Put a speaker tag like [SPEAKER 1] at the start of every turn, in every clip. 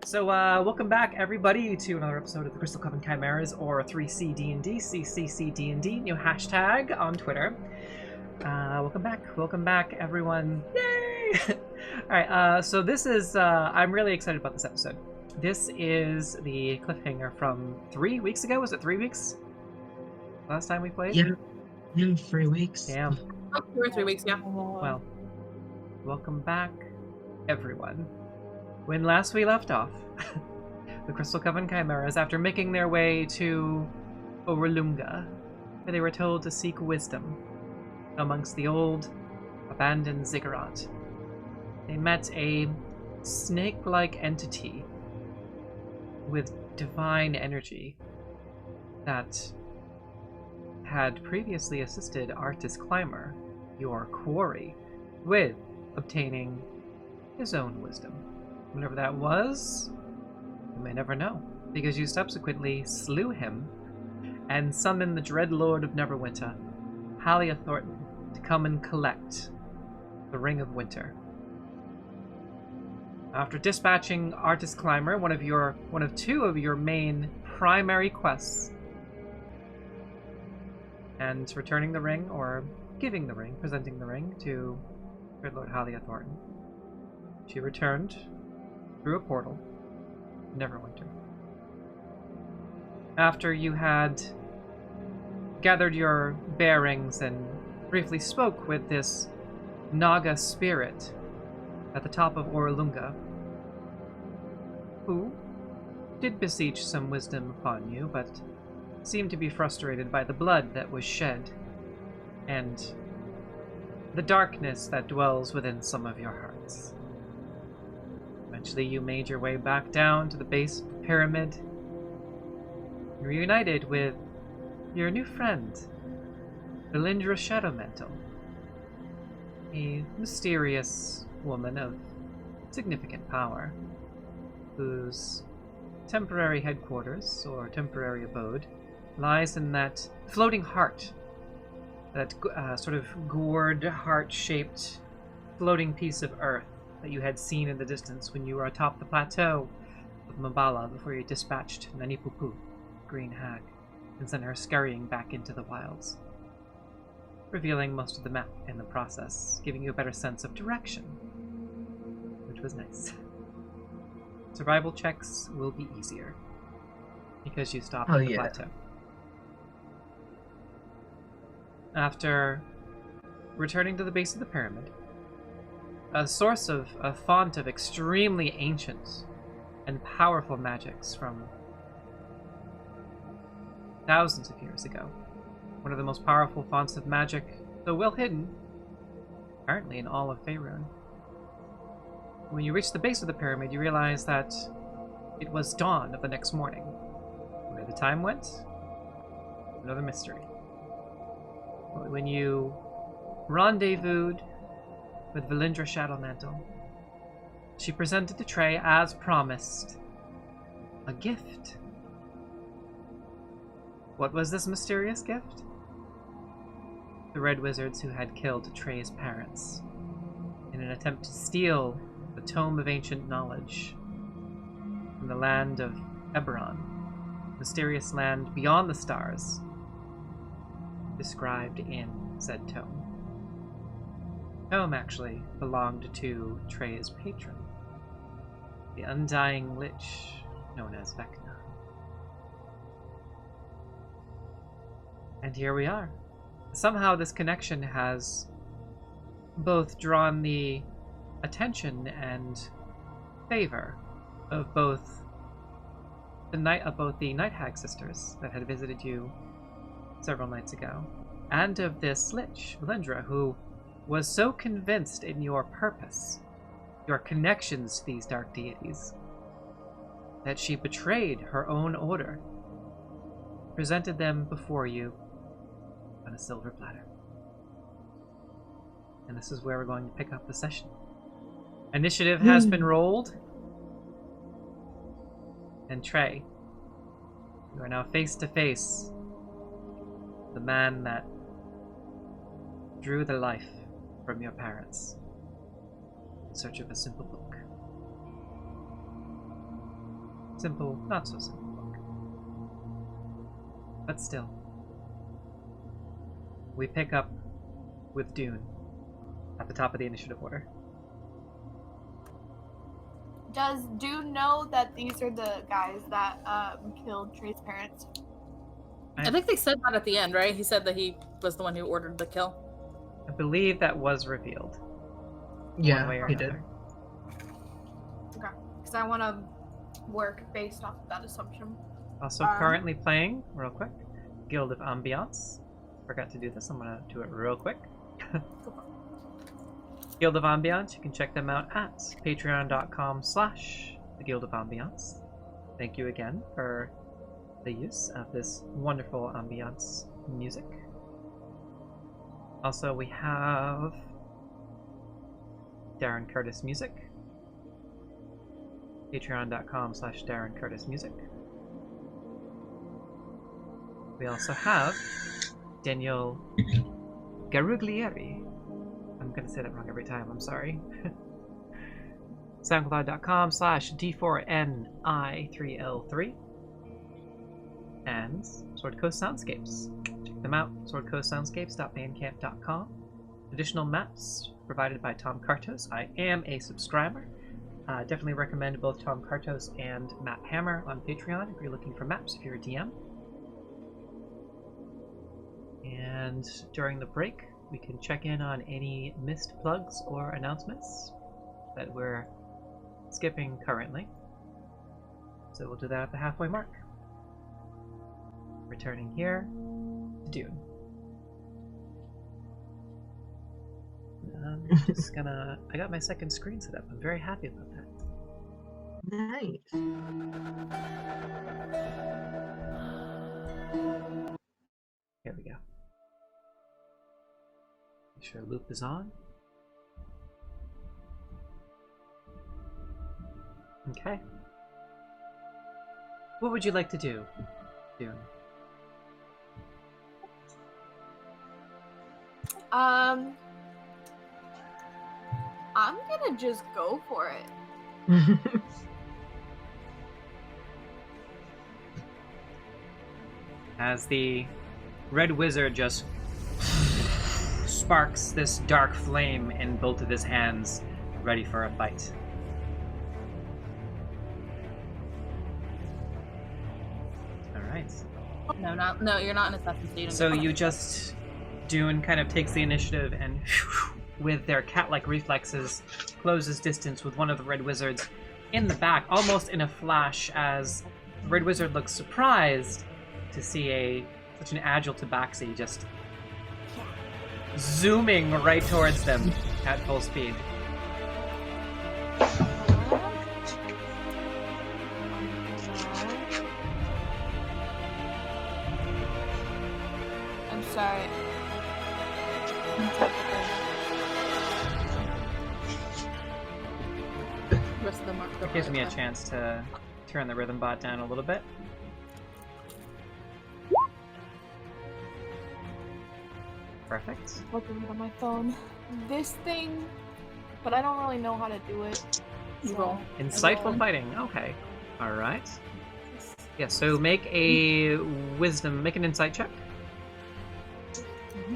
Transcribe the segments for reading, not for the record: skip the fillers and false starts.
[SPEAKER 1] Welcome back, everybody, to another episode of the Crystal Coven Chimeras, or 3C D&D, CCC D&D, new hashtag on Twitter. Welcome back, everyone. Yay! Alright, so this is, I'm really excited about this episode. This is the cliffhanger from 3 weeks ago. Was it 3 weeks? Last time we played?
[SPEAKER 2] Yeah, 3 weeks.
[SPEAKER 1] Damn.
[SPEAKER 3] Like 2 or 3 weeks, yeah.
[SPEAKER 1] Well, welcome back, everyone. When last we left off, the Crystal Coven Chimeras, after making their way to Oralunga, where they were told to seek wisdom amongst the old, abandoned ziggurat, they met a snake-like entity with divine energy that had previously assisted Artis Climber, your quarry, with obtaining his own wisdom. Whatever that was, you may never know, because you subsequently slew him and summoned the Dread Lord of Neverwinter, Halia Thornton, to come and collect the Ring of Winter. After dispatching Artis Climber, one of two of your main primary quests, and returning the ring, or giving the ring, presenting the ring to Dread Lord Halia Thornton, she returned through a portal, Neverwinter. After you had gathered your bearings and briefly spoke with this Naga spirit at the top of Oralunga, who did beseech some wisdom upon you, but seemed to be frustrated by the blood that was shed and the darkness that dwells within some of your hearts. Eventually you made your way back down to the base of the pyramid. You reunited with your new friend, Valindra Shadowmantle, a mysterious woman of significant power, whose temporary headquarters, or temporary abode, lies in that floating heart, that sort of gourd, heart-shaped floating piece of earth that you had seen in the distance when you were atop the plateau of Mabala before you dispatched Nanipupu, Green Hag, and sent her scurrying back into the wilds, revealing most of the map in the process, giving you a better sense of direction, which was nice. Survival checks will be easier, because you stopped at the plateau. After returning to the base of the pyramid, a font of extremely ancient and powerful magics from thousands of years ago. One of the most powerful fonts of magic, though well hidden, apparently in all of Faerun. When you reach the base of the pyramid, you realize that it was dawn of the next morning. Where the time went? Another mystery. When you rendezvoused with Valindra Shadowmantle, she presented to Trea, as promised, a gift. What was this mysterious gift? The Red Wizards who had killed Trea's parents in an attempt to steal the Tome of Ancient Knowledge from the land of Eberron, mysterious land beyond the stars, described in said tome. Tome actually belonged to Trea's patron, the undying Lich known as Vecna. And here we are. Somehow this connection has both drawn the attention and favor of both the Night Hag sisters that had visited you several nights ago, and of this Lich, Valindra, who was so convinced in your purpose, your connections to these dark deities, that she betrayed her own order, presented them before you on a silver platter. And this is where we're going to pick up the session. Initiative has been rolled, and Trea, you are now face to face with the man that drew the life from your parents in search of a simple book. Simple, not so simple book. But still. We pick up with Dune at the top of the initiative order.
[SPEAKER 3] Does Dune know that these are the guys that killed Tree's parents?
[SPEAKER 4] I think they said that at the end, right? He said that he was the one who ordered the kill.
[SPEAKER 1] I believe that was revealed.
[SPEAKER 2] Yeah,
[SPEAKER 1] one way or
[SPEAKER 2] he did.
[SPEAKER 1] another.
[SPEAKER 3] Okay, because I want to work based off of that assumption.
[SPEAKER 1] Also currently playing, real quick, Guild of Ambience. Forgot to do this, I'm gonna do it real quick. Guild of Ambience, you can check them out at patreon.com/the Guild of Ambience. Thank you again for the use of this wonderful ambience music. Also, we have Darren Curtis Music. Patreon.com/Darren Curtis Music. We also have Daniele Garuglieri. I'm gonna say that wrong every time, I'm sorry. SoundCloud.com/D4NI3L3. And Sword Coast Soundscapes. Check them out, swordcoastsoundscapes.bandcamp.com. Additional maps provided by Tom Kartos. I am a subscriber. Definitely recommend both Tom Kartos and Matt Hammer on Patreon if you're looking for maps, if you're a DM. And during the break, we can check in on any missed plugs or announcements that we're skipping currently. So we'll do that at the halfway mark. Returning here to Dune. I'm just gonna... I got my second screen set up. I'm very happy about that.
[SPEAKER 2] Nice.
[SPEAKER 1] Here we go. Make sure loop is on. Okay. What would you like to do, Dune?
[SPEAKER 3] I'm gonna just go for it.
[SPEAKER 1] As the Red Wizard just sparks this dark flame in both of his hands, ready for a fight. Alright.
[SPEAKER 4] No, you're not an assassin, so you don't
[SPEAKER 1] So
[SPEAKER 4] get
[SPEAKER 1] you just... Dune kind of takes the initiative and, with their cat-like reflexes, closes distance with one of the Red Wizards in the back, almost in a flash, as the Red Wizard looks surprised to see such an agile tabaxi just zooming right towards them at full speed.
[SPEAKER 3] I'm sorry.
[SPEAKER 4] rest of the mark.
[SPEAKER 1] It gives me a chance to turn the rhythm bot down a little bit. Perfect.
[SPEAKER 3] Looking on my phone. This thing, but I don't really know how to do it.
[SPEAKER 4] You roll.
[SPEAKER 1] Insightful fighting. Okay. All right. Yeah. So make make an insight check,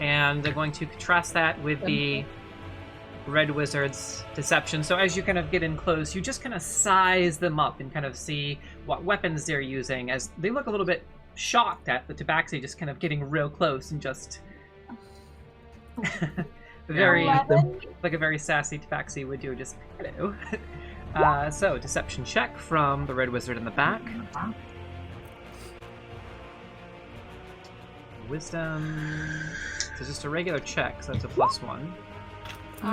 [SPEAKER 1] and I'm going to contrast that with the Red Wizard's deception. So as you kind of get in close, you just kind of size them up and kind of see what weapons they're using, as they look a little bit shocked at the tabaxi just kind of getting real close and just very like a very sassy tabaxi would do, just hello. So deception check from the Red Wizard in the back. Wisdom. So just a regular check, so that's a +1. So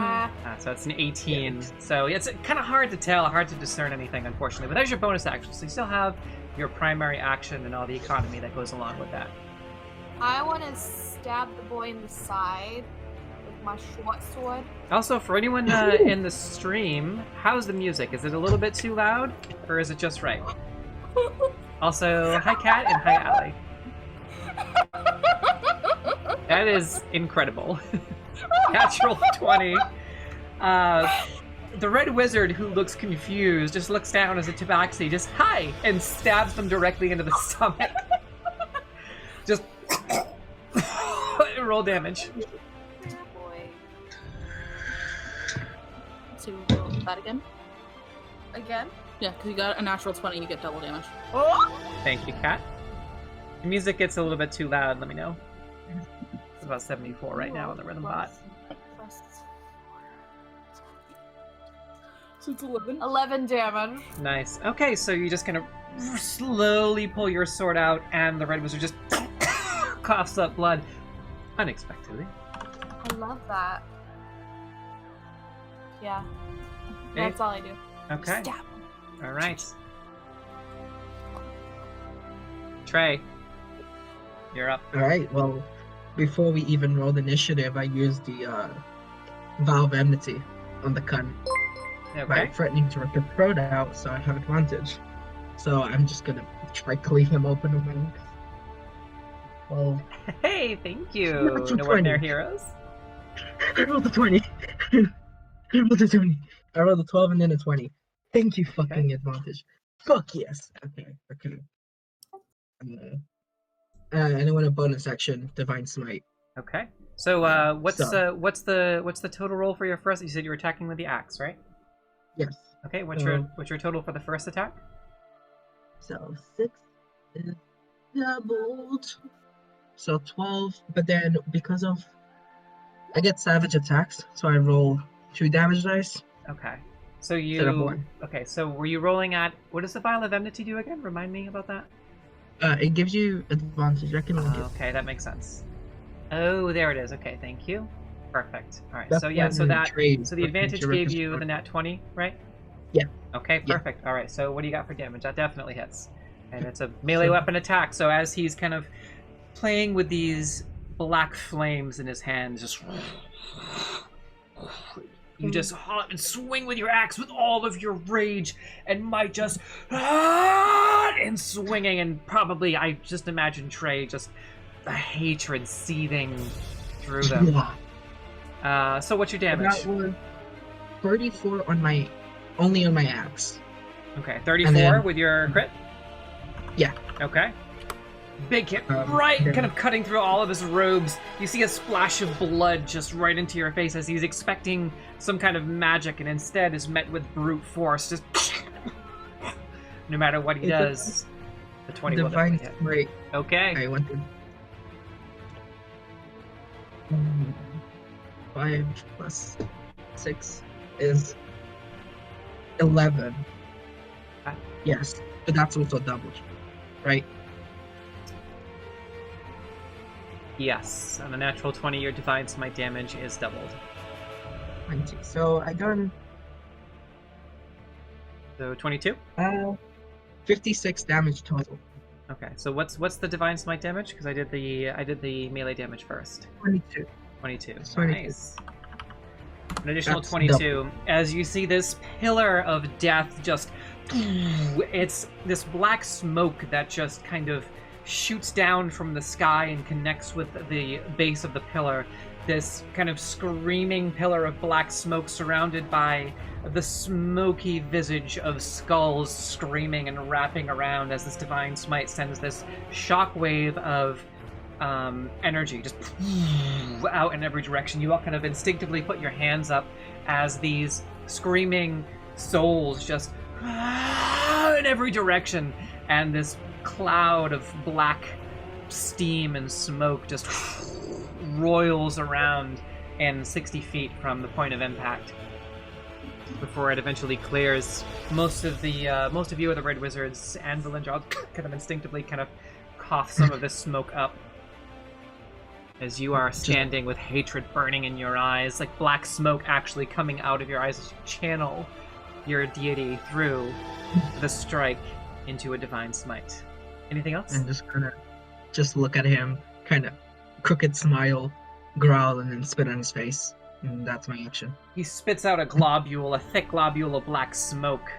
[SPEAKER 1] that's an 18. So yeah, it's kind of hard to tell, hard to discern anything, unfortunately. But there's your bonus action. So you still have your primary action and all the economy that goes along with that.
[SPEAKER 3] I want to stab the boy in the side with my short sword.
[SPEAKER 1] Also, for anyone in the stream, how's the music? Is it a little bit too loud, or is it just right? Also, hi Kat and hi Allie. That is incredible. Natural 20. the red wizard, who looks confused, just looks down as a tabaxi, just hi, and stabs them directly into the stomach. Just roll damage.
[SPEAKER 4] Oh boy. So roll that again?
[SPEAKER 3] Again?
[SPEAKER 4] Yeah, because you got a natural 20, you get double damage.
[SPEAKER 3] Oh!
[SPEAKER 1] Thank you, Kat. The music gets a little bit too loud, let me know. It's about 74 right now on the rhythm bot.
[SPEAKER 4] So it's 11.
[SPEAKER 3] 11 damage.
[SPEAKER 1] Nice. Okay, so you're just gonna slowly pull your sword out, and the red wizard just coughs up blood unexpectedly.
[SPEAKER 3] I love that. Yeah.
[SPEAKER 1] Okay.
[SPEAKER 3] That's all I do.
[SPEAKER 1] Okay.
[SPEAKER 3] Stab.
[SPEAKER 1] All right. Trey, you're up.
[SPEAKER 2] Alright, well, before we even rolled initiative, I used the Vow of Enmity on the cunt by
[SPEAKER 1] Okay.
[SPEAKER 2] threatening to rip the throat out, so I have advantage. So I'm just gonna try cleave him open with my axe. Well,
[SPEAKER 1] Hey, thank you.
[SPEAKER 2] Natural
[SPEAKER 1] No ordinary
[SPEAKER 2] 20.
[SPEAKER 1] heroes.
[SPEAKER 2] I rolled a 20. I rolled a 20. I rolled a 12 and then a 20. Thank you, fucking advantage. Fuck yes. Okay. And I want a bonus action, Divine Smite.
[SPEAKER 1] Okay. So, what's the total roll for your first? You said you were attacking with the axe, right?
[SPEAKER 2] Yes.
[SPEAKER 1] Okay. What's your total for the first attack?
[SPEAKER 2] So 6 is doubled. So 12, but then because of I get savage attacks, so I roll 2 damage dice.
[SPEAKER 1] Okay. So
[SPEAKER 2] Instead of
[SPEAKER 1] you.
[SPEAKER 2] 1.
[SPEAKER 1] Okay. So were you rolling at what does the Vial of Enmity do again? Remind me about that.
[SPEAKER 2] It gives you advantage. I can link it.
[SPEAKER 1] Okay, that makes sense. Oh, there it is. Okay, thank you. Perfect. All right.
[SPEAKER 2] That's
[SPEAKER 1] So yeah.
[SPEAKER 2] when
[SPEAKER 1] So
[SPEAKER 2] you
[SPEAKER 1] that.
[SPEAKER 2] trade
[SPEAKER 1] So the
[SPEAKER 2] with
[SPEAKER 1] advantage
[SPEAKER 2] Interruptus
[SPEAKER 1] gave you
[SPEAKER 2] Sword.
[SPEAKER 1] the nat 20, right?
[SPEAKER 2] Yeah.
[SPEAKER 1] Okay.
[SPEAKER 2] Yeah.
[SPEAKER 1] Perfect. All right. So what do you got for damage? That definitely hits, and it's a melee weapon attack. So as he's kind of playing with these black flames in his hands, just you just hop and swing with your axe with all of your rage and might, just and swinging, and probably I just imagine Trey just the hatred seething through them.
[SPEAKER 2] Yeah.
[SPEAKER 1] So what's your
[SPEAKER 2] That
[SPEAKER 1] damage?
[SPEAKER 2] was 34 only on my axe.
[SPEAKER 1] Okay, 34
[SPEAKER 2] then-
[SPEAKER 1] with your crit?
[SPEAKER 2] Yeah.
[SPEAKER 1] Okay. Big hit,
[SPEAKER 2] Yeah.
[SPEAKER 1] kind of cutting through all of his robes. You see a splash of blood just right into your face as he's expecting some kind of magic and instead is met with brute force. Just no matter what he
[SPEAKER 2] It's a
[SPEAKER 1] does, the 20 will
[SPEAKER 2] Divine
[SPEAKER 1] definitely hit.
[SPEAKER 2] Smite.
[SPEAKER 1] Okay.
[SPEAKER 2] I went to 5 plus 6 is 11.
[SPEAKER 1] Ah.
[SPEAKER 2] Yes, but that's also doubled, right?
[SPEAKER 1] Yes, on a natural 20, your Divine Smite damage is doubled.
[SPEAKER 2] 20. So I done
[SPEAKER 1] So 22?
[SPEAKER 2] 56 damage total.
[SPEAKER 1] Okay, so what's the Divine Smite damage? Because I did the melee damage first.
[SPEAKER 2] 22.
[SPEAKER 1] 22.
[SPEAKER 2] 22.
[SPEAKER 1] Nice. An additional
[SPEAKER 2] That's
[SPEAKER 1] 22. As you see this pillar of death just... It's this black smoke that just kind of shoots down from the sky and connects with the base of the pillar. This kind of screaming pillar of black smoke surrounded by the smoky visage of skulls screaming and wrapping around as this Divine Smite sends this shockwave of energy just out in every direction. You all kind of instinctively put your hands up as these screaming souls just in every direction, and this cloud of black steam and smoke just roils around in 60 feet from the point of impact before it eventually clears. Most of you are the Red Wizards, and Valindra kind of instinctively kind of cough some of this smoke up as you are standing with hatred burning in your eyes, like black smoke actually coming out of your eyes as you channel your deity through the strike into a Divine Smite. Anything else?
[SPEAKER 2] And just kind of look at him, kind of crooked smile, growl, and then spit on his face. And that's my action.
[SPEAKER 1] He spits out a thick globule of black smoke,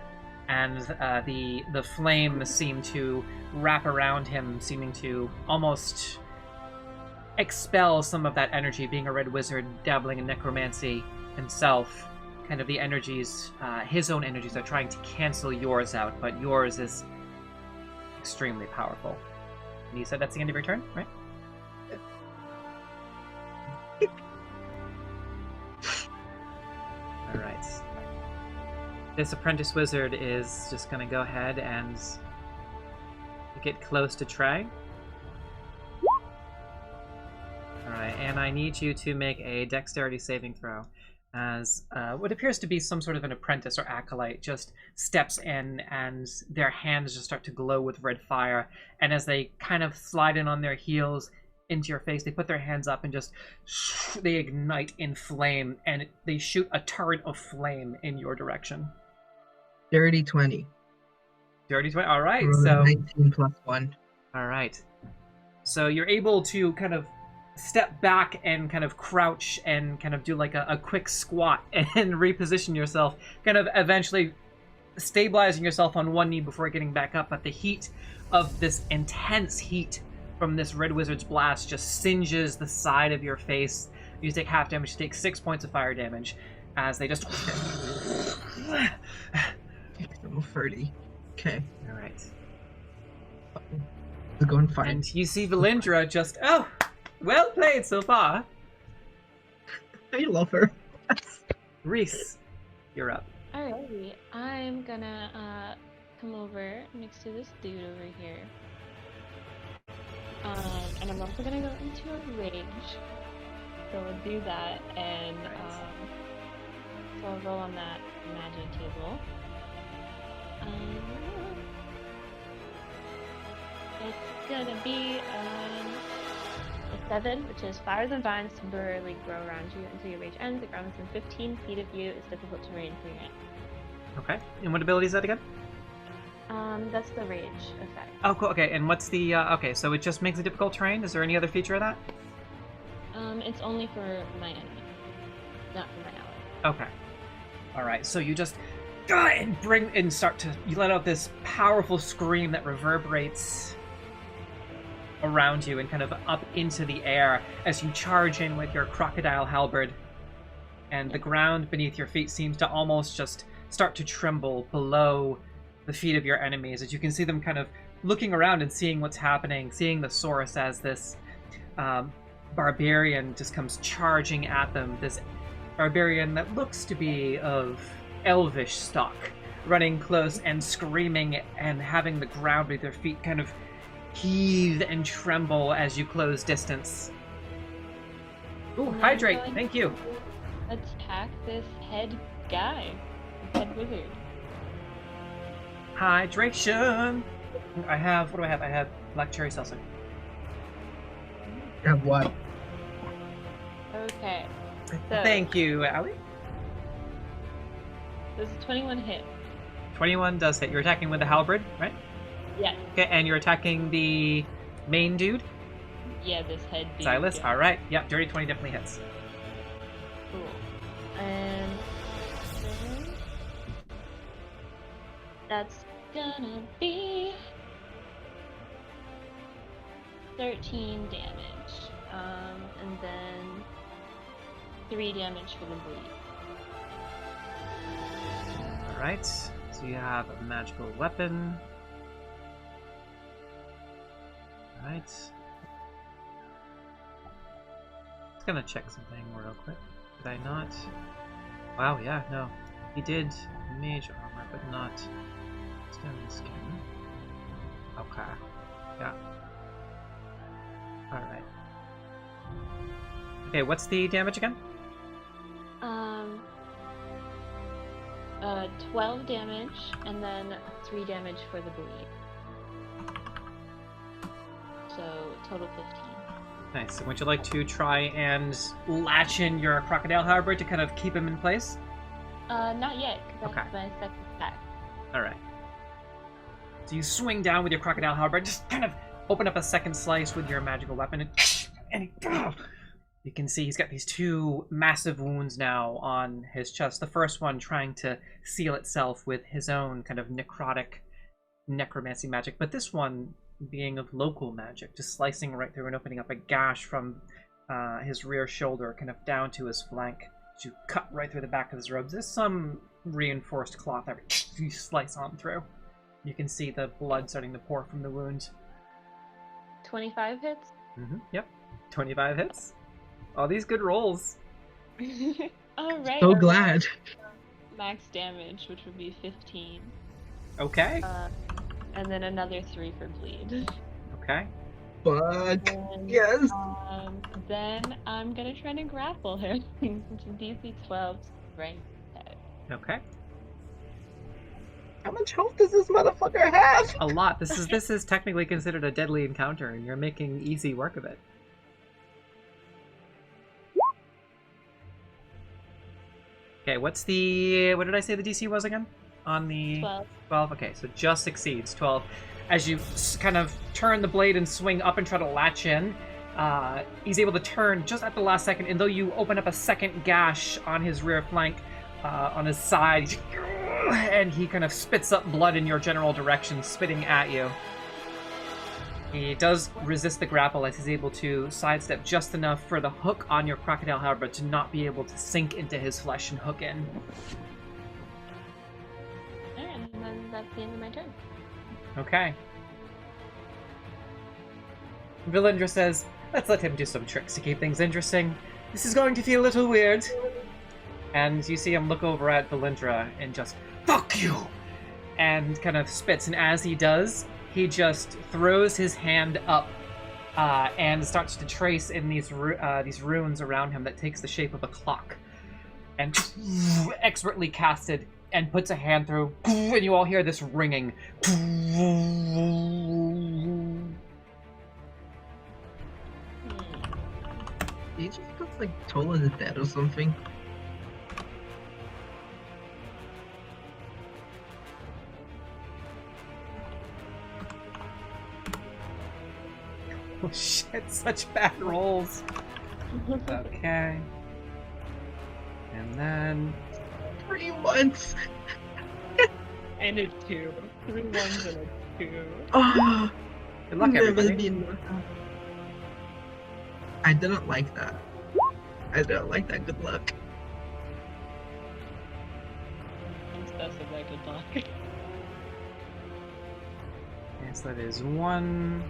[SPEAKER 1] and the flames seem to wrap around him, seeming to almost expel some of that energy. Being a red wizard dabbling in necromancy himself, kind of the energies, his own energies are trying to cancel yours out, but yours is extremely powerful. And you said that's the end of your turn, right? Alright. This apprentice wizard is just gonna go ahead and get close to Trea. Alright, and I need you to make a dexterity saving throw as what appears to be some sort of an apprentice or acolyte just steps in and their hands just start to glow with red fire, and as they kind of slide in on their heels into your face, they put their hands up and just they ignite in flame, and they shoot a turret of flame in your direction.
[SPEAKER 2] Dirty 20.
[SPEAKER 1] Dirty 20. All right,
[SPEAKER 2] Roll
[SPEAKER 1] so
[SPEAKER 2] 19 plus 1.
[SPEAKER 1] all right, so you're able to kind of step back and kind of crouch and kind of do like a quick squat and reposition yourself, kind of eventually stabilizing yourself on one knee before getting back up. But the heat of this intense heat from this Red Wizard's blast just singes the side of your face. You take half damage, you take 6 points of fire damage as they just...
[SPEAKER 2] 30. Okay.
[SPEAKER 1] All right.
[SPEAKER 2] It's going fine.
[SPEAKER 1] And you see Valindra just... Oh! Well played so far.
[SPEAKER 2] I love her.
[SPEAKER 1] Reese, you're up.
[SPEAKER 5] Alrighty, I'm gonna come over next to this dude over here. And I'm also gonna go into a rage. So we'll do that, and so I'll roll on that magic table. It's gonna be a 7, which is flowers and vines temporarily grow around you until your rage ends. The ground within 15 feet of you is difficult to reign through it.
[SPEAKER 1] Okay, and what ability is that again?
[SPEAKER 5] That's the rage effect.
[SPEAKER 1] Oh, cool. Okay, and what's the... okay, so it just makes it difficult terrain? Is there any other feature of that?
[SPEAKER 5] It's only for my enemy, not for my ally.
[SPEAKER 1] Okay. Alright, so you just... and start to... You let out this powerful scream that reverberates around you and kind of up into the air as you charge in with your crocodile halberd. And the ground beneath your feet seems to almost just start to tremble below the feet of your enemies, as you can see them kind of looking around and seeing what's happening, seeing the source as this barbarian just comes charging at them. This barbarian that looks to be of elvish stock, running close and screaming and having the ground beneath their feet kind of heave and tremble as you close distance. Ooh, hydrate, thank you.
[SPEAKER 5] Attack this head guy, head wizard.
[SPEAKER 1] Hydration. I have, what do I have? I have black cherry seltzer.
[SPEAKER 2] You have what?
[SPEAKER 5] Okay. So,
[SPEAKER 1] Thank you, Allie.
[SPEAKER 5] This is 21 hit.
[SPEAKER 1] 21 does hit. You're attacking with the halberd, right?
[SPEAKER 5] Yes.
[SPEAKER 1] Okay, and you're attacking the main dude?
[SPEAKER 5] Yeah, this head dude.
[SPEAKER 1] Silas?
[SPEAKER 5] Yeah.
[SPEAKER 1] Alright. Yep, dirty 20 definitely hits.
[SPEAKER 5] Cool. And that's gonna be 13 damage. And then 3 damage for the bleed.
[SPEAKER 1] Alright. So you have a magical weapon. Alright. Just gonna check something real quick. Did I not? Wow, yeah, no. He did mage armor, but not stone skin. Okay. Yeah. Alright. Okay, what's the damage again?
[SPEAKER 5] 12 damage, and then 3 damage for the bleed. So, total 15.
[SPEAKER 1] Nice. So would you like to try and latch in your crocodile halberd to kind of keep him in place?
[SPEAKER 5] Not yet, because
[SPEAKER 1] Okay.
[SPEAKER 5] I have my second attack.
[SPEAKER 1] Alright. So you swing down with your crocodile halberd, just kind of open up a second slice with your magical weapon, and you can see he's got these 2 massive wounds now on his chest. The first one trying to seal itself with his own kind of necrotic necromancy magic, but this one being of local magic, just slicing right through and opening up a gash from his rear shoulder kind of down to his flank, You cut right through the back of his robes. There's some reinforced cloth that you slice on through. You can see the blood starting to pour from the wound.
[SPEAKER 5] 25 hits?
[SPEAKER 1] Yep. 25 hits. All these good rolls.
[SPEAKER 5] Alright.
[SPEAKER 2] So glad.
[SPEAKER 5] Max damage, which would be 15.
[SPEAKER 1] Okay.
[SPEAKER 5] And then another 3 for bleed.
[SPEAKER 1] Okay.
[SPEAKER 2] Fuck.
[SPEAKER 5] And,
[SPEAKER 2] Yes.
[SPEAKER 5] then I'm gonna try to grapple him, which is DC 12 strength.
[SPEAKER 1] Okay.
[SPEAKER 2] How much health does this motherfucker have?
[SPEAKER 1] A lot. This is technically considered a deadly encounter, and you're making easy work of it. Okay, what did I say the DC was again? On the
[SPEAKER 5] 12.
[SPEAKER 1] 12? Okay, so just exceeds 12. As you kind of turn the blade and swing up and try to latch in, he's able to turn just at the last second, and though you open up a second gash on his rear flank, on his side, and he kind of spits up blood in your general direction, spitting at you. He does resist the grapple as he's able to sidestep just enough for the hook on your crocodile halberd to not be able to sink into his flesh and hook in.
[SPEAKER 5] Alright, and then that's the end of my turn.
[SPEAKER 1] Okay. Valindra says, let's let him do some tricks to keep things interesting. This is going to feel a little weird. And you see him look over at Valindra and just, fuck you! And kind of spits, and as he does, he just throws his hand up and starts to trace in these runes around him that takes the shape of a clock. And expertly casted, and puts a hand through, and you all hear this ringing.
[SPEAKER 2] He just looks like Tola is dead or something.
[SPEAKER 1] Oh shit, such bad rolls. Okay. And then...
[SPEAKER 2] 3 months!
[SPEAKER 5] And a 2. 3 1s and a 2.
[SPEAKER 2] Oh,
[SPEAKER 1] Good luck,
[SPEAKER 2] never
[SPEAKER 1] everybody.
[SPEAKER 2] been. I didn't like that. I didn't like that. Good luck.
[SPEAKER 5] That's a very good luck.
[SPEAKER 1] Yes, that is 1.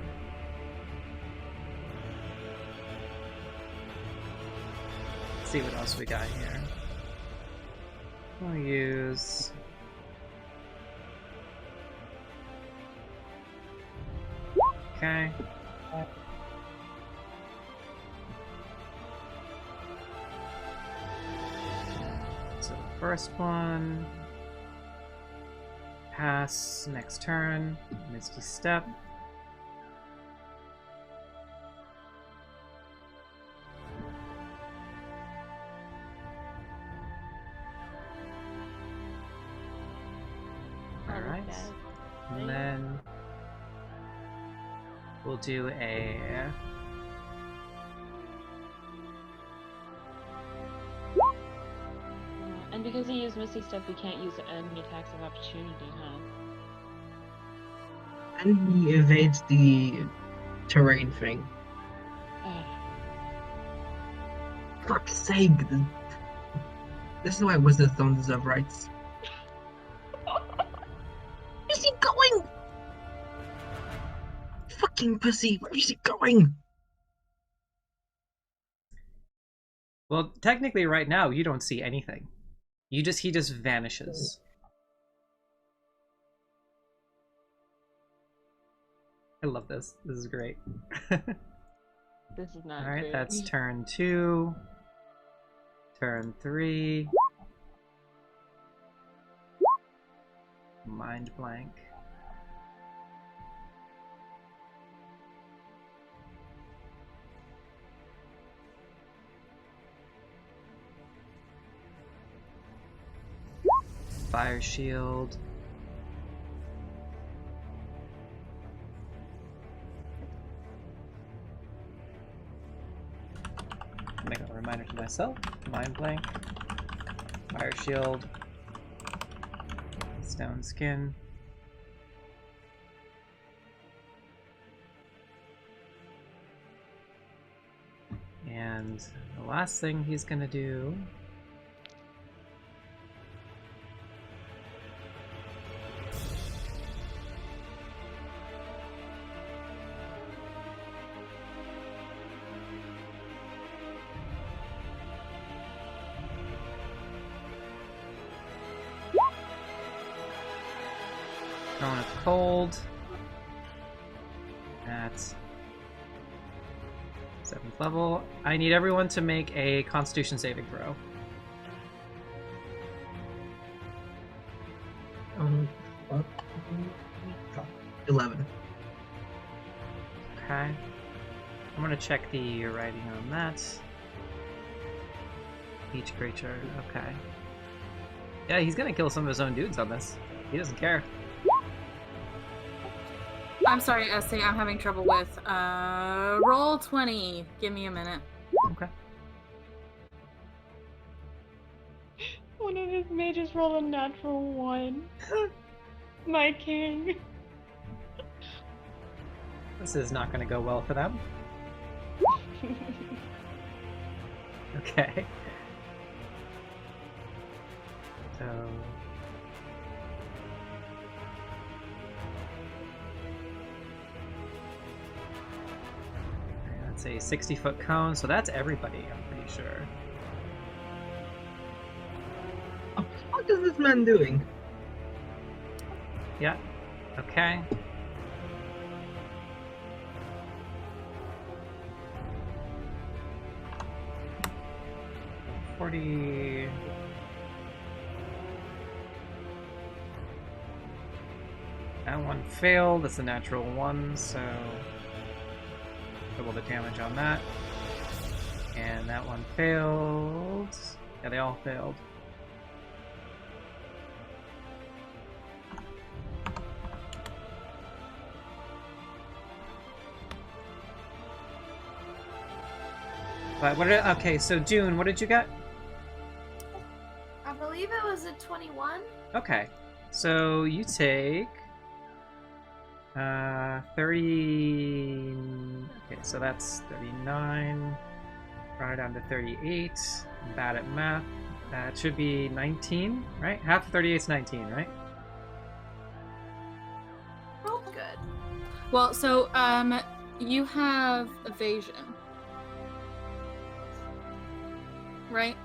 [SPEAKER 1] Let's see what else we got here. We'll use... Okay. So first one... Pass, next turn, Misty Step. Alright. And then we'll do a...
[SPEAKER 5] And because he used Misty Step, we can't use enemy attacks of opportunity, huh?
[SPEAKER 2] And he evades the terrain thing. Fuck's sake! This is why Wizards don't deserve rights. Where's he going? Fucking pussy, where is he going?
[SPEAKER 1] Well, technically right now you don't see anything. He just vanishes. I love this. This is great.
[SPEAKER 5] This is not
[SPEAKER 1] Alright,
[SPEAKER 5] great.
[SPEAKER 1] that's turn 2. Turn 3. Mind blank. Fire shield. Make a reminder to myself. Mind blank. Fire shield. Stone skin. And the last thing he's gonna do Cone of Cold. At 7th level. I need everyone to make a Constitution saving throw.
[SPEAKER 2] What? 11.
[SPEAKER 1] Okay. I'm gonna check the writing on that. Each creature, okay. Yeah, he's gonna kill some of his own dudes on this. He doesn't care.
[SPEAKER 4] I'm sorry, Essie, I'm having trouble with roll 20. Give me a minute.
[SPEAKER 1] Okay.
[SPEAKER 5] One of his mages rolled a natural 1. My king.
[SPEAKER 1] This is not gonna go well for them. Okay. So... that's a 60-foot cone, so that's everybody, I'm pretty sure.
[SPEAKER 2] What is this man doing?
[SPEAKER 1] Yeah. Okay. That one failed. That's a natural 1, so double the damage on that. And that one failed. Yeah, they all failed. But what did, okay, so June, what did you get?
[SPEAKER 3] I believe it was a 21.
[SPEAKER 1] Okay, so you take 30. Okay, so that's 39. Round it down to 38. I'm bad at math. That should be 19, right? Half of 38 is 19, right?
[SPEAKER 3] Rolled good.
[SPEAKER 4] Well, so, you have evasion. Right?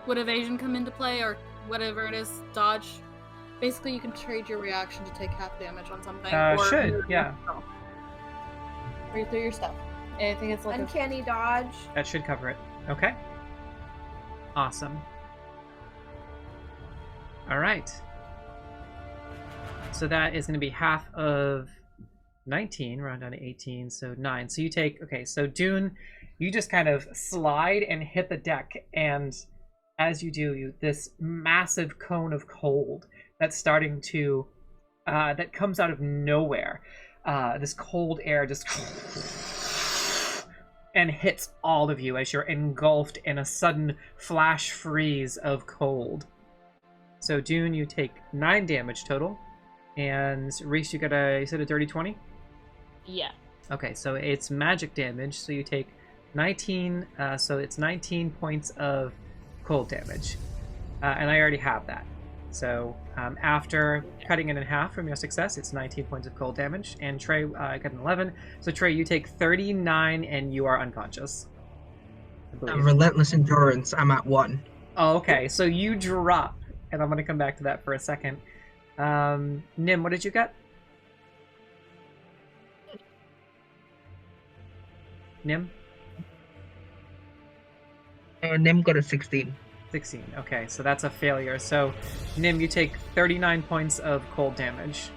[SPEAKER 4] Would evasion come into play, or whatever it is, dodge? Basically, you can trade your reaction to take half damage on something. Or
[SPEAKER 1] Should, yeah.
[SPEAKER 4] Read through your stuff. I think it's like
[SPEAKER 3] Uncanny dodge.
[SPEAKER 1] That should cover it. Okay. Awesome. Alright. So that is going to be half of 19, round down to 18, so 9. So you take, okay, so Dune, you just kind of slide and hit the deck, and as you do, this massive cone of cold that's starting to, that comes out of nowhere. This cold air just and hits all of you as you're engulfed in a sudden flash freeze of cold. So Dune, you take 9 damage total, and Reese, you said a dirty 20?
[SPEAKER 5] Yeah.
[SPEAKER 1] Okay, so it's magic damage, so you take 19, so it's 19 points of cold damage. And I already have that. So after cutting it in half from your success, it's 19 points of cold damage. And Trey got an 11. So Trey, you take 39 and you are unconscious.
[SPEAKER 2] Relentless endurance, I'm at 1.
[SPEAKER 1] Oh, okay. So you drop, and I'm going to come back to that for a second. Nim, what did you get? Nim?
[SPEAKER 2] Nim got a 16.
[SPEAKER 1] 16. Okay, so that's a failure. So, Nim, you take 39 points of cold damage.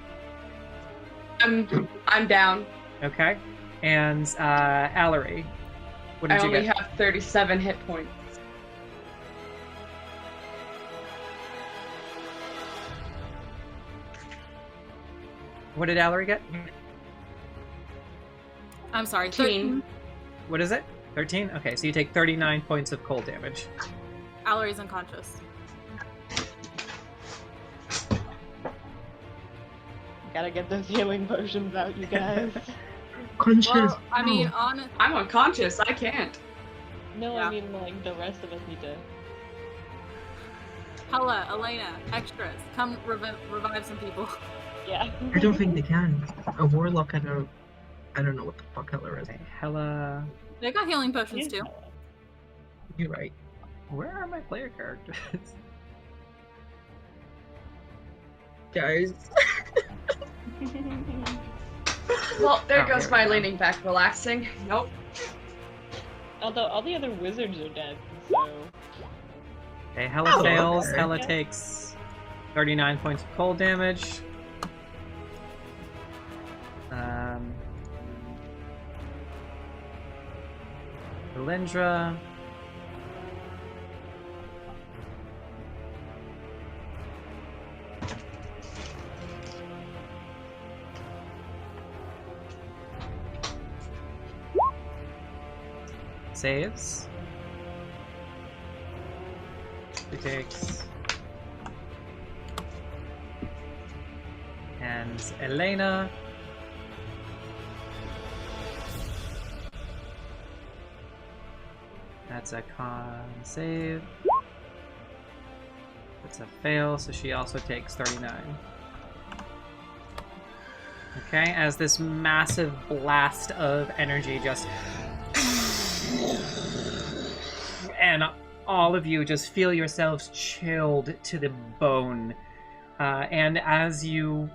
[SPEAKER 6] I'm down.
[SPEAKER 1] Okay. And Allery, what did
[SPEAKER 6] I
[SPEAKER 1] you
[SPEAKER 6] only
[SPEAKER 1] get?
[SPEAKER 6] have 37 hit points.
[SPEAKER 1] What did Allery get?
[SPEAKER 4] I'm sorry,
[SPEAKER 6] 13.
[SPEAKER 1] What is it? 13? Okay, so you take 39 points of cold damage.
[SPEAKER 4] Allery's unconscious.
[SPEAKER 5] Gotta get those healing potions out, you guys.
[SPEAKER 2] Conscious.
[SPEAKER 4] Well, I mean,
[SPEAKER 6] I'm unconscious. I can't.
[SPEAKER 5] No,
[SPEAKER 4] Yeah.
[SPEAKER 5] I mean, like, the rest of us need to...
[SPEAKER 4] Hella, Elena, extras, come revive some people.
[SPEAKER 5] Yeah.
[SPEAKER 2] I don't think they can. A warlock, I don't know what the fuck Heller is.
[SPEAKER 1] Okay, Hella...
[SPEAKER 4] They got healing potions too.
[SPEAKER 2] You're right.
[SPEAKER 1] Where are my player characters?
[SPEAKER 2] Guys.
[SPEAKER 6] Well, there
[SPEAKER 1] Oh,
[SPEAKER 6] goes
[SPEAKER 1] here we
[SPEAKER 6] my
[SPEAKER 1] go.
[SPEAKER 6] leaning back, relaxing. Nope.
[SPEAKER 5] Although all the other wizards are dead, so
[SPEAKER 1] Okay, Hella
[SPEAKER 2] Oh,
[SPEAKER 1] fails.
[SPEAKER 2] okay.
[SPEAKER 1] Hella
[SPEAKER 5] Yeah.
[SPEAKER 1] takes 39 points of cold damage. Valindra. Saves. She takes. And Elena. That's a con save. That's a fail, so she also takes 39. Okay, as this massive blast of energy just... and all of you just feel yourselves chilled to the bone. And as you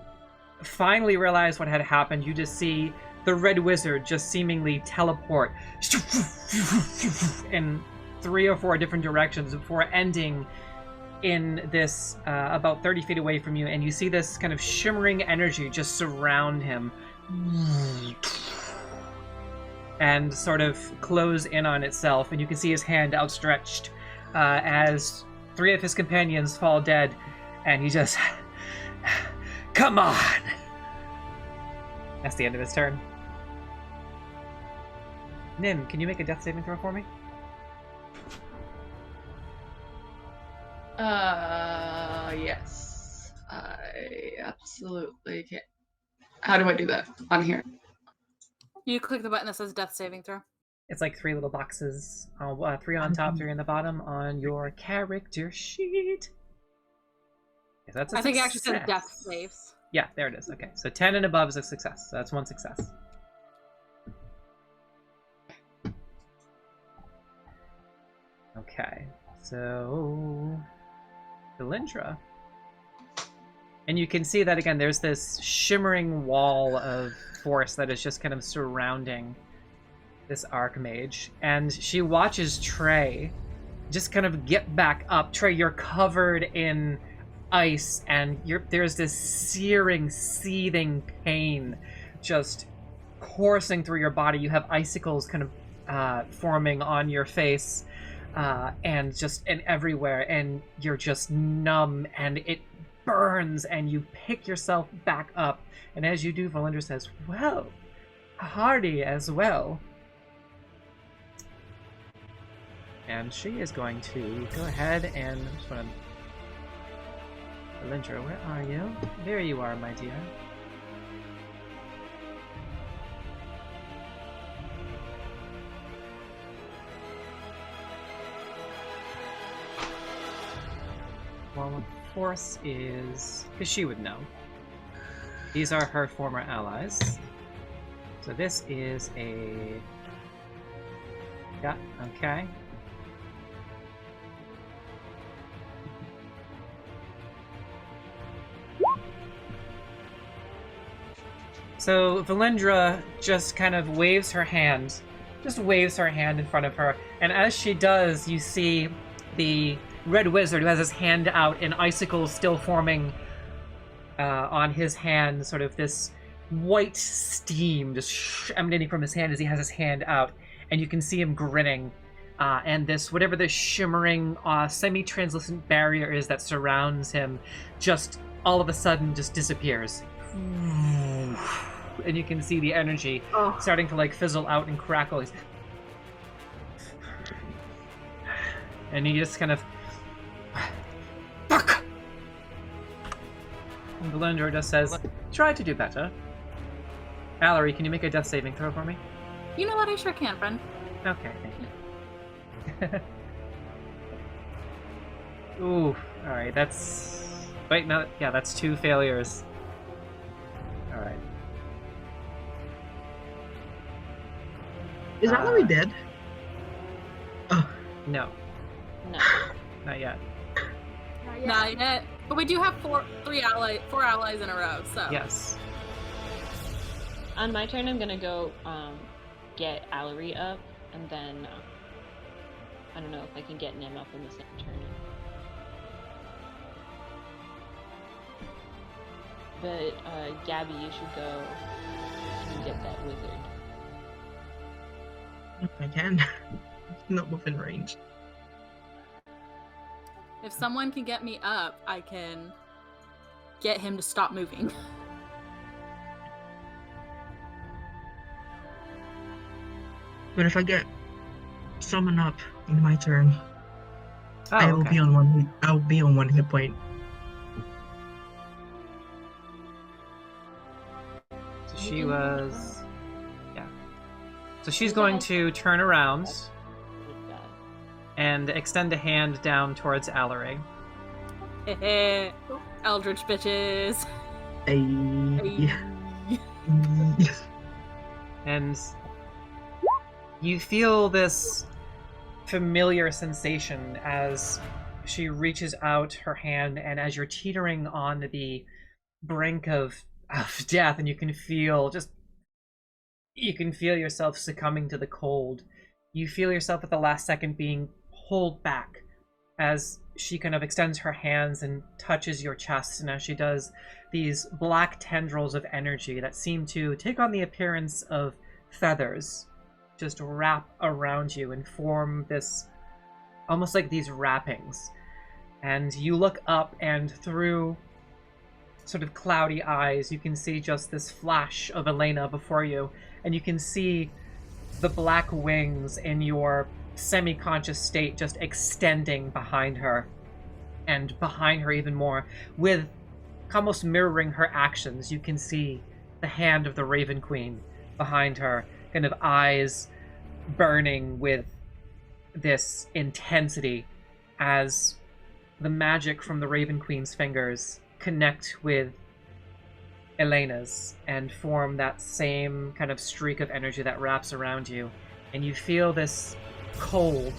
[SPEAKER 1] finally realize what had happened, you just see the Red Wizard just seemingly teleport in 3 or 4 different directions before ending in this about 30 feet away from you, and you see this kind of shimmering energy just surround him and sort of close in on itself, and you can see his hand outstretched as 3 of his companions fall dead, and he just come on. That's the end of his turn. Nim, can you make a death saving throw for me?
[SPEAKER 6] Yes. I absolutely can. How do I do that? On here.
[SPEAKER 4] You click the button that says death saving throw.
[SPEAKER 1] It's like 3 little boxes, 3 on top, 3 on the bottom on your character sheet. Okay, that's a
[SPEAKER 4] I think it actually says
[SPEAKER 1] success.
[SPEAKER 4] death saves.
[SPEAKER 1] Yeah, there it is. Okay, so 10 and above is a success. So that's 1 success. Okay, so Valindra. And you can see that again, there's this shimmering wall of force that is just kind of surrounding this Archmage. And she watches Trea just kind of get back up. Trea, you're covered in ice, and there's this searing, seething pain just coursing through your body. You have icicles kind of forming on your face. And everywhere, and you're just numb, and it burns, and you pick yourself back up, and as you do, Valindra says, well, hardy as well. And she is going to go ahead and... I'm just gonna... Valindra, where are you? There you are, my dear. Well, Force is... because she would know. These are her former allies. So this is a... yeah, okay. So Valindra just kind of waves her hand. Just waves her hand in front of her. And as she does, you see the Red Wizard, who has his hand out and icicles still forming on his hand, sort of this white steam just emanating from his hand as he has his hand out, and you can see him grinning, and this, whatever this shimmering, semi-translucent barrier is that surrounds him, just all of a sudden just disappears. And you can see the energy starting to like fizzle out and crackle. And he just kind of... fuck! And Valindra just says, try to do better. Valerie, can you make a death saving throw for me?
[SPEAKER 4] You know what? I sure can, friend.
[SPEAKER 1] Okay, thank you. Ooh, alright, that's... wait, no, yeah, that's 2 failures. Alright.
[SPEAKER 2] Is Valerie dead? Oh,
[SPEAKER 1] No,
[SPEAKER 5] no.
[SPEAKER 1] not yet.
[SPEAKER 4] Not yet. But we do have 4 allies in a row, so.
[SPEAKER 1] Yes.
[SPEAKER 5] On my turn, I'm gonna go get Allery up, and then I don't know if I can get Nim up in the same turn. But Gabby, you should go and get that wizard.
[SPEAKER 2] If I can. Not within range.
[SPEAKER 4] If someone can get me up, I can get him to stop moving.
[SPEAKER 2] But if I get someone up in my turn,
[SPEAKER 1] Oh,
[SPEAKER 2] I will
[SPEAKER 1] okay.
[SPEAKER 2] be on one. I'll be on 1 hit point.
[SPEAKER 1] So she was... Yeah. So she's going to turn around and extend a hand down towards Allery.
[SPEAKER 4] Eldritch bitches.
[SPEAKER 2] Hey.
[SPEAKER 1] And you feel this familiar sensation as she reaches out her hand, and as you're teetering on the brink of death, and you can feel yourself succumbing to the cold. You feel yourself at the last second being pulled back as she kind of extends her hands and touches your chest, and as she does, these black tendrils of energy that seem to take on the appearance of feathers just wrap around you and form this, almost like these wrappings. And you look up, and through sort of cloudy eyes, you can see just this flash of Elena before you, and you can see the black wings in your semi-conscious state just extending behind her, and behind her even more, with almost mirroring her actions. You can see the hand of the Raven Queen behind her, kind of eyes burning with this intensity as the magic from the Raven Queen's fingers connect with Elena's and form that same kind of streak of energy that wraps around you. And you feel this cold,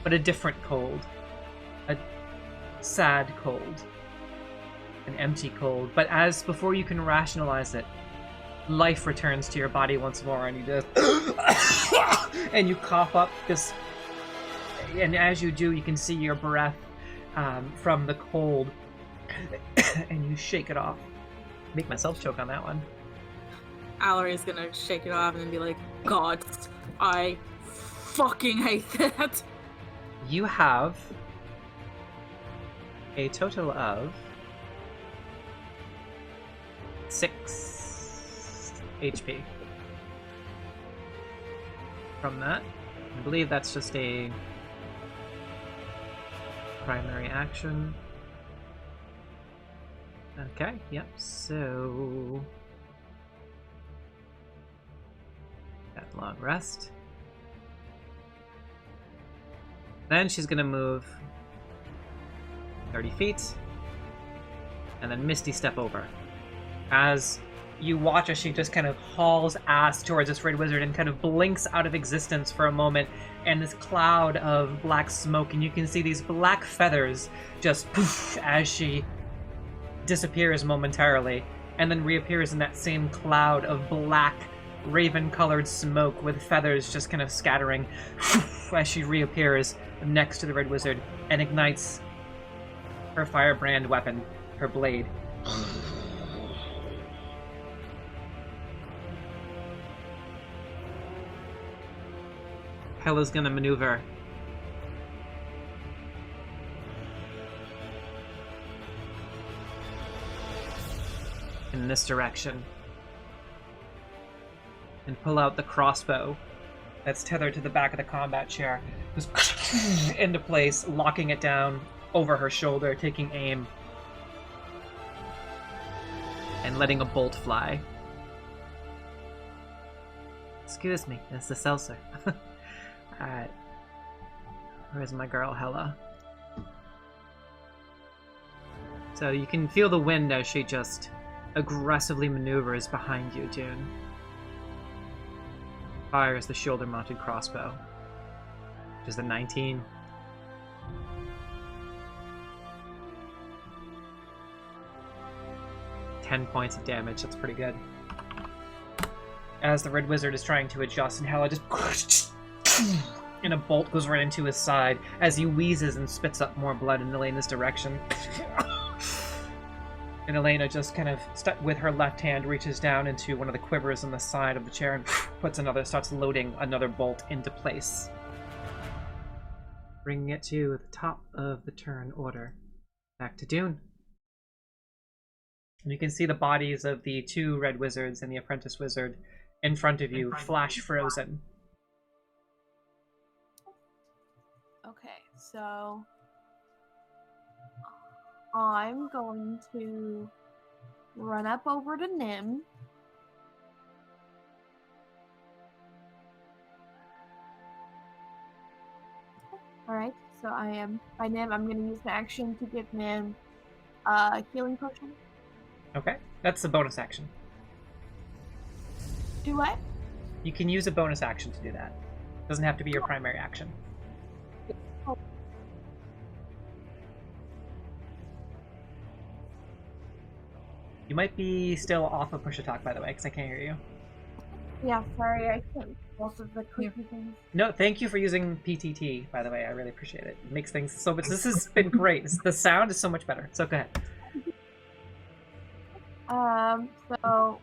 [SPEAKER 1] but a different cold. A sad cold. An empty cold. But as before you can rationalize it, life returns to your body once more, and you just and you cough up this, and as you do, you can see your breath from the cold, and you shake it off. Make myself choke on that one.
[SPEAKER 4] Allery's gonna shake it off and be like, God, I fucking hate that.
[SPEAKER 1] You have a total of 6 HP from that. I believe that's just a primary action. Okay, yep, so that long rest. Then she's gonna move 30 feet and then Misty step over. As you watch as she just kind of hauls ass towards this Red Wizard and kind of blinks out of existence for a moment, and this cloud of black smoke, and you can see these black feathers just poof as she disappears momentarily, and then reappears in that same cloud of black, raven-colored smoke with feathers just kind of scattering as she reappears next to the Red Wizard and ignites her firebrand weapon, her blade. Hella's gonna maneuver in this direction and pull out the crossbow that's tethered to the back of the combat chair, just into place, locking it down over her shoulder, taking aim and letting a bolt fly. Excuse me, it's the seltzer. Alright. Where's my girl, Hella? So you can feel the wind as she just aggressively maneuvers behind you, Dune. Fires the shoulder-mounted crossbow, which is a 19. .10 points of damage, that's pretty good. as the Red Wizard is trying to adjust, and Hela just and a bolt goes right into his side as he wheezes and spits up more blood in Elena's direction. And Elena just kind of, with her left hand, reaches down into one of the quivers on the side of the chair and starts loading another bolt into place. Bringing it to the top of the turn order. Back to Dune. And you can see the bodies of the 2 Red Wizards and the Apprentice Wizard in front of you, flash frozen.
[SPEAKER 3] Okay, so I'm going to run up over to Nim. Alright, so by Nim, I'm going to use the action to give Nim a healing potion.
[SPEAKER 1] Okay, that's a bonus action.
[SPEAKER 3] Do what?
[SPEAKER 1] You can use a bonus action to do that. Doesn't have to be your primary action. You might be still off of push attack, by the way, because I can't hear you.
[SPEAKER 3] Yeah, sorry, I can't both of the creepy things.
[SPEAKER 1] No, thank you for using PTT, by the way. I really appreciate it. It makes things so much... This has been great. The sound is so much better. So go ahead.
[SPEAKER 3] So...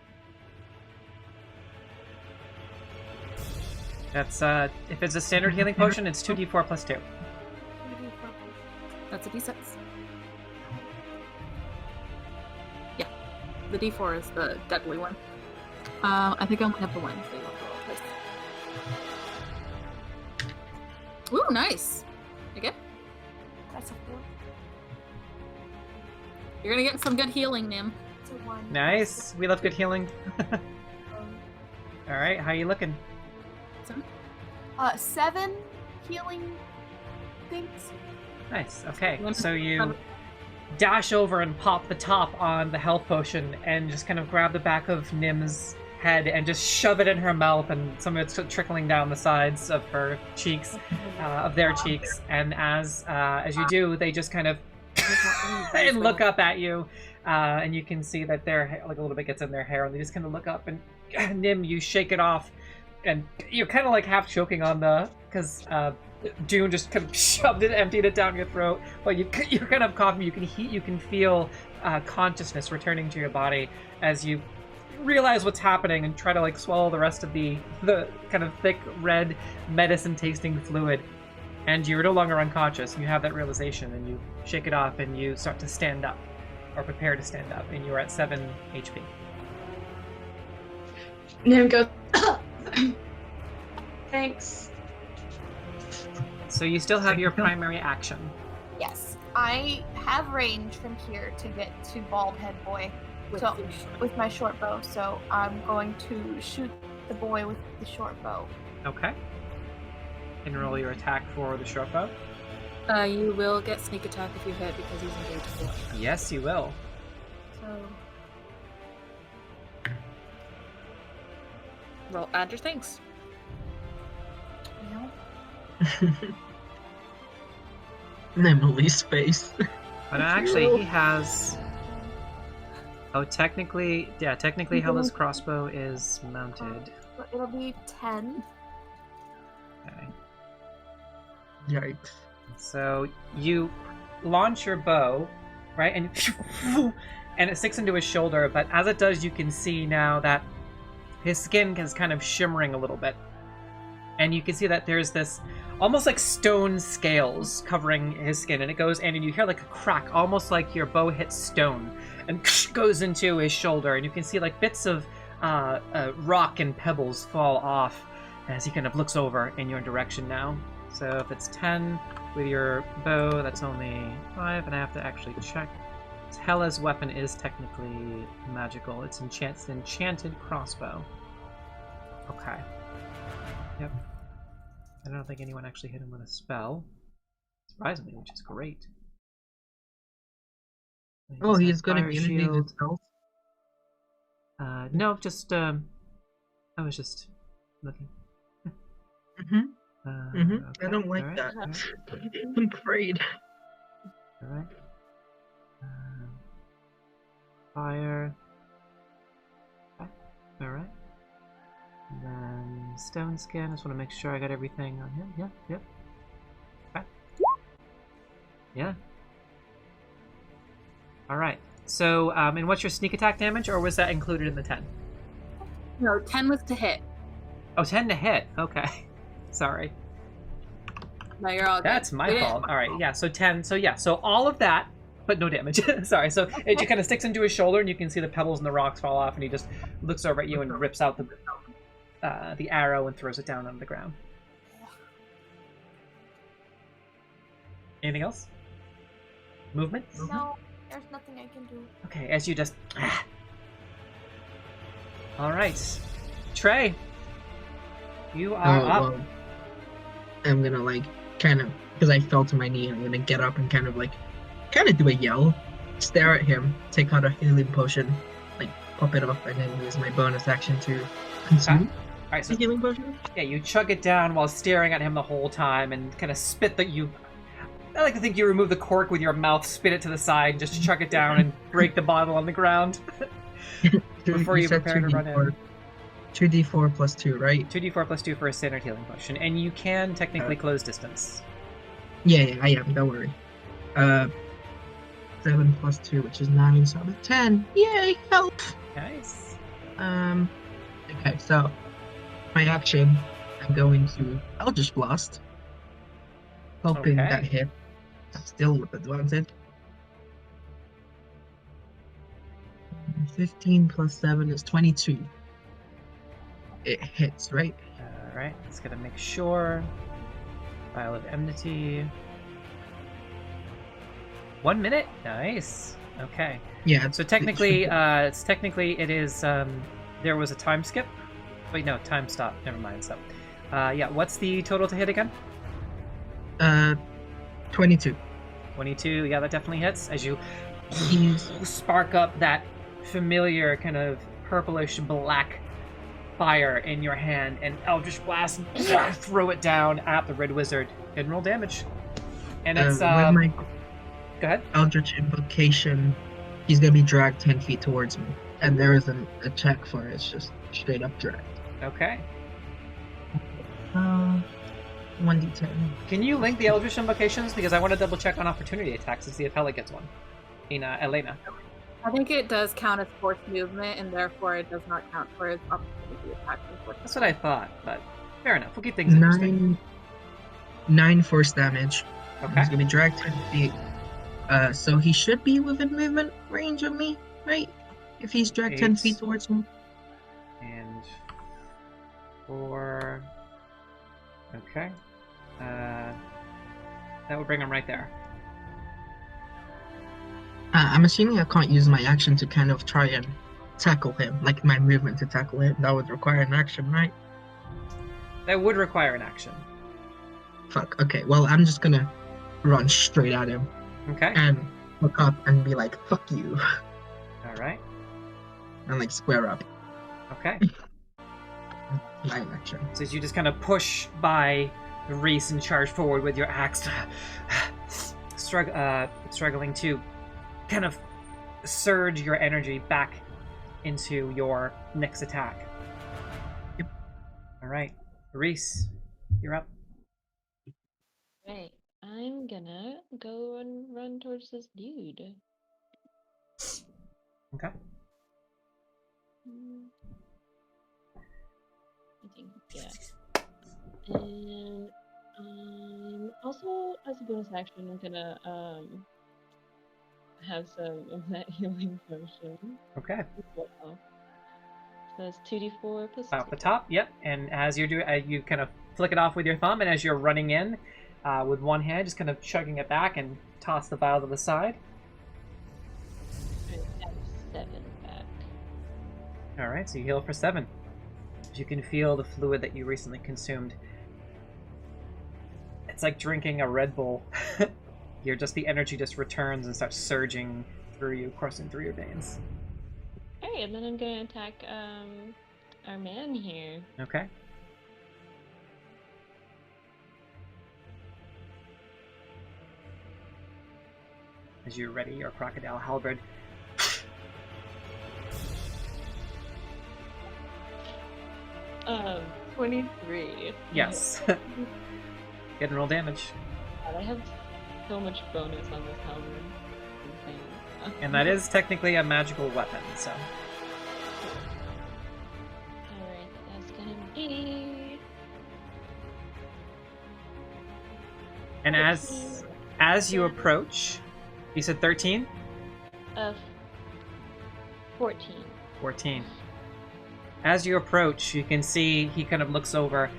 [SPEAKER 1] That's, if it's a standard healing potion, it's 2d4 plus 2.
[SPEAKER 4] That's a d6. Yeah. The d4 is the deadly one. I think I only have the one, so you'll have to roll this. Ooh, nice! Okay.
[SPEAKER 3] That's a 4.
[SPEAKER 4] You're gonna get some good healing, Nim.
[SPEAKER 3] It's a 1.
[SPEAKER 1] Nice! We love good healing. Alright, how you looking?
[SPEAKER 3] 7 healing things.
[SPEAKER 1] Nice, okay. So you dash over and pop the top on the health potion and just kind of grab the back of Nim's head and just shove it in her mouth, and some of it's trickling down the sides of her cheeks, of their cheeks, and as you do, they just kind of and look up at you, and you can see that their hair, like a little bit gets in their hair, and they just kind of look up, and Nim, you shake it off, and you're kind of like half choking on because Dune just kind of shoved it, emptied it down your throat, but you're kind of coughing. You can feel consciousness returning to your body as you realize what's happening and try to like swallow the rest of the kind of thick red medicine tasting fluid, and you're no longer unconscious. You have that realization and you shake it off and you start to stand up, or prepare to stand up, and you're at 7 HP.
[SPEAKER 6] Nim goes, thanks.
[SPEAKER 1] So you still have your primary action.
[SPEAKER 3] Yes, I have range from here to get to Bald Head Boy with my short bow, so I'm going to shoot the boy with the short bow.
[SPEAKER 1] Okay. And roll your attack for the short bow.
[SPEAKER 4] You will get sneak attack if you hit because he's engaged 4.
[SPEAKER 1] Yes, you will.
[SPEAKER 4] So roll, add your things.
[SPEAKER 2] Emily space.
[SPEAKER 1] But actually, he has... Oh, technically, Hela's crossbow is mounted.
[SPEAKER 3] It'll be 10.
[SPEAKER 1] Okay.
[SPEAKER 2] Yikes.
[SPEAKER 1] So you launch your bow, right, and it sticks into his shoulder. But as it does, you can see now that his skin is kind of shimmering a little bit, and you can see that there's this almost like stone scales covering his skin, and it goes in, and you hear like a crack, almost like your bow hits stone, and goes into his shoulder, and you can see like bits of rock and pebbles fall off as he kind of looks over in your direction now. So if it's 10 with your bow, that's only 5, and I have to actually check. Hela's weapon is technically magical. It's enchanted crossbow. Okay. Yep. I don't think anyone actually hit him with a spell, surprisingly, which is great.
[SPEAKER 2] Oh, he's good at
[SPEAKER 1] fire
[SPEAKER 2] immunity
[SPEAKER 1] shield.
[SPEAKER 2] himself.
[SPEAKER 1] No, just I was just looking.
[SPEAKER 2] I don't like
[SPEAKER 1] alright,
[SPEAKER 2] that.
[SPEAKER 1] alright,
[SPEAKER 2] I'm afraid.
[SPEAKER 1] alright. Fire. Okay, alright. Stone skin. Just want to make sure I got everything on him. Yep. Okay. Yeah. All right. So, and what's your sneak attack damage, or was that included in the 10?
[SPEAKER 4] No, 10 was to hit.
[SPEAKER 1] Oh, 10 to hit. Okay. Sorry.
[SPEAKER 4] No, you're all good.
[SPEAKER 1] That's my fault. All right. Yeah. So 10. So yeah. So all of that, but no damage. Sorry. So it just kind of sticks into his shoulder, and you can see the pebbles and the rocks fall off, and he just looks over at you and rips out the arrow and throws it down on the ground. Anything else? Movement?
[SPEAKER 3] No, there's nothing I can do.
[SPEAKER 1] Okay, as you just... Alright. Trey, you are up.
[SPEAKER 2] Well, I'm gonna, like, kind of... Because I fell to my knee, I'm gonna get up and kind of do a yell. Stare at him, take out a healing potion, like, pop it up, and then use my bonus action to consume.
[SPEAKER 1] Alright, so
[SPEAKER 2] healing potion?
[SPEAKER 1] Yeah, you chug it down while staring at him the whole time and kind of spit that you... I like to think you remove the cork with your mouth, spit it to the side, just chug it down and break the bottle on the ground before you prepare to run in.
[SPEAKER 2] 2d4 plus 2, right?
[SPEAKER 1] 2d4 plus 2 for a standard healing potion, and you can technically close distance.
[SPEAKER 2] Yeah, I am, don't worry. 7 plus 2, which is 9, so I'm at 10. Yay, help!
[SPEAKER 1] Nice.
[SPEAKER 2] Okay, so my action, I'm going to Eldritch Blast, hoping that hit. Still with advantage. 15 plus 7 is 22. It hits, right?
[SPEAKER 1] Alright, let's gotta make sure. Vial of Enmity. 1 minute? Nice. Okay.
[SPEAKER 2] Yeah.
[SPEAKER 1] So technically, it is, there was a time skip. Wait, no, time stop. Never mind, so. Yeah, what's the total to hit again?
[SPEAKER 2] 22.
[SPEAKER 1] 22, yeah, that definitely hits. As you spark up that familiar kind of purplish black fire in your hand, and Eldritch Blast, throw it down at the Red Wizard. And roll damage. And it's,
[SPEAKER 2] with my
[SPEAKER 1] go ahead.
[SPEAKER 2] Eldritch Invocation, he's gonna be dragged 10 feet towards me. And there isn't a check for it, it's just straight up dragged.
[SPEAKER 1] Okay.
[SPEAKER 2] 1d10.
[SPEAKER 1] Can you link the Eldritch Invocations? Because I want to double check on opportunity attacks to see if Hela gets one. Elena.
[SPEAKER 4] I think it does count as force movement, and therefore it does not count for his opportunity attack.
[SPEAKER 1] That's what I thought, but fair enough. We'll keep things interesting.
[SPEAKER 2] 9 force damage.
[SPEAKER 1] Okay.
[SPEAKER 2] He's gonna be dragged 10 feet. So he should be within movement range of me, right? If he's dragged 10 feet towards me.
[SPEAKER 1] And 4. Okay. That would bring him right there.
[SPEAKER 2] I'm assuming I can't use my action to kind of try and tackle him, like my movement to tackle him. That would require an action, right?
[SPEAKER 1] That would require an action.
[SPEAKER 2] Fuck, okay. Well, I'm just gonna run straight at him.
[SPEAKER 1] Okay.
[SPEAKER 2] And look up and be like, fuck you.
[SPEAKER 1] Alright.
[SPEAKER 2] And like square up.
[SPEAKER 1] Okay.
[SPEAKER 2] My action.
[SPEAKER 1] So as you just kind of push by Reese and charge forward with your axe, struggling to kind of surge your energy back into your next attack.
[SPEAKER 2] Yep.
[SPEAKER 1] Alright. Reese, you're up.
[SPEAKER 5] Right. I'm gonna go and run towards this dude.
[SPEAKER 1] Okay.
[SPEAKER 5] I think, yeah. And also, as a bonus action, I'm gonna have some of that healing potion.
[SPEAKER 1] Okay.
[SPEAKER 5] So that's 2d4 plus 2.
[SPEAKER 1] Off the top, yep. And as you do, you kind of flick it off with your thumb, and as you're running in with one hand, just kind of chugging it back and toss the vial to the side.
[SPEAKER 5] And add 7 back.
[SPEAKER 1] All right, so you heal for 7. You can feel the fluid that you recently consumed. It's like drinking a Red Bull. The energy just returns and starts surging through you, coursing through your veins.
[SPEAKER 5] Alright, and then I'm gonna attack our man here.
[SPEAKER 1] Okay. As you ready your crocodile halberd.
[SPEAKER 5] 23.
[SPEAKER 1] Yes. Get and roll damage.
[SPEAKER 5] God, I have so much bonus on this helmet. It's insane.
[SPEAKER 1] And that is technically a magical weapon, so.
[SPEAKER 5] Alright, that's gonna be.
[SPEAKER 1] And as you approach, you said 13?
[SPEAKER 5] 14.
[SPEAKER 1] 14. As you approach, you can see he kind of looks over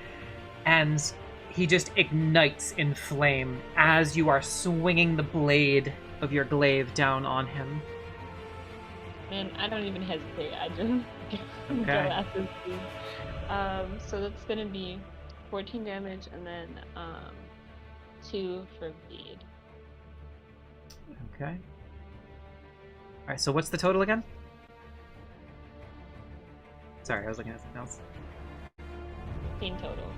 [SPEAKER 1] and he just ignites in flame as you are swinging the blade of your glaive down on him.
[SPEAKER 5] Man, I don't even hesitate. I just go
[SPEAKER 1] Okay.
[SPEAKER 5] at this dude. So that's gonna be 14 damage and then 2 for bleed.
[SPEAKER 1] Okay. Alright, so what's the total again? Sorry, I was looking at something else.
[SPEAKER 5] 15 total.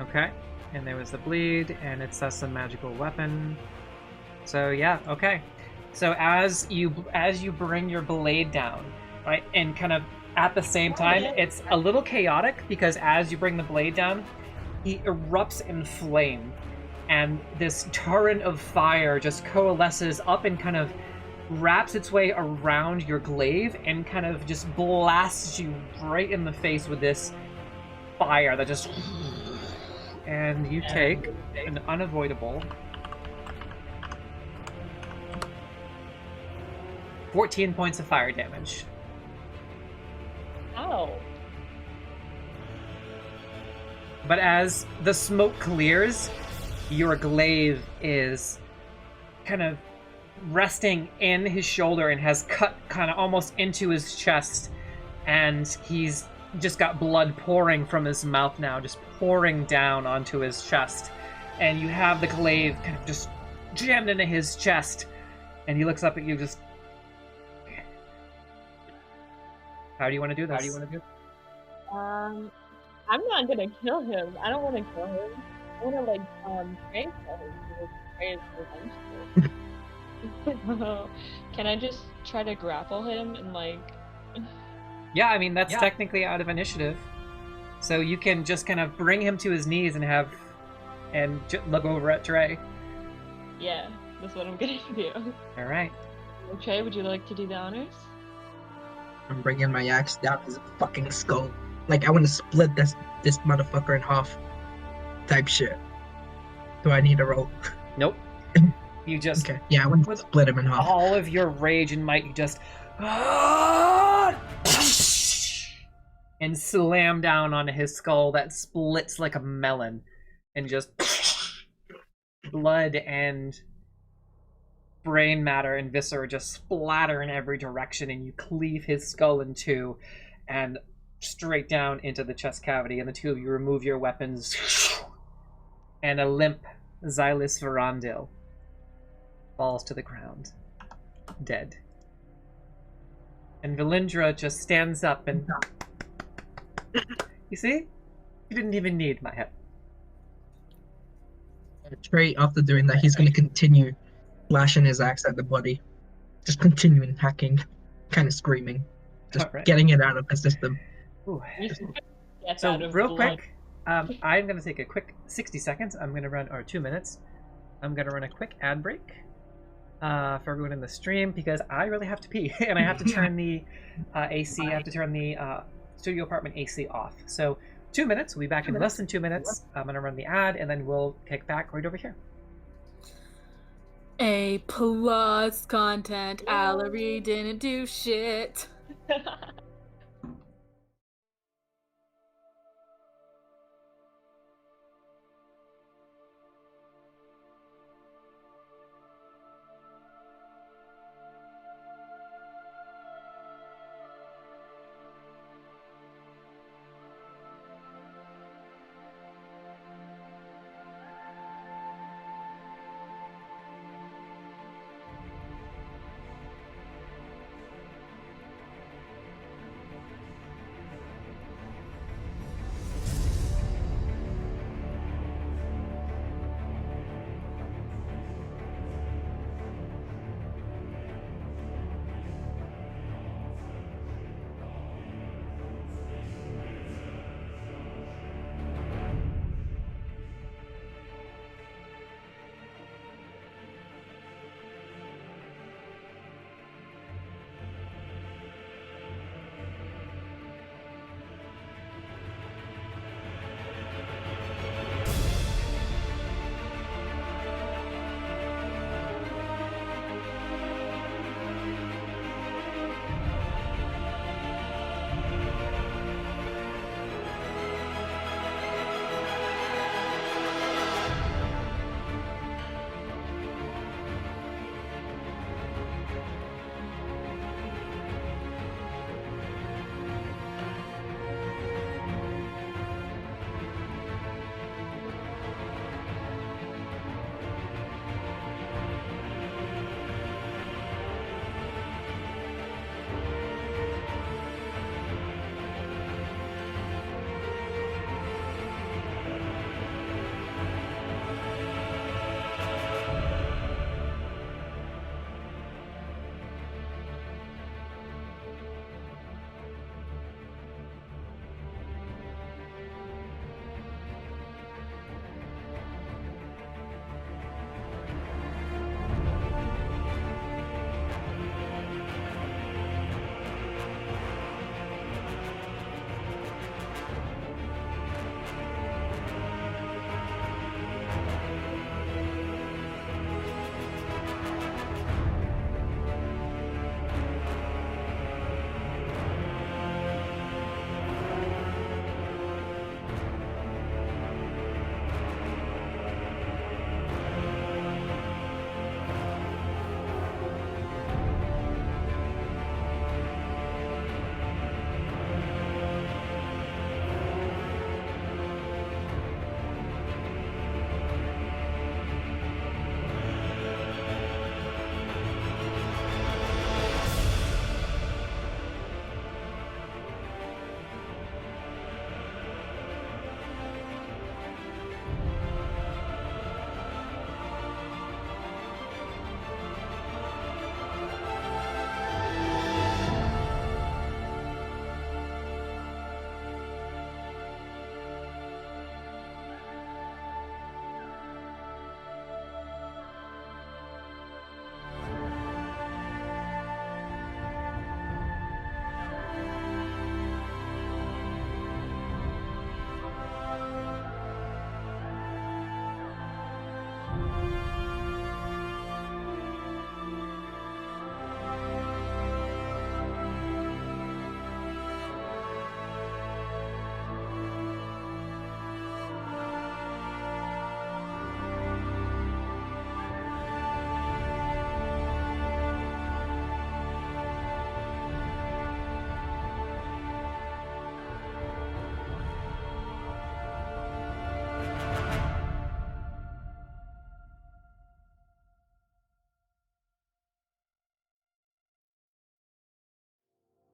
[SPEAKER 1] Okay. And there was the bleed, and it's thus a magical weapon. So yeah, okay. So as you bring your blade down, right, and kind of at the same time, it's a little chaotic because as you bring the blade down, he erupts in flame, and this torrent of fire just coalesces up and kind of wraps its way around your glaive and kind of just blasts you right in the face with this fire that just... And you take an unavoidable 14 points of fire damage.
[SPEAKER 5] Ow.
[SPEAKER 1] But as the smoke clears, your glaive is kind of resting in his shoulder and has cut kind of almost into his chest, and he's just got blood pouring from his mouth now, just pouring down onto his chest. And you have the glaive kind of just jammed into his chest, and he looks up at you just... How do you want to do this?
[SPEAKER 5] I'm not gonna kill him. I don't want to kill him. I want to pray for him because Trey is revengeful. Can I just try to grapple him and
[SPEAKER 1] Yeah, I mean, that's technically out of initiative. So you can just kind of bring him to his knees and look over at Trey.
[SPEAKER 5] Yeah, that's what I'm gonna do.
[SPEAKER 1] All right.
[SPEAKER 5] Trey, would you like to do the honors?
[SPEAKER 2] I'm bringing my axe down his fucking skull. Like, I want to split this motherfucker in half. Type shit. Do I need a roll?
[SPEAKER 1] Nope. You just...
[SPEAKER 2] Okay. Yeah, I want to split him in half.
[SPEAKER 1] All of your rage and might, you just... and slam down onto his skull that splits like a melon. And just... blood and brain matter and viscera just splatter in every direction, and you cleave his skull in two and straight down into the chest cavity, and the two of you remove your weapons, and a limp Xylus Verandil falls to the ground, dead. And Valindra just stands up and... You see? You didn't even need my help.
[SPEAKER 2] Trey, after doing that, he's going to continue flashing his axe at the body. Just continuing hacking, kind of screaming. Just
[SPEAKER 1] Alright.
[SPEAKER 2] getting it out of the system.
[SPEAKER 1] Ooh.
[SPEAKER 5] Get
[SPEAKER 1] So
[SPEAKER 5] out of
[SPEAKER 1] real
[SPEAKER 5] blood.
[SPEAKER 1] quick, I'm going to take a quick 60 seconds. I'm going to run, or 2 minutes. I'm going to run a quick ad break for everyone in the stream because I really have to pee and I have to turn the AC, I have to turn the studio apartment AC off. So 2 minutes, we'll be back in less than 2 minutes. I'm going to run the ad and then we'll kick back right over here.
[SPEAKER 4] A plus content. Allery didn't do shit.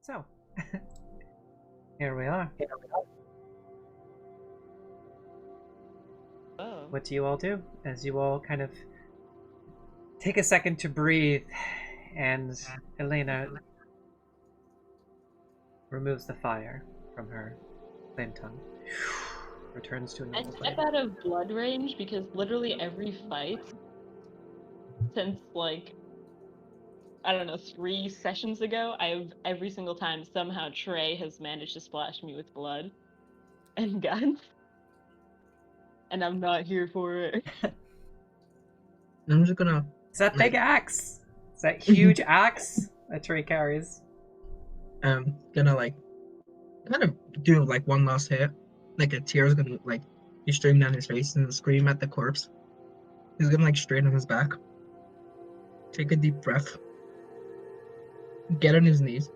[SPEAKER 1] So, here we are.
[SPEAKER 5] Oh.
[SPEAKER 1] What do you all do as you all kind of take a second to breathe, and Elena removes the fire from her flame tongue, returns to a
[SPEAKER 5] I
[SPEAKER 1] normal
[SPEAKER 5] step
[SPEAKER 1] flame.
[SPEAKER 5] out of blood range because literally every fight since like I don't know 3 sessions ago, every single time somehow Trey has managed to splash me with blood and guns, and I'm not here for it.
[SPEAKER 2] I'm just gonna.
[SPEAKER 1] It's that big axe! It's that huge axe that Trey carries.
[SPEAKER 2] Gonna like kind of do like one last hit. Like a tear's gonna like be streaming down his face and scream at the corpse. He's gonna like straighten his back. Take a deep breath. Get on his knees.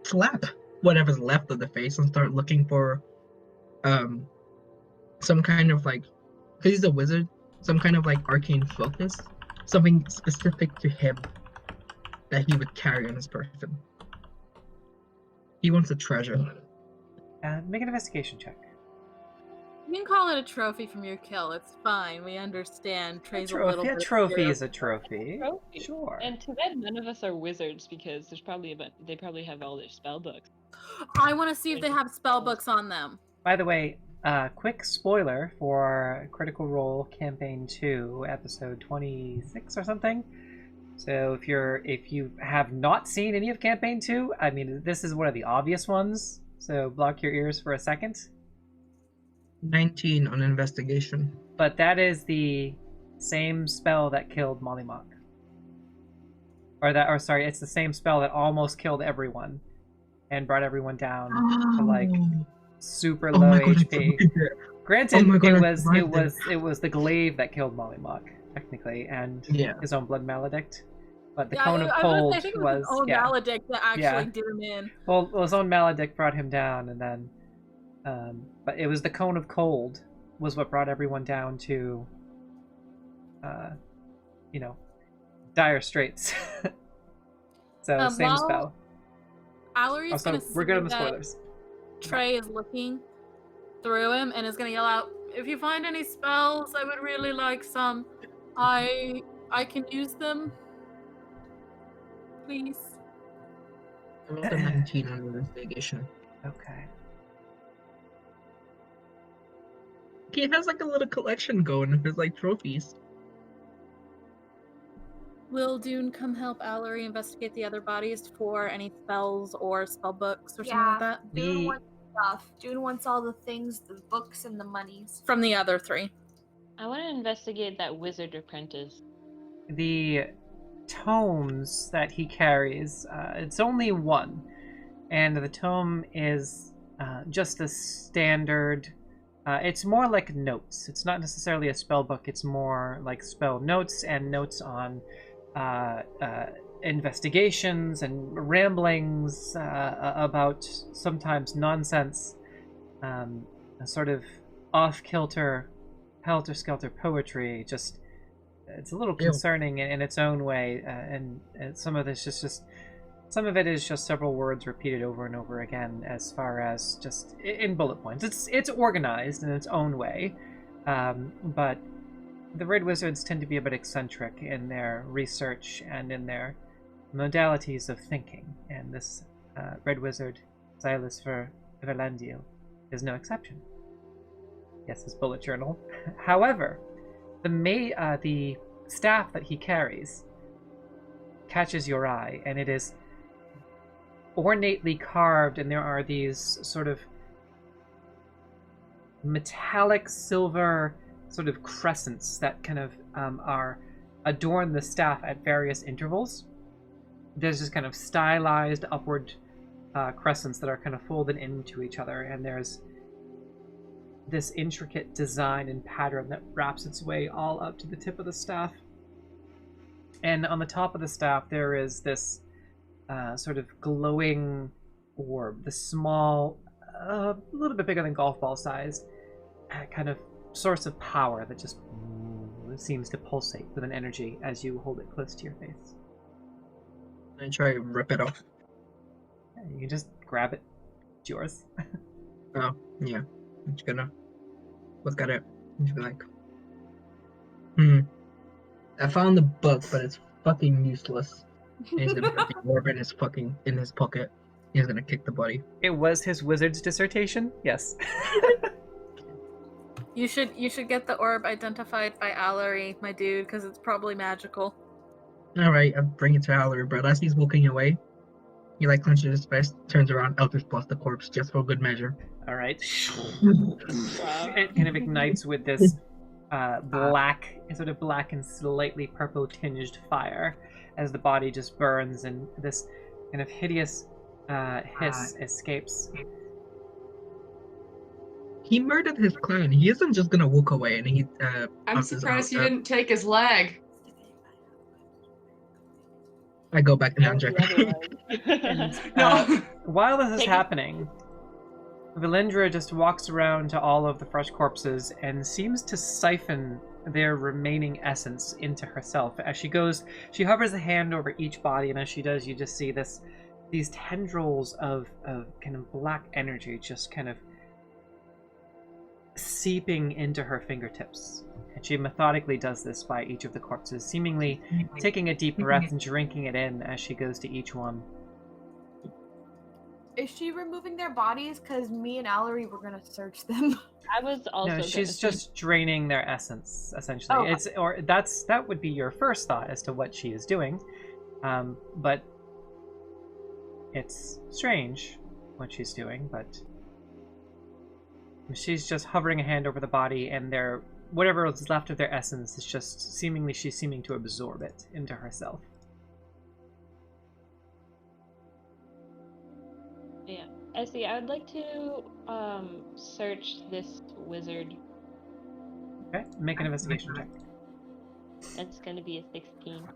[SPEAKER 2] Slap whatever's left of the face and start looking for some kind of like, because he's a wizard, some kind of like arcane focus. Something specific to him that he would carry on his person. He wants a treasure.
[SPEAKER 1] Make an investigation check.
[SPEAKER 4] You can call it a trophy from your kill. It's fine. We understand. Trey's a little bit.
[SPEAKER 1] A trophy is a trophy.
[SPEAKER 5] Trophy.
[SPEAKER 1] Sure.
[SPEAKER 5] And too bad none of us are wizards because they probably have all their spell books.
[SPEAKER 4] I want to see if they have spell books on them.
[SPEAKER 1] By the way, quick spoiler for Critical Role Campaign 2, episode 26 or something. So if you have not seen any of Campaign 2, I mean, this is one of the obvious ones. So block your ears for a second.
[SPEAKER 2] 19 on investigation.
[SPEAKER 1] But that is the same spell that killed Mollymock. It's the same spell that almost killed everyone and brought everyone down to like super low HP. Granted, it was the glaive that killed Mollymock, technically, and his own blood maledict. But the cone of cold
[SPEAKER 4] his own maledict that actually did him in.
[SPEAKER 1] Well, his own maledict brought him down, and then, but it was the cone of cold was what brought everyone down to, dire straits. So same spell.
[SPEAKER 4] Allery's gonna
[SPEAKER 1] we're good on the spoilers.
[SPEAKER 4] Trey is looking through him and is gonna yell out, "If you find any spells, I would really like some. I can use them. Please."
[SPEAKER 2] I rolled a 19 on investigation.
[SPEAKER 1] Okay.
[SPEAKER 2] He has like a little collection going of his like trophies.
[SPEAKER 4] Will Dune come help Allery investigate the other bodies for any spells or spell books or something like that?
[SPEAKER 3] Dune wants stuff. Dune wants all the things, the books and the monies.
[SPEAKER 4] From the other 3.
[SPEAKER 5] I want to investigate that wizard apprentice.
[SPEAKER 1] The tomes that he carries, it's only one, and the tome is just a standard. It's more like notes. It's not necessarily a spell book. It's more like spell notes and notes on investigations and ramblings about sometimes nonsense, sort of off-kilter, helter-skelter poetry. Just it's a little concerning in its own way, and some of it is just several words repeated over and over again, as far as just in bullet points. It's organized in its own way, but the Red Wizards tend to be a bit eccentric in their research and in their modalities of thinking, and this Red Wizard, Silas Verlandiel, is no exception. Yes, his bullet journal. However, the staff that he carries catches your eye, and it is ornately carved, and there are these sort of metallic silver sort of crescents that kind of adorn the staff at various intervals. There's just kind of stylized upward crescents that are kind of folded into each other, and there's this intricate design and pattern that wraps its way all up to the tip of the staff. And on the top of the staff there is this sort of glowing orb, this small, a little bit bigger than golf ball size, kind of source of power that just seems to pulsate with an energy as you hold it close to your face.
[SPEAKER 2] I try to rip it off.
[SPEAKER 1] You can just grab it. It's yours.
[SPEAKER 2] Oh, yeah. I'm just gonna look at it and just be like, I found the book, but it's fucking useless. And he's gonna put the orb in his pocket. He's gonna kick the body.
[SPEAKER 1] It was his wizard's dissertation? Yes.
[SPEAKER 4] You should get the orb identified by Allery, my dude, because it's probably magical.
[SPEAKER 2] Alright, I'll bring it to Allery, but as he's walking away, he like clenches his fist, turns around, Eldritch Blast the corpse just for good measure.
[SPEAKER 1] Alright. It kind of ignites with this black and slightly purple tinged fire as the body just burns and this kind of hideous hiss escapes.
[SPEAKER 2] He murdered his clan. He isn't just gonna walk away and he
[SPEAKER 6] I'm surprised he didn't take his leg.
[SPEAKER 2] I go back and
[SPEAKER 5] The
[SPEAKER 2] uncheck.
[SPEAKER 5] other way.
[SPEAKER 6] No.
[SPEAKER 1] While this is
[SPEAKER 5] Take it.
[SPEAKER 1] happening, Valindra just walks around to all of the fresh corpses and seems to siphon their remaining essence into herself. As she goes, she hovers a hand over each body, and as she does, you just see these tendrils of kind of black energy just kind of seeping into her fingertips. And she methodically does this by each of the corpses, seemingly taking a deep breath and drinking it in as she goes to each one.
[SPEAKER 3] Is she removing their bodies? Because me and Allery were gonna search them.
[SPEAKER 5] I was also.
[SPEAKER 1] No, she's just draining their essence, essentially.
[SPEAKER 3] Oh.
[SPEAKER 1] That would be your first thought as to what she is doing, but it's strange what she's doing. But she's just hovering a hand over the body, and whatever is left of their essence is just she's seeming to absorb it into herself.
[SPEAKER 5] Yeah. Essie, I would like to search this wizard.
[SPEAKER 1] Okay, make an investigation check.
[SPEAKER 5] That's going to be a 16.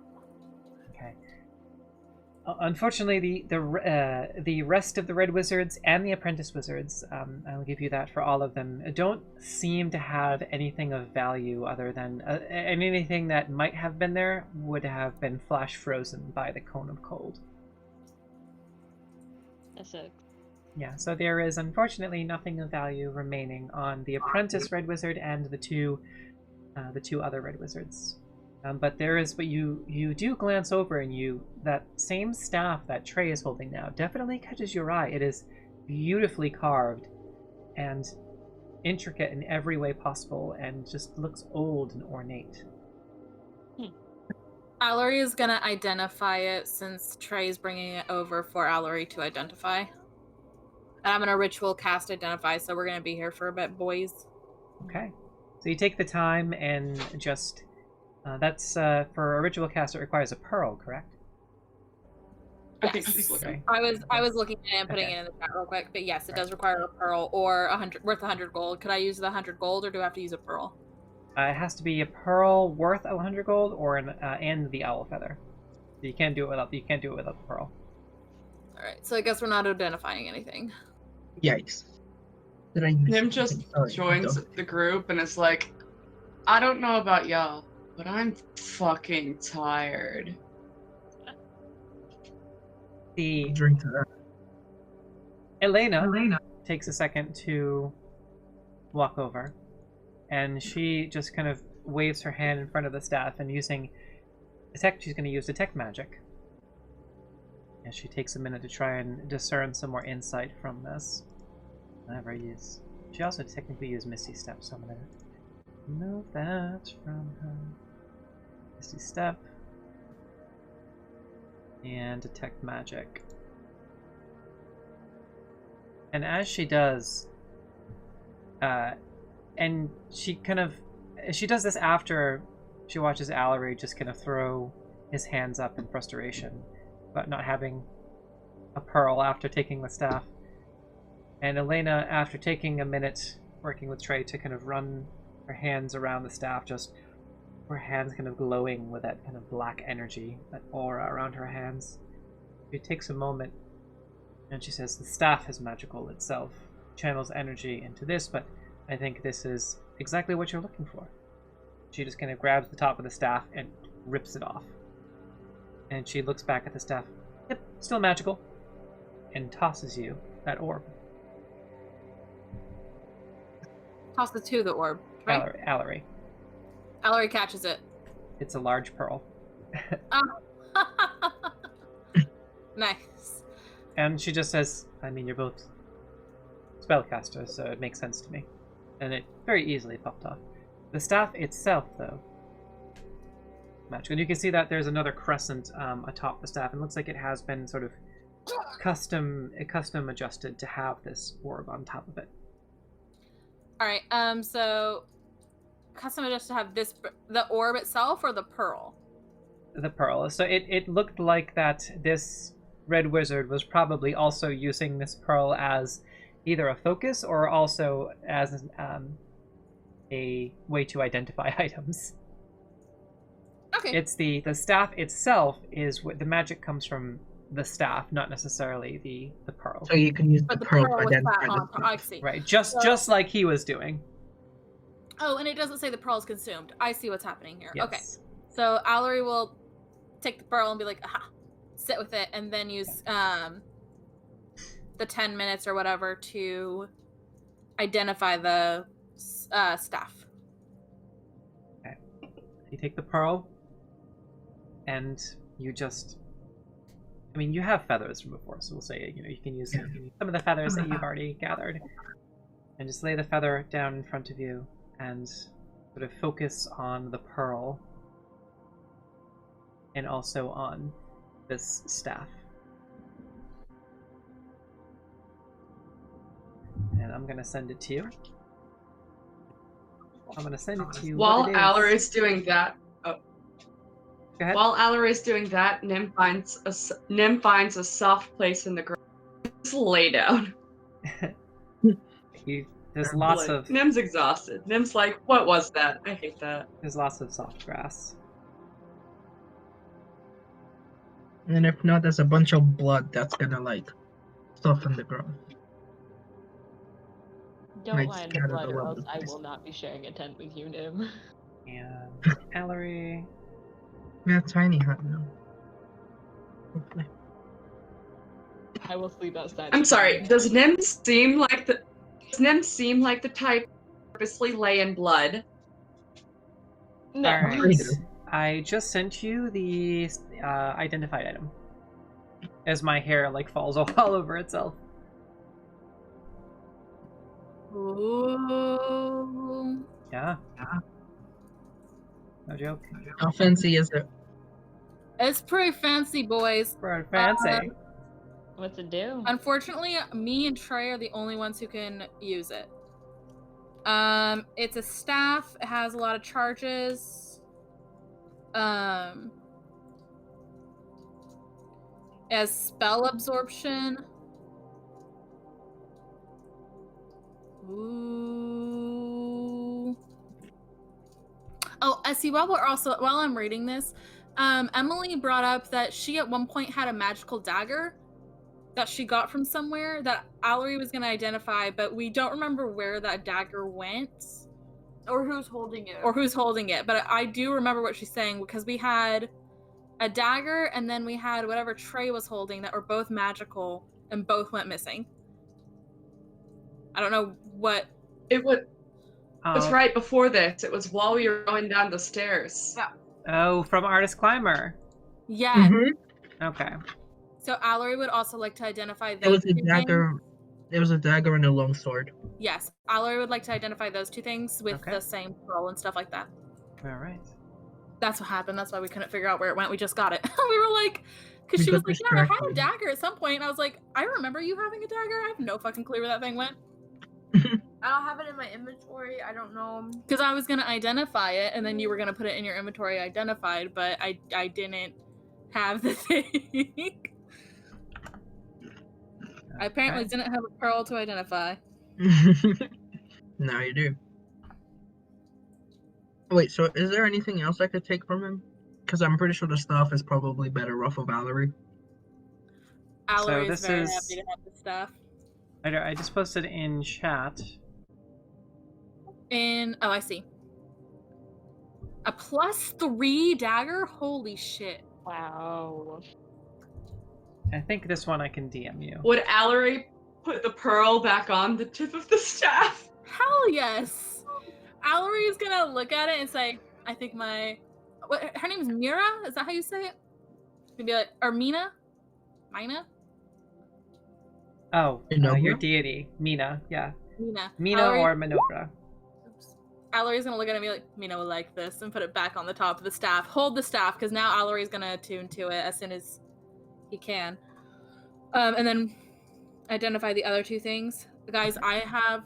[SPEAKER 1] Okay. Unfortunately, the rest of the Red Wizards and the Apprentice Wizards, I'll give you that for all of them, don't seem to have anything of value other than and anything that might have been there would have been flash frozen by the Cone of Cold.
[SPEAKER 5] That sucks.
[SPEAKER 1] Yeah, so there is unfortunately nothing of value remaining on the Apprentice Red Wizard and the two other Red Wizards. But you do glance over, and that same staff that Trea is holding now definitely catches your eye. It is beautifully carved and intricate in every way possible, and just looks old and ornate.
[SPEAKER 4] Allery is gonna identify it since Trey's bringing it over for Allery to identify. And I'm gonna ritual cast identify, so we're gonna be here for a bit, boys.
[SPEAKER 1] Okay, so you take the time and just that's for a ritual cast. It requires a pearl, correct?
[SPEAKER 6] I think
[SPEAKER 4] Yes.
[SPEAKER 6] she's looking.
[SPEAKER 4] I was looking at it and putting
[SPEAKER 1] Okay.
[SPEAKER 4] it in the chat real quick, but yes, it does require a pearl or worth 100 gold. Could I use the 100 gold, or do I have to use a pearl?
[SPEAKER 1] It has to be a pearl worth 100 gold, or and the owl feather. So you can't do it without the pearl.
[SPEAKER 4] All right, so I guess we're not identifying anything.
[SPEAKER 2] Yikes. Did I miss
[SPEAKER 6] Nim just
[SPEAKER 2] something? Sorry,
[SPEAKER 6] joins
[SPEAKER 2] don't.
[SPEAKER 6] the group and is like, I don't know about y'all, but I'm fucking tired.
[SPEAKER 1] The
[SPEAKER 2] Drink to that.
[SPEAKER 1] Elena takes a second to walk over, and she just kind of waves her hand in front of the staff, and she's going to use detect magic. And she takes a minute to try and discern some more insight from this. She also technically used Misty Step, so I'm going to know that from her. Misty Step. And detect magic. And as she does, and she does this after she watches Allery just kind of throw his hands up in frustration about not having a pearl after taking the staff. And Elena, after taking a minute working with Trea to kind of run her hands around the staff, just her hands kind of glowing with that kind of black energy, that aura around her hands. She takes a moment and she says, the staff is magical itself, channels energy into this, but I think this is exactly what you're looking for. She just kind of grabs the top of the staff and rips it off. And she looks back at the staff. Yep, still magical. and tosses you that orb.
[SPEAKER 4] Toss it to the orb, right?
[SPEAKER 1] Allery.
[SPEAKER 4] Allery catches it.
[SPEAKER 1] It's a large pearl.
[SPEAKER 4] Nice.
[SPEAKER 1] And she just says, I mean, you're both spellcasters, so it makes sense to me. And it very easily popped off. The staff itself, though, magical. And you can see that there's another crescent atop the staff, and it looks like it has been sort of custom adjusted to have this orb on top of it.
[SPEAKER 4] All right. So custom adjusted to have the orb itself or the pearl?
[SPEAKER 1] The pearl. So it looked like that this Red Wizard was probably also using this pearl as either a focus or also as a way to identify items.
[SPEAKER 4] Okay.
[SPEAKER 1] It's the staff itself is what the magic comes from the staff, not necessarily the pearl.
[SPEAKER 2] So you can use the pearl to
[SPEAKER 4] was
[SPEAKER 2] identify
[SPEAKER 4] that on. I see.
[SPEAKER 1] Right, just like he was doing.
[SPEAKER 4] Oh, and it doesn't say the pearl is consumed. I see what's happening here.
[SPEAKER 1] Yes.
[SPEAKER 4] Okay. So Allery will take the pearl and be like, aha, sit with it, and then use the 10 minutes or whatever to identify the staff.
[SPEAKER 1] Okay. You take the pearl, and you just... I mean, you have feathers from before, so we'll say, you can use some of the feathers that you've already gathered. And just lay the feather down in front of you, and sort of focus on the pearl, and also on this staff. And I'm gonna send it to you. I'm gonna send it to you.
[SPEAKER 6] While Allery is doing that,
[SPEAKER 1] Go ahead.
[SPEAKER 6] while Allery is doing that, Nim finds a soft place in the ground. Just lay down.
[SPEAKER 1] There's lots of
[SPEAKER 6] Nim's exhausted. Nim's like, what was that? I hate that.
[SPEAKER 1] there's lots of soft grass.
[SPEAKER 2] And if not, there's a bunch of blood that's gonna like soften the ground.
[SPEAKER 5] Don't
[SPEAKER 2] Might
[SPEAKER 5] mind the
[SPEAKER 2] scatter
[SPEAKER 5] blood,
[SPEAKER 2] the
[SPEAKER 5] or
[SPEAKER 2] rubble.
[SPEAKER 5] else I will not be sharing a tent with you, Nim.
[SPEAKER 1] And Allery.
[SPEAKER 2] Yeah, tiny hut now. Hopefully.
[SPEAKER 5] I will sleep outside.
[SPEAKER 6] I'm sorry. Does Nim seem like the type to purposely lay in blood?
[SPEAKER 5] No.
[SPEAKER 1] Alright. I just sent you the identified item. As my hair falls all over itself.
[SPEAKER 4] Ooh.
[SPEAKER 1] Yeah. No joke.
[SPEAKER 2] How fancy is it?
[SPEAKER 4] It's pretty fancy, boys.
[SPEAKER 1] Pretty fancy.
[SPEAKER 5] What's it do?
[SPEAKER 4] Unfortunately, me and Trey are the only ones who can use it. It's a staff. It has a lot of charges. It has spell absorption. Ooh. Oh, I see. While I'm reading this, Emily brought up that she at one point had a magical dagger that she got from somewhere that Allery was going to identify, but we don't remember where that dagger went.
[SPEAKER 3] Or who's holding it.
[SPEAKER 4] But I do remember what she's saying, because we had a dagger and then we had whatever Trey was holding that were both magical and both went missing. I don't know what...
[SPEAKER 6] It was right before this. It was while we were going down the stairs.
[SPEAKER 3] Yeah.
[SPEAKER 1] Oh, from Artist Climber.
[SPEAKER 4] Yeah.
[SPEAKER 2] Mm-hmm.
[SPEAKER 1] Okay.
[SPEAKER 4] So Allery would also like to identify
[SPEAKER 2] It
[SPEAKER 4] those
[SPEAKER 2] was a
[SPEAKER 4] two
[SPEAKER 2] dagger.
[SPEAKER 4] things.
[SPEAKER 2] It was a dagger and a long sword.
[SPEAKER 4] Yes. Allery would like to identify those two things with
[SPEAKER 1] Okay.
[SPEAKER 4] the same pearl and stuff like that.
[SPEAKER 1] Alright.
[SPEAKER 4] That's what happened. That's why we couldn't figure out where it went. We just got it. We were like... Because
[SPEAKER 2] We
[SPEAKER 4] she was
[SPEAKER 2] got
[SPEAKER 4] like, yeah, I had a
[SPEAKER 2] distracted.
[SPEAKER 4] dagger at some point. And I was like, I remember you having a dagger. I have no fucking clue where that thing went.
[SPEAKER 3] I don't have it in my inventory. I don't know.
[SPEAKER 4] Because I was going to identify it, and then you were going to put it in your inventory identified, but I didn't have the thing. I apparently
[SPEAKER 1] Okay.
[SPEAKER 4] didn't have a pearl to identify.
[SPEAKER 2] Now you do. Wait, so is there anything else I could take from him? Because I'm pretty sure the staff is probably better off of Allery.
[SPEAKER 4] Allery
[SPEAKER 1] this
[SPEAKER 4] is very
[SPEAKER 1] is-
[SPEAKER 4] happy to have the stuff.
[SPEAKER 1] I just posted in chat.
[SPEAKER 4] Oh, I see. A +3 dagger? Holy shit.
[SPEAKER 5] Wow.
[SPEAKER 1] I think this one I can DM you.
[SPEAKER 6] Would Allery put the pearl back on the tip of the staff?
[SPEAKER 4] Hell yes. Allery is gonna look at it and say, I think her name is Mira? Is that how you say it? She'd be like, or Mina? Mina?
[SPEAKER 1] Oh,
[SPEAKER 2] Minogra?
[SPEAKER 1] your deity. Mina, yeah.
[SPEAKER 4] Mina.
[SPEAKER 1] Mina
[SPEAKER 4] Allery-
[SPEAKER 1] or Minogra.
[SPEAKER 4] Allery's gonna look at it and be like, Mina will like this, and put it back on the top of the staff. Hold the staff, because now Allery's gonna attune to it as soon as he can. And then identify the other two things. Guys, I have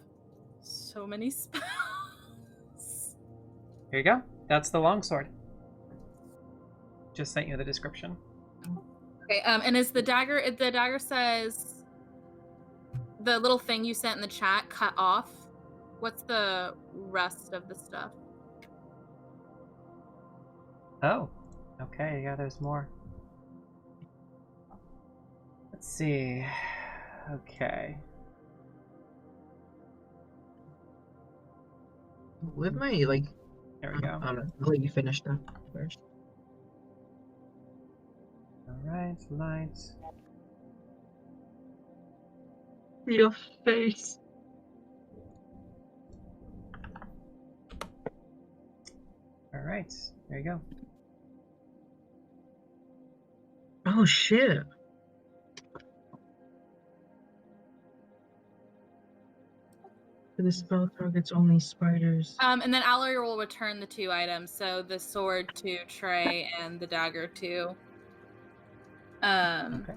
[SPEAKER 4] so many spells.
[SPEAKER 1] Here you go. That's the longsword. Just sent you the description.
[SPEAKER 4] Okay, and is the dagger says the little thing you sent in the chat cut off? What's the rest of the stuff?
[SPEAKER 1] Oh, okay, yeah, there's more. Let's see. Okay.
[SPEAKER 2] With my, like...
[SPEAKER 1] There we go.
[SPEAKER 2] I'll let you finish that first.
[SPEAKER 1] Alright, light.
[SPEAKER 2] Your face.
[SPEAKER 1] Alright, there you go.
[SPEAKER 2] Oh, shit. The spell targets only spiders.
[SPEAKER 4] And then Allery will return the two items, so the sword to Trey and the dagger to.
[SPEAKER 1] Okay.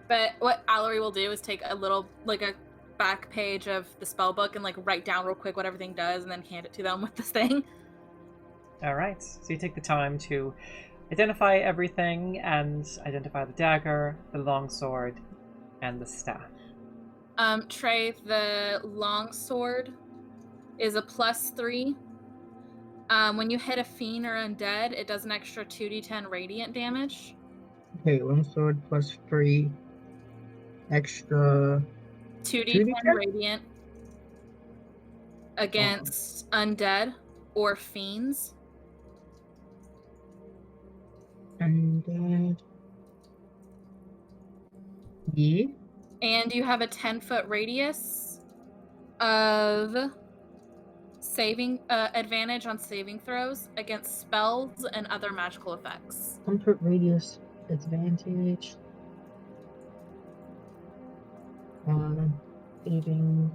[SPEAKER 4] But what Allery will do is take a little, like a back page of the spell book and like write down real quick what everything does, and then hand it to them with this thing.
[SPEAKER 1] Alright, so you take the time to identify everything and identify the dagger, the longsword, and the staff.
[SPEAKER 4] Trey, the longsword is a +3. When you hit a fiend or undead, it does an extra 2d10 radiant damage.
[SPEAKER 2] Okay, longsword +3. Extra...
[SPEAKER 4] 2d10 radiant against undead or fiends.
[SPEAKER 2] Undead. Yeah.
[SPEAKER 4] And you have a 10-foot radius of saving advantage on saving throws against spells and other magical effects.
[SPEAKER 2] 10-foot radius advantage. Saving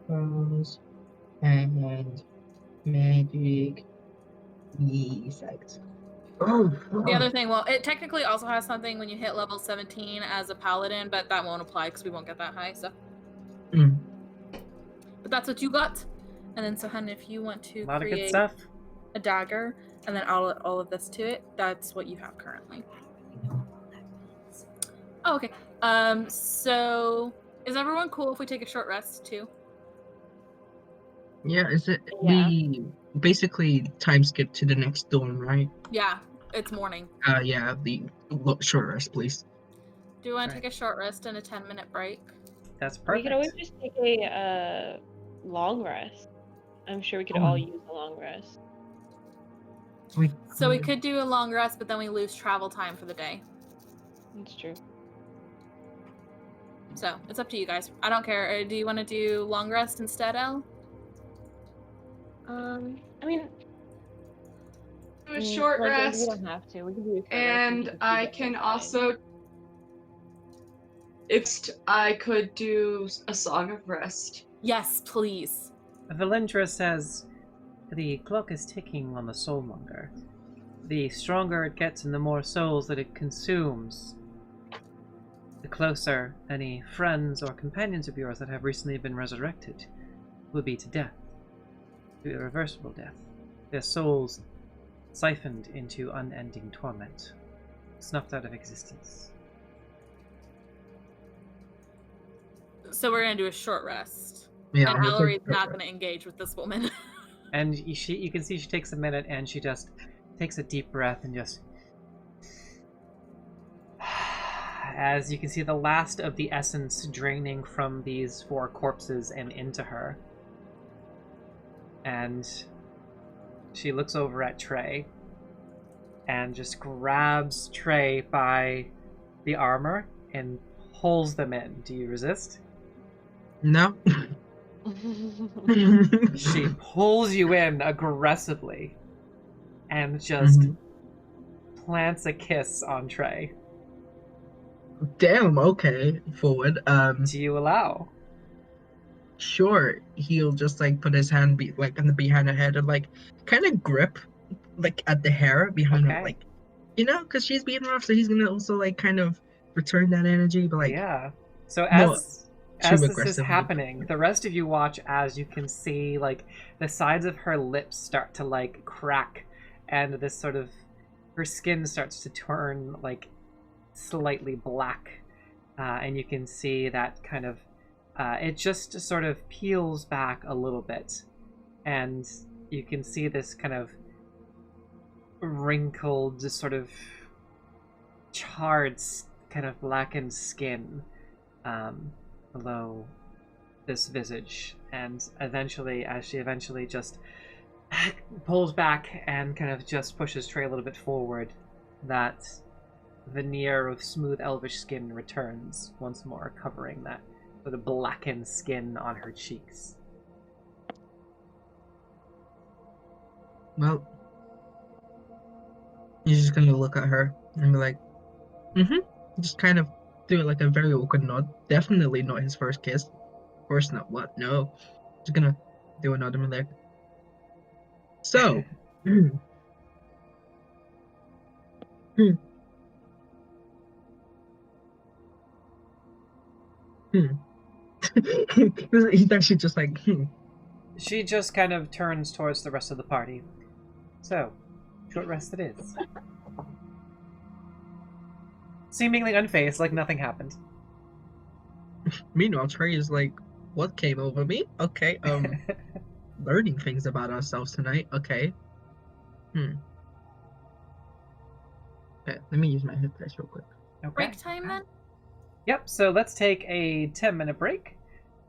[SPEAKER 2] throws and magic effects. Oh,
[SPEAKER 4] The other thing, well, it technically also has something when you hit level 17 as a paladin, but that won't apply because we won't get that high, so.
[SPEAKER 2] Mm.
[SPEAKER 4] But that's what you got. And then, so, Hen, if you want to
[SPEAKER 1] A lot of good
[SPEAKER 4] create
[SPEAKER 1] stuff.
[SPEAKER 4] a dagger and then add all of this to it, that's what you have currently. Oh, okay. So, is everyone cool if we take a short rest, too?
[SPEAKER 2] Yeah, is it?
[SPEAKER 5] Yeah.
[SPEAKER 2] We basically time skip to the next dorm, right?
[SPEAKER 4] Yeah, it's morning.
[SPEAKER 2] Yeah, the short rest, please.
[SPEAKER 4] Do you want to
[SPEAKER 1] Right.
[SPEAKER 4] take a short rest and a 10-minute break?
[SPEAKER 1] That's
[SPEAKER 5] We
[SPEAKER 1] perfect.
[SPEAKER 5] could always just take a long rest. I'm sure we could all use a long rest.
[SPEAKER 4] So we could do a long rest, but then we lose travel time for the day.
[SPEAKER 5] That's true.
[SPEAKER 4] So, it's up to you guys. I don't care. Do you want to do long rest instead, Elle?
[SPEAKER 5] I mean,
[SPEAKER 6] Do a short
[SPEAKER 5] like,
[SPEAKER 6] rest,
[SPEAKER 5] We don't have to. We can do a short rest
[SPEAKER 6] and
[SPEAKER 5] just
[SPEAKER 6] I
[SPEAKER 5] do
[SPEAKER 6] can
[SPEAKER 5] that
[SPEAKER 6] also. I could do a song of rest.
[SPEAKER 4] Yes, please.
[SPEAKER 1] Valindra says, the clock is ticking on the soulmonger. The stronger it gets and the more souls that it consumes, the closer any friends or companions of yours that have recently been resurrected will be to death. To irreversible death. Their souls siphoned into unending torment. Snuffed out of existence.
[SPEAKER 4] So we're going to do a short rest.
[SPEAKER 2] Yeah,
[SPEAKER 4] And
[SPEAKER 2] we'll
[SPEAKER 4] Allery's
[SPEAKER 2] take a
[SPEAKER 4] not
[SPEAKER 2] short
[SPEAKER 4] going to engage with this woman.
[SPEAKER 1] And you can see she takes a minute and she just takes a deep breath and just... As you can see the last of the essence draining from these 4 corpses and into her. And she looks over at Trey. and just grabs Trey by the armor and pulls them in. Do you resist?
[SPEAKER 2] No.
[SPEAKER 1] She pulls you in aggressively and just plants a kiss on Trey.
[SPEAKER 2] Damn, okay. Forward.
[SPEAKER 1] Do you allow?
[SPEAKER 2] Sure. He'll just like put his hand behind her head and like kind of grip like at the hair behind her,
[SPEAKER 1] Okay.
[SPEAKER 2] like, you know, because she's being rough, so he's gonna also like kind of return that energy, but like
[SPEAKER 1] Yeah. So
[SPEAKER 2] more
[SPEAKER 1] as
[SPEAKER 2] too
[SPEAKER 1] this is
[SPEAKER 2] aggressively.
[SPEAKER 1] happening, the rest of you watch as you can see like the sides of her lips start to like crack, and this sort of her skin starts to turn like slightly black, and you can see that kind of it just sort of peels back a little bit, and you can see this kind of wrinkled, just sort of charred, kind of blackened skin below this visage. And eventually, as she eventually just pulls back and kind of just pushes Trey a little bit forward, that veneer of smooth elvish skin returns once more, covering that sort of blackened skin on her cheeks.
[SPEAKER 2] Well, he's just gonna look at her and be like, just kind of do it like a very awkward nod. Definitely not his first kiss. Of course not. What? No. Just gonna do a nod and be like, so. He's actually just like,
[SPEAKER 1] She just kind of turns towards the rest of the party. So, short rest it is. Seemingly unfazed, like nothing happened.
[SPEAKER 2] Meanwhile, Trey is like, what came over me? Okay, learning things about ourselves tonight. Okay. Okay, let me use my hit dice real quick.
[SPEAKER 1] Okay.
[SPEAKER 4] Break time then?
[SPEAKER 1] Yep, so let's take a 10-minute break.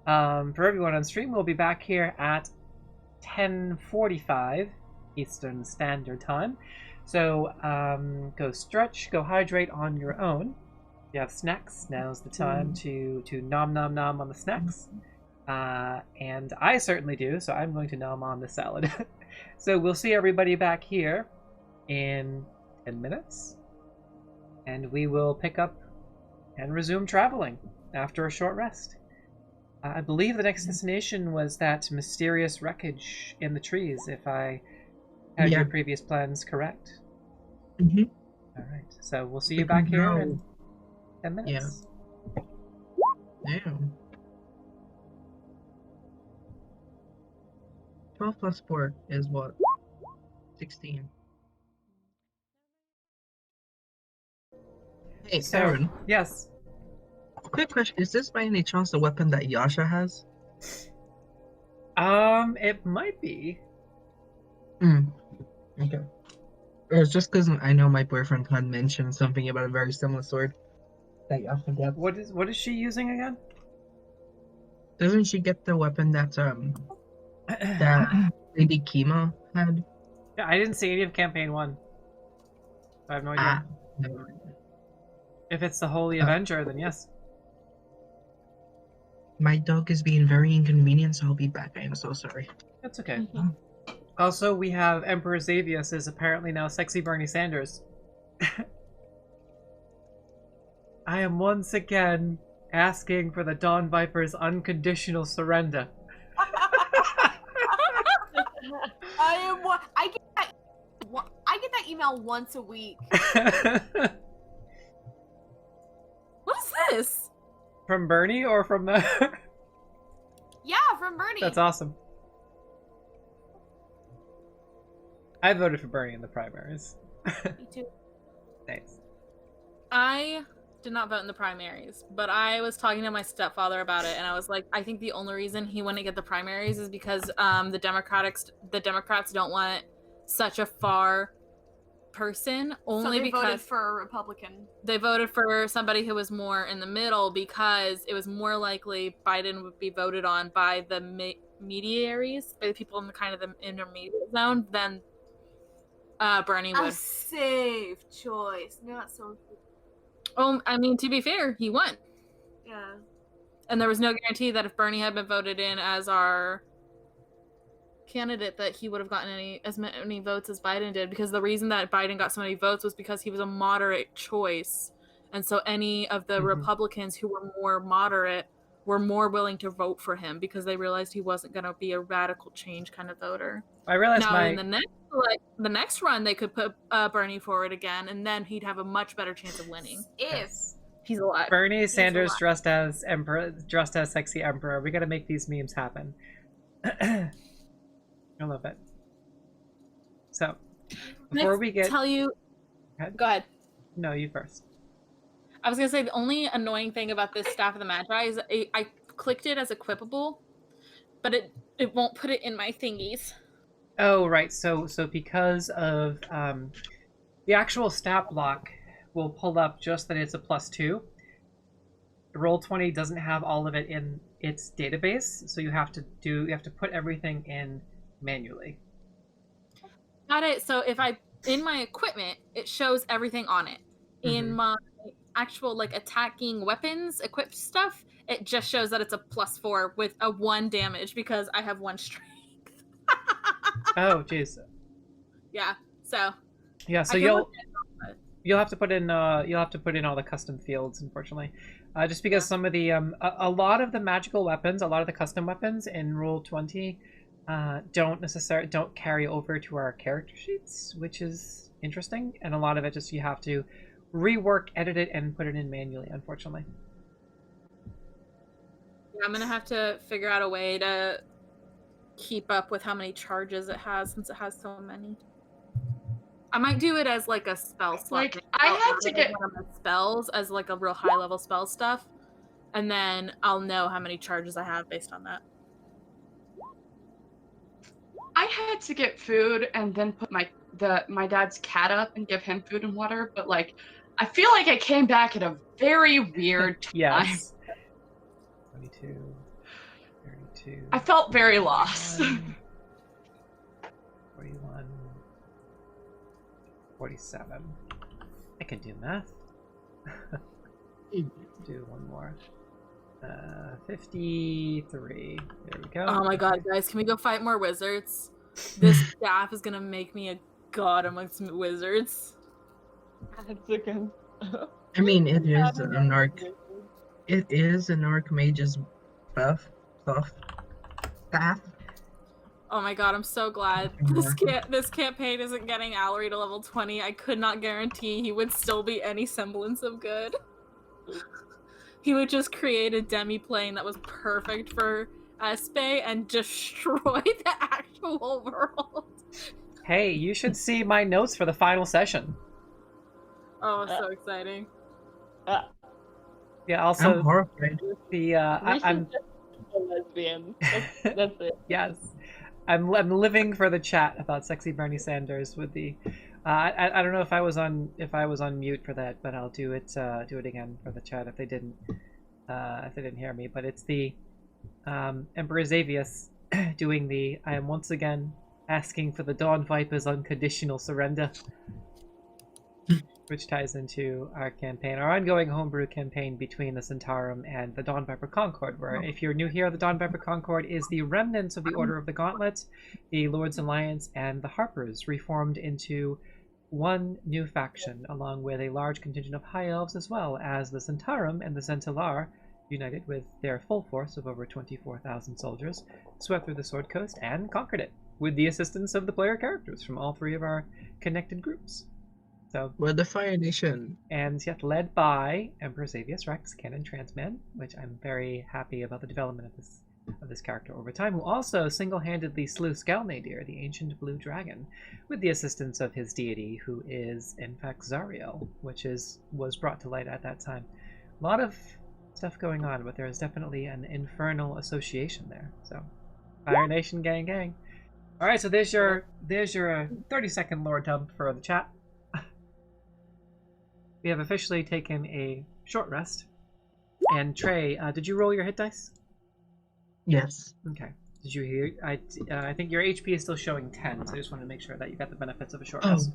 [SPEAKER 1] For everyone on stream, we'll be back here at 10:45 Eastern Standard Time. So go stretch, go hydrate on your own. If you have snacks, now's the time to nom nom nom on the snacks. And I certainly do, so I'm going to nom on the salad. So we'll see everybody back here in 10 minutes. And we will pick up and resume traveling after a short rest. I believe the next destination was that mysterious wreckage in the trees, if I had your previous plans correct. Alright, so we'll see you back here in 10 minutes.
[SPEAKER 2] Damn. 12 plus 4 is what? 16. Hey,
[SPEAKER 1] So,
[SPEAKER 2] Aaron.
[SPEAKER 1] yes.
[SPEAKER 2] Quick question: is this by any chance the weapon that Yasha has?
[SPEAKER 1] It might be.
[SPEAKER 2] Okay. It was just because I know my boyfriend had mentioned something about a very similar sword that Yasha gets.
[SPEAKER 1] What is she using again?
[SPEAKER 2] Doesn't she get the weapon that that Lady Kima had?
[SPEAKER 1] Yeah, I didn't see any of Campaign 1. I have no idea.
[SPEAKER 2] Never mind.
[SPEAKER 1] If it's the Holy Avenger, then yes.
[SPEAKER 2] My dog is being very inconvenient, so I'll be back. I am so sorry.
[SPEAKER 1] That's okay. Also, we have Emperor Xavius is apparently now sexy Bernie Sanders. I am once again asking for the Dawn Viper's unconditional surrender.
[SPEAKER 3] I get that email once a week.
[SPEAKER 4] What is this?
[SPEAKER 1] From Bernie or from the...
[SPEAKER 3] Yeah, from Bernie.
[SPEAKER 1] That's awesome. I voted for Bernie in the primaries.
[SPEAKER 3] Me too.
[SPEAKER 1] Thanks.
[SPEAKER 4] I did not vote in the primaries, but I was talking to my stepfather about it, and I was like, I think the only reason he wouldn't get the primaries is because the Democrats don't want such a far person, only
[SPEAKER 3] so they
[SPEAKER 4] because
[SPEAKER 3] voted for a Republican.
[SPEAKER 4] They voted for somebody who was more in the middle because it was more likely Biden would be voted on by the mediaries, by the people in the kind of the intermediate zone, than Bernie
[SPEAKER 3] A
[SPEAKER 4] would.
[SPEAKER 3] safe choice. Not so.
[SPEAKER 4] I mean, to be fair, he won.
[SPEAKER 3] Yeah.
[SPEAKER 4] And there was no guarantee that if Bernie had been voted in as our candidate that he would have gotten as many votes as Biden did, because the reason that Biden got so many votes was because he was a moderate choice. And so any of the Republicans who were more moderate were more willing to vote for him because they realized he wasn't going to be a radical change kind of voter.
[SPEAKER 1] I realized
[SPEAKER 4] now in the next run they could put Bernie forward again, and then he'd have a much better chance of winning
[SPEAKER 3] If
[SPEAKER 4] he's alive.
[SPEAKER 1] Bernie Sanders dressed as emperor, dressed as sexy emperor. We got to make these memes happen. I love it. So, before we get...
[SPEAKER 4] tell you... Go ahead.
[SPEAKER 1] No, you first.
[SPEAKER 4] I was going to say, the only annoying thing about this Staff of the Magi is I clicked it as equipable, but it won't put it in my thingies.
[SPEAKER 1] Oh, right. So because of the actual stat block will pull up just that it's a +2. Roll20 doesn't have all of it in its database, so you have to put everything in manually.
[SPEAKER 4] Got it. So if in my equipment, it shows everything on it. In my actual attacking weapons equipped stuff, it just shows that it's a +4 with a 1 damage because I have 1 strength.
[SPEAKER 1] Oh, jeez.
[SPEAKER 4] Yeah. So.
[SPEAKER 1] Yeah. So you'll have to put in all the custom fields, unfortunately, just because some of the a lot of the magical weapons, a lot of the custom weapons in Roll20 don't carry over to our character sheets, which is interesting, and a lot of it just you have to rework, edit it, and put it in manually, unfortunately.
[SPEAKER 4] Yeah, I'm gonna have to figure out a way to keep up with how many charges it has, since it has so many. I might do it as a spell slot.
[SPEAKER 6] I had to get
[SPEAKER 4] one of my spells as a real high level spell stuff, and then I'll know how many charges I have based on that.
[SPEAKER 6] I had to get food and then put my dad's cat up and give him food and water, but I feel like I came back at a very weird time.
[SPEAKER 1] Yes. 22, 32.
[SPEAKER 6] I felt very lost.
[SPEAKER 1] 41, 47. I can do math. Do one more. 53. There we go.
[SPEAKER 4] Oh my god, guys, can we go fight more wizards? This staff is gonna make me a god amongst wizards.
[SPEAKER 2] I mean, it is an arc. It is an archmage's buff staff.
[SPEAKER 4] Oh my god, I'm so glad this campaign isn't getting Allery to level 20. I could not guarantee he would still be any semblance of good. He would just create a demi-plane that was perfect for Espe and destroy the actual world.
[SPEAKER 1] Hey, you should see my notes for the final session.
[SPEAKER 4] Oh, so exciting.
[SPEAKER 1] Yeah, also
[SPEAKER 2] I'm horrified.
[SPEAKER 1] I'm
[SPEAKER 5] a lesbian. That's it.
[SPEAKER 1] Yes. I'm living for the chat about sexy Bernie Sanders with the I don't know if I was on mute for that, but I'll do it again for the chat if they didn't hear me. But it's the Emperor Xavius doing the I am once again asking for the Dawn Viper's unconditional surrender, which ties into our campaign, our ongoing homebrew campaign between the Centaurum and the Dawn Viper Concord, where, if you're new here, the Dawn Viper Concord is the remnants of the Order of the Gauntlet, the Lord's Alliance, and the Harpers, reformed into one new faction, along with a large contingent of High Elves, as well as the Centaurum and the Centaur, united with their full force of over 24,000 soldiers, swept through the Sword Coast and conquered it, with the assistance of the player characters from all three of our connected groups. So,
[SPEAKER 2] we're the Fire Nation.
[SPEAKER 1] And yet led by Emperor Xavius Rex, Canon Transman, which I'm very happy about the development of this character over time, who also single-handedly slew Skalnadir, the ancient blue dragon, with the assistance of his deity, who is in fact Zariel, which was brought to light at that time. A lot of stuff going on, but there is definitely an infernal association there. So, Fire Nation, gang, gang. All right, so there's your 30-second lore dump for the chat. We have officially taken a short rest. And Trey, did you roll your hit dice?
[SPEAKER 2] Yes.
[SPEAKER 1] Okay. Did you hear? I think your HP is still showing 10, so I just wanted to make sure that you got the benefits of a short
[SPEAKER 2] Oh,
[SPEAKER 1] rest.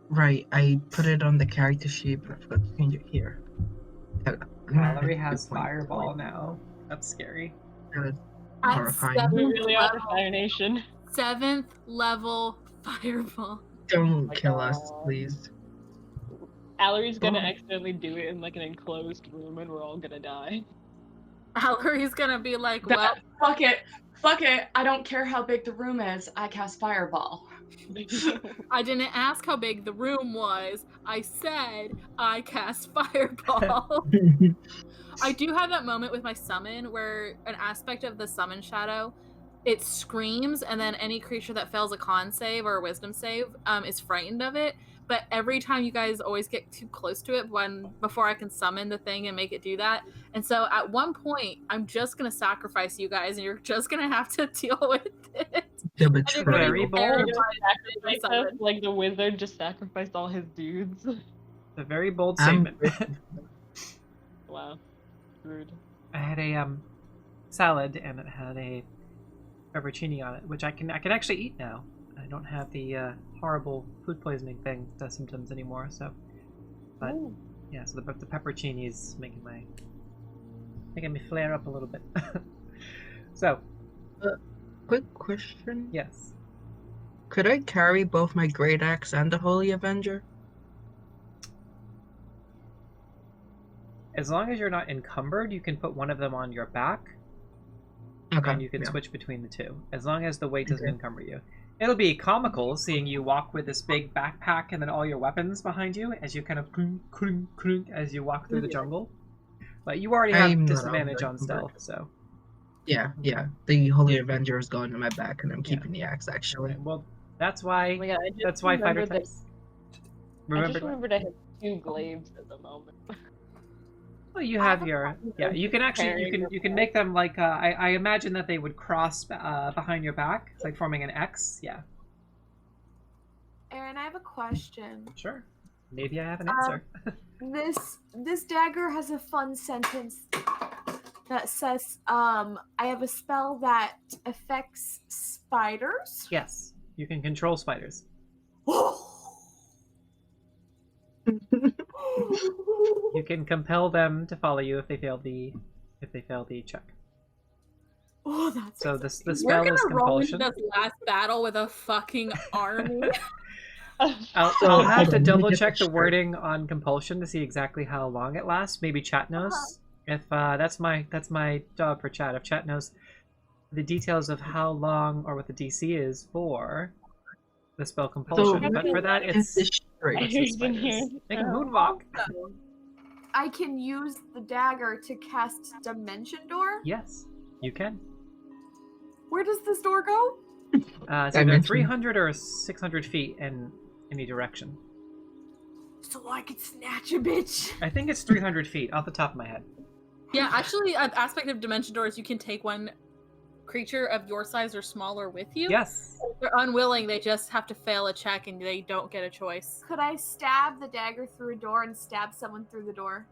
[SPEAKER 2] right. I put it on the character sheet, but I forgot to change it here.
[SPEAKER 1] Valerie has Fireball now. That's scary.
[SPEAKER 2] That is
[SPEAKER 4] At
[SPEAKER 2] horrifying.
[SPEAKER 5] We
[SPEAKER 4] seventh
[SPEAKER 5] really are the
[SPEAKER 4] level,
[SPEAKER 5] Fire Nation.
[SPEAKER 4] 7th level fireball.
[SPEAKER 2] Don't
[SPEAKER 5] my
[SPEAKER 2] kill us,
[SPEAKER 5] God.
[SPEAKER 2] please.
[SPEAKER 5] Allery's gonna
[SPEAKER 2] Oh.
[SPEAKER 5] accidentally do it in like an enclosed room and we're all gonna die.
[SPEAKER 4] Valerie's gonna be like, well,
[SPEAKER 6] Fuck it. Fuck it. I don't care how big the room is. I cast Fireball.
[SPEAKER 4] I didn't ask how big the room was. I said I cast fireball. I do have that moment with my summon where an aspect of the summon shadow, it screams, and then any creature that fails a con save or a wisdom save is frightened of it. But every time you guys always get too close to it before I can summon the thing and make it do that. And so at one point, I'm just gonna sacrifice you guys, and you're just gonna have to deal with it.
[SPEAKER 2] The
[SPEAKER 4] And you're gonna
[SPEAKER 2] betrayal.
[SPEAKER 1] Very
[SPEAKER 4] be
[SPEAKER 1] bold.
[SPEAKER 4] terrified
[SPEAKER 5] Sacrifice
[SPEAKER 4] of
[SPEAKER 5] us,
[SPEAKER 4] summon.
[SPEAKER 5] like the wizard just sacrificed all his dudes.
[SPEAKER 1] A very bold
[SPEAKER 2] I'm
[SPEAKER 1] statement.
[SPEAKER 5] Wow. Rude.
[SPEAKER 1] I had a salad and it had a pepperoncini on it, which I can actually eat now. I don't have the horrible food poisoning thing symptoms anymore. So, but
[SPEAKER 5] Ooh.
[SPEAKER 1] yeah, so the pepperoncini is making me flare up a little bit. So,
[SPEAKER 2] Quick question.
[SPEAKER 1] yes,
[SPEAKER 2] Could I carry both my Great Axe and the Holy Avenger?
[SPEAKER 1] as long as you're not encumbered, you can put one of them on your back,
[SPEAKER 2] Okay.
[SPEAKER 1] and you can
[SPEAKER 2] yeah.
[SPEAKER 1] switch between the two, as long as the weight doesn't
[SPEAKER 2] Okay.
[SPEAKER 1] encumber you. It'll be comical seeing you walk with this big backpack and then all your weapons behind you as you kind of clunk, clunk, clunk as you walk through the jungle. But you already have
[SPEAKER 2] I'm not
[SPEAKER 1] disadvantage on
[SPEAKER 2] encumbered.
[SPEAKER 1] stealth, so.
[SPEAKER 2] Yeah. The Holy Avenger is going in my back, and I'm
[SPEAKER 1] Yeah.
[SPEAKER 2] keeping the axe actually.
[SPEAKER 1] Well, that's why.
[SPEAKER 5] Oh my God, I just
[SPEAKER 1] That's why fighter
[SPEAKER 5] remembered that-
[SPEAKER 1] types.
[SPEAKER 5] I
[SPEAKER 1] Remember?
[SPEAKER 5] just remembered I have 2 glaives at the moment.
[SPEAKER 1] Well, you
[SPEAKER 3] I
[SPEAKER 1] have
[SPEAKER 3] have a
[SPEAKER 1] your.
[SPEAKER 3] question.
[SPEAKER 1] Yeah, you can actually you can make them like. I imagine that they would cross behind your back, like forming an X. Yeah,
[SPEAKER 3] Aaron, I have a question.
[SPEAKER 1] sure. Maybe I have an answer.
[SPEAKER 3] This dagger has a fun sentence that says, I have a spell that affects spiders.
[SPEAKER 1] Yes, you can control spiders. You can compel them to follow you if they fail the check.
[SPEAKER 3] Oh, that's
[SPEAKER 1] So the
[SPEAKER 4] We're
[SPEAKER 1] spell
[SPEAKER 4] gonna
[SPEAKER 1] is
[SPEAKER 4] roll into
[SPEAKER 1] compulsion.
[SPEAKER 4] this last battle with a fucking army.
[SPEAKER 1] I'll
[SPEAKER 2] So,
[SPEAKER 1] have to
[SPEAKER 2] hold on, let me
[SPEAKER 1] double
[SPEAKER 2] get
[SPEAKER 1] check
[SPEAKER 2] this
[SPEAKER 1] the
[SPEAKER 2] straight.
[SPEAKER 1] wording on compulsion to see exactly how long it lasts. Maybe chat knows. If that's my job for chat. If chat knows the details of how long or what the DC is for the spell compulsion, but for that
[SPEAKER 2] Get
[SPEAKER 1] it's
[SPEAKER 2] this straight.
[SPEAKER 1] what's
[SPEAKER 5] I
[SPEAKER 1] the
[SPEAKER 5] didn't hear
[SPEAKER 1] spiders?
[SPEAKER 5] it.
[SPEAKER 1] Make a moonwalk.
[SPEAKER 3] Also, I can use the dagger to cast Dimension Door.
[SPEAKER 1] Yes, you can.
[SPEAKER 3] Where does this door go?
[SPEAKER 1] It's either
[SPEAKER 2] Dimension.
[SPEAKER 1] 300 or 600 feet in any direction.
[SPEAKER 3] So I can snatch a bitch.
[SPEAKER 1] I think it's 300 feet off the top of my head.
[SPEAKER 4] Yeah, actually, an aspect of Dimension Door is you can take one creature of your size or smaller with you.
[SPEAKER 1] Yes.
[SPEAKER 4] If they're unwilling, they just have to fail a check and they don't get a choice.
[SPEAKER 3] Could I stab the dagger through a door and stab someone through the door?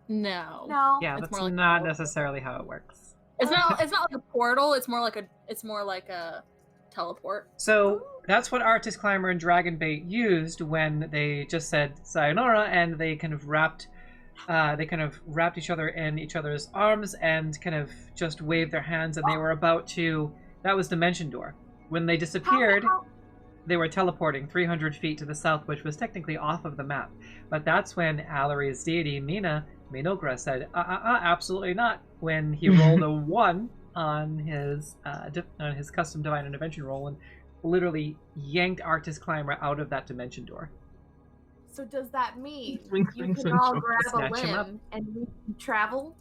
[SPEAKER 4] No.
[SPEAKER 3] No.
[SPEAKER 1] Yeah,
[SPEAKER 4] It's
[SPEAKER 1] that's
[SPEAKER 4] more like
[SPEAKER 1] not
[SPEAKER 4] a portal.
[SPEAKER 1] necessarily how it works.
[SPEAKER 4] It's not like a portal, it's more like a teleport.
[SPEAKER 1] So that's what Artist Climber and Dragonbait used when they just said sayonara, and they kind of wrapped each other in each other's arms and kind of just waved their hands, and they were about to. That was Dimension Door. When they disappeared, they were teleporting 300 feet to the south, which was technically off of the map. But that's when Allery's deity Minogra said, absolutely not, when he rolled a 1 on his custom Divine Intervention roll and literally yanked Artist Climber out of that Dimension Door.
[SPEAKER 3] So does that mean
[SPEAKER 2] Swing,
[SPEAKER 3] you
[SPEAKER 2] swing,
[SPEAKER 3] can
[SPEAKER 2] swing,
[SPEAKER 3] all
[SPEAKER 2] swing.
[SPEAKER 3] grab a
[SPEAKER 1] Snatch him up.
[SPEAKER 3] limb and we can travel?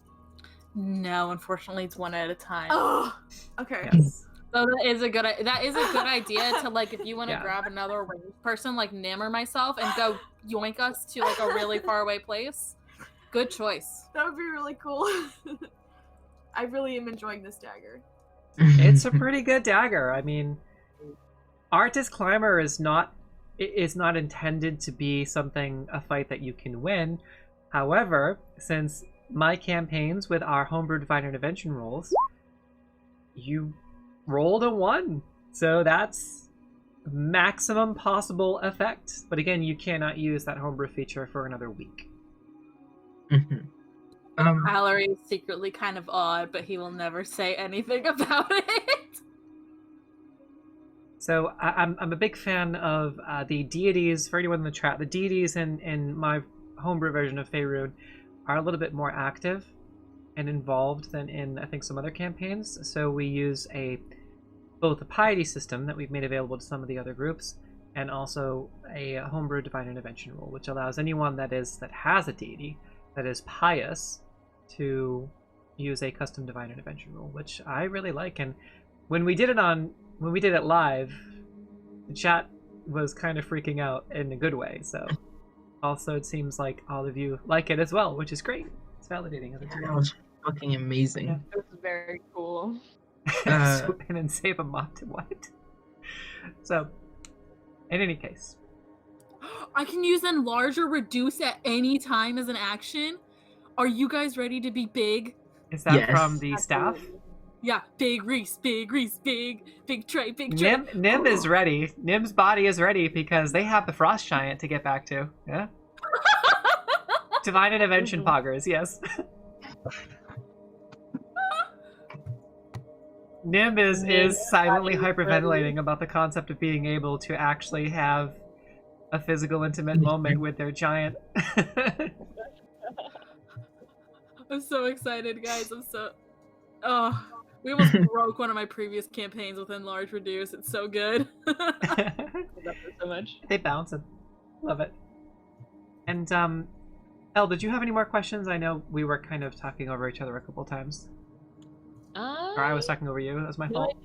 [SPEAKER 4] No, unfortunately, it's one at a time.
[SPEAKER 3] Oh, okay.
[SPEAKER 1] Yes.
[SPEAKER 4] So that is a good idea to, like, if you want to
[SPEAKER 1] Yeah.
[SPEAKER 4] grab another ranged person, like Nim or myself, and go yoink us to like a really far away place. Good choice.
[SPEAKER 3] That would be really cool. I really am enjoying this dagger.
[SPEAKER 1] It's a pretty good dagger. I mean, Artist Climber is not intended to be a fight that you can win. However, since my campaigns with our homebrewed Divine Intervention rolls, you rolled a 1. So that's maximum possible effect. But again, you cannot use that homebrew feature for another week.
[SPEAKER 4] Mallory is secretly kind of odd, but he will never say anything about it.
[SPEAKER 1] So I'm a big fan of the deities. For anyone in the chat, the deities in my homebrew version of Faerun are a little bit more active and involved than in, I think, some other campaigns. So we use both a piety system that we've made available to some of the other groups, and also a homebrew divine intervention rule, which allows anyone that has a deity that is pious to use a custom divine intervention rule, which I really like. And when we did it live, the chat was kind of freaking out in a good way. So also it seems like all of you like it as well, which is great. It's validating of it.
[SPEAKER 2] That was fucking amazing.
[SPEAKER 1] Yeah.
[SPEAKER 5] It was very cool.
[SPEAKER 1] Swoop in and save a mob to what? So, in any case,
[SPEAKER 4] I can use enlarge or reduce at any time as an action. Are you guys ready to be big?
[SPEAKER 1] is that
[SPEAKER 2] Yes.
[SPEAKER 1] from the staff?
[SPEAKER 4] Yeah, big Reese, big Trey, big Trey.
[SPEAKER 1] Nim is ready. Nim's body is ready because they have the frost giant to get back to. Yeah. Divine intervention poggers, yes. Nim is silently hyperventilating about the concept of being able to actually have a physical, intimate moment with their giant.
[SPEAKER 4] I'm so excited, guys. Oh, we almost broke one of my previous campaigns with enlarge reduce. It's so good.
[SPEAKER 5] I love it so much.
[SPEAKER 1] They bounce it. Love it. And Elle, did you have any more questions? I know we were kind of talking over each other a couple times. Or I was talking over you. That was my fault.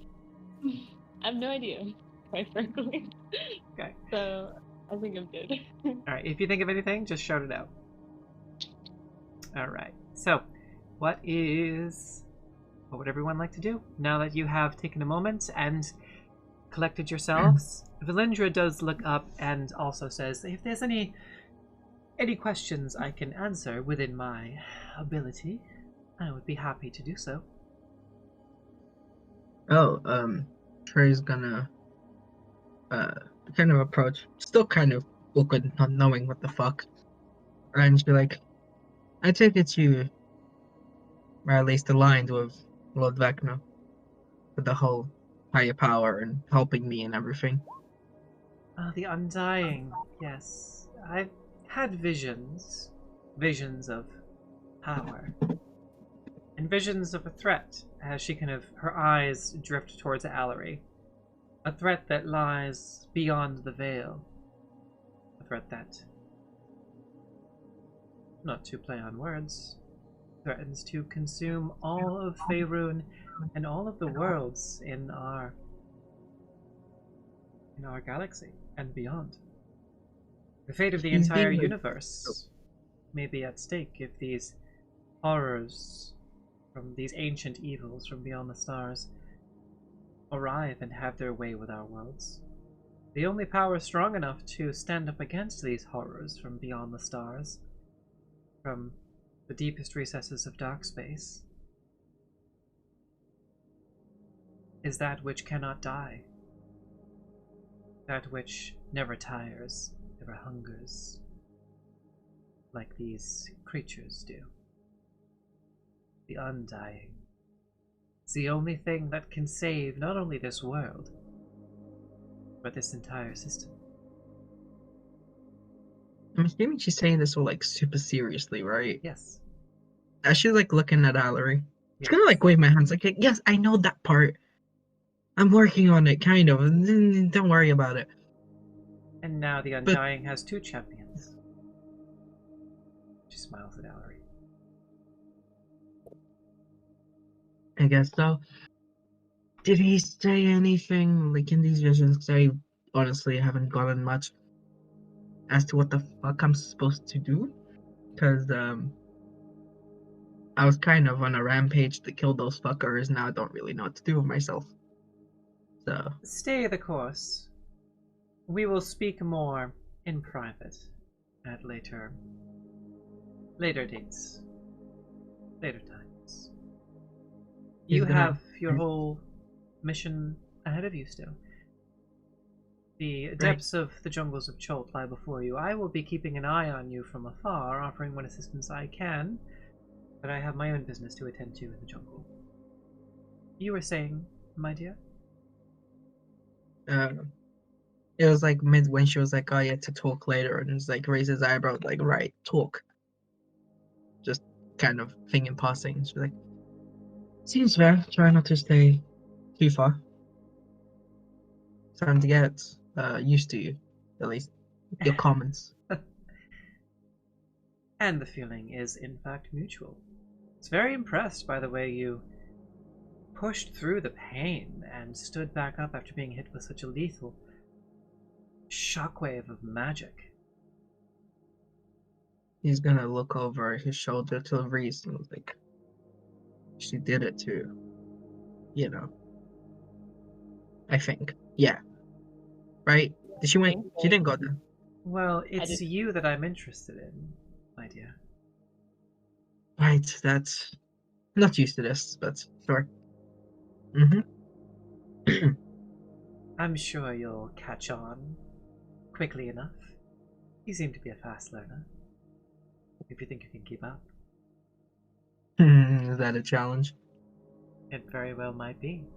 [SPEAKER 5] I have no idea, quite frankly.
[SPEAKER 1] Okay.
[SPEAKER 5] So I think I'm good.
[SPEAKER 1] Alright, if you think of anything, just shout it out. Alright, so what would everyone like to do now that you have taken a moment and collected yourselves? Valindra does look up and also says, if there's any questions I can answer within my ability, I would be happy to do so.
[SPEAKER 2] Trey's gonna kind of approach, still kind of awkward, not knowing what the fuck, and be like, I take it you are at least aligned with Lord Vecna, with the whole higher power and helping me and everything.
[SPEAKER 1] The Undying, yes. I've had visions of power, and visions of a threat, as she her eyes drift towards Allery. A threat that lies beyond the veil. A threat that, not to play on words, threatens to consume all of Faerun and all of the worlds in our galaxy and beyond. The fate of the entire universe may be at stake if these horrors from these ancient evils from beyond the stars arrive and have their way with our worlds. The only power strong enough to stand up against these horrors from beyond the stars, from the deepest recesses of dark space, is that which cannot die, that which never tires, never hungers, like these creatures do. The Undying. It's the only thing that can save not only this world, but this entire system.
[SPEAKER 2] I'm assuming she's saying this all like super seriously, right?
[SPEAKER 1] Yes.
[SPEAKER 2] As she's like looking at Allery,
[SPEAKER 1] Yes.
[SPEAKER 2] it's gonna like wave my hands like, yes, I know that part. I'm working on it, kind of. Don't worry about it.
[SPEAKER 1] And now the Undying has 2 champions. She smiles at Allery.
[SPEAKER 2] I guess so. Did he say anything like in these visions? I honestly haven't gotten much as to what the fuck I'm supposed to do, because I was kind of on a rampage to kill those fuckers. Now I don't really know what to do with myself. So
[SPEAKER 1] Stay the course. We will speak more in private at later dates, later times. You
[SPEAKER 2] He's gonna-
[SPEAKER 1] have your whole mission ahead of you still. The depths of the jungles of Chult lie before you. I will be keeping an eye on you from afar, offering what assistance I can, but I have my own business to attend to in the jungle. You were saying, my dear?
[SPEAKER 2] It was like mid when she was like, "Oh, yeah, to talk later," and it's like raise his eyebrow, like, "Right, talk." Just kind of thing in passing. She's like, "Seems fair. Try not to stay too far. Time to get used to you, at least your comments."
[SPEAKER 1] And the feeling is, in fact, mutual. I was very impressed by the way you pushed through the pain and stood back up after being hit with such a lethal shockwave of magic.
[SPEAKER 2] He's gonna look over his shoulder to Reese and was like, "She did it too. You know. I think. Yeah. Right? Did she went? She didn't go there.
[SPEAKER 1] Well, it's you that I'm interested in, my dear.
[SPEAKER 2] Right, that's not used to this, but sure. Mm-hmm.
[SPEAKER 1] I'm sure you'll catch on quickly enough. You seem to be a fast learner. If you think you can keep up.
[SPEAKER 2] Is that a challenge?
[SPEAKER 1] It very well might be.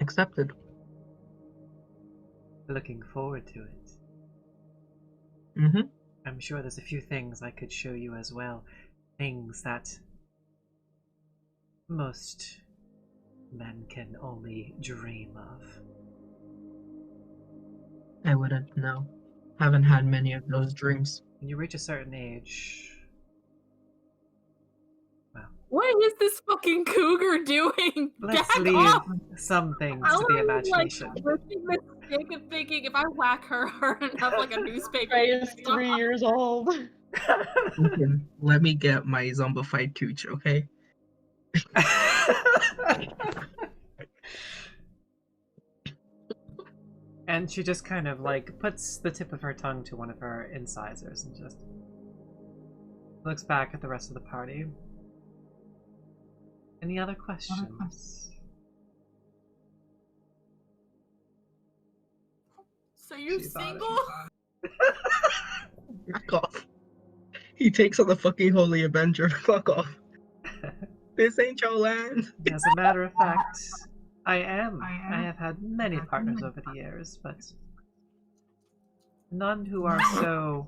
[SPEAKER 2] Accepted.
[SPEAKER 1] Looking forward to it.
[SPEAKER 2] Mm-hmm.
[SPEAKER 1] I'm sure there's a few things I could show you as well. Things that most men can only dream of.
[SPEAKER 2] I wouldn't know. Haven't had many of those dreams.
[SPEAKER 1] When you reach a certain age... Well...
[SPEAKER 4] What is this fucking cougar doing?
[SPEAKER 1] Let's
[SPEAKER 4] Gag
[SPEAKER 1] leave
[SPEAKER 4] off!
[SPEAKER 1] some things to the imagination.
[SPEAKER 4] Like, mistake of thinking if I whack her hard enough like a newspaper.
[SPEAKER 5] Trey is 3 years old.
[SPEAKER 2] Listen, let me get my zombified cooch, okay?
[SPEAKER 1] And she just kind of like puts the tip of her tongue to one of her incisors and just looks back at the rest of the party. Any other questions?
[SPEAKER 4] So you single?
[SPEAKER 2] Fuck off. He takes on the fucking Holy Avenger. Fuck off. This ain't your land.
[SPEAKER 1] As a matter of fact, I am. I have had many partners over the years, but none who are so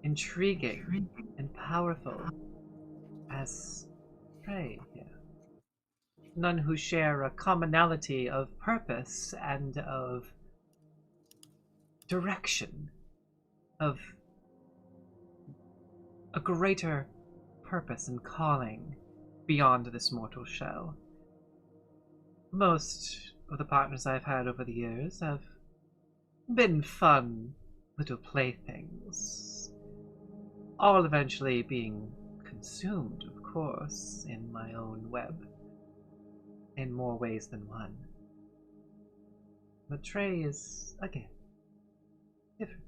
[SPEAKER 1] intriguing and powerful as Trey here. None who share a commonality of purpose and of direction, of a greater purpose and calling beyond this mortal shell. Most of the partners I've had over the years have been fun little playthings, all eventually being consumed, of course, in my own web, in more ways than one. But Trey is, again, different.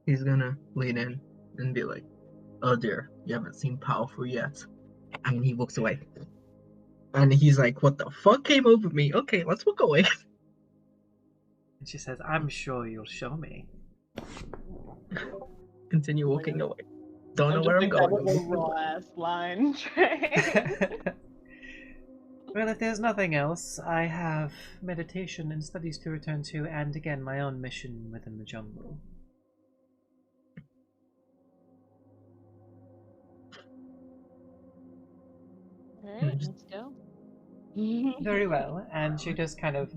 [SPEAKER 2] He's gonna lean in and be like, "Oh dear, you haven't seen powerful yet." And he walks away. And he's like, "What the fuck came over me? Okay, let's walk away."
[SPEAKER 1] And she says, "I'm sure you'll show me."
[SPEAKER 2] Continue walking away. Don't know where I'm
[SPEAKER 5] That
[SPEAKER 2] going.
[SPEAKER 5] was a raw ass line, Trey.
[SPEAKER 1] Well, if there's nothing else, I have meditation and studies to return to, and again, my own mission within the jungle.
[SPEAKER 5] Alright, let's go.
[SPEAKER 1] Very well, and she just kind of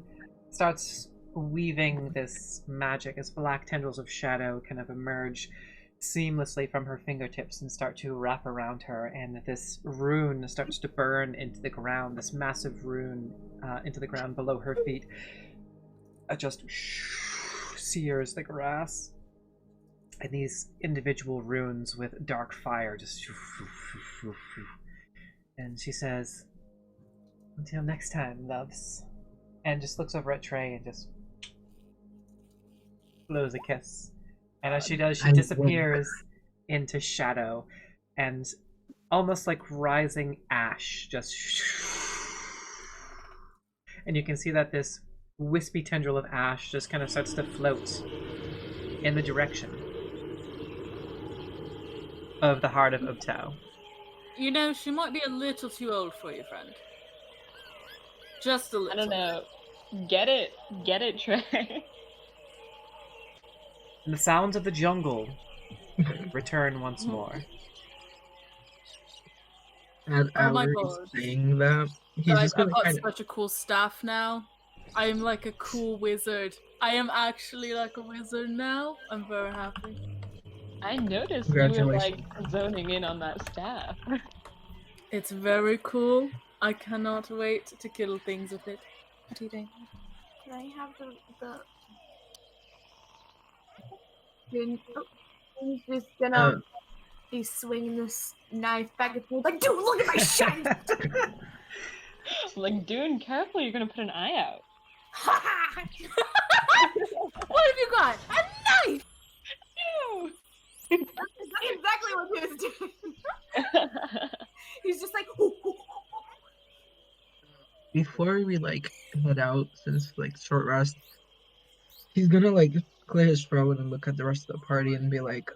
[SPEAKER 1] starts weaving this magic as black tendrils of shadow kind of emerge seamlessly from her fingertips and start to wrap around her, and this rune starts to burn into the ground, this massive rune into the ground below her feet. It just sears the grass, and these individual runes with dark fire just... And she says, "Until next time, loves," and just looks over at Trey and just blows a kiss. And as she does, she disappears into shadow, and almost like rising ash, just, and you can see that this wispy tendril of ash just kind of starts to float in the direction of the heart of Tao.
[SPEAKER 4] You know, she might be a little too old for you, friend. Just a little.
[SPEAKER 5] I don't know. Get it, Trey.
[SPEAKER 1] And the sounds of the jungle return once more.
[SPEAKER 2] And
[SPEAKER 4] Oh my
[SPEAKER 2] Alaric
[SPEAKER 4] God.
[SPEAKER 2] saying that he's
[SPEAKER 4] Guys,
[SPEAKER 2] just gonna
[SPEAKER 4] I've got
[SPEAKER 2] kind of.
[SPEAKER 4] such a cool staff now. I am like a cool wizard. I am actually like a wizard now. I'm very happy.
[SPEAKER 5] I noticed you were like
[SPEAKER 2] Congratulations.
[SPEAKER 5] zoning in on that staff.
[SPEAKER 4] It's very cool. I cannot wait to kill things with it.
[SPEAKER 3] What do you think? Can I have the he's just gonna be swinging this knife back and forth like, dude, look at my shine!
[SPEAKER 5] Like, Dune, careful, you're gonna put an eye out.
[SPEAKER 3] What have you got? A knife!
[SPEAKER 5] Ew.
[SPEAKER 3] That's exactly what he was doing. He's just like,
[SPEAKER 2] Before we like head out, since like short rest, he's gonna like clear his throat and look at the rest of the party and be like,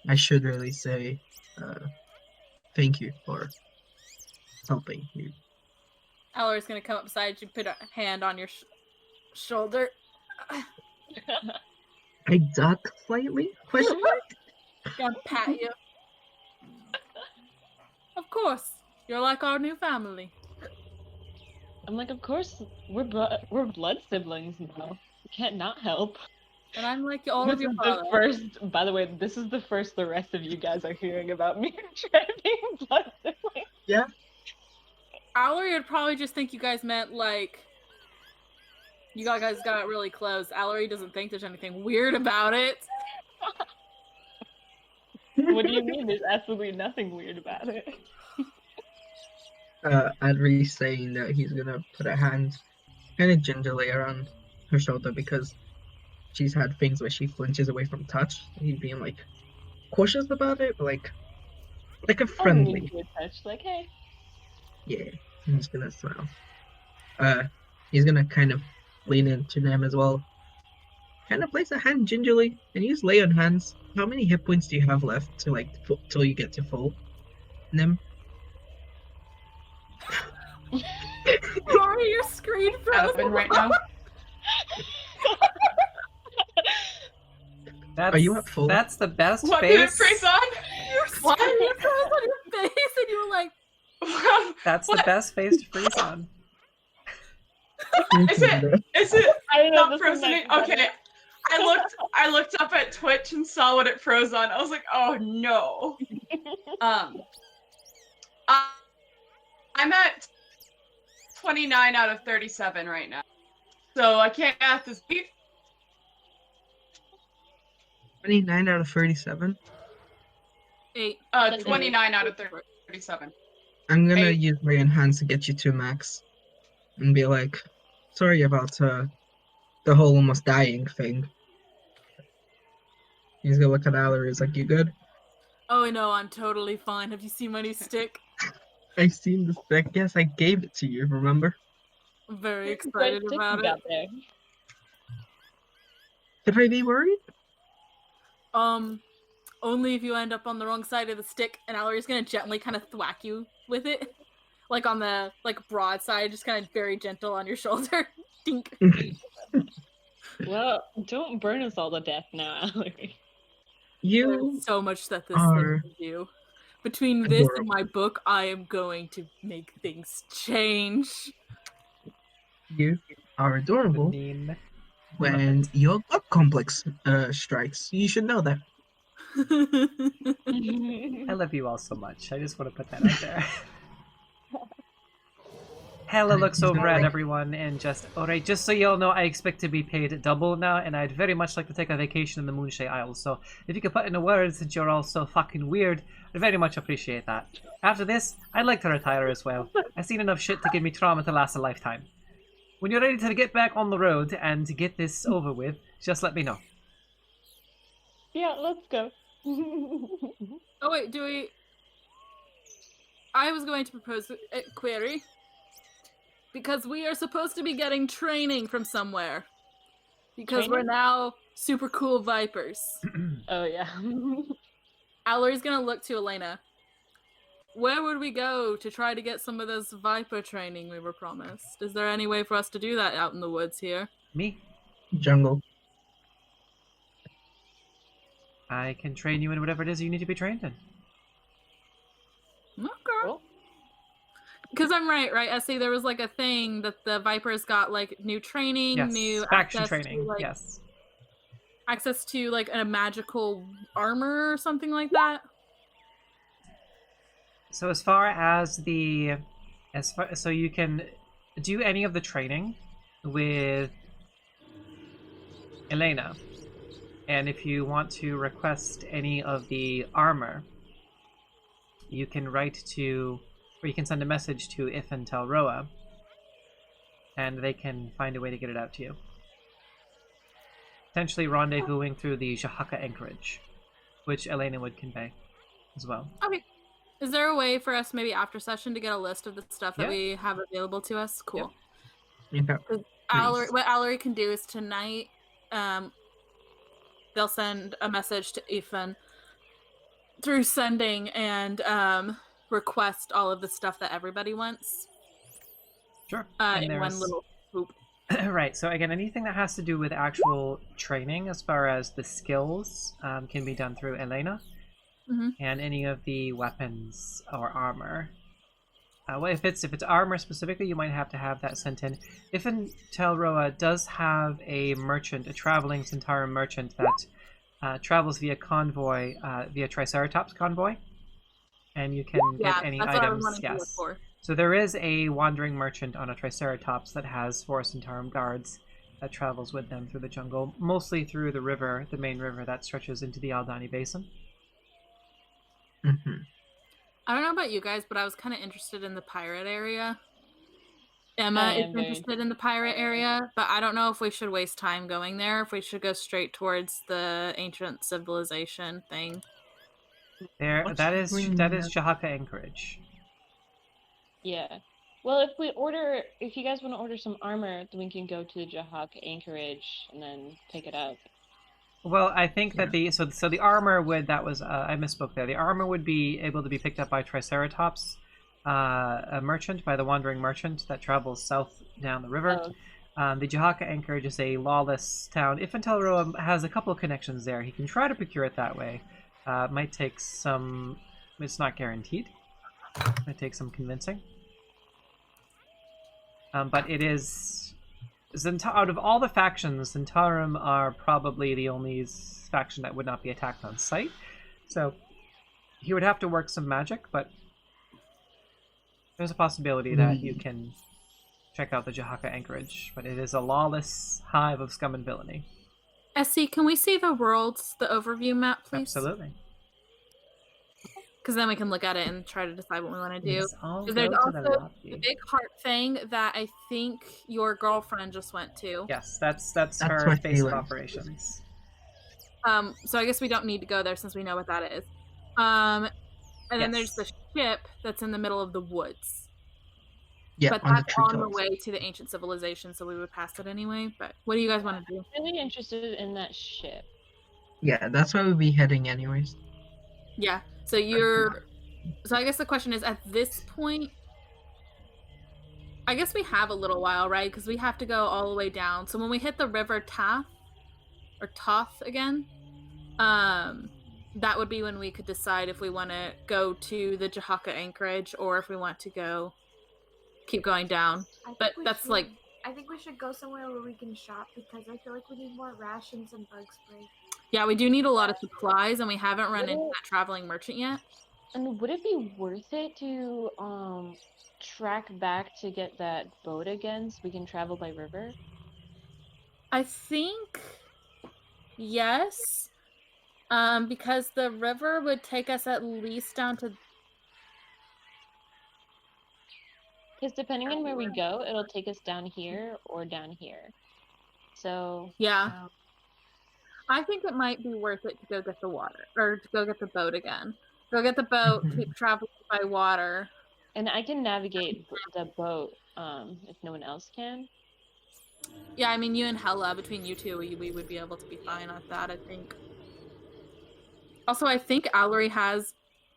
[SPEAKER 2] I should really say, thank you for helping you.
[SPEAKER 4] Allor's gonna come up beside you, put a hand on your shoulder.
[SPEAKER 2] I duck slightly? Question mark?
[SPEAKER 4] Gonna pat you. Of course, you're like our new family.
[SPEAKER 5] I'm like, of course, we're blood siblings now. We can't not help.
[SPEAKER 4] And I'm like all of
[SPEAKER 5] This
[SPEAKER 4] your
[SPEAKER 5] is
[SPEAKER 4] father.
[SPEAKER 5] the first, by the way, this is the first the rest of you guys are hearing about me and Trey being blood siblings.
[SPEAKER 2] Yeah.
[SPEAKER 4] Allor would probably just think you guys meant like you guys got really close. Allery doesn't think there's anything weird about it.
[SPEAKER 5] What do you mean? There's absolutely nothing weird about it.
[SPEAKER 2] Adri's saying that he's gonna put a hand kind of gingerly around her shoulder because she's had things where she flinches away from touch. He's being like cautious about it, but like a friendly.
[SPEAKER 5] Good touch, like, hey.
[SPEAKER 2] Yeah, he's gonna smile. He's gonna kind of lean into them as well. Kind of place a hand gingerly, and use lay on hands. How many hit points do you have left to like till you get to full? Nim?
[SPEAKER 4] Sorry, your screen frozen
[SPEAKER 6] Open right now.
[SPEAKER 1] That's,
[SPEAKER 2] Are you at full?
[SPEAKER 1] That's the best
[SPEAKER 6] What did it
[SPEAKER 1] face.
[SPEAKER 6] freeze on?
[SPEAKER 4] Your
[SPEAKER 6] What?
[SPEAKER 4] screen froze on your face, and you were like,
[SPEAKER 1] That's the
[SPEAKER 6] What?
[SPEAKER 1] best face to freeze on.
[SPEAKER 6] Is it
[SPEAKER 5] I don't know.
[SPEAKER 6] not
[SPEAKER 5] this
[SPEAKER 6] frozen?
[SPEAKER 5] might be
[SPEAKER 6] Okay.
[SPEAKER 5] better.
[SPEAKER 6] I looked up at Twitch and saw what it froze on. I was like, oh no. I'm at 29 out of 37 right now. So I can't ask this.
[SPEAKER 2] 29 out of 37.
[SPEAKER 4] 8.
[SPEAKER 6] 29 out of 37.
[SPEAKER 2] I'm gonna
[SPEAKER 6] Hey.
[SPEAKER 2] use my enhance to get you to max, and be like, sorry about the whole almost dying thing. He's gonna look at Allery. He's like, you good?
[SPEAKER 4] Oh no, I'm totally fine. Have you seen my new stick?
[SPEAKER 2] I've seen the stick. Yes, I gave it to you. Remember?
[SPEAKER 4] I'm very
[SPEAKER 5] Great
[SPEAKER 4] excited
[SPEAKER 5] stick
[SPEAKER 4] about
[SPEAKER 5] you
[SPEAKER 4] it.
[SPEAKER 5] got there.
[SPEAKER 2] Should I be worried?
[SPEAKER 4] Only if you end up on the wrong side of the stick, and Allery's gonna gently kind of thwack you with it. Like on the broad side, just kind of very gentle on your shoulder. Dink.
[SPEAKER 5] Well, don't burn us all to death now, Allery.
[SPEAKER 2] You
[SPEAKER 4] There's so much that this
[SPEAKER 2] are
[SPEAKER 4] thing can do. Between this
[SPEAKER 2] adorable.
[SPEAKER 4] and my book, I am going to make things change.
[SPEAKER 2] You are adorable
[SPEAKER 1] Meme.
[SPEAKER 2] when your god complex strikes. You should know that.
[SPEAKER 1] I love you all so much. I just want to put that out there. Hella looks
[SPEAKER 2] He's
[SPEAKER 1] over
[SPEAKER 2] gonna,
[SPEAKER 1] at
[SPEAKER 2] like-
[SPEAKER 1] everyone and just, alright, just so y'all know, I expect to be paid double now, and I'd very much like to take a vacation in the Moonshade Isles, so if you could put in a word since you're all so fucking weird, I'd very much appreciate that. After this, I'd like to retire as well. I've seen enough shit to give me trauma to last a lifetime. When you're ready to get back on the road and get this over with, just let me know.
[SPEAKER 5] Yeah, let's go.
[SPEAKER 4] Oh wait, do we? I was going to propose a query. Because we are supposed to be getting training from somewhere. Because we're
[SPEAKER 5] Training?
[SPEAKER 4] now super cool Vipers.
[SPEAKER 5] Oh yeah.
[SPEAKER 4] Allori's gonna look to Elena. Where would we go to try to get some of this Viper training we were promised? Is there any way for us to do that out in the woods here?
[SPEAKER 1] Me?
[SPEAKER 2] Jungle.
[SPEAKER 1] I can train you in whatever it is you need to be trained in.
[SPEAKER 4] Okay.
[SPEAKER 5] Cool.
[SPEAKER 4] Because I'm right, Essie? There was like a thing that the Vipers got like new training,
[SPEAKER 1] Yes,
[SPEAKER 4] new
[SPEAKER 1] faction
[SPEAKER 4] access
[SPEAKER 1] training,
[SPEAKER 4] to, like,
[SPEAKER 1] yes.
[SPEAKER 4] access to like a magical armor or something like that.
[SPEAKER 1] So as far as so you can do any of the training with Elena, and if you want to request any of the armor, you can or you can send a message to If and Telroa, and they can find a way to get it out to you. Potentially rendezvousing through the Jahaka anchorage, which Elena would convey as well.
[SPEAKER 4] Okay. Is there a way for us maybe after session to get a list of the stuff that we have available to us? Cool.
[SPEAKER 2] Okay.
[SPEAKER 4] What Allery can do is tonight, they'll send a message to Ethan through sending and request all of the stuff that everybody wants.
[SPEAKER 1] Sure.
[SPEAKER 4] In one little swoop.
[SPEAKER 1] Right, so again, anything that has to do with actual training as far as the skills can be done through Elena.
[SPEAKER 4] Mm-hmm.
[SPEAKER 1] And any of the weapons or armor. Well, if it's armor specifically, you might have to have that sent in. If in Telroa does have a merchant, a traveling Centarum merchant that travels via convoy, via Triceratops convoy, and you can get any
[SPEAKER 4] that's
[SPEAKER 1] items.
[SPEAKER 4] What I was wanting to look for.
[SPEAKER 1] So there is a wandering merchant on a Triceratops that has 4 Centarum guards that travels with them through the jungle, mostly through the river, the main river that stretches into the Aldani Basin.
[SPEAKER 2] Mm-hmm.
[SPEAKER 4] I don't know about you guys, but I was kind of interested in the pirate area. Emma is interested in the pirate area, but I don't know if we should waste time going there, if we should go straight towards the ancient civilization thing.
[SPEAKER 1] That is Jahaka Anchorage.
[SPEAKER 5] Yeah. Well, if you guys want to order some armor, then we can go to the Jahaka Anchorage and then pick it up.
[SPEAKER 1] Well, I think that the armor would I misspoke there. The armor would be able to be picked up by Triceratops, a merchant, by the wandering merchant that travels south down the river.
[SPEAKER 5] Oh.
[SPEAKER 1] The Jahaka Anchorage is a lawless town. If Intelroa has a couple of connections there, he can try to procure it that way. It might take some. It's not guaranteed. It might take some convincing. But it is. Out of all the factions, Zentarum are probably the only faction that would not be attacked on sight. So he would have to work some magic, but there's a possibility that you can check out the Jahaka Anchorage. But it is a lawless hive of scum and villainy.
[SPEAKER 4] Essie, can we see the overview map, please?
[SPEAKER 1] Absolutely.
[SPEAKER 4] Because then we can look at it and try to decide what we want to do.
[SPEAKER 1] Yes,
[SPEAKER 4] There's also the big heart thing that I think your girlfriend just went to.
[SPEAKER 1] Yes, that's her base of operations.
[SPEAKER 4] So I guess we don't need to go there since we know what that is. And then there's the ship that's in the middle of the woods.
[SPEAKER 2] Yeah,
[SPEAKER 4] but that's on the way to the ancient civilization, so we would pass it anyway. But what do you guys want to do?
[SPEAKER 5] I'm really interested in that ship.
[SPEAKER 2] Yeah, that's where we'll be heading anyways.
[SPEAKER 4] Yeah. So I guess the question is, at this point, I guess we have a little while, right? Because we have to go all the way down. So when we hit the river Toth again, that would be when we could decide if we want to go to the Jahaka Anchorage or if we want to keep going down. But that's like...
[SPEAKER 3] I think we should go somewhere where we can shop because I feel like we need more rations and bug spray.
[SPEAKER 4] Yeah, we do need a lot of supplies, and we haven't run into that traveling merchant yet.
[SPEAKER 5] And would it be worth it to track back to get that boat again so we can travel by river?
[SPEAKER 4] I think yes, because the river would take us at least down to...
[SPEAKER 5] Because depending on where we go, it'll take us down here or down here. So...
[SPEAKER 4] Yeah. I think it might be worth it to go get the water, or to go get the boat again. Go get the boat, keep traveling by water,
[SPEAKER 5] And I can navigate the boat if no one else can.
[SPEAKER 4] Yeah, I mean, you and Hella, between you two, we would be able to be fine at that, I think. Also, I think Allery has,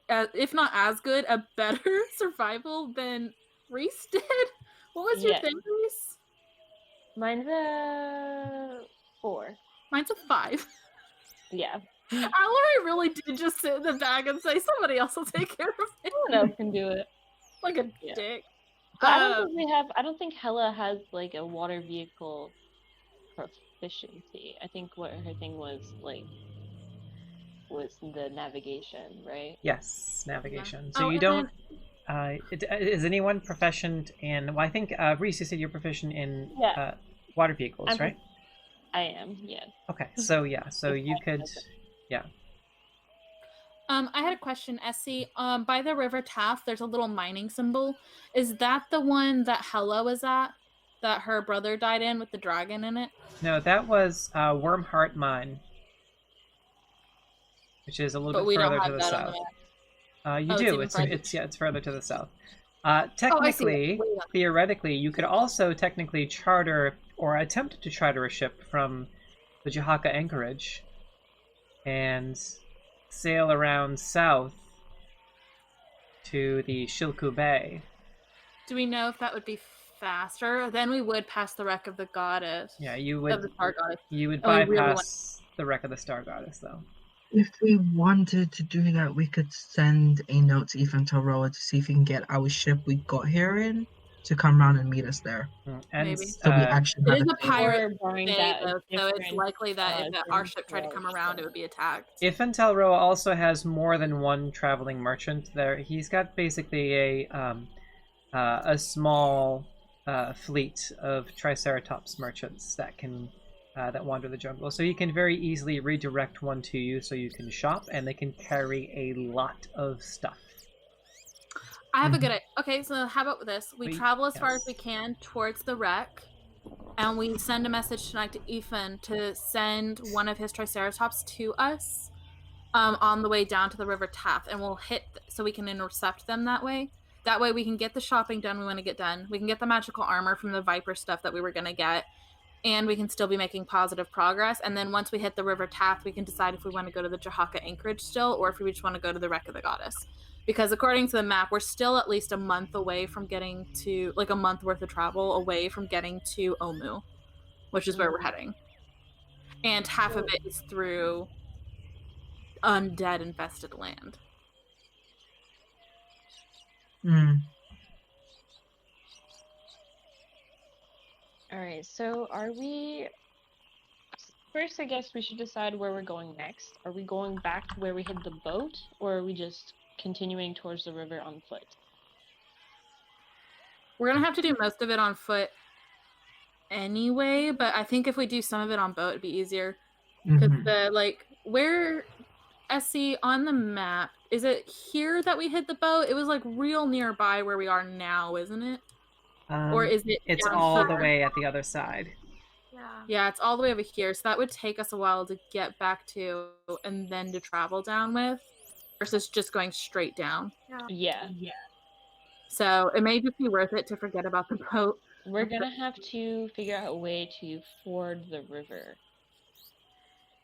[SPEAKER 4] if not as good, a better survival than Reese did. What was your
[SPEAKER 5] Yeah.
[SPEAKER 4] thing, Reese?
[SPEAKER 5] Mine's a 4.
[SPEAKER 4] Mine's a 5.
[SPEAKER 5] Yeah.
[SPEAKER 4] Allery really did just sit in the back and say, somebody else will take care of it.
[SPEAKER 5] No one else can do it.
[SPEAKER 4] Like a
[SPEAKER 5] Yeah.
[SPEAKER 4] dick.
[SPEAKER 5] But I don't think Hella has like a water vehicle proficiency. I think what her thing was the navigation, right?
[SPEAKER 1] Yes, navigation.
[SPEAKER 4] Yeah.
[SPEAKER 1] So you don't. Is anyone proficient in? Well, I think Reese, you said you're proficient in water vehicles, right?
[SPEAKER 5] I am. Yeah.
[SPEAKER 1] Okay. So So you could. Yeah.
[SPEAKER 4] I had a question, Essie. By the River Taff, there's a little mining symbol. Is that the one that Hella was at? That her brother died in with the dragon in it?
[SPEAKER 1] No, that was Wormheart Mine, which is a little bit further to the south. You do. It's further to the south. Technically, theoretically, you could also technically charter or attempt to charter a ship from the Jahaka anchorage and sail around south to the Shilku Bay.
[SPEAKER 4] Do we know if that would be faster? Then we would pass the wreck of the goddess.
[SPEAKER 1] Yeah, you would.
[SPEAKER 4] Of the Star Goddess.
[SPEAKER 1] You would bypass the wreck of the Star Goddess, though.
[SPEAKER 2] If we wanted to do that, we could send a note to Ethan Toroa to see if we can get our ship we got here in to come around and meet us there.
[SPEAKER 1] And
[SPEAKER 4] maybe.
[SPEAKER 2] So we actually
[SPEAKER 4] It
[SPEAKER 2] have
[SPEAKER 4] is a pirate
[SPEAKER 5] barring
[SPEAKER 4] day,
[SPEAKER 5] that
[SPEAKER 4] though, so it's likely that if our ship tried to come around, it would be attacked.
[SPEAKER 1] If Telroa also has more than one traveling merchant there, he's got basically a small fleet of Triceratops merchants that can that wander the jungle. So you can very easily redirect one to you so you can shop, and they can carry a lot of stuff.
[SPEAKER 4] I have a good idea. Okay, so how about this? We travel as far as we can towards the wreck, and we send a message tonight to Ethan to send one of his Triceratops to us on the way down to the River Taff, and we'll hit so we can intercept them that way. That way we can get the shopping done we want to get done. We can get the magical armor from the Viper stuff that we were going to get, and we can still be making positive progress. And then once we hit the River Taff, we can decide if we want to go to the Jahaka anchorage still, or if we just want to go to the wreck of the goddess. Because according to the map, we're still at least a month away from getting to, like a month worth of travel away from getting to Omu, which is where we're heading. And half of it is through undead infested land.
[SPEAKER 5] Alright, so are we... First, I guess we should decide where we're going next. Are we going back to where we hid the boat, or are we just continuing towards the river on foot?
[SPEAKER 4] We're gonna have to do most of it on foot anyway, but I think if we do some of it on boat, it'd be easier. Because where, Essie, on the map, is it here that we hid the boat? It was like real nearby where we are now, isn't it? Or is it?
[SPEAKER 1] It's all the way at the other side.
[SPEAKER 4] Yeah, it's all the way over here. So that would take us a while to get back to and then to travel down with, versus just going straight down.
[SPEAKER 5] Yeah.
[SPEAKER 4] So it may just be worth it to forget about the boat.
[SPEAKER 5] We're gonna have to figure out a way to ford the river.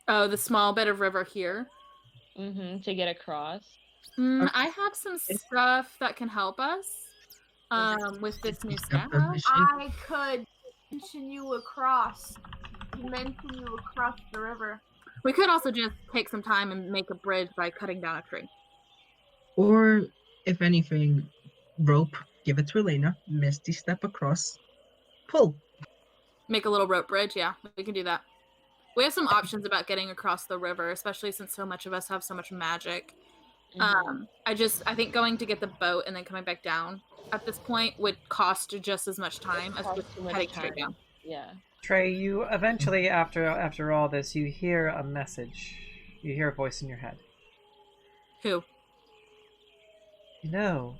[SPEAKER 4] Oh, the small bit of river here?
[SPEAKER 5] To get across.
[SPEAKER 4] I have some stuff that can help us with this new staff.
[SPEAKER 3] I could mention you across the river.
[SPEAKER 4] We could also just take some time and make a bridge by cutting down a tree.
[SPEAKER 2] Or, if anything, rope, give it to Elena, Misty step across, pull.
[SPEAKER 4] Make a little rope bridge, yeah, we can do that. We have some options about getting across the river, especially since so much of us have so much magic. I think going to get the boat and then coming back down at this point would cost just as much time as just heading straight down.
[SPEAKER 5] Yeah.
[SPEAKER 1] Trey, you eventually, after all this, you hear a message. You hear a voice in your head.
[SPEAKER 4] Who?
[SPEAKER 1] You know,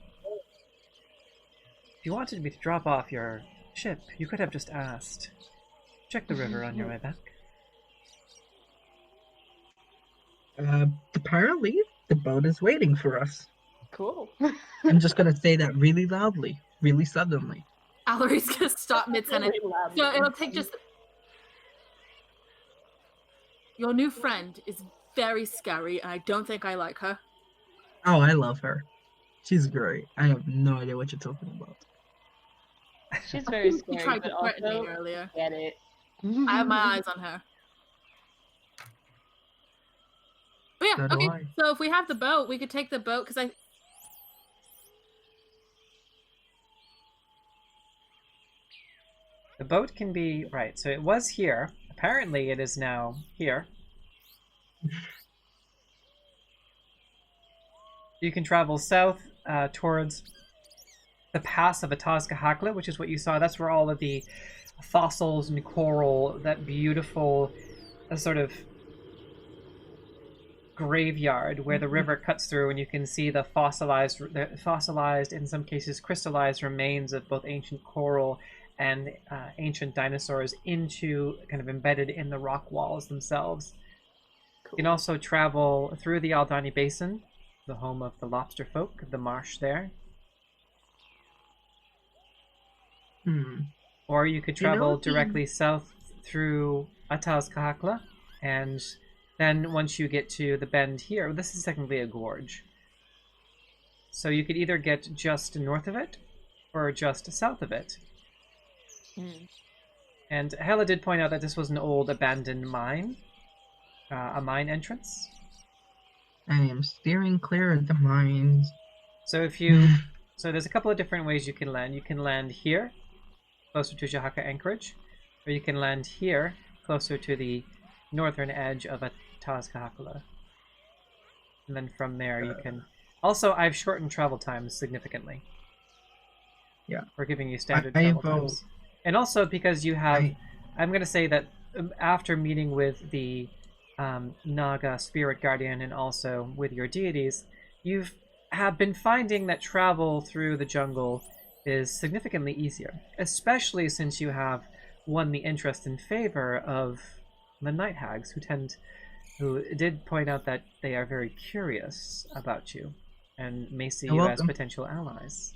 [SPEAKER 1] if you wanted me to drop off your ship, you could have just asked. Check the river on your way back.
[SPEAKER 2] Apparently, the boat is waiting for us.
[SPEAKER 5] Cool.
[SPEAKER 2] I'm just gonna say that really loudly, really suddenly.
[SPEAKER 4] Allery's gonna stop mid-sentence.
[SPEAKER 5] Very loud.
[SPEAKER 4] So it'll take just... Your new friend is very scary, and I don't think I like her.
[SPEAKER 2] Oh, I love her. She's great. I have no idea what you're talking about.
[SPEAKER 5] She's very
[SPEAKER 4] You
[SPEAKER 5] scary,
[SPEAKER 4] tried
[SPEAKER 5] but
[SPEAKER 4] to threaten
[SPEAKER 5] also
[SPEAKER 4] me earlier.
[SPEAKER 5] get it.
[SPEAKER 4] I have my eyes on her. But yeah,
[SPEAKER 2] So do
[SPEAKER 4] okay.
[SPEAKER 2] I.
[SPEAKER 4] So if we have the boat, we could take the boat, because
[SPEAKER 1] The boat can be... Right, so it was here. Apparently it is now here. You can travel south towards the pass of Atazcahakla, which is what you saw. That's where all of the fossils and coral, that beautiful sort of graveyard where the river cuts through, and you can see the fossilized, in some cases crystallized remains of both ancient coral and ancient dinosaurs into kind of embedded in the rock walls themselves. You can also travel through the Aldani Basin, the home of the lobster folk, the marsh there. Or you could travel directly south through Atazcahakla, and then once you get to the bend here, this is technically a gorge. So you could either get just north of it, or just south of it. And Hela did point out that this was an old abandoned mine, a mine entrance.
[SPEAKER 2] I am steering clear of the mines.
[SPEAKER 1] So if you, so there's a couple of different ways you can land. You can land here, closer to Jahaka Anchorage, or you can land here, closer to the northern edge of Atazcahakla. And then from there you can... Also, I've shortened travel times significantly.
[SPEAKER 2] Yeah.
[SPEAKER 1] We're giving you standard travel times. And also because you have... I'm going to say that after meeting with the Naga Spirit Guardian and also with your deities, have been finding that travel through the jungle is significantly easier, especially since you have won the interest and favor of the Night Hags, who did point out that they are very curious about you and may see you as potential allies.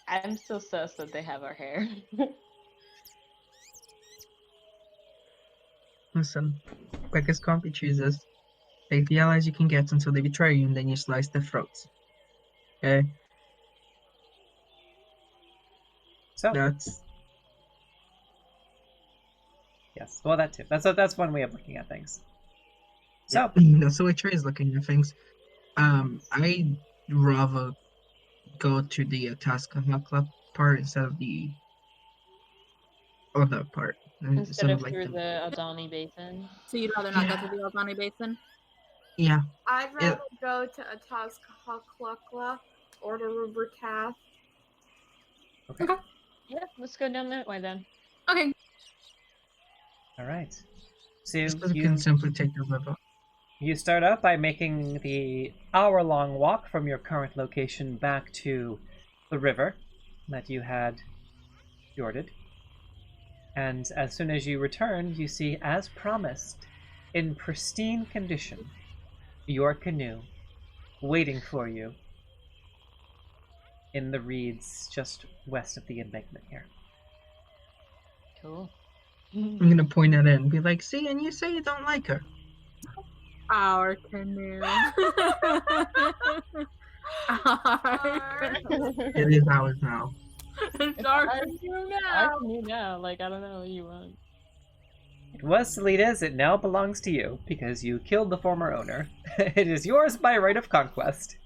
[SPEAKER 5] I'm still sus that they have our hair.
[SPEAKER 2] Listen, quickest comfy chooses. Take the allies you can get until they betray you, and then you slice their throats. Okay?
[SPEAKER 1] So
[SPEAKER 2] That's...
[SPEAKER 1] Yes, well that too. That's one way of looking at things. So
[SPEAKER 2] that's the way Trea's looking at things. I'd rather go to the Atazcahakla part instead of the other part.
[SPEAKER 5] Instead of
[SPEAKER 2] like
[SPEAKER 5] through the Aldani Basin.
[SPEAKER 4] So you'd rather not go through the Aldani Basin?
[SPEAKER 2] Yeah.
[SPEAKER 3] I'd rather go to Atazcahakla or the River Taff.
[SPEAKER 1] Okay.
[SPEAKER 5] Yeah, let's go down that way then.
[SPEAKER 4] Okay.
[SPEAKER 1] All right. So
[SPEAKER 2] You can simply take the river.
[SPEAKER 1] You start out by making the hour-long walk from your current location back to the river that you had fjorded. And as soon as you return, you see, as promised, in pristine condition, your canoe waiting for you in the reeds just west of the embankment here.
[SPEAKER 5] Cool.
[SPEAKER 2] I'm gonna point at it and be like, see, and you say you don't like her.
[SPEAKER 4] Our canoe.
[SPEAKER 2] It is ours now.
[SPEAKER 4] It's our canoe now.
[SPEAKER 5] Our canoe now. Like, I don't know what you want.
[SPEAKER 1] It was Salida's, it now belongs to you, because you killed the former owner. It is yours by right of conquest.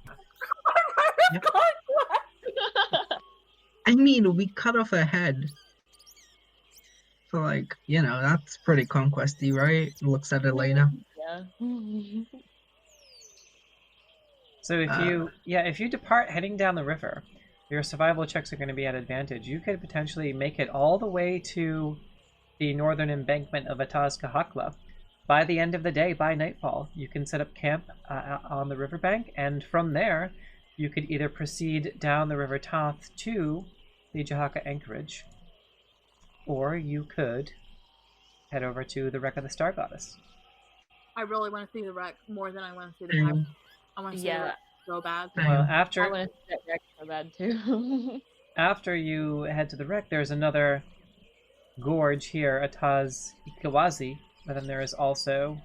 [SPEAKER 2] Yep. I mean, we cut off her head. So, like, you know, that's pretty conquesty, right? Looks at Elena.
[SPEAKER 5] Yeah.
[SPEAKER 1] So if you depart heading down the river, your survival checks are going to be at advantage. You could potentially make it all the way to the northern embankment of Atazcahakla. By the end of the day, by nightfall, you can set up camp on the riverbank, and from there, you could either proceed down the River Toth to the Jahaka Anchorage, or you could head over to the Wreck of the Star Goddess.
[SPEAKER 4] I really want to see the wreck more than I want to see the map. I want to see the wreck. so bad.
[SPEAKER 2] Same.
[SPEAKER 1] Well,
[SPEAKER 5] I
[SPEAKER 1] after
[SPEAKER 5] want to see that wreck so bad too.
[SPEAKER 1] after you head to the wreck, there's another gorge here, Ataz Ikawazi, but then there is also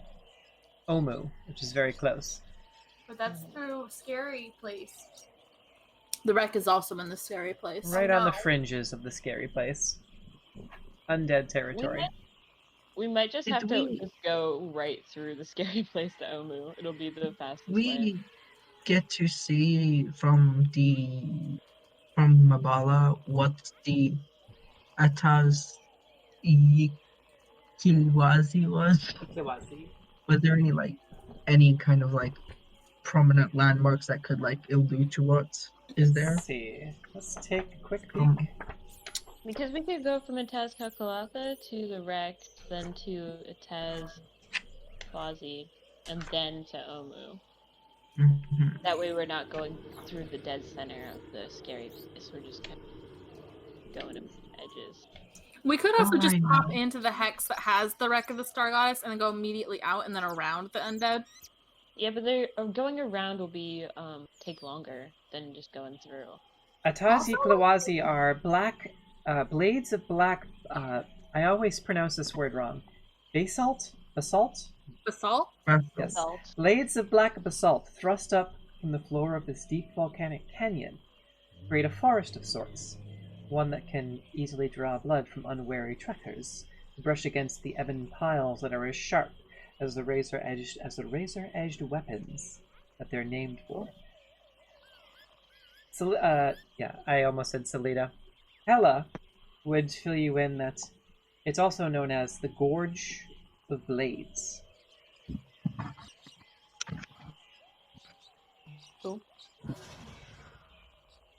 [SPEAKER 1] Omu, which is very close.
[SPEAKER 3] But that's through Scary Place.
[SPEAKER 4] The wreck is also in the scary place.
[SPEAKER 1] Right on the
[SPEAKER 3] know.
[SPEAKER 1] fringes of the scary place. Undead territory.
[SPEAKER 5] We might just
[SPEAKER 2] Did
[SPEAKER 5] have to
[SPEAKER 2] we-
[SPEAKER 5] just go right through the scary place to Omu. It'll be the fastest way.
[SPEAKER 2] We get to see from Mabala what the Ataz Ikiwazi was.
[SPEAKER 1] Ikawazi.
[SPEAKER 2] Was there any kind of prominent landmarks that could allude to what is there?
[SPEAKER 1] Let's see. Let's take a quick
[SPEAKER 2] Um,
[SPEAKER 1] peek.
[SPEAKER 5] Because we could go from Ataz Kakalaka to the wreck, then to Ataz Quasi, and then to Omu.
[SPEAKER 2] Mhm.
[SPEAKER 5] That way we're not going through the dead center of the scary place. We're just kind of going to edges.
[SPEAKER 4] We could also just
[SPEAKER 2] I
[SPEAKER 4] pop
[SPEAKER 2] know.
[SPEAKER 4] into the hex that has the wreck of the Star Goddess and then go immediately out and then around the undead.
[SPEAKER 5] Yeah, but they're going around will be take longer than just going through.
[SPEAKER 1] Ataz Ikawazi are black blades of black. I always pronounce this word wrong. Basalt? Basalt?
[SPEAKER 4] Basalt?
[SPEAKER 1] Yes.
[SPEAKER 5] Salt.
[SPEAKER 1] Blades of black basalt thrust up from the floor of this deep volcanic canyon create a forest of sorts, one that can easily draw blood from unwary trekkers, brush against the ebon piles that are as sharp as the razor-edged weapons that they're named for. Yeah, I almost said Salida. Hella would fill you in that it's also known as the Gorge of Blades.
[SPEAKER 5] Cool.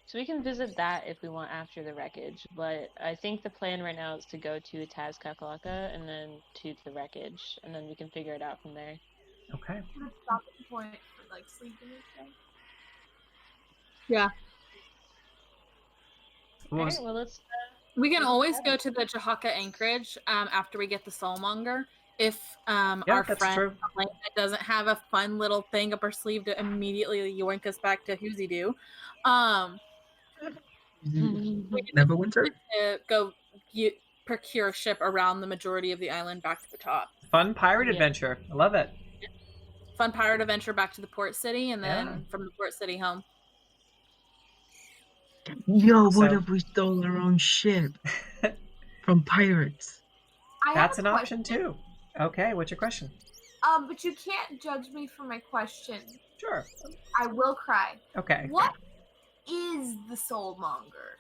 [SPEAKER 5] So we can visit that if we want after the wreckage, but I think the plan right now is to go to Ataz Kakalaka and then to the wreckage, and then we can figure it out from there.
[SPEAKER 1] Okay.
[SPEAKER 3] Stopping point for sleeping and stuff.
[SPEAKER 4] Yeah.
[SPEAKER 1] What was-
[SPEAKER 5] Alright, well let's
[SPEAKER 4] We can always go to the Jahaka Anchorage after we get the Soulmonger. If
[SPEAKER 1] Yeah,
[SPEAKER 4] our
[SPEAKER 1] that's
[SPEAKER 4] friend
[SPEAKER 1] true.
[SPEAKER 4] Elena doesn't have a fun little thing up her sleeve to immediately yoink us back to Whoosy Doo.
[SPEAKER 2] Neverwinter?
[SPEAKER 4] Go procure a ship around the majority of the island back to the top.
[SPEAKER 1] Fun pirate
[SPEAKER 5] Yeah.
[SPEAKER 1] adventure. I love it.
[SPEAKER 4] Fun pirate adventure back to the port city, and then
[SPEAKER 1] Yeah.
[SPEAKER 4] from the port city home.
[SPEAKER 2] Yo, what
[SPEAKER 1] So-
[SPEAKER 2] if we stole our own ship from pirates?
[SPEAKER 3] I
[SPEAKER 1] That's
[SPEAKER 3] have
[SPEAKER 1] an
[SPEAKER 3] a
[SPEAKER 1] option too. Okay, what's your question?
[SPEAKER 3] But you can't judge me for my question.
[SPEAKER 1] Sure.
[SPEAKER 3] I will cry.
[SPEAKER 1] Okay.
[SPEAKER 3] What is the Soulmonger?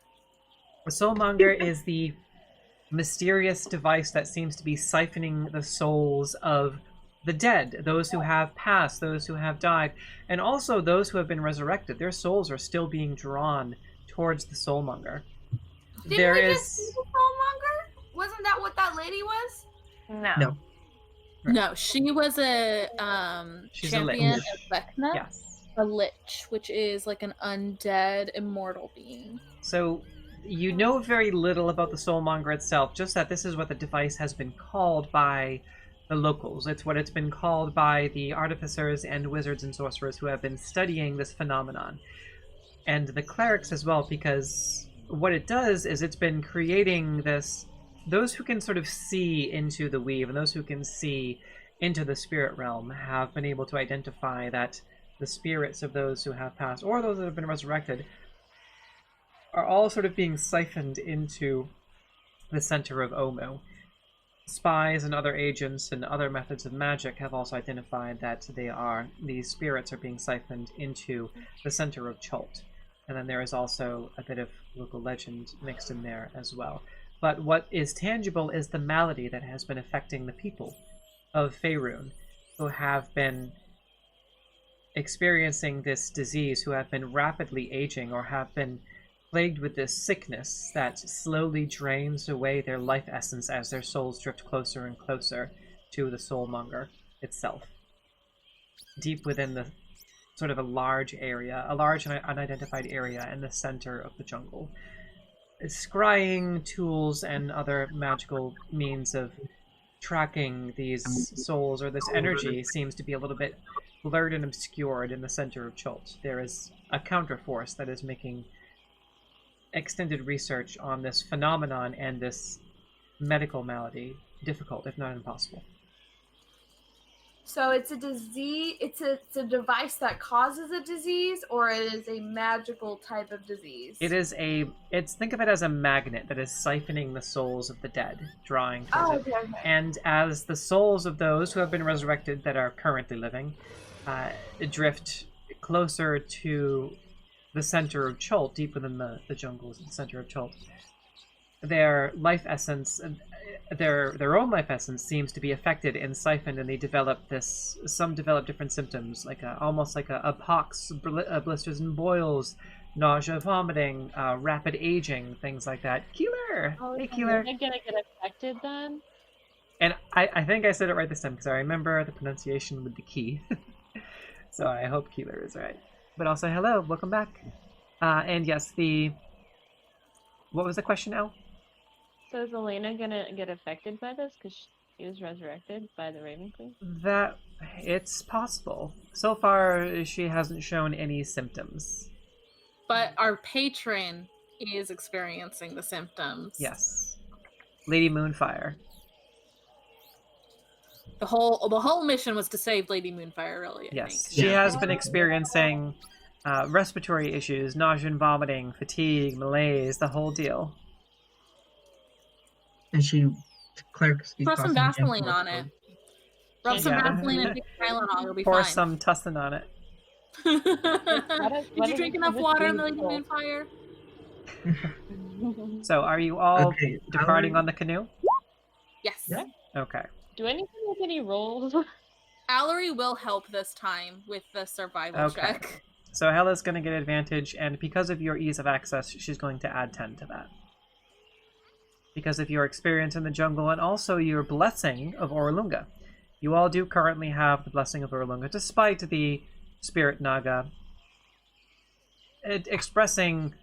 [SPEAKER 1] The Soulmonger is the mysterious device that seems to be siphoning the souls of the dead, those who have passed, those who have died, and also those who have been resurrected. Their souls are still being drawn towards the Soulmonger.
[SPEAKER 3] Didn't
[SPEAKER 1] There
[SPEAKER 3] we
[SPEAKER 1] is-
[SPEAKER 3] just see the Soulmonger? Wasn't that what that lady was?
[SPEAKER 5] No.
[SPEAKER 2] No.
[SPEAKER 4] No, she was a
[SPEAKER 1] She's a
[SPEAKER 4] champion
[SPEAKER 1] lich.
[SPEAKER 4] of Vecna,
[SPEAKER 1] Yes.
[SPEAKER 4] a lich, which is like an undead immortal being.
[SPEAKER 1] So you know very little about the Soulmonger itself, just that this is what the device has been called by the locals. It's what it's been called by the artificers and wizards and sorcerers who have been studying this phenomenon. And the clerics as well, because what it does is it's been creating this... Those who can sort of see into the weave and those who can see into the spirit realm have been able to identify that the spirits of those who have passed, or those that have been resurrected, are all sort of being siphoned into the center of Omu. Spies and other agents and other methods of magic have also identified that these spirits are being siphoned into the center of Chult. And then there is also a bit of local legend mixed in there as well. But what is tangible is the malady that has been affecting the people of Faerun, who have been experiencing this disease, who have been rapidly aging or have been plagued with this sickness that slowly drains away their life essence as their souls drift closer and closer to the Soulmonger itself. Deep within the sort of a large area, a large and unidentified area in the center of the jungle. Scrying tools and other magical means of tracking these souls or this energy seems to be a little bit blurred and obscured in the center of Chult. There is a counterforce that is making extended research on this phenomenon and this medical malady difficult, if not impossible.
[SPEAKER 3] So it's a disease. It's a device that causes a disease, or it is a magical type of disease.
[SPEAKER 1] Think of it as a magnet that is siphoning the souls of the dead, drawing towards it.
[SPEAKER 3] Okay.
[SPEAKER 1] And as the souls of those who have been resurrected that are currently living drift closer to the center of Chult, deep within the jungles in the center of Chult, their life essence, their own life essence seems to be affected and siphoned, and they develop different symptoms, almost like a pox, blisters and boils, nausea, vomiting, rapid aging, things like that. Keeler! Hey, Keeler!
[SPEAKER 5] Am I gonna get affected then?
[SPEAKER 1] And I think I said it right this time, because I remember the pronunciation with the key. So I hope Keeler is right. But also, hello, welcome back. And yes, what was the question, Al?
[SPEAKER 5] So is Elena gonna get affected by this because she was resurrected by the Raven Queen?
[SPEAKER 1] That it's possible. So far, she hasn't shown any symptoms.
[SPEAKER 4] But our patron is experiencing the symptoms.
[SPEAKER 1] Yes, Lady Moonfire.
[SPEAKER 4] The whole mission was to save Lady Moonfire, really. I
[SPEAKER 1] Yes,
[SPEAKER 4] think.
[SPEAKER 1] she has been experiencing respiratory issues, nausea and vomiting, fatigue, malaise, the whole deal.
[SPEAKER 2] And she clerks.
[SPEAKER 4] Pour some Vaseline on it. Rub some Vaseline and take Tylenol, you'll be
[SPEAKER 1] Pour
[SPEAKER 4] fine.
[SPEAKER 1] some tussin on it.
[SPEAKER 4] Did you drink enough water in the Lady Moonfire?
[SPEAKER 1] So, are you all
[SPEAKER 2] Okay,
[SPEAKER 1] departing
[SPEAKER 2] Alary-
[SPEAKER 1] on the canoe?
[SPEAKER 4] Yes.
[SPEAKER 2] Yeah.
[SPEAKER 1] Okay.
[SPEAKER 5] Do I need to make any rolls?
[SPEAKER 4] Allery will help this time with the survival check.
[SPEAKER 1] So Hella's going to get advantage, and because of your ease of access, she's going to add 10 to that. Because of your experience in the jungle, and also your blessing of Orlunga. You all do currently have the blessing of Orlunga, despite the Spirit Naga expressing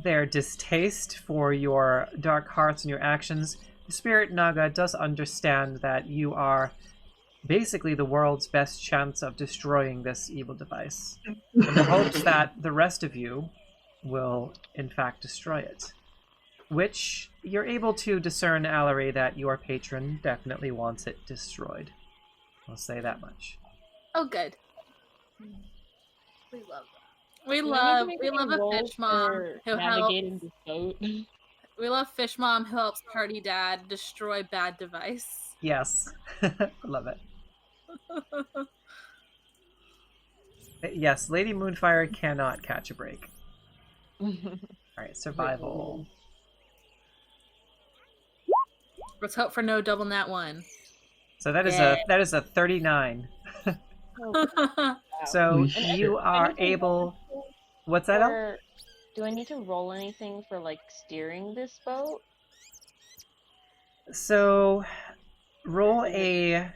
[SPEAKER 1] their distaste for your dark hearts and your actions. The Spirit Naga does understand that you are basically the world's best chance of destroying this evil device, in the hopes that the rest of you will, in fact, destroy it. Which, you're able to discern, Allery, that your patron definitely wants it destroyed. I'll say that much.
[SPEAKER 4] Oh, good.
[SPEAKER 3] We love
[SPEAKER 4] We
[SPEAKER 5] Do I
[SPEAKER 4] love
[SPEAKER 5] need to make
[SPEAKER 4] a
[SPEAKER 5] any rolls
[SPEAKER 4] fish mom
[SPEAKER 5] for
[SPEAKER 4] who
[SPEAKER 5] navigating
[SPEAKER 4] helps.
[SPEAKER 5] this boat?
[SPEAKER 4] We love fish mom who helps party dad destroy bad device.
[SPEAKER 1] Yes. Love it. Yes, Lady Moonfire cannot catch a break. Alright, survival.
[SPEAKER 4] Let's hope for no double nat 1.
[SPEAKER 1] So that is a 39.
[SPEAKER 5] Oh,
[SPEAKER 1] So
[SPEAKER 2] Holy shit.
[SPEAKER 1] you are able... What's that, El?
[SPEAKER 5] or do I need to roll anything for like steering this boat?
[SPEAKER 1] So roll a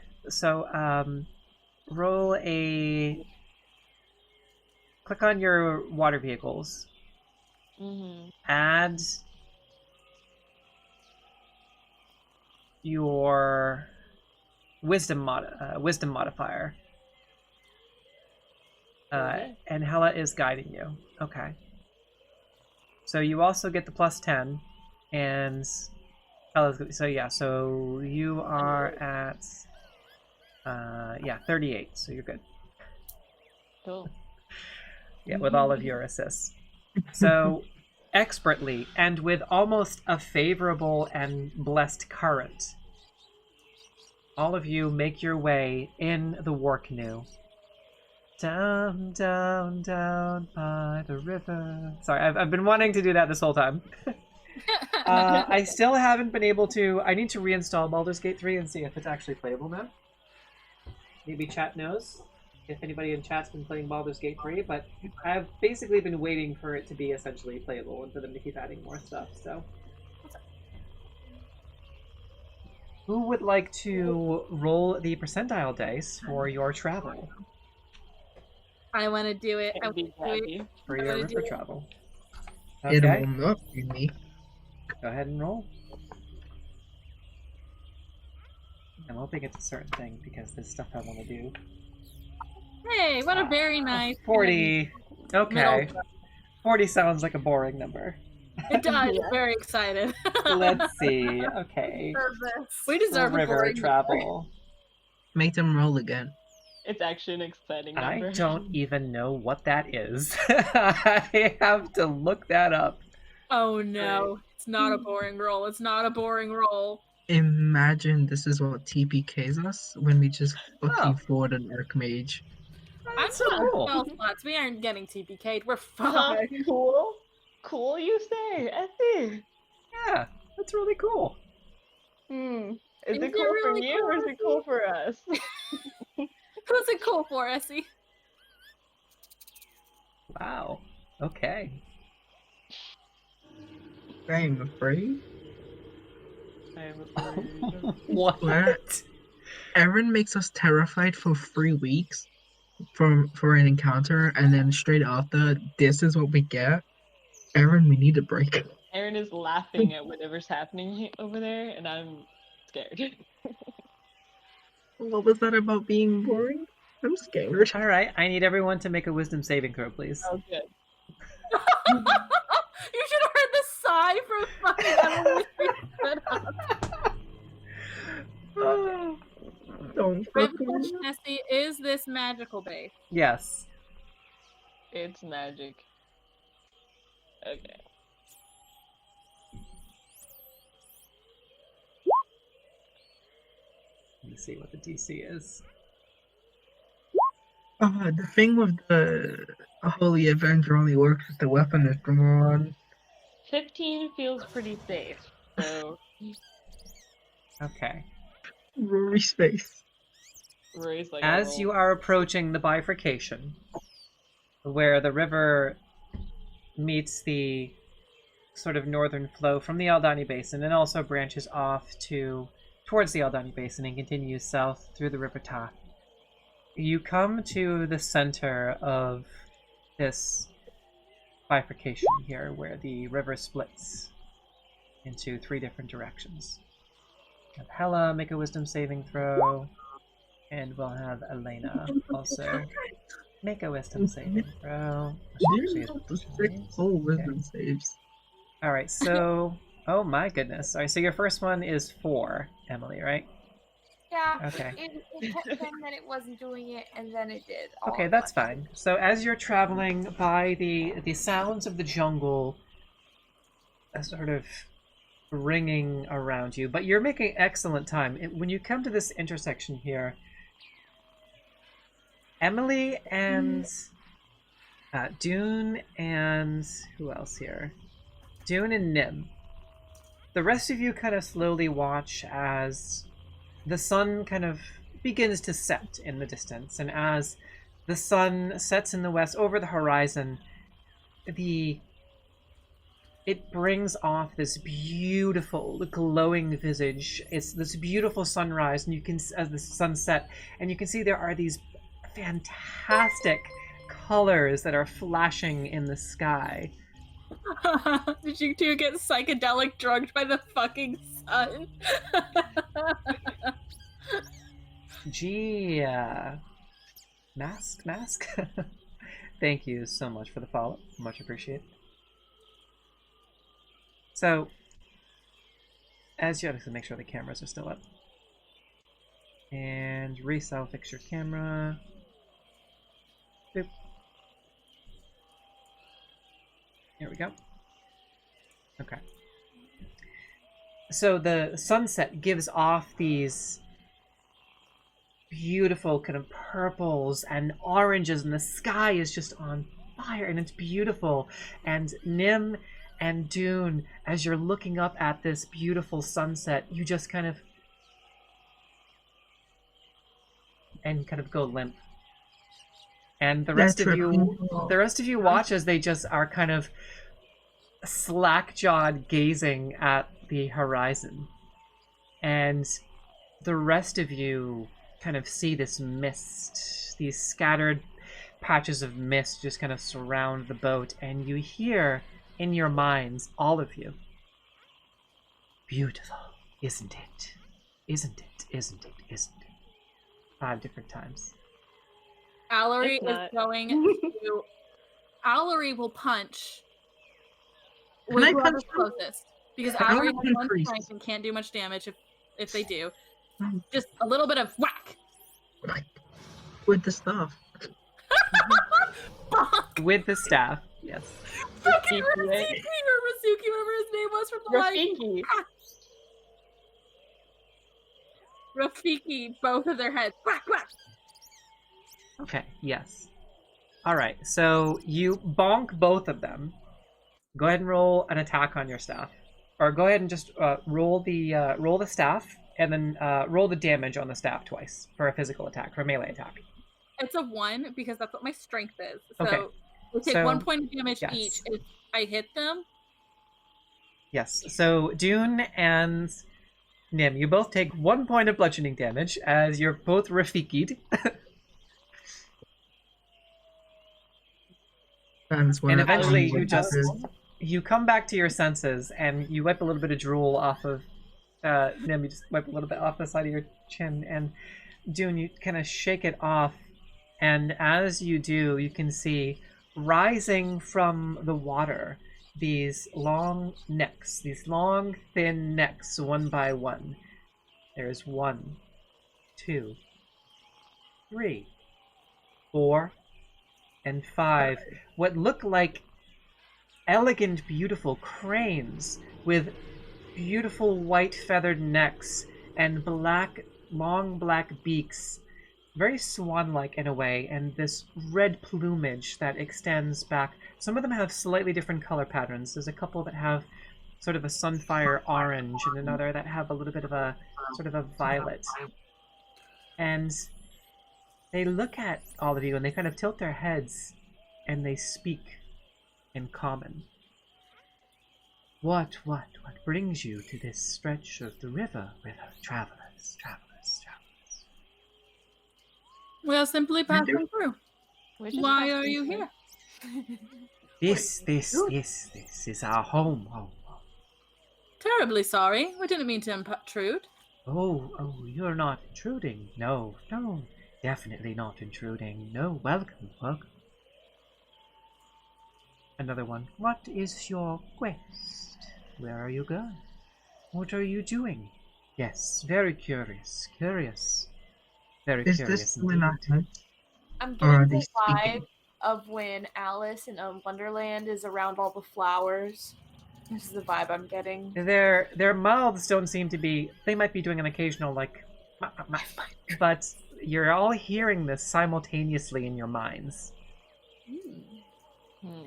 [SPEAKER 1] click on your water vehicles.
[SPEAKER 5] Mm-hmm.
[SPEAKER 1] Add your wisdom modifier.
[SPEAKER 5] Okay.
[SPEAKER 1] And Hella is guiding you. Okay. So you also get the plus 10, and Hella's so you are at 38. So you're good.
[SPEAKER 5] Cool.
[SPEAKER 1] Yeah, with all of your assists. So expertly and with almost a favorable and blessed current, all of you make your way in the war canoe. Down, down, down by the river. Sorry, I've been wanting to do that this whole time. I still haven't been able to... I need to reinstall Baldur's Gate 3 and see if it's actually playable now. Maybe chat knows if anybody in chat's been playing Baldur's Gate 3, but I've basically been waiting for it to be essentially playable and for them to keep adding more stuff, so... Who would like to roll the percentile dice for your travel?
[SPEAKER 4] I want to do it. I
[SPEAKER 5] I'd be
[SPEAKER 4] wanna do it.
[SPEAKER 5] happy.
[SPEAKER 1] For
[SPEAKER 4] I'm
[SPEAKER 1] your
[SPEAKER 4] gonna do
[SPEAKER 1] river
[SPEAKER 4] it.
[SPEAKER 1] travel.
[SPEAKER 2] It
[SPEAKER 1] Okay,
[SPEAKER 2] will not be me.
[SPEAKER 1] go ahead and roll. I'm hoping it's a certain thing because there's stuff I want to do.
[SPEAKER 4] Hey, what a very nice
[SPEAKER 1] 40. Okay.
[SPEAKER 4] middle.
[SPEAKER 1] 40 sounds like a boring number.
[SPEAKER 4] It does.
[SPEAKER 5] Yeah.
[SPEAKER 4] Very excited.
[SPEAKER 1] Let's see. Okay.
[SPEAKER 4] We deserve a
[SPEAKER 1] River
[SPEAKER 4] boring
[SPEAKER 1] travel.
[SPEAKER 2] Make them roll again.
[SPEAKER 5] It's actually an exciting number.
[SPEAKER 1] I don't even know what that is. I have to look that up.
[SPEAKER 4] Oh no, it's not a boring roll. It's not a boring roll.
[SPEAKER 2] Imagine this is what TPKs us when we just fucking
[SPEAKER 1] Oh.
[SPEAKER 2] fought an Archmage.
[SPEAKER 4] I'm
[SPEAKER 1] That's so cool.
[SPEAKER 4] spell slots. We aren't getting TPK'd. We're
[SPEAKER 5] Huh?
[SPEAKER 4] fine.
[SPEAKER 5] Cool. Cool, you say. Essie.
[SPEAKER 1] Yeah, that's really cool.
[SPEAKER 5] Is
[SPEAKER 4] Is
[SPEAKER 5] it
[SPEAKER 4] it
[SPEAKER 5] cool for
[SPEAKER 4] really
[SPEAKER 5] you or is
[SPEAKER 4] cool,
[SPEAKER 5] it cool for us?
[SPEAKER 4] Who's it cool for, Essie?
[SPEAKER 1] Wow. Okay.
[SPEAKER 2] I'm afraid.
[SPEAKER 5] I'm afraid.
[SPEAKER 1] What?
[SPEAKER 2] Aaron makes us terrified for 3 weeks for an encounter, and then straight after, this is what we get. Aaron, we need a break.
[SPEAKER 5] Aaron is laughing at whatever's happening over there, and I'm scared.
[SPEAKER 2] What was that about being boring? I'm scared.
[SPEAKER 1] All right, I need everyone to make a wisdom saving throw, please.
[SPEAKER 5] Oh, good.
[SPEAKER 4] You should have heard the sigh from fucking Emily. Stood up.
[SPEAKER 2] Don't
[SPEAKER 4] Quick
[SPEAKER 2] fucking...
[SPEAKER 4] question, Essie, is this magical base?
[SPEAKER 1] Yes.
[SPEAKER 5] It's magic. Okay.
[SPEAKER 1] Let me see what the DC is.
[SPEAKER 2] The thing with the Holy Avenger only works if the weapon is drawn.
[SPEAKER 5] 15 feels pretty safe, so
[SPEAKER 1] Okay.
[SPEAKER 2] Rory's face.
[SPEAKER 5] Rory's like,
[SPEAKER 1] As you are approaching the bifurcation, where the river meets the sort of northern flow from the Aldani Basin and also branches off towards the Aldani Basin and continues south through the River Tath, you come to the center of this bifurcation here, where the river splits into 3 different directions. Have Hela make a wisdom saving throw, and we'll have Elena also make a wisdom saving throw.
[SPEAKER 2] She's got the 6 whole wisdom saves.
[SPEAKER 1] All right, so oh my goodness. All right, so your first one is 4, Emily, right?
[SPEAKER 3] Yeah.
[SPEAKER 1] Okay.
[SPEAKER 3] It kept saying that it wasn't doing it, and then it did. all
[SPEAKER 1] Okay,
[SPEAKER 3] at
[SPEAKER 1] that's
[SPEAKER 3] once.
[SPEAKER 1] fine. So as you're traveling by the sounds of the jungle sort of ringing around you, but you're making excellent time. When you come to this intersection here, Emily and Dune and who else here? Dune and Nim. The rest of you kind of slowly watch as the sun kind of begins to set in the distance, and as the sun sets in the west over the horizon, it brings off this beautiful glowing visage. It's this beautiful sunrise, and you can, as the sunset, and you can see there are these fantastic colors that are flashing in the sky.
[SPEAKER 4] Did you two get psychedelic drugged by the fucking sun?
[SPEAKER 1] Gee, mask. Thank you so much for the follow. Much appreciated. So, as you have to make sure the cameras are still up. And Reese, I'll fix your camera. Boop. Here we go. Okay. So the sunset gives off these beautiful kind of purples and oranges, and the sky is just on fire, and it's beautiful. And Nim and Dune, as you're looking up at this beautiful sunset, you just kind of go limp. And the rest of you watch as they just are kind of slack-jawed gazing at the horizon. And the rest of you kind of see this mist, these scattered patches of mist just kind of surround the boat, and you hear in your minds, all of you, beautiful, isn't it? Isn't it? Isn't it? Isn't it? 5 different times.
[SPEAKER 4] Allery
[SPEAKER 5] It's
[SPEAKER 4] is
[SPEAKER 5] not.
[SPEAKER 4] going to. Allery will punch.
[SPEAKER 2] Can I
[SPEAKER 4] whoever's
[SPEAKER 2] punch them?
[SPEAKER 4] closest? Because
[SPEAKER 2] I
[SPEAKER 4] Allery
[SPEAKER 2] want
[SPEAKER 4] has
[SPEAKER 2] to
[SPEAKER 4] one
[SPEAKER 2] increase.
[SPEAKER 4] strength and can't do much damage if they do.
[SPEAKER 2] Mm.
[SPEAKER 4] Just a little bit of whack.
[SPEAKER 2] Like, with the stuff.
[SPEAKER 4] Bonk!
[SPEAKER 1] With the staff, yes.
[SPEAKER 4] Fucking
[SPEAKER 5] Rafiki, right?
[SPEAKER 4] Rafiki or Masuki, whatever his name was from the line.
[SPEAKER 5] Rafiki.
[SPEAKER 4] Rafiki, both of their heads. Whack, whack.
[SPEAKER 1] Okay, yes. Alright, so you bonk both of them. Go ahead and roll an attack on your staff. Or go ahead and just roll the staff, and then roll the damage on the staff twice for a physical attack, for a melee attack.
[SPEAKER 4] It's a 1 because that's what my strength is. So
[SPEAKER 1] Okay.
[SPEAKER 4] we take
[SPEAKER 1] So,
[SPEAKER 4] 1 point of damage
[SPEAKER 1] yes.
[SPEAKER 4] each if I hit them.
[SPEAKER 1] Yes, so Dune and Nim, you both take 1 point of bludgeoning damage as you're both Rafiki'd.
[SPEAKER 2] That's what
[SPEAKER 1] And
[SPEAKER 2] I
[SPEAKER 1] eventually
[SPEAKER 2] would
[SPEAKER 1] you just
[SPEAKER 2] do.
[SPEAKER 1] you come back to your senses and you wipe a little bit of drool off of Nim, you just wipe a little bit off the side of your chin, and Dune, you kind of shake it off, and as you do, you can see rising from the water these long necks, these long thin necks, one by one. There's 1, 2, 3, 4, and 5. What look like elegant, beautiful cranes with beautiful white feathered necks and long black beaks, very swan-like in a way, and this red plumage that extends back. Some of them have slightly different color patterns. There's a couple that have sort of a sunfire orange, and another that have a little bit of a sort of a violet. And they look at all of you, and they kind of tilt their heads, and they speak in common. What brings you to this stretch of the river, travelers?
[SPEAKER 4] We are simply passing through.
[SPEAKER 5] We're just
[SPEAKER 4] Why are
[SPEAKER 5] passing
[SPEAKER 4] you
[SPEAKER 5] through.
[SPEAKER 4] here?
[SPEAKER 1] This is our home.
[SPEAKER 4] Terribly sorry. We didn't mean to intrude.
[SPEAKER 1] Oh, you're not intruding. No, definitely not intruding. No, welcome. Another one. What is your quest? Where are you going? What are you doing? Yes, very curious. Very
[SPEAKER 2] Is
[SPEAKER 1] curious.
[SPEAKER 2] this still in our time?
[SPEAKER 3] I'm
[SPEAKER 2] Or are
[SPEAKER 3] getting
[SPEAKER 2] they
[SPEAKER 3] the vibe
[SPEAKER 2] speaking?
[SPEAKER 3] of when Alice in Wonderland is around all the flowers. This is the vibe I'm getting.
[SPEAKER 1] Their mouths don't seem to be. They might be doing an occasional like, but you're all hearing this simultaneously in your minds.
[SPEAKER 5] Hmm.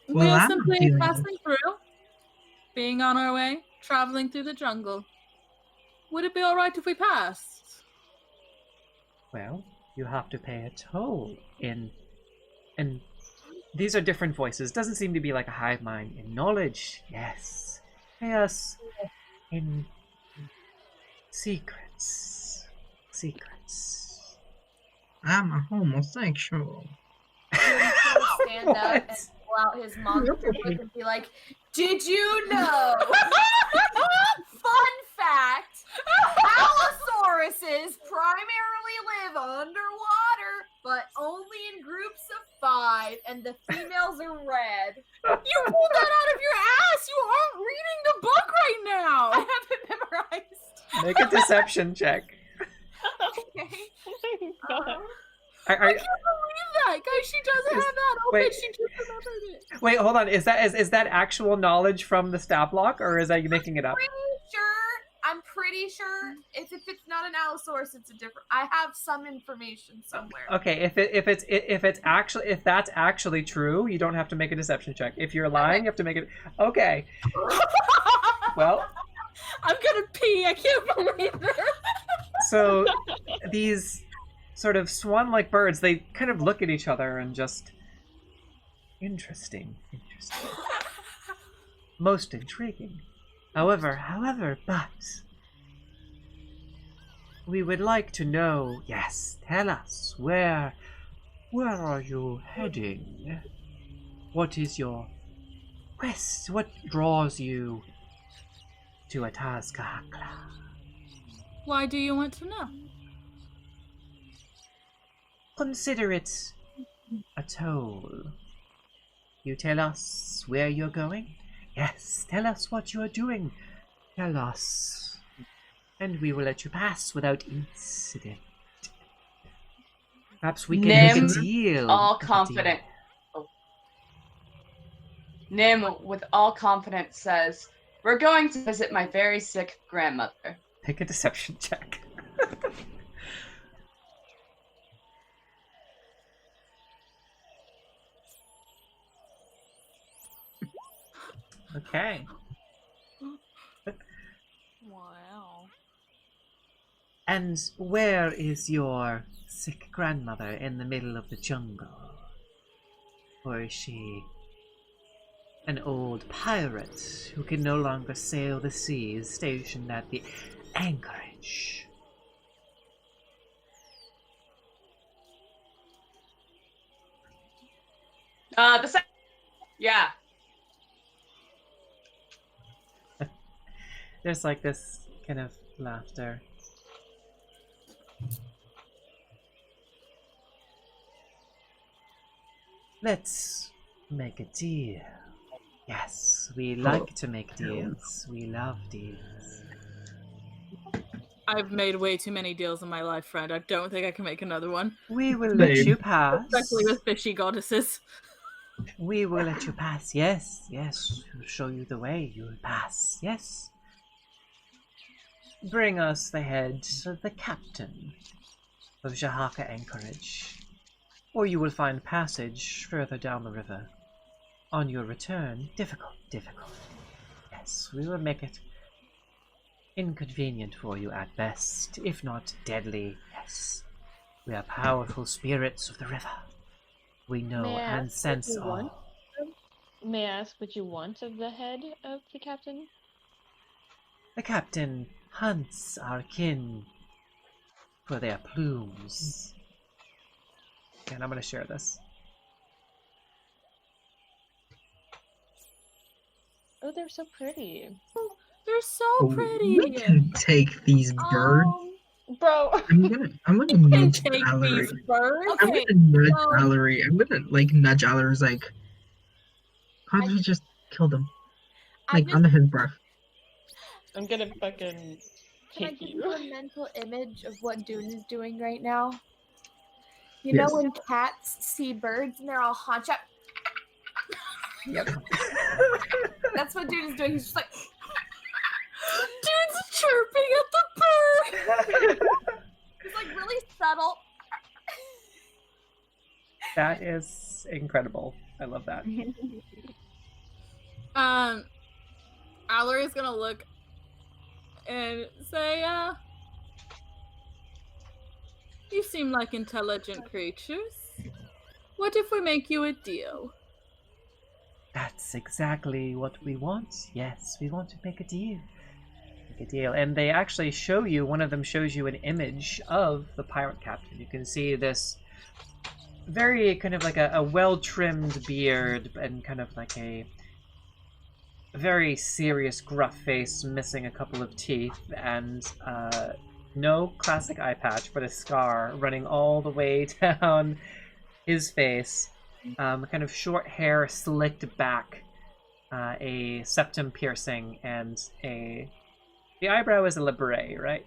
[SPEAKER 4] We
[SPEAKER 2] Well,
[SPEAKER 4] are
[SPEAKER 2] I'm
[SPEAKER 4] simply
[SPEAKER 2] feeling
[SPEAKER 4] passing through, being on our way, traveling through the jungle. Would it be alright if we passed?
[SPEAKER 1] Well, you have to pay a toll and these are different voices. Doesn't seem to be like a hive mind. In knowledge, yes. Pay us in secrets.
[SPEAKER 2] I'm a homosexual.
[SPEAKER 3] Stand up and pull out his monster book and be like, "Did you know? Fun fact: Allosauruses primarily live underwater, but only in groups of 5, and the females are red."
[SPEAKER 4] You pulled that out of your ass! You aren't reading the book right now!
[SPEAKER 3] I have it memorized.
[SPEAKER 1] Make a deception check.
[SPEAKER 3] Okay.
[SPEAKER 5] God.
[SPEAKER 4] I can't believe that, guys. She doesn't have that open.
[SPEAKER 1] wait.
[SPEAKER 4] She just remembered it.
[SPEAKER 1] Wait, hold on. Is that actual knowledge from the stat block, or is that you making it up?
[SPEAKER 3] I'm pretty sure if it's not an Allosaurus, it's a different. I have some information somewhere.
[SPEAKER 1] Okay, if that's actually true, you don't have to make a deception check. If you're lying, you have to make it. Okay. Well,
[SPEAKER 4] I'm gonna pee. I can't believe this.
[SPEAKER 1] so these sort of swan-like birds, they kind of look at each other and just interesting. Most intriguing. However, but we would like to know, yes, tell us, where are you heading? What is your quest? What draws you to Atazkakla?
[SPEAKER 4] Why do you want to know?
[SPEAKER 1] consider it a toll. You tell us where you're going? Yes, tell us what you're doing. Tell us, and we will let you pass without incident. Perhaps we can make a
[SPEAKER 6] Nim,
[SPEAKER 1] deal.
[SPEAKER 6] all
[SPEAKER 1] Make a
[SPEAKER 6] confident.
[SPEAKER 1] deal.
[SPEAKER 6] Nim, with all confidence, says, "We're going to visit my very sick grandmother."
[SPEAKER 1] Pick a deception check. Okay.
[SPEAKER 4] Wow.
[SPEAKER 1] And where is your sick grandmother? In the middle of the jungle? Or is she an old pirate who can no longer sail the seas, stationed at the anchorage?
[SPEAKER 6] Yeah.
[SPEAKER 1] There's like this kind of laughter. Let's make a deal. Yes, we like to make deals. We love deals.
[SPEAKER 4] I've made way too many deals in my life, friend. I don't think I can make another one.
[SPEAKER 1] We will let
[SPEAKER 2] Same.
[SPEAKER 1] you pass.
[SPEAKER 4] Especially with fishy goddesses.
[SPEAKER 1] We will let you pass. Yes, yes. We'll show you the way. You will pass. Yes. Bring us the head of the captain of Jahaka Anchorage, or you will find passage further down the river. On your return, difficult. Yes, we will make it inconvenient for you at best, if not deadly. Yes, we are powerful spirits of the river. We know
[SPEAKER 5] May I
[SPEAKER 1] and
[SPEAKER 5] ask what
[SPEAKER 1] sense
[SPEAKER 5] you want?
[SPEAKER 1] all.
[SPEAKER 5] May I ask what you want of the head of the captain?
[SPEAKER 1] The captain hunts our kin for their plumes. And I'm going to share this.
[SPEAKER 5] Oh, they're so pretty.
[SPEAKER 4] They're so pretty.
[SPEAKER 2] We can take these birds.
[SPEAKER 5] Bro.
[SPEAKER 2] I'm gonna
[SPEAKER 4] You can
[SPEAKER 2] nudge
[SPEAKER 4] take
[SPEAKER 2] Valerie.
[SPEAKER 4] these birds.
[SPEAKER 2] I'm
[SPEAKER 3] Okay,
[SPEAKER 2] gonna nudge
[SPEAKER 3] well-
[SPEAKER 2] Valerie. I'm gonna nudge Valerie's like, how did you just kill them?
[SPEAKER 3] I
[SPEAKER 2] Like
[SPEAKER 3] just
[SPEAKER 2] under his breath.
[SPEAKER 5] I'm gonna fucking
[SPEAKER 3] can I
[SPEAKER 5] take
[SPEAKER 3] give you
[SPEAKER 5] you.
[SPEAKER 3] a mental image of what Dune is doing right now? You
[SPEAKER 2] Yes.
[SPEAKER 3] know when cats see birds and they're all haunch up?
[SPEAKER 1] Yep.
[SPEAKER 3] That's what Dune is doing. He's just like,
[SPEAKER 4] Dude's chirping at the bird.
[SPEAKER 3] he's like really subtle.
[SPEAKER 1] That is incredible. I love that.
[SPEAKER 4] Allery's gonna look and say, you seem like intelligent creatures. What if we make you a deal?
[SPEAKER 1] That's exactly what we want. Yes, we want to make a deal. Make a deal. And they actually show you, one of them shows you an image of the pirate captain. You can see this very kind of like a well-trimmed beard and kind of like a very serious gruff face missing a couple of teeth and no classic eye patch, but a scar running all the way down his face. Kind of short hair slicked back, a septum piercing, and the eyebrow is a labret, right?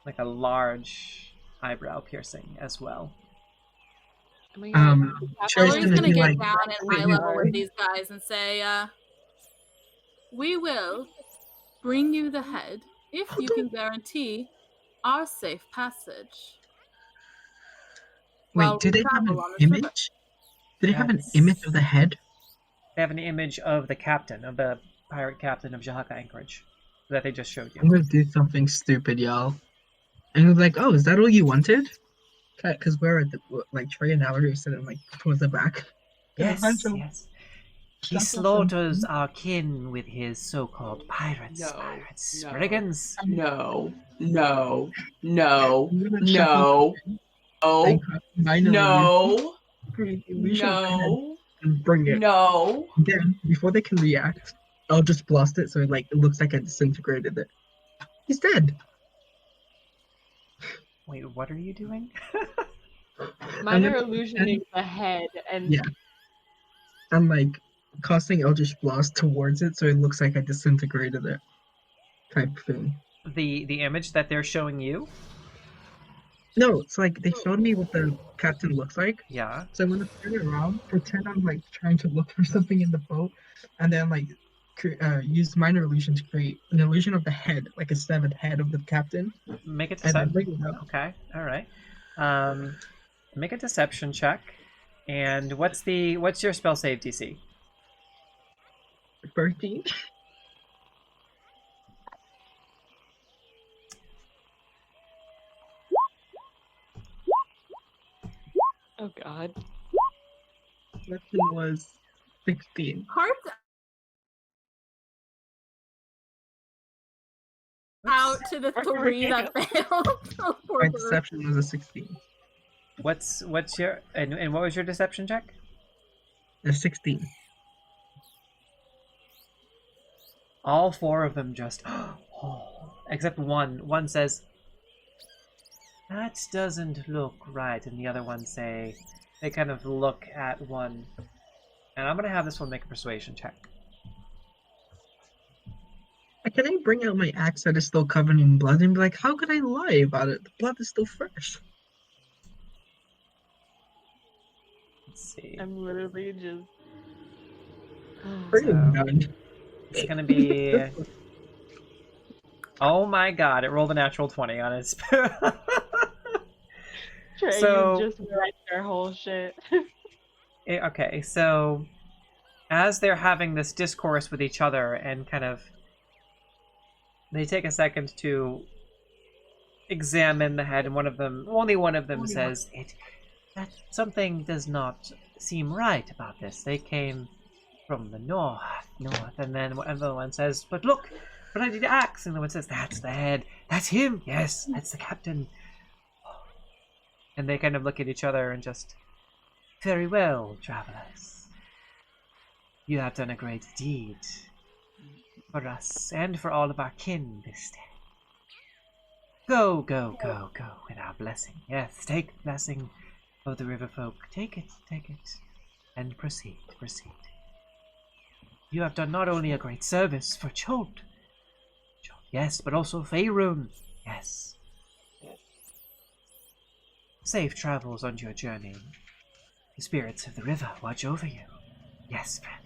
[SPEAKER 1] Like a large eyebrow piercing as well.
[SPEAKER 2] Cherry's
[SPEAKER 4] Allery's
[SPEAKER 2] gonna
[SPEAKER 4] gonna
[SPEAKER 2] be
[SPEAKER 4] get
[SPEAKER 2] like,
[SPEAKER 4] down at
[SPEAKER 2] wait,
[SPEAKER 4] eye
[SPEAKER 2] wait,
[SPEAKER 4] level
[SPEAKER 2] wait.
[SPEAKER 4] with these guys and say, we will bring you the head if you can guarantee our safe passage.
[SPEAKER 2] Wait,
[SPEAKER 4] while
[SPEAKER 2] do
[SPEAKER 4] we
[SPEAKER 2] they have
[SPEAKER 4] travel
[SPEAKER 2] an
[SPEAKER 4] on this river.
[SPEAKER 2] image? Do they have an
[SPEAKER 1] That's-
[SPEAKER 2] image of the head?
[SPEAKER 1] They have an image of the captain, of the pirate captain of Jahaka Anchorage, that they just showed
[SPEAKER 2] I'm
[SPEAKER 1] you.
[SPEAKER 2] gonna do something stupid, y'all. And he's like, oh, is that all you wanted? Because we're at the, like, Trey and Valerie are sitting, like, towards the back.
[SPEAKER 1] Yes,
[SPEAKER 2] Bunch of
[SPEAKER 1] yes. He
[SPEAKER 2] stuff or
[SPEAKER 1] slaughters
[SPEAKER 2] something.
[SPEAKER 1] our kin with his so-called pirates.
[SPEAKER 6] No,
[SPEAKER 1] Pirates.
[SPEAKER 6] no.
[SPEAKER 1] Brigands.
[SPEAKER 6] No.
[SPEAKER 2] I'm gonna chuckle and finally we shall go ahead and bring it.
[SPEAKER 6] No.
[SPEAKER 2] Then, before they can react, I'll just blast it so it looks like I disintegrated it. He's dead.
[SPEAKER 1] Wait, what are you doing?
[SPEAKER 5] Minor illusioning the head and
[SPEAKER 2] Yeah. I'm like casting Eldritch Blast towards it so it looks like I disintegrated it. Type thing.
[SPEAKER 1] The image that they're showing you?
[SPEAKER 2] No, it's like they showed me what the captain looks like.
[SPEAKER 1] Yeah.
[SPEAKER 2] So I'm gonna turn it around, pretend I'm like trying to look for something in the boat, and then like use minor illusion to create an illusion of the head, like a severed head of the captain.
[SPEAKER 1] Make it
[SPEAKER 2] And then
[SPEAKER 1] deception.
[SPEAKER 2] bring it up.
[SPEAKER 1] Okay, alright. Make a deception check. And what's your spell save DC?
[SPEAKER 2] 13.
[SPEAKER 5] oh god.
[SPEAKER 2] Deception was 16.
[SPEAKER 4] Hearts out to the 3 that failed. Oh, poor
[SPEAKER 2] My
[SPEAKER 4] bird.
[SPEAKER 2] deception was a 16.
[SPEAKER 1] What's your and what was your deception check?
[SPEAKER 2] A 16.
[SPEAKER 1] All 4 of them just except one. One says, "That doesn't look right," and the other one say, they kind of look at one. And I'm gonna have this one make a persuasion check.
[SPEAKER 2] Can I bring out my axe that is still covered in blood and be like, how could I lie about it? The blood is still fresh.
[SPEAKER 1] Let's see.
[SPEAKER 5] I'm literally just
[SPEAKER 2] Pretty
[SPEAKER 1] So-
[SPEAKER 2] done.
[SPEAKER 1] It's gonna be. Oh my god! It rolled a natural 20 on its.
[SPEAKER 5] Trey,
[SPEAKER 1] So-
[SPEAKER 5] you just wrecked our whole shit.
[SPEAKER 1] Okay, so as they're having this discourse with each other and kind of, they take a second to examine the head, and only one of them says, that something does not seem right about this. They came from the north, and then another one says, but look, but I did axe, and the one says, that's the head, that's him, yes, that's the captain. And they kind of look at each other and just, very well, travelers. You have done a great deed for us and for all of our kin this day. Go, go, go, go with our blessing. Yes, take the blessing of the river folk. Take it, and proceed. You have done not only a great service for Chult, yes, but also Faerun, yes. Safe travels on your journey. The spirits of the river watch over you. Yes, friend.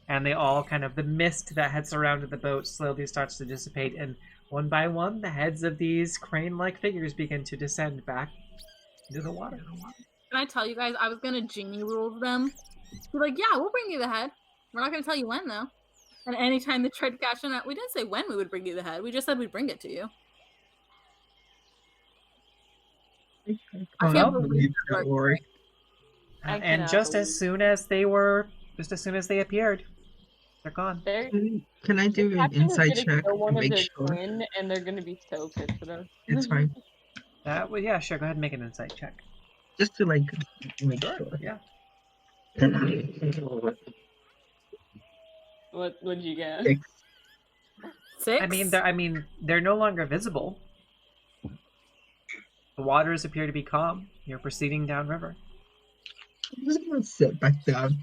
[SPEAKER 1] And they all the mist that had surrounded the boat slowly starts to dissipate, and one by one, the heads of these crane-like figures begin to descend back into the water.
[SPEAKER 4] Can I tell you guys, I was gonna genie rule them. Be like, yeah, we'll bring you the head. We're not gonna tell you when, though. And anytime they tried to cash in, we didn't say when we would bring you the head. We just said we'd bring it to you. I
[SPEAKER 2] can't
[SPEAKER 4] can't
[SPEAKER 2] believe
[SPEAKER 4] believe
[SPEAKER 2] that
[SPEAKER 4] it.
[SPEAKER 2] worked.
[SPEAKER 5] I
[SPEAKER 1] And
[SPEAKER 5] cannot
[SPEAKER 1] just
[SPEAKER 5] believe
[SPEAKER 1] as soon as they appeared, they're gone.
[SPEAKER 5] They're
[SPEAKER 2] Can I do an
[SPEAKER 5] captain is
[SPEAKER 2] insight
[SPEAKER 5] gonna
[SPEAKER 2] check
[SPEAKER 5] kill one
[SPEAKER 2] to
[SPEAKER 5] of
[SPEAKER 2] make
[SPEAKER 5] their
[SPEAKER 2] sure?
[SPEAKER 5] kin, and they're gonna be so pissed at us.
[SPEAKER 2] It's fine.
[SPEAKER 1] Yeah, sure. Go ahead and make an insight check.
[SPEAKER 2] Just to like make sure.
[SPEAKER 1] Yeah.
[SPEAKER 5] What'd you get?
[SPEAKER 2] 6.
[SPEAKER 4] 6?
[SPEAKER 1] I mean, they're no longer visible. The waters appear to be calm. You're proceeding downriver.
[SPEAKER 2] I'm just gonna sit back down.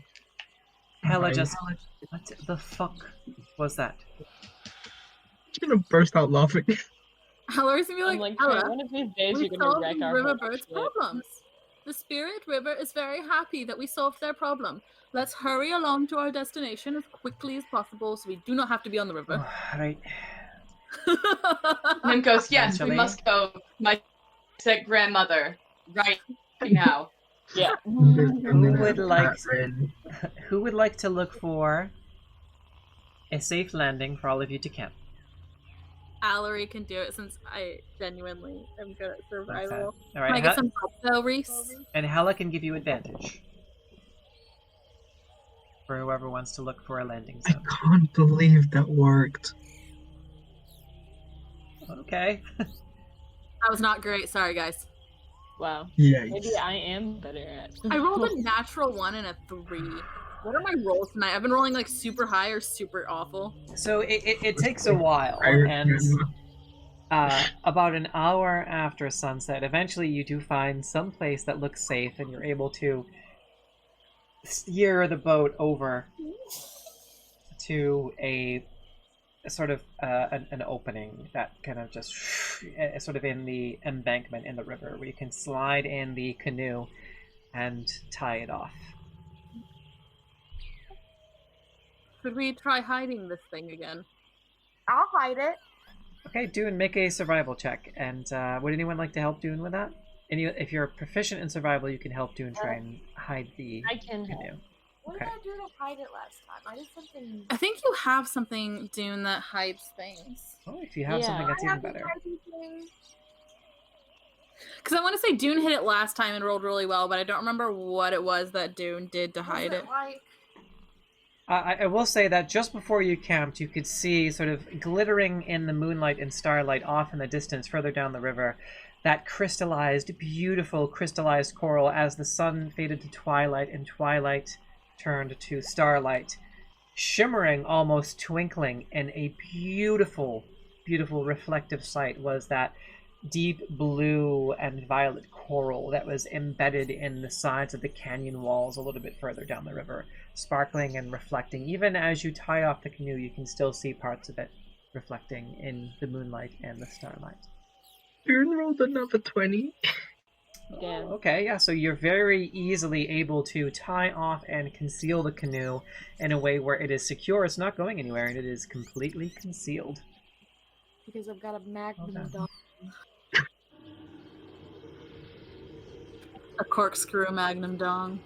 [SPEAKER 1] Hella
[SPEAKER 2] Fine.
[SPEAKER 1] just. What the fuck was that?
[SPEAKER 2] I'm gonna burst out laughing.
[SPEAKER 4] Halloran's gonna be
[SPEAKER 5] I'm
[SPEAKER 4] like,
[SPEAKER 5] like, Trey,
[SPEAKER 4] Ella,
[SPEAKER 5] one of these days
[SPEAKER 4] we
[SPEAKER 5] you're gonna
[SPEAKER 4] solved
[SPEAKER 5] wreck
[SPEAKER 4] the
[SPEAKER 5] our
[SPEAKER 4] river
[SPEAKER 5] whole
[SPEAKER 4] bird's
[SPEAKER 5] shit.
[SPEAKER 4] problems. The spirit river is very happy that we solved their problem. Let's hurry along to our destination as quickly as possible so we do not have to be on the river.
[SPEAKER 1] Right.
[SPEAKER 6] And then goes, yes, we
[SPEAKER 1] Eventually.
[SPEAKER 6] must go. My sick grandmother, right now.
[SPEAKER 5] Yeah.
[SPEAKER 1] Who would like to look for a safe landing for all of you to camp?
[SPEAKER 4] Allery can do it since I genuinely am good at survival.
[SPEAKER 1] All
[SPEAKER 4] Can
[SPEAKER 1] right,
[SPEAKER 4] I get some help though, Reese?
[SPEAKER 1] and Hella can give you advantage for whoever wants to look for a landing
[SPEAKER 2] I
[SPEAKER 1] zone.
[SPEAKER 2] can't believe that worked.
[SPEAKER 1] Okay.
[SPEAKER 4] That was not great. Sorry, guys.
[SPEAKER 5] Wow.
[SPEAKER 2] Yeah.
[SPEAKER 5] Maybe I am better at.
[SPEAKER 4] I rolled a natural 1 and a 3. What are my rolls tonight? I've been rolling like super high or super awful.
[SPEAKER 1] So it takes a while,
[SPEAKER 2] Fire
[SPEAKER 1] and
[SPEAKER 2] camera.
[SPEAKER 1] About an hour after sunset, eventually you do find some place that looks safe, and you're able to steer the boat over to a sort of an opening that kind of just sort of in the embankment in the river, where you can slide in the canoe and tie it off.
[SPEAKER 4] Could we try hiding this thing again?
[SPEAKER 3] I'll hide it.
[SPEAKER 1] Okay, Dune, make a survival check. And would anyone like to help Dune with that? If you're proficient in survival, you can help Dune try and hide the
[SPEAKER 5] I can
[SPEAKER 1] canoe.
[SPEAKER 5] help.
[SPEAKER 3] What
[SPEAKER 1] Okay.
[SPEAKER 3] did I do to hide it last time? I did something.
[SPEAKER 4] I think you have something, Dune, that hides things.
[SPEAKER 1] Oh, if you have
[SPEAKER 5] Yeah.
[SPEAKER 1] something that's
[SPEAKER 3] I
[SPEAKER 1] even
[SPEAKER 3] have
[SPEAKER 1] better.
[SPEAKER 4] Because I want to say Dune hit it last time and rolled really well, but I don't remember what it was that Dune did to hide it.
[SPEAKER 3] Like,
[SPEAKER 1] I will say that just before you camped, you could see sort of glittering in the moonlight and starlight off in the distance further down the river, that crystallized, beautiful crystallized coral as the sun faded to twilight and twilight turned to starlight, shimmering, almost twinkling, and a beautiful, beautiful reflective sight was that deep blue and violet coral that was embedded in the sides of the canyon walls a little bit further down the river, sparkling and reflecting. Even as you tie off the canoe, you can still see parts of it reflecting in the moonlight and the starlight.
[SPEAKER 2] Dune rolled another 20.
[SPEAKER 5] Damn.
[SPEAKER 1] Okay, yeah, so you're very easily able to tie off and conceal the canoe in a way where it is secure, it's not going anywhere, and it is completely concealed.
[SPEAKER 3] because I've got a magnum
[SPEAKER 1] Okay.
[SPEAKER 3] dog.
[SPEAKER 4] A corkscrew magnum dong.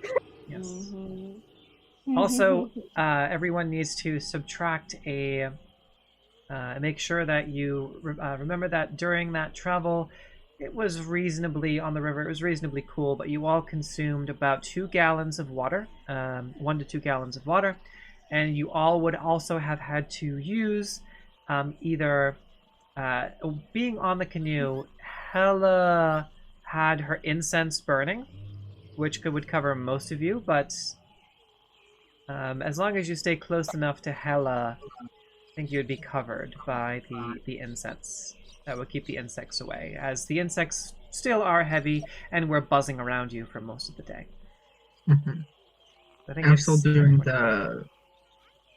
[SPEAKER 1] Yes.
[SPEAKER 5] Mm-hmm.
[SPEAKER 1] Also, everyone needs to subtract a... make sure that you remember that during that travel, it was reasonably, on the river, it was reasonably cool, but you all consumed about 2 gallons of water, 1 to 2 gallons of water, and you all would also have had to use either, being on the canoe, Hella had her incense burning, which would cover most of you, but as long as you stay close enough to Hella, I think you would be covered by the incense. That would keep the insects away, as the insects still are heavy and were buzzing around you for most of the day.
[SPEAKER 2] Mm-hmm.
[SPEAKER 1] I think
[SPEAKER 2] I'm
[SPEAKER 1] it's
[SPEAKER 2] still doing the...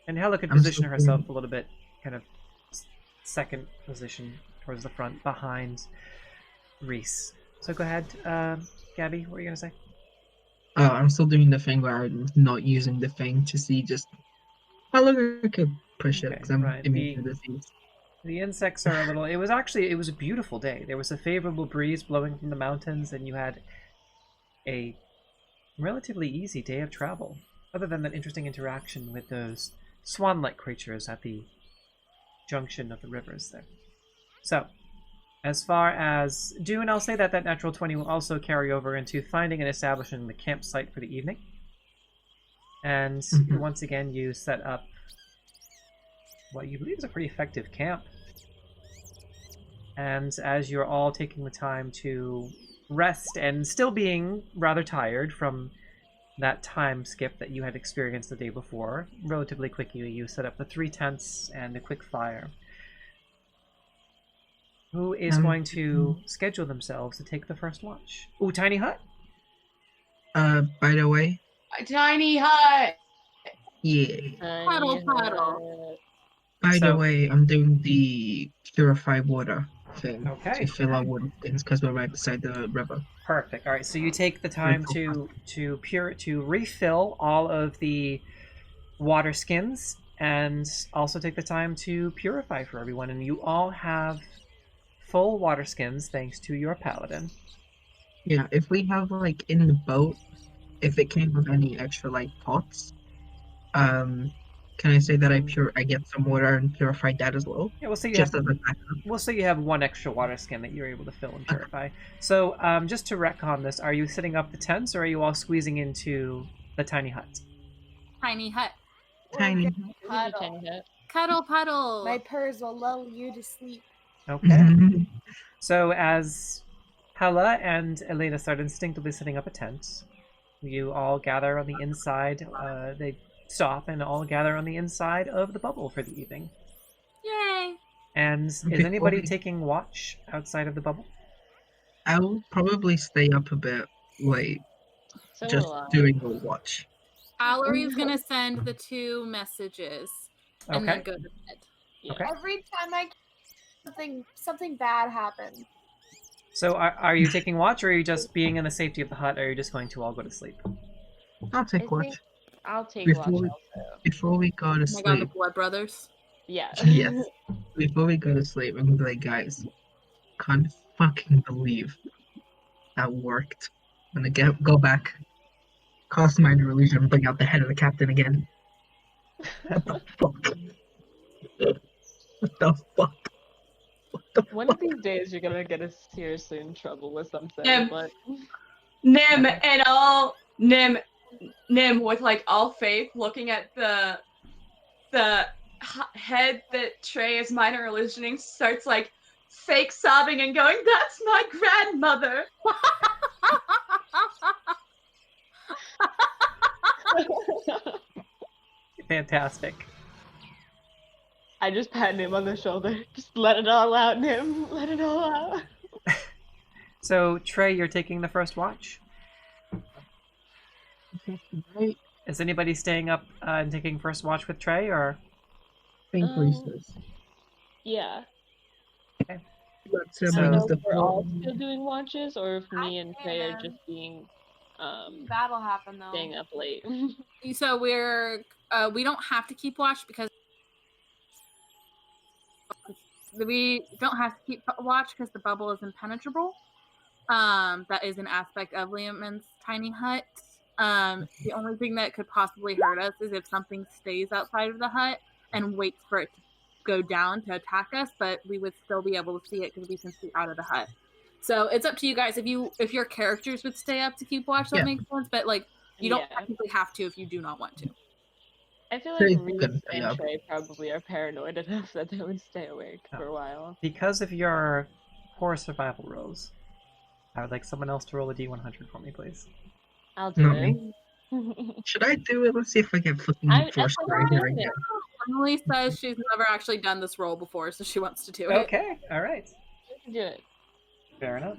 [SPEAKER 1] And Hella could
[SPEAKER 2] I'm
[SPEAKER 1] position
[SPEAKER 2] still
[SPEAKER 1] herself
[SPEAKER 2] doing-
[SPEAKER 1] a little bit, kind of second position towards the front, behind Reese. So go ahead, Gabby, what were you going to say?
[SPEAKER 2] Oh, I'm still doing the thing where I'm not using the thing to see just how long I could push it,
[SPEAKER 1] Okay,
[SPEAKER 2] because I'm
[SPEAKER 1] right,
[SPEAKER 2] immune to disease.
[SPEAKER 1] The insects are a little... It was a beautiful day. There was a favorable breeze blowing from the mountains, and you had a relatively easy day of travel, other than that interesting interaction with those swan-like creatures at the junction of the rivers there. So, as far as Dune, I'll say that that natural 20 will also carry over into finding and establishing the campsite for the evening. And
[SPEAKER 2] Mhm.
[SPEAKER 1] once again, you set up what you believe is a pretty effective camp. And as you're all taking the time to rest and still being rather tired from that time skip that you had experienced the day before, relatively quickly you set up the 3 tents and a quick fire. Who is going to schedule themselves to take the first watch? Ooh, tiny hut?
[SPEAKER 2] By the way,
[SPEAKER 6] A tiny hut.
[SPEAKER 2] yeah.
[SPEAKER 4] Paddle, paddle.
[SPEAKER 2] By
[SPEAKER 1] So-
[SPEAKER 2] the way, I'm doing the purified water thing
[SPEAKER 1] Okay.
[SPEAKER 2] to fill our water skins because we're right beside the river.
[SPEAKER 1] Perfect. All right, so you take the time to refill all of the water skins, and also take the time to purify for everyone. And you all have full water skins thanks to your paladin.
[SPEAKER 2] Yeah, if we have like in the boat, if it came with any extra like pots, can I say that I get some water and purify that as well?
[SPEAKER 1] Yeah, we'll say you
[SPEAKER 2] Just
[SPEAKER 1] have
[SPEAKER 2] as a backup.
[SPEAKER 1] we'll say you have 1 extra water skin that you're able to fill and purify. So, just to retcon this, are you setting up the tents, or are you all squeezing into the tiny hut?
[SPEAKER 4] Tiny hut.
[SPEAKER 2] Tiny.
[SPEAKER 3] Cuddle.
[SPEAKER 4] Cuddle puddle.
[SPEAKER 3] My purrs will lull you to sleep.
[SPEAKER 1] Okay. So as Hella and Elena start instinctively setting up a tent, you all gather on the inside. They stop and all gather on the inside of the bubble for the evening.
[SPEAKER 4] Yay.
[SPEAKER 1] And is
[SPEAKER 2] Before
[SPEAKER 1] anybody
[SPEAKER 2] we-
[SPEAKER 1] taking watch outside of the bubble?
[SPEAKER 2] I will probably stay up a bit late,
[SPEAKER 5] So
[SPEAKER 2] just
[SPEAKER 5] will I.
[SPEAKER 2] doing a watch.
[SPEAKER 4] Allari's gonna send the 2 messages and
[SPEAKER 1] Okay.
[SPEAKER 4] then go to bed.
[SPEAKER 5] Yeah.
[SPEAKER 1] Okay.
[SPEAKER 3] Every time something bad happens.
[SPEAKER 1] So are you taking watch, or are you just being in the safety of the hut, or are you just going to all go to sleep?
[SPEAKER 2] I'll
[SPEAKER 5] I
[SPEAKER 2] take watch.
[SPEAKER 5] think I'll take
[SPEAKER 2] Before
[SPEAKER 5] watch
[SPEAKER 2] we-
[SPEAKER 5] also.
[SPEAKER 2] Before we go to
[SPEAKER 4] Oh my god, the
[SPEAKER 2] sleep,
[SPEAKER 4] Blood Brothers.
[SPEAKER 5] Yeah.
[SPEAKER 2] yes. Before we go to sleep, I'm gonna be like, guys, can't fucking believe that worked. I'm gonna go back, cast minor illusion, and bring out the head of the captain again. What the fuck? What the fuck? What the
[SPEAKER 5] One
[SPEAKER 2] fuck?
[SPEAKER 5] of these days you're gonna get us seriously in trouble with something,
[SPEAKER 6] Yeah.
[SPEAKER 5] but
[SPEAKER 6] Nim and all Nim with like all faith looking at the head that Trey is minor illusioning starts like fake sobbing and going, "That's my grandmother."
[SPEAKER 1] Fantastic.
[SPEAKER 5] I just pat Nim on the shoulder. Just let it all out, Nim. Let it all out.
[SPEAKER 1] So, Trey, you're taking the first watch.
[SPEAKER 2] Right?
[SPEAKER 1] Is anybody staying up and taking first watch with Trey, or?
[SPEAKER 2] Think Reese's.
[SPEAKER 5] Yeah.
[SPEAKER 2] That
[SPEAKER 1] So-
[SPEAKER 5] I don't
[SPEAKER 2] sibling
[SPEAKER 5] know
[SPEAKER 2] is
[SPEAKER 5] if
[SPEAKER 2] the
[SPEAKER 5] we're all
[SPEAKER 2] problem.
[SPEAKER 5] still doing watches or if me and Trey are
[SPEAKER 3] am.
[SPEAKER 5] just being
[SPEAKER 3] That'll happen though.
[SPEAKER 5] staying up late.
[SPEAKER 4] So we don't have to keep watch because we don't have to keep watch because the bubble is impenetrable. That is an aspect of Liam's tiny hut. The only thing that could possibly hurt us is if something stays outside of the hut and waits for it to go down to attack us, but we would still be able to see it because we can see out of the hut. So it's up to you guys if your characters would stay up to keep watch. That
[SPEAKER 2] Yeah.
[SPEAKER 4] makes sense, but like you don't
[SPEAKER 5] Yeah.
[SPEAKER 4] technically have to if you do not want to.
[SPEAKER 5] I feel like
[SPEAKER 2] Trey's
[SPEAKER 5] Reese
[SPEAKER 2] gonna stay
[SPEAKER 5] and
[SPEAKER 2] up.
[SPEAKER 5] Trey probably are paranoid enough that they would stay awake for a while.
[SPEAKER 1] Because of your poor survival rolls, I would like someone else to roll a d100 for me, please.
[SPEAKER 5] I'll do
[SPEAKER 2] Not
[SPEAKER 5] it.
[SPEAKER 2] me. Should I do it? Let's see if I get fucking
[SPEAKER 5] I
[SPEAKER 2] forced
[SPEAKER 5] thought
[SPEAKER 2] right
[SPEAKER 5] I
[SPEAKER 2] here
[SPEAKER 5] did
[SPEAKER 2] again.
[SPEAKER 4] Emily says she's never actually done this role before, so she wants to do it.
[SPEAKER 1] Okay, all right.
[SPEAKER 5] You can do it.
[SPEAKER 1] Fair enough.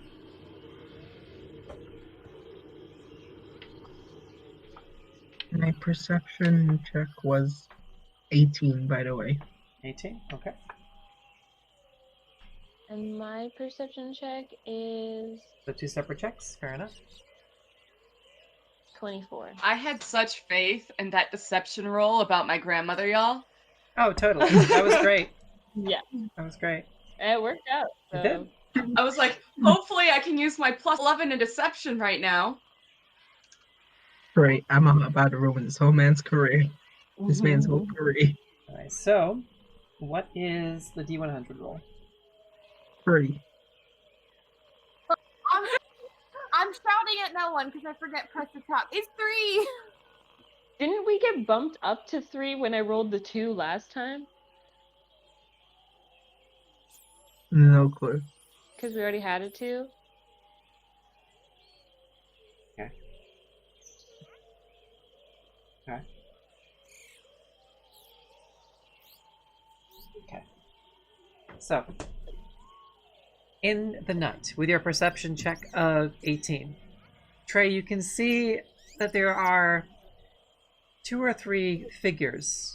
[SPEAKER 2] My perception check was 18, by the way.
[SPEAKER 1] 18, okay.
[SPEAKER 5] And my perception check is
[SPEAKER 1] So 2 separate checks, fair enough.
[SPEAKER 5] 24.
[SPEAKER 6] I had such faith in that deception roll about my grandmother, y'all.
[SPEAKER 1] Oh, totally. That was great.
[SPEAKER 5] Yeah,
[SPEAKER 1] That was great.
[SPEAKER 5] it worked out.
[SPEAKER 1] It
[SPEAKER 5] So.
[SPEAKER 1] did.
[SPEAKER 6] I was like, hopefully I can use my plus 11 in deception right now.
[SPEAKER 2] Great, I'm about to ruin this whole man's career. This man's whole career.
[SPEAKER 1] Alright, so what is the d100 roll?
[SPEAKER 2] 3.
[SPEAKER 3] I'm shouting at no one because I forget press the top. It's 3.
[SPEAKER 5] Didn't we get bumped up to 3 when I rolled the 2 last time?
[SPEAKER 2] No clue.
[SPEAKER 5] Because we already had a 2?
[SPEAKER 1] Okay. So, in the night, with your perception check of 18, Trey, you can see that there are 2 or 3 figures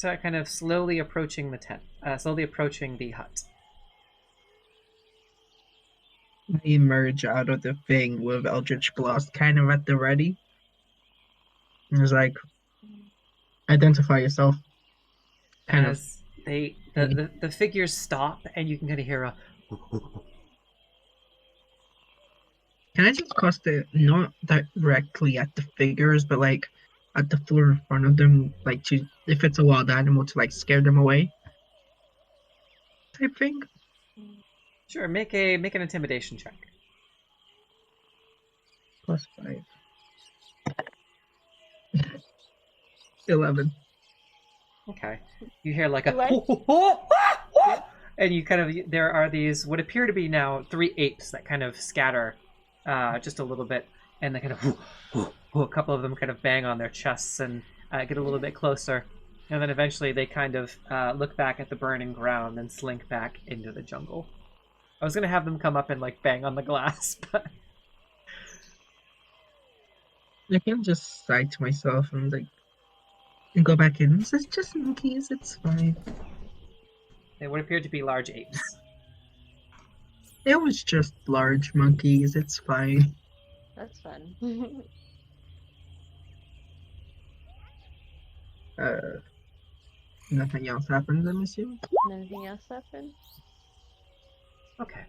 [SPEAKER 1] kind of slowly approaching the tent, slowly approaching the hut.
[SPEAKER 2] I emerge out of the thing with Eldritch Blast kind of at the ready. It was like, identify yourself. Kind of.
[SPEAKER 1] As the figures stop, and you can kind of hear a.
[SPEAKER 2] Can I just cast it not directly at the figures, but like at the floor in front of them, like to if it's a wild animal to like scare them away? Type thing?
[SPEAKER 1] Sure, make an intimidation check.
[SPEAKER 2] +5. 11.
[SPEAKER 1] Okay. You hear like a
[SPEAKER 5] What?
[SPEAKER 1] and you kind of there are these what appear to be now 3 apes that kind of scatter just a little bit, and they kind of a couple of them kind of bang on their chests and get a little bit closer. And then eventually they kind of look back at the burning ground and slink back into the jungle. I was going to have them come up and like bang on the glass, but...
[SPEAKER 2] I can just sigh to myself and like and go back in. It's just monkeys, it's fine.
[SPEAKER 1] They would appear to be large apes.
[SPEAKER 2] It was just large monkeys, it's fine.
[SPEAKER 5] That's fun.
[SPEAKER 2] Nothing else happens, I'm assuming?
[SPEAKER 5] Anything else happen?
[SPEAKER 1] Okay.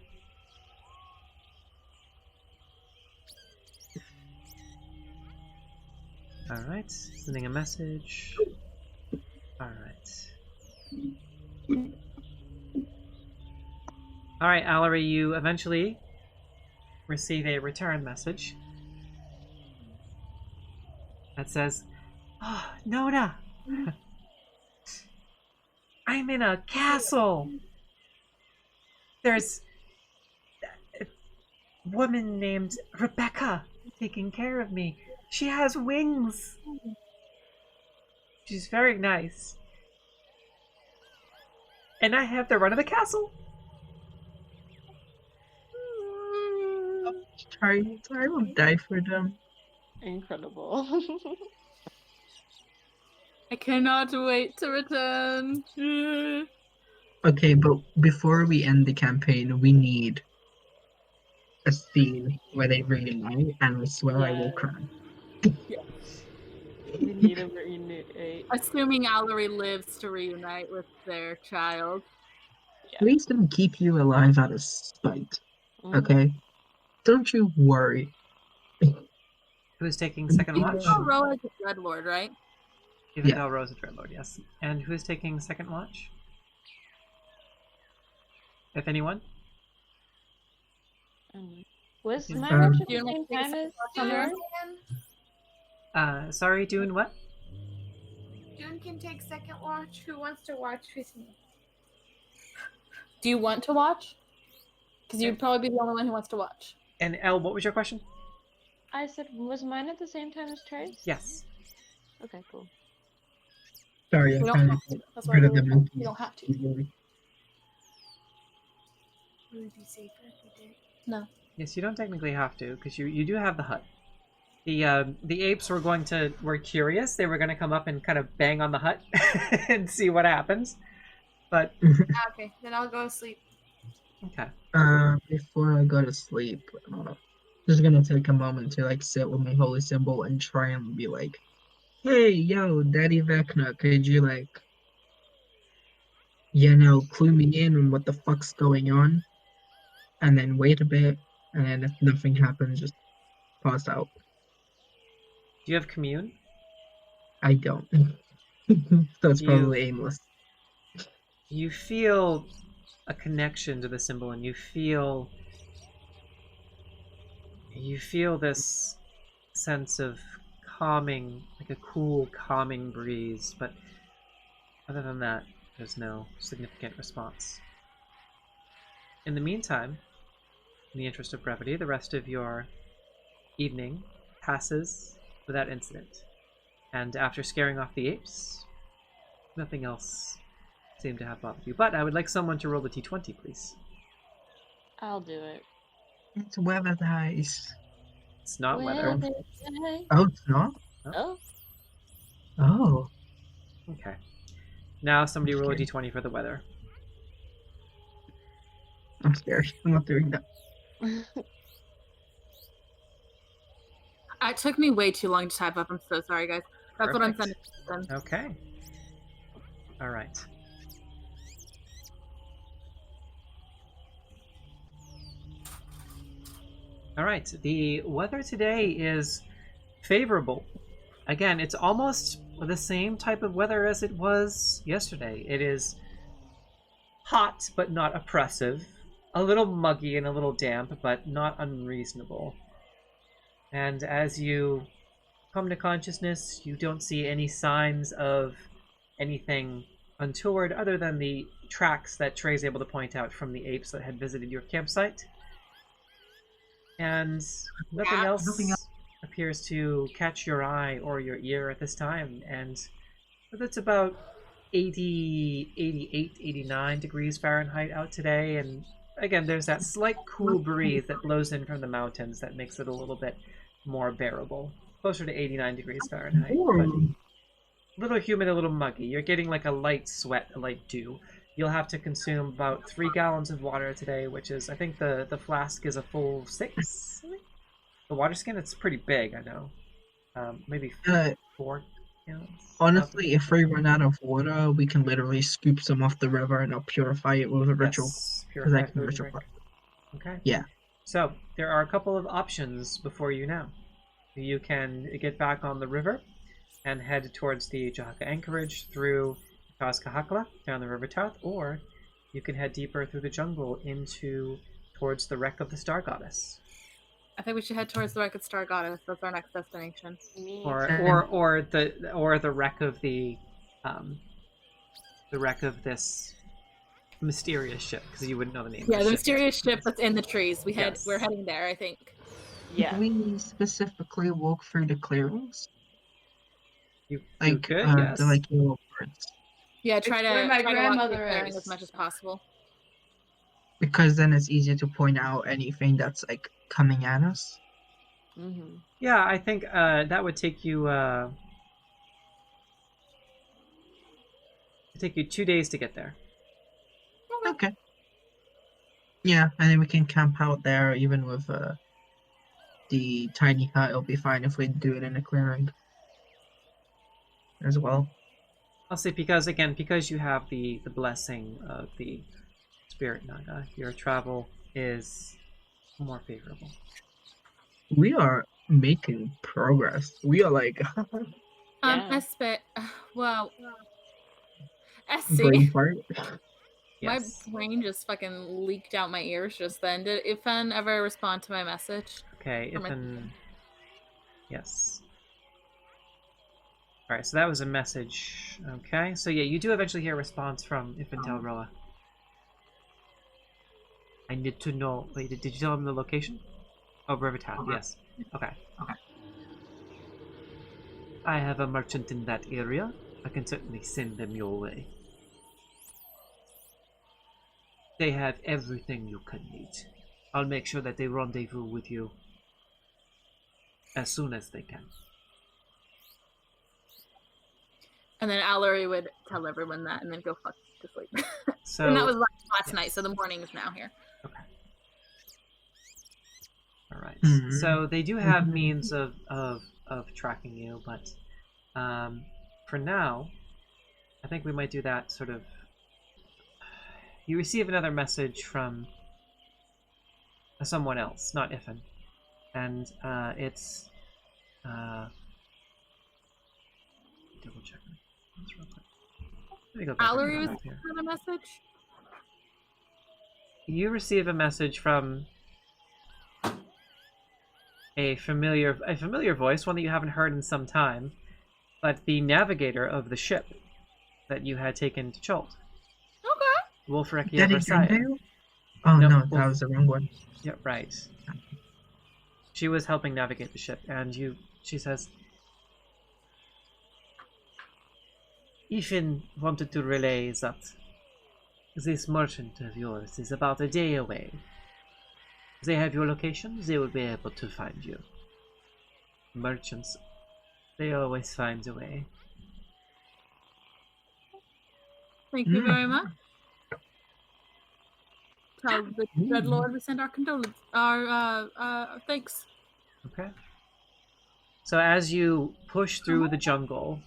[SPEAKER 1] Alright, sending a message. Alright. Alright, Allery, you eventually receive a return message that says, "Oh, Nona! I'm in a castle! There's a woman named Rebecca taking care of me. She has wings. She's very nice. And I have the run of the castle."
[SPEAKER 2] I will die for them.
[SPEAKER 5] Incredible.
[SPEAKER 4] I cannot wait to return.
[SPEAKER 2] Okay, but before we end the campaign, we need a scene where they reunite, and I swear I will
[SPEAKER 5] Yeah.
[SPEAKER 2] cry.
[SPEAKER 5] We need a reunite.
[SPEAKER 4] Assuming Allery lives to reunite with their child.
[SPEAKER 2] Please don't keep you alive out of spite,
[SPEAKER 5] Mhm.
[SPEAKER 2] okay? Don't you worry.
[SPEAKER 1] Who's taking second
[SPEAKER 2] Yeah.
[SPEAKER 1] watch?
[SPEAKER 4] Oh, Roa is a Red Lord, right?
[SPEAKER 1] Even
[SPEAKER 2] Yeah.
[SPEAKER 1] though Rose is Dreadlord, yes. And who's taking second watch? If anyone?
[SPEAKER 5] Was
[SPEAKER 1] Is-
[SPEAKER 5] mine at the
[SPEAKER 4] Do you
[SPEAKER 5] same
[SPEAKER 4] like
[SPEAKER 5] time as
[SPEAKER 4] Dune?
[SPEAKER 5] yours?
[SPEAKER 1] Sorry, doing what?
[SPEAKER 3] June can take second watch. Who wants to watch with me?
[SPEAKER 4] Do you want to watch? Because you'd probably be the only one who wants to watch.
[SPEAKER 1] And Elle, what was your question?
[SPEAKER 5] I said, was mine at the same time as Trey's?
[SPEAKER 1] Yes.
[SPEAKER 5] Okay, cool.
[SPEAKER 2] Sorry,
[SPEAKER 4] You
[SPEAKER 2] I'm
[SPEAKER 4] don't
[SPEAKER 2] trying
[SPEAKER 4] have
[SPEAKER 2] to
[SPEAKER 4] to.
[SPEAKER 2] get
[SPEAKER 4] That's why
[SPEAKER 2] rid of the
[SPEAKER 4] you
[SPEAKER 2] monkeys.
[SPEAKER 4] don't have to.
[SPEAKER 3] Would it be safer if we did?
[SPEAKER 4] No.
[SPEAKER 1] Yes, you don't technically have to, because you do have the hut. The apes were curious. They were gonna come up and kind of bang on the hut and see what happens. But
[SPEAKER 3] Okay, then I'll go to sleep.
[SPEAKER 1] okay.
[SPEAKER 2] Before I go to sleep, just gonna take a moment to like sit with my holy symbol and try and be like, "Hey, yo, Daddy Vecna, could you like, clue me in on what the fuck's going on?" And then wait a bit, and then if nothing happens, just pass out.
[SPEAKER 1] Do you have commune?
[SPEAKER 2] I don't. So it's
[SPEAKER 1] You-
[SPEAKER 2] probably aimless.
[SPEAKER 1] You feel a connection to the symbol, and you feel this sense of calming, like a cool, calming breeze. But other than that, there's no significant response. In the meantime, in the interest of brevity, the rest of your evening passes without incident. And after scaring off the apes, nothing else seemed to have bothered you. But I would like someone to roll the d20, please.
[SPEAKER 5] I'll do it.
[SPEAKER 2] It's weather dice.
[SPEAKER 1] It's not weather.
[SPEAKER 2] Oh, it's not?
[SPEAKER 5] Oh,
[SPEAKER 2] Oh.
[SPEAKER 1] Okay. Now somebody roll a
[SPEAKER 2] Okay.
[SPEAKER 1] d20 for the weather.
[SPEAKER 2] I'm scared. I'm not doing that.
[SPEAKER 4] It took me way too long to type up. I'm so sorry, guys. That's what I'm
[SPEAKER 1] Perfect.
[SPEAKER 4] sending.
[SPEAKER 1] Okay. All right. All right. The weather today is favorable. Again, it's almost the same type of weather as it was yesterday. It is hot, but not oppressive. A little muggy and a little damp, but not unreasonable. And as you come to consciousness, you don't see any signs of anything untoward other than the tracks that Trey is able to point out from the apes that had visited your campsite. And nothing else appears to catch your eye or your ear at this time. And It's about 80, 88, 89 degrees Fahrenheit out today, and again, there's that slight cool breeze that blows in from the mountains that makes it a little bit more bearable. Closer to 89 degrees Fahrenheit, but a little humid, a little muggy. You're getting like a light sweat, a light dew. You'll have to consume about 3 gallons of water today, which is, I think the flask is a full 6. The water skin, it's pretty big, I know. Maybe 4 gallons.
[SPEAKER 2] Honestly, if we run out of water, we can literally scoop some off the river and I'll purify it with a ritual.
[SPEAKER 1] Yes,
[SPEAKER 2] Because I
[SPEAKER 1] purify
[SPEAKER 2] can
[SPEAKER 1] food and
[SPEAKER 2] ritual.
[SPEAKER 1] drink. Okay.
[SPEAKER 2] Yeah.
[SPEAKER 1] So, there are a couple of options before you now. You can get back on the river and head towards the Jahaka anchorage through Kazkahakla down the river Tarth, or you can head deeper through the jungle towards the wreck of the Star Goddess.
[SPEAKER 4] I think we should head towards the Wreck of Star Goddess. That's our next destination.
[SPEAKER 1] Or the wreck of the wreck of this mysterious ship, because you wouldn't know the name.
[SPEAKER 4] Yeah,
[SPEAKER 1] of
[SPEAKER 4] the
[SPEAKER 1] ship.
[SPEAKER 4] mysterious ship that's in the trees. We're
[SPEAKER 1] Yes.
[SPEAKER 4] heading there, I think.
[SPEAKER 5] Yeah.
[SPEAKER 2] We specifically walk through the clearings.
[SPEAKER 1] You
[SPEAKER 2] Like,
[SPEAKER 1] could, yes.
[SPEAKER 2] the like yellow birds.
[SPEAKER 4] Yeah, try to
[SPEAKER 6] where my
[SPEAKER 4] walk through
[SPEAKER 6] grandmother
[SPEAKER 4] clearing
[SPEAKER 6] is.
[SPEAKER 4] as much as possible.
[SPEAKER 2] Because then it's easier to point out anything that's like coming at us.
[SPEAKER 5] Mm-hmm.
[SPEAKER 1] Yeah, I think that would take you 2 days to get there.
[SPEAKER 2] Okay. Yeah, and then we can camp out there even with the tiny hut. It'll be fine if we do it in a clearing as well.
[SPEAKER 1] I'll say because you have the blessing of the Spirit Naga, your travel is more favorable.
[SPEAKER 2] We are making progress. We are like
[SPEAKER 5] Yeah.
[SPEAKER 4] Well, SC,
[SPEAKER 2] brain fart.
[SPEAKER 1] Yes.
[SPEAKER 4] my brain just fucking leaked out my ears just then. Did Ifan ever respond to my message?
[SPEAKER 1] Okay,
[SPEAKER 4] Or my-
[SPEAKER 1] Ethan. Yes. Alright, so that was a message. Okay, so yeah, you do eventually hear a response from Ifan Telroa. I need to know. Wait, did you tell him the location? Oh, Rivertown, yes. Okay. I have a merchant in that area. I can certainly send them your way. They have everything you can need. I'll make sure that they rendezvous with you as soon as they can.
[SPEAKER 4] And then Allery would tell everyone that and then go fuck to sleep.
[SPEAKER 1] So,
[SPEAKER 4] and that was last
[SPEAKER 1] yes.
[SPEAKER 4] night, so the morning is now here.
[SPEAKER 1] Okay. All right.
[SPEAKER 2] Mhm.
[SPEAKER 1] So they do have means of tracking you, but for now, I think we might do that sort of. You receive another message from someone else, not Ifan, and it's double check this real quick. Let me go back and
[SPEAKER 4] Allery
[SPEAKER 1] look
[SPEAKER 4] was
[SPEAKER 1] up here.
[SPEAKER 4] for the message?
[SPEAKER 1] You receive a message from a familiar voice, one that you haven't heard in some time, but the navigator of the ship that you had taken to Chult,
[SPEAKER 4] Okay.
[SPEAKER 1] Wolfrekia
[SPEAKER 2] Daddy
[SPEAKER 1] Versailles.
[SPEAKER 2] Dreamtail? Oh
[SPEAKER 1] No,
[SPEAKER 2] no,
[SPEAKER 1] Wolf-
[SPEAKER 2] that was the wrong one.
[SPEAKER 1] Yeah, right. She was helping navigate the ship, and she says, Ifan wanted to relay that this merchant of yours is about a day away. They have your location, they will be able to find you. Merchants, they always find a way.
[SPEAKER 4] Thank you
[SPEAKER 2] Mm.
[SPEAKER 4] very much. Tell the Dread Lord we send our condolences. Our thanks.
[SPEAKER 1] Okay. So as you push through the jungle,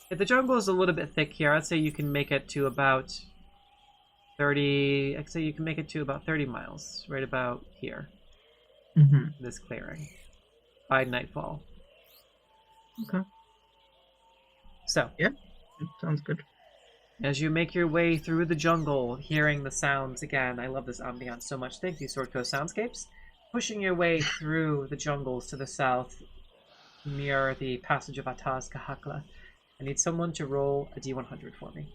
[SPEAKER 1] if the jungle is a little bit thick here, I'd say you can make it to about 30. I'd say you can make it to about 30 miles, right about here,
[SPEAKER 2] Mm-hmm.
[SPEAKER 1] this clearing, by nightfall.
[SPEAKER 2] Okay.
[SPEAKER 1] So
[SPEAKER 2] Sounds good.
[SPEAKER 1] as you make your way through the jungle, hearing the sounds again, I love this ambiance so much. Thank you, Sword Coast Soundscapes. Pushing your way through the jungles to the south, near the passage of Ataz Kahakla. I need someone to roll a D100 for me.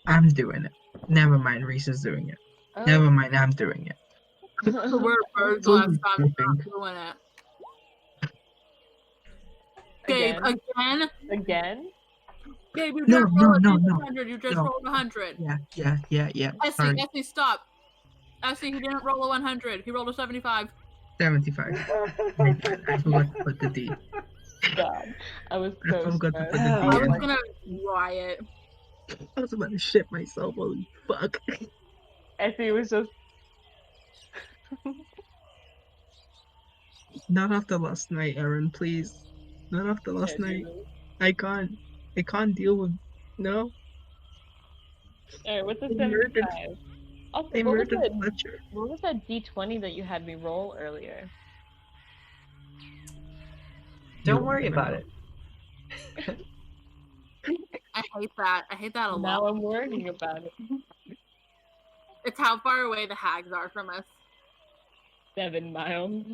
[SPEAKER 2] I'm doing it. Never mind, Reese is doing it.
[SPEAKER 5] Oh.
[SPEAKER 2] Never mind, I'm doing it.
[SPEAKER 4] The word birds
[SPEAKER 2] Oh,
[SPEAKER 4] last time. I'm
[SPEAKER 2] I
[SPEAKER 4] not
[SPEAKER 2] think.
[SPEAKER 4] doing it. Gabe, again?
[SPEAKER 5] Again?
[SPEAKER 4] Gabe, you
[SPEAKER 2] No,
[SPEAKER 4] just
[SPEAKER 2] no,
[SPEAKER 4] rolled
[SPEAKER 2] no,
[SPEAKER 4] a
[SPEAKER 2] no,
[SPEAKER 4] 100. You just
[SPEAKER 2] no.
[SPEAKER 4] rolled 100.
[SPEAKER 2] Yeah. Sorry,
[SPEAKER 4] Essie, stop. Essie, he didn't roll a 100. He rolled a 75.
[SPEAKER 2] 75. My bad. I forgot to put the D.
[SPEAKER 5] God, I was
[SPEAKER 2] I
[SPEAKER 5] so
[SPEAKER 2] forgot to
[SPEAKER 5] stressed.
[SPEAKER 2] put the
[SPEAKER 1] Oh,
[SPEAKER 2] D
[SPEAKER 4] I
[SPEAKER 2] in.
[SPEAKER 4] was gonna riot.
[SPEAKER 2] I was about to shit myself. Holy fuck.
[SPEAKER 5] Effie was just.
[SPEAKER 2] Not after last night, Aaron, please. Not after last night. I can't deal with. No,
[SPEAKER 5] Alright, what's a
[SPEAKER 2] I murdered.
[SPEAKER 5] 75? Also,
[SPEAKER 2] I murdered Fletcher.
[SPEAKER 5] what was that D20 that you had me roll earlier?
[SPEAKER 1] Don't worry about it.
[SPEAKER 4] I hate that. I hate that a
[SPEAKER 5] Now
[SPEAKER 4] lot.
[SPEAKER 5] I'm worrying about it.
[SPEAKER 4] It's how far away the hags are from us.
[SPEAKER 5] 7 miles.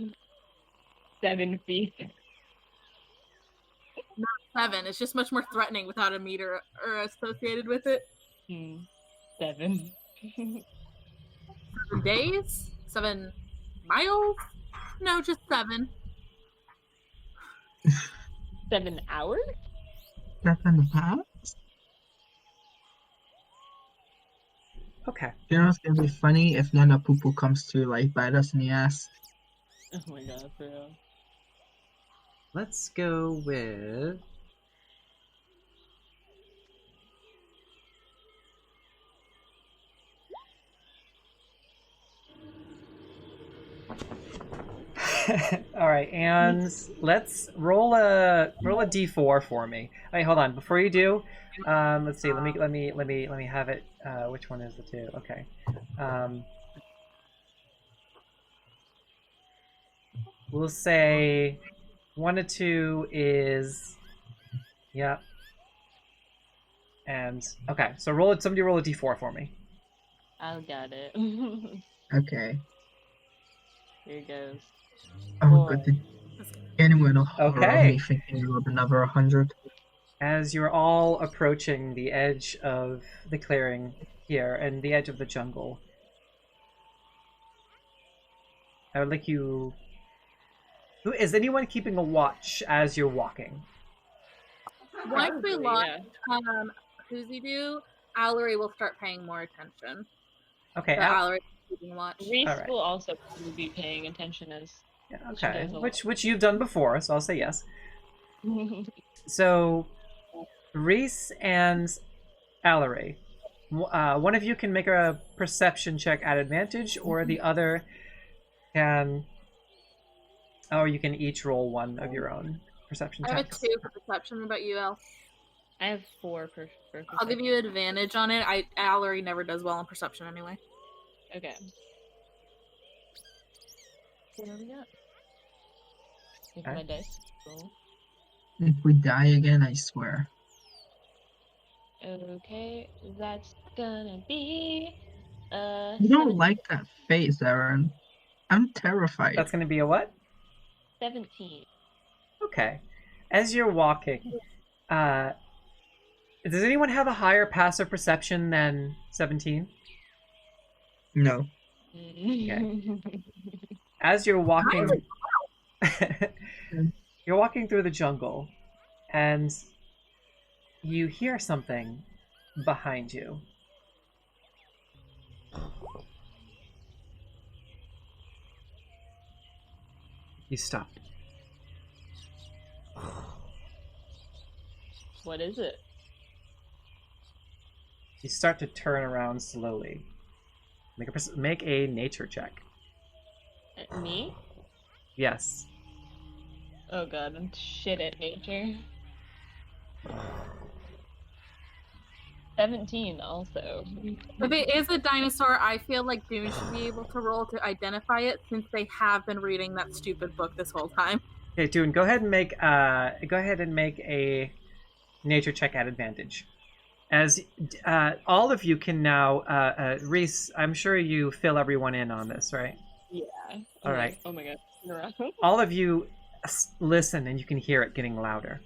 [SPEAKER 5] 7 feet.
[SPEAKER 4] 7. It's just much more threatening without a meter or associated with it.
[SPEAKER 5] 7.
[SPEAKER 4] 7 days? 7 miles? No, just 7.
[SPEAKER 5] 7 hours?
[SPEAKER 2] 7 pounds?
[SPEAKER 1] Okay.
[SPEAKER 2] You know what's gonna be funny if Nana Poo Poo comes to like bite us in the ass.
[SPEAKER 5] Oh my god, for real.
[SPEAKER 1] Let's go with... All right, and let's roll a d4 for me. Wait, hold on. Before you do, let's see. Let me have it. Which one is the 2? Okay. We'll say 1 to 2 is, yeah. And okay, so roll it. Somebody roll a d4 for me.
[SPEAKER 5] I got it.
[SPEAKER 2] Okay.
[SPEAKER 5] Here goes.
[SPEAKER 2] Oh, good. Anyone will horror
[SPEAKER 1] Okay.
[SPEAKER 2] me thinking you rolled another 100.
[SPEAKER 1] As you're all approaching the edge of the clearing here and the edge of the jungle, I would like you... Is anyone keeping a watch as you're walking?
[SPEAKER 4] Once we
[SPEAKER 5] Probably,
[SPEAKER 4] launch Who'sy Do, Allery will start paying more attention.
[SPEAKER 1] Okay.
[SPEAKER 4] So Allery is keeping watch.
[SPEAKER 5] Reese
[SPEAKER 1] Alright.
[SPEAKER 5] will also probably be paying attention as.
[SPEAKER 1] Yeah,
[SPEAKER 5] She
[SPEAKER 1] okay.
[SPEAKER 5] does a lot.
[SPEAKER 1] Which you've done before, so I'll say yes. So, Reese and Allery, one of you can make a perception check at advantage, or the other can... Or you can each roll one of your own perception
[SPEAKER 4] I have a
[SPEAKER 1] checks.
[SPEAKER 4] 2 for perception. What about you, El?
[SPEAKER 5] I have 4 for
[SPEAKER 4] I'll give you advantage on it. Allery never does well in perception anyway.
[SPEAKER 5] Okay. What do we got? Take
[SPEAKER 1] Okay.
[SPEAKER 5] my dice. Roll.
[SPEAKER 2] If we die again, I swear.
[SPEAKER 5] Okay, that's gonna be.
[SPEAKER 2] You don't like that face, Aaron. I'm terrified.
[SPEAKER 1] That's going to be a what?
[SPEAKER 5] 17.
[SPEAKER 1] Okay. As you're walking, does anyone have a higher passive perception than 17?
[SPEAKER 2] No.
[SPEAKER 1] As you're walking, you're walking through the jungle, and you hear something behind you. You stop.
[SPEAKER 5] What is it?
[SPEAKER 1] You start to turn around slowly. Make a nature check.
[SPEAKER 5] Me?
[SPEAKER 1] Yes.
[SPEAKER 5] Oh god, I'm shit at nature. 17 also.
[SPEAKER 4] If it is a dinosaur, I feel like Dune should be able to roll to identify it since they have been reading that stupid book this whole time.
[SPEAKER 1] Okay, Dune, go ahead and make a nature check at advantage. As all of you can now, Reese, I'm sure you fill everyone in on this, right?
[SPEAKER 5] Yeah.
[SPEAKER 1] All right.
[SPEAKER 5] Oh my god.
[SPEAKER 1] All of you listen, and you can hear it getting louder.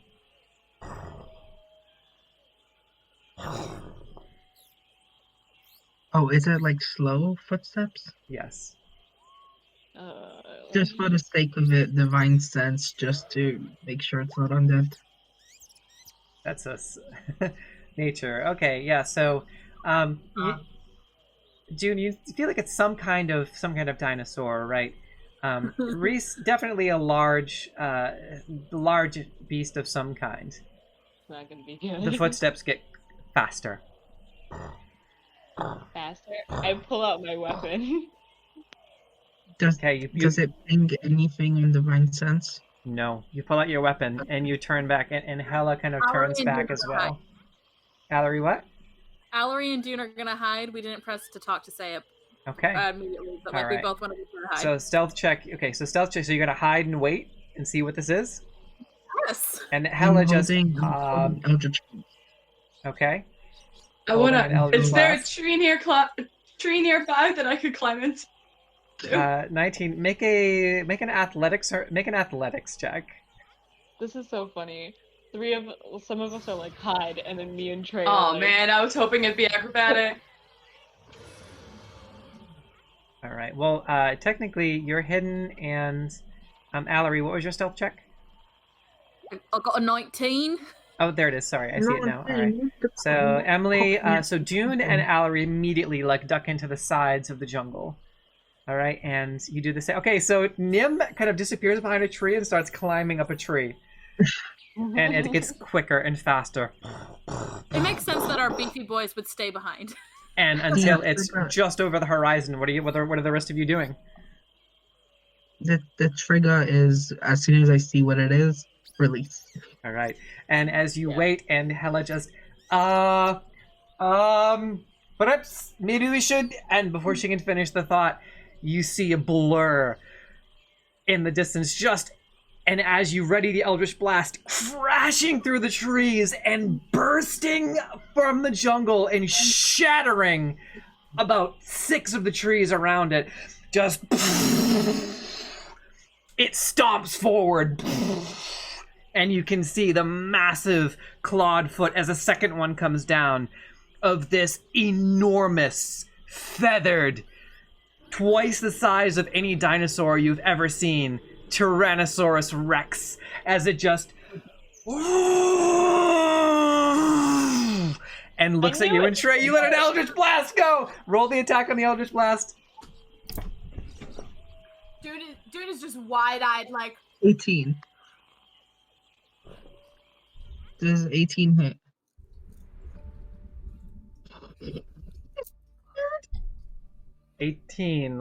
[SPEAKER 2] Oh, is it like slow footsteps?
[SPEAKER 1] Yes.
[SPEAKER 2] Just for the sake of it, divine sense, just to make sure it's not undead.
[SPEAKER 1] That's us. Nature. Okay, yeah. So, June, you feel like it's some kind of dinosaur, right? Reese, definitely a large beast of some kind.
[SPEAKER 5] It's not gonna be good.
[SPEAKER 1] The footsteps get faster.
[SPEAKER 5] Faster. I pull out my weapon.
[SPEAKER 2] Does it ping anything in divine sense?
[SPEAKER 1] No. You pull out your weapon and you turn back, and Hella kind of turns back as well. Allery, what?
[SPEAKER 4] Allery and Dune are gonna hide. We didn't press to talk to say it.
[SPEAKER 1] Okay.
[SPEAKER 4] Immediately, but
[SPEAKER 1] All
[SPEAKER 4] we
[SPEAKER 1] right.
[SPEAKER 4] both want to be sure to hide.
[SPEAKER 1] So stealth check. Okay, so stealth check. So you're gonna hide and wait and see what this is.
[SPEAKER 4] Yes.
[SPEAKER 1] And Hella just.
[SPEAKER 2] Eldritch.
[SPEAKER 1] Okay.
[SPEAKER 6] I wanna.
[SPEAKER 1] Eldritch
[SPEAKER 6] Is there a
[SPEAKER 1] Blast.
[SPEAKER 6] tree nearby that I could climb into?
[SPEAKER 1] 19. Make an athletics check.
[SPEAKER 5] This is so funny. Some of us are like hide, and then me and Trey.
[SPEAKER 6] Oh man, I was hoping it'd be acrobatic.
[SPEAKER 1] All right. Well, technically you're hidden, and Allery, what was your stealth check?
[SPEAKER 4] I got a 19.
[SPEAKER 1] Oh, there it is. Sorry, I see it now. All right. So Emily, so Dune and Allery immediately duck into the sides of the jungle. All right, and you do the same. Okay, so Nim kind of disappears behind a tree and starts climbing up a tree, and it gets quicker and faster.
[SPEAKER 4] It makes sense that our beefy boys would stay behind.
[SPEAKER 1] And until it's just over the horizon. What are the rest of you doing?
[SPEAKER 2] The trigger is, as soon as I see what it is, release.
[SPEAKER 1] All right. And as you wait, and Hella just, perhaps maybe we should. And before she can finish the thought, you see a blur in the distance, and as you ready the Eldritch Blast, crashing through the trees and bursting from the jungle and shattering about 6 of the trees around it. Just it stomps forward, and you can see the massive clawed foot as a second one comes down of this enormous, feathered, twice the size of any dinosaur you've ever seen, Tyrannosaurus Rex, as it just and looks at you. And Trey, you let an Eldritch Blast go! Roll the attack on the Eldritch Blast.
[SPEAKER 3] Dude is just wide-eyed, like
[SPEAKER 2] 18. Does 18 hit?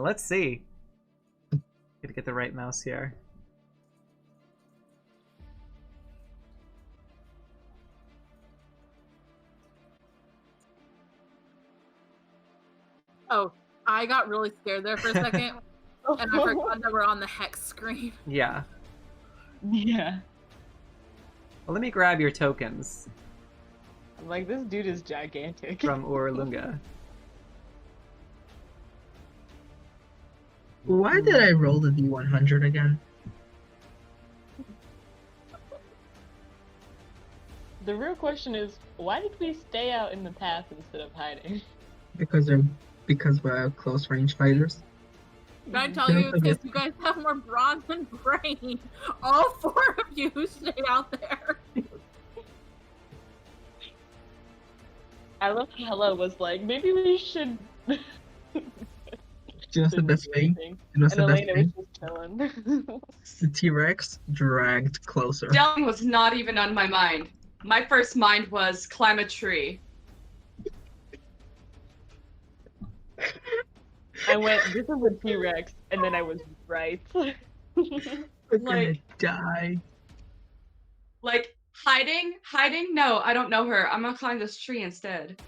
[SPEAKER 1] Let's see. Gotta get the right mouse here.
[SPEAKER 4] Oh, I got really scared there for a second, and I forgot that we're on the hex screen.
[SPEAKER 1] Yeah.
[SPEAKER 5] Yeah.
[SPEAKER 1] Well, let me grab your tokens
[SPEAKER 5] I'm like, this dude is gigantic.
[SPEAKER 1] from Urlunga.
[SPEAKER 2] Why did I roll the D100 again?
[SPEAKER 5] The real question is, why did we stay out in the path instead of hiding?
[SPEAKER 2] Because we're close range fighters.
[SPEAKER 4] Can I tell you, because you guys have more brawn than brain. All 4 of you stay out there.
[SPEAKER 5] I love Hella was like, maybe we should.
[SPEAKER 2] Just the best thing.
[SPEAKER 5] And Elena was just chilling.
[SPEAKER 2] The T-Rex dragged closer.
[SPEAKER 6] Yelling was not even on my mind. My first mind was climb a tree.
[SPEAKER 5] I went, this is a T-Rex, and then I was right.
[SPEAKER 2] We're gonna die.
[SPEAKER 6] Like, hiding? No, I don't know her. I'm gonna climb this tree instead.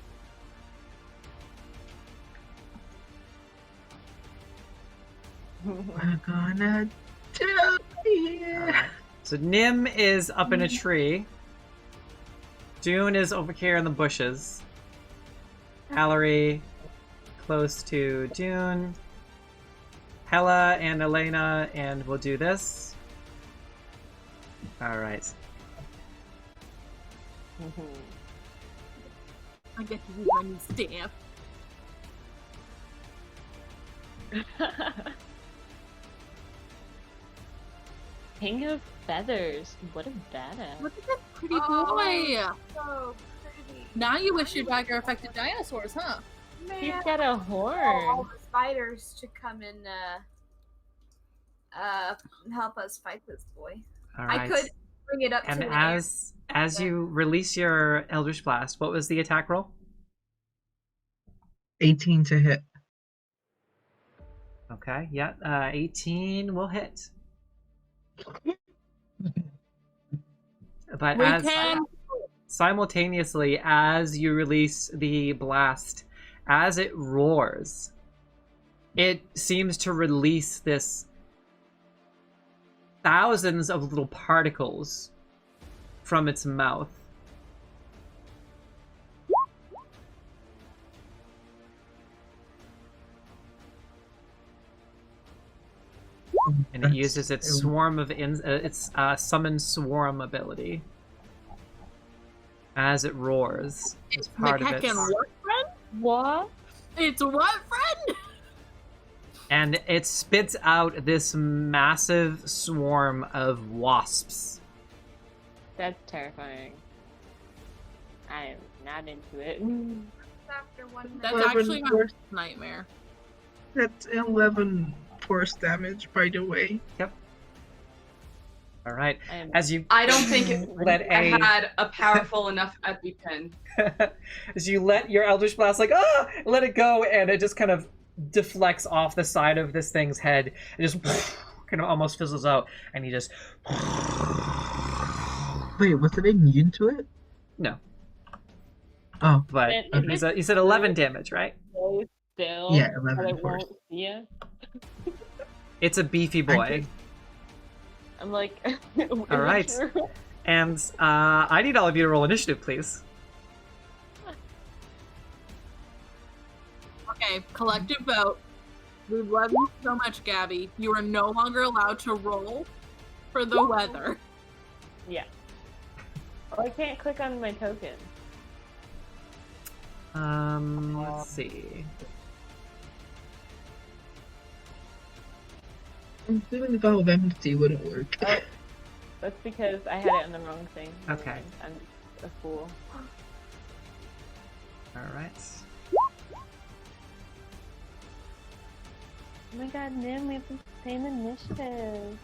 [SPEAKER 2] We're gonna die here.
[SPEAKER 1] Right. So Nim is up in a tree. Dune is over here in the bushes. Allery close to Dune. Hella and Elena, and we'll do this. Alright.
[SPEAKER 4] I get to use my new staff.
[SPEAKER 5] King of Feathers. What a badass.
[SPEAKER 4] Look at this pretty boy.
[SPEAKER 3] So pretty.
[SPEAKER 4] Now you wish your dagger affected dinosaurs, huh?
[SPEAKER 3] Man,
[SPEAKER 5] He's got a
[SPEAKER 3] all
[SPEAKER 5] horn.
[SPEAKER 3] the spiders to come and help us fight this boy.
[SPEAKER 1] All
[SPEAKER 3] I
[SPEAKER 1] right.
[SPEAKER 3] could bring it up
[SPEAKER 1] And
[SPEAKER 3] to the air.
[SPEAKER 1] as you release your Eldritch Blast, what was the attack roll?
[SPEAKER 2] 18 to hit.
[SPEAKER 1] Okay, yeah, 18 will hit. But
[SPEAKER 4] We
[SPEAKER 1] as
[SPEAKER 4] can.
[SPEAKER 1] simultaneously as you release the blast, as it roars, it seems to release this thousands of little particles from its mouth. And it uses its swarm of its summon swarm ability as it roars. As part of
[SPEAKER 4] McHeckin,
[SPEAKER 1] its,
[SPEAKER 4] what, friend?
[SPEAKER 5] What?
[SPEAKER 4] It's what, friend?
[SPEAKER 1] and it spits out this massive swarm of wasps.
[SPEAKER 5] That's terrifying. I am not into it.
[SPEAKER 3] After 1 minute.
[SPEAKER 4] That's
[SPEAKER 2] 11
[SPEAKER 4] actually my
[SPEAKER 2] force.
[SPEAKER 4] nightmare.
[SPEAKER 2] That's 11 force damage, by the way.
[SPEAKER 1] All right,
[SPEAKER 5] I am
[SPEAKER 1] as you
[SPEAKER 6] I don't think
[SPEAKER 1] let
[SPEAKER 6] I
[SPEAKER 1] a
[SPEAKER 6] had a powerful enough EpiPen.
[SPEAKER 1] as you let your Eldritch Blast let it go, and it just kind of deflects off the side of this thing's head. It just kind of almost fizzles out, and he just
[SPEAKER 2] Wait, was it immune to it?
[SPEAKER 1] no.
[SPEAKER 2] Oh,
[SPEAKER 1] But
[SPEAKER 5] It-
[SPEAKER 1] you said 11 damage, right?
[SPEAKER 5] so still.
[SPEAKER 2] yeah,
[SPEAKER 5] but
[SPEAKER 2] 11
[SPEAKER 5] it
[SPEAKER 2] force.
[SPEAKER 5] won't see you.
[SPEAKER 1] It's a beefy boy.
[SPEAKER 5] I'm like,
[SPEAKER 1] All right. And I need all of you to roll initiative, please.
[SPEAKER 4] Okay, collective vote. We love you so much, Gabby. You are no longer allowed to roll for the weather.
[SPEAKER 5] Yeah. Oh, I can't click on my token.
[SPEAKER 1] Let's see.
[SPEAKER 2] I'm feeling Valve Empty wouldn't work.
[SPEAKER 5] Oh, that's because I had it on the wrong thing. Never
[SPEAKER 1] Okay.
[SPEAKER 5] mind. I'm a fool.
[SPEAKER 1] All right.
[SPEAKER 5] Oh my god, Nim, we have the same initiative.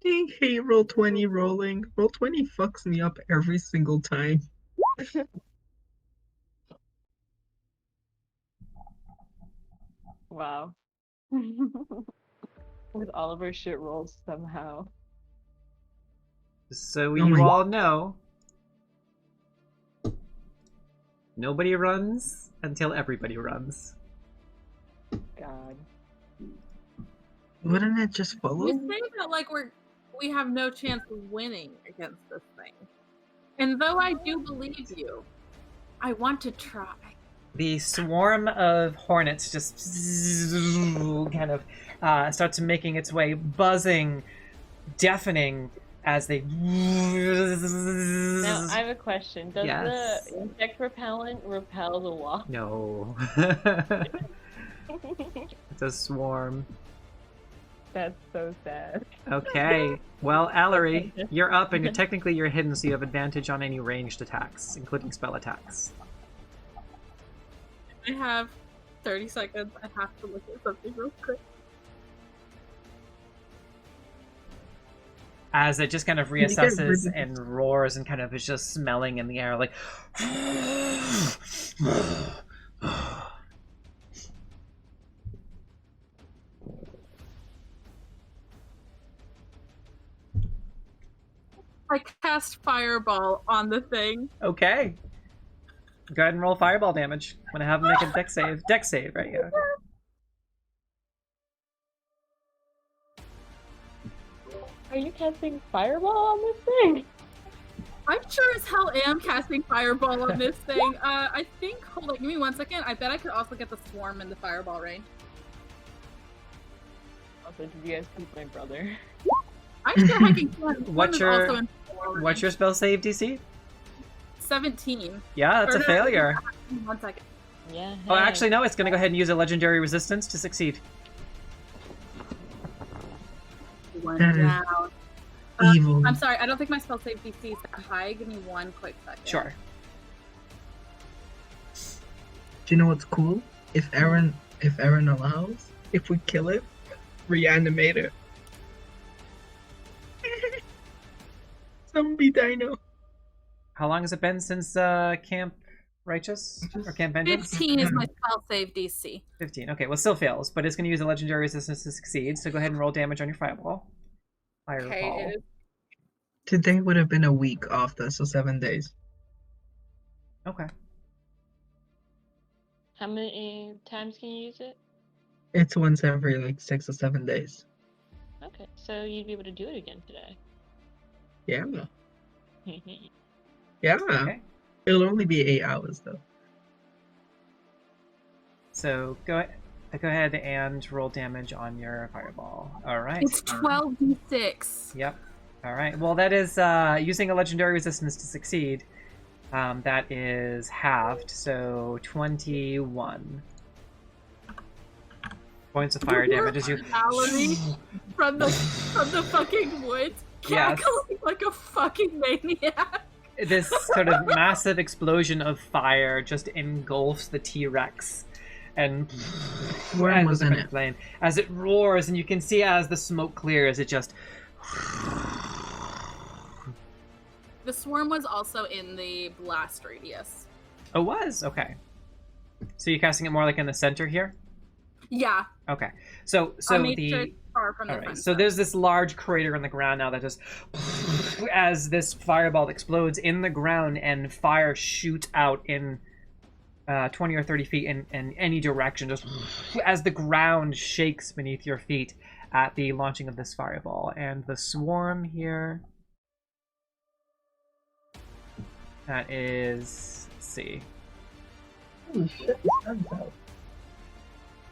[SPEAKER 2] I hate Roll20 rolling. Roll20 fucks me up every single time.
[SPEAKER 5] Wow. With all of our shit rolls somehow.
[SPEAKER 1] So
[SPEAKER 2] Oh
[SPEAKER 1] you
[SPEAKER 2] my-
[SPEAKER 1] all know, nobody runs until everybody runs.
[SPEAKER 5] God.
[SPEAKER 2] Wouldn't it just follow?
[SPEAKER 4] We say that like we have no chance of winning against this thing. And though I do believe you, I want to try.
[SPEAKER 1] The swarm of hornets just kind of starts making its way, buzzing, deafening as they.
[SPEAKER 5] Now, I have a question. Does
[SPEAKER 1] Yes.
[SPEAKER 5] the insect repellent repel the wasp?
[SPEAKER 1] No. It's a swarm.
[SPEAKER 5] That's so sad.
[SPEAKER 1] Okay. Well, Allery, you're up, and technically you're hidden, so you have advantage on any ranged attacks, including spell attacks.
[SPEAKER 4] I have 30 seconds. I have to look at something real quick.
[SPEAKER 1] As it just kind of
[SPEAKER 2] you get
[SPEAKER 1] reassesses
[SPEAKER 2] rid of
[SPEAKER 1] and roars and kind of is just smelling in the air like.
[SPEAKER 4] I cast Fireball on the thing.
[SPEAKER 1] Okay. Go ahead and roll fireball damage. I'm gonna have him make a dex save. Dex save, right? Yeah.
[SPEAKER 5] Are you casting fireball on this thing?
[SPEAKER 4] I'm sure as hell am casting Fireball on this thing. I think, hold on, give me 1 second. I bet I could also get the Swarm in the Fireball range.
[SPEAKER 5] Also, did you guys keep my brother?
[SPEAKER 4] I'm sure I can get
[SPEAKER 1] What's your spell save DC?
[SPEAKER 4] 17.
[SPEAKER 1] Yeah, that's
[SPEAKER 4] Or
[SPEAKER 1] a
[SPEAKER 4] no,
[SPEAKER 1] failure.
[SPEAKER 4] 1 second.
[SPEAKER 5] Yeah.
[SPEAKER 1] Oh,
[SPEAKER 5] hey.
[SPEAKER 1] actually, no. It's gonna go ahead and use a legendary resistance to succeed.
[SPEAKER 4] one
[SPEAKER 2] That is
[SPEAKER 4] down.
[SPEAKER 2] evil.
[SPEAKER 4] I'm sorry, I don't think my spell save DC is that high. Give me one quick second.
[SPEAKER 1] Sure.
[SPEAKER 2] Do you know what's cool? If Aaron allows, if we kill it, reanimate it. Zombie dino.
[SPEAKER 1] How long has it been since Camp Righteous? Or Camp Vengeance?
[SPEAKER 4] 15 is my spell save DC.
[SPEAKER 1] 15. Okay, well, still fails, but it's going to use a legendary resistance to succeed, so go ahead and roll damage on your fireball.
[SPEAKER 4] Okay,
[SPEAKER 2] Today would have been a week after, so 7 days.
[SPEAKER 1] Okay.
[SPEAKER 5] How many times can you use it?
[SPEAKER 2] It's once every like 6 or 7 days.
[SPEAKER 5] Okay, so you'd be able to do it again today.
[SPEAKER 2] Yeah. Yeah.
[SPEAKER 1] Okay.
[SPEAKER 2] It'll only be 8 hours though.
[SPEAKER 1] So go ahead and roll damage on your fireball. All right.
[SPEAKER 4] it's 12d6.
[SPEAKER 1] Yep. All right. Well, that is using a legendary resistance to succeed. That is halved, so 21 points of fire damage as you.
[SPEAKER 4] Allery from the fucking woods, cackling like a fucking maniac.
[SPEAKER 1] This sort of massive explosion of fire just engulfs the T-Rex, and
[SPEAKER 2] Worm was in it.
[SPEAKER 1] flame as it roars, and you can see as the smoke clears, it just.
[SPEAKER 4] The swarm was also in the blast radius.
[SPEAKER 1] Oh, was? Okay. So you're casting it more like in the center here?
[SPEAKER 4] Yeah.
[SPEAKER 1] Okay. So
[SPEAKER 4] I made sure it's far from the
[SPEAKER 1] all right.
[SPEAKER 4] front
[SPEAKER 1] So
[SPEAKER 4] side.
[SPEAKER 1] there's this large crater in the ground now that just as this fireball explodes in the ground and fire shoots out in 20 or 30 feet in any direction, just as the ground shakes beneath your feet at the launching of this fireball. And the swarm here, that is, let's see,
[SPEAKER 2] Holy shit, the sun's out.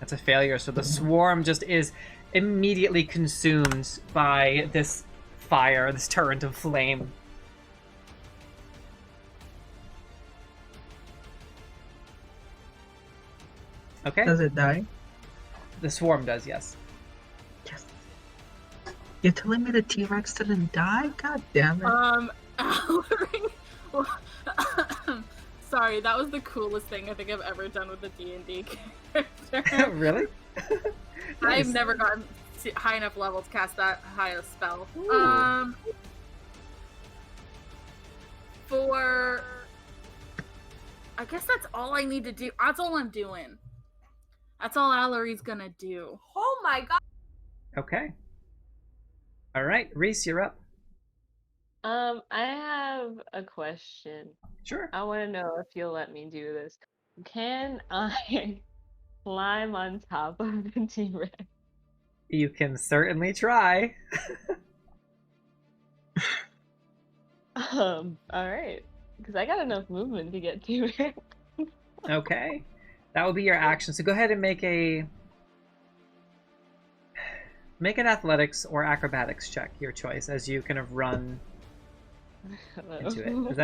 [SPEAKER 1] that's a failure. So the swarm just is immediately consumed by this fire, this torrent of flame. Okay.
[SPEAKER 2] Does it die?
[SPEAKER 1] The swarm does, yes.
[SPEAKER 2] Yes. You're telling me the T-Rex didn't die? God damn it.
[SPEAKER 4] Allery. Sorry, that was the coolest thing I think I've ever done with a D&D character.
[SPEAKER 1] Really?
[SPEAKER 4] I've
[SPEAKER 1] Nice.
[SPEAKER 4] never gotten high enough level to cast that high a spell.
[SPEAKER 1] Ooh.
[SPEAKER 4] For I guess that's all I need to do. That's all I'm doing. That's all Allery's gonna do.
[SPEAKER 3] Oh my god.
[SPEAKER 1] Okay. All right, Reese, you're up.
[SPEAKER 5] I have a question.
[SPEAKER 1] Sure.
[SPEAKER 5] I want to know if you'll let me do this. Can I climb on top of the T-Rex?
[SPEAKER 1] You can certainly try.
[SPEAKER 5] All right, because I got enough movement to get to it.
[SPEAKER 1] Okay. That will be your action. So go ahead and make an athletics or acrobatics check, your choice, as you kind of run into it.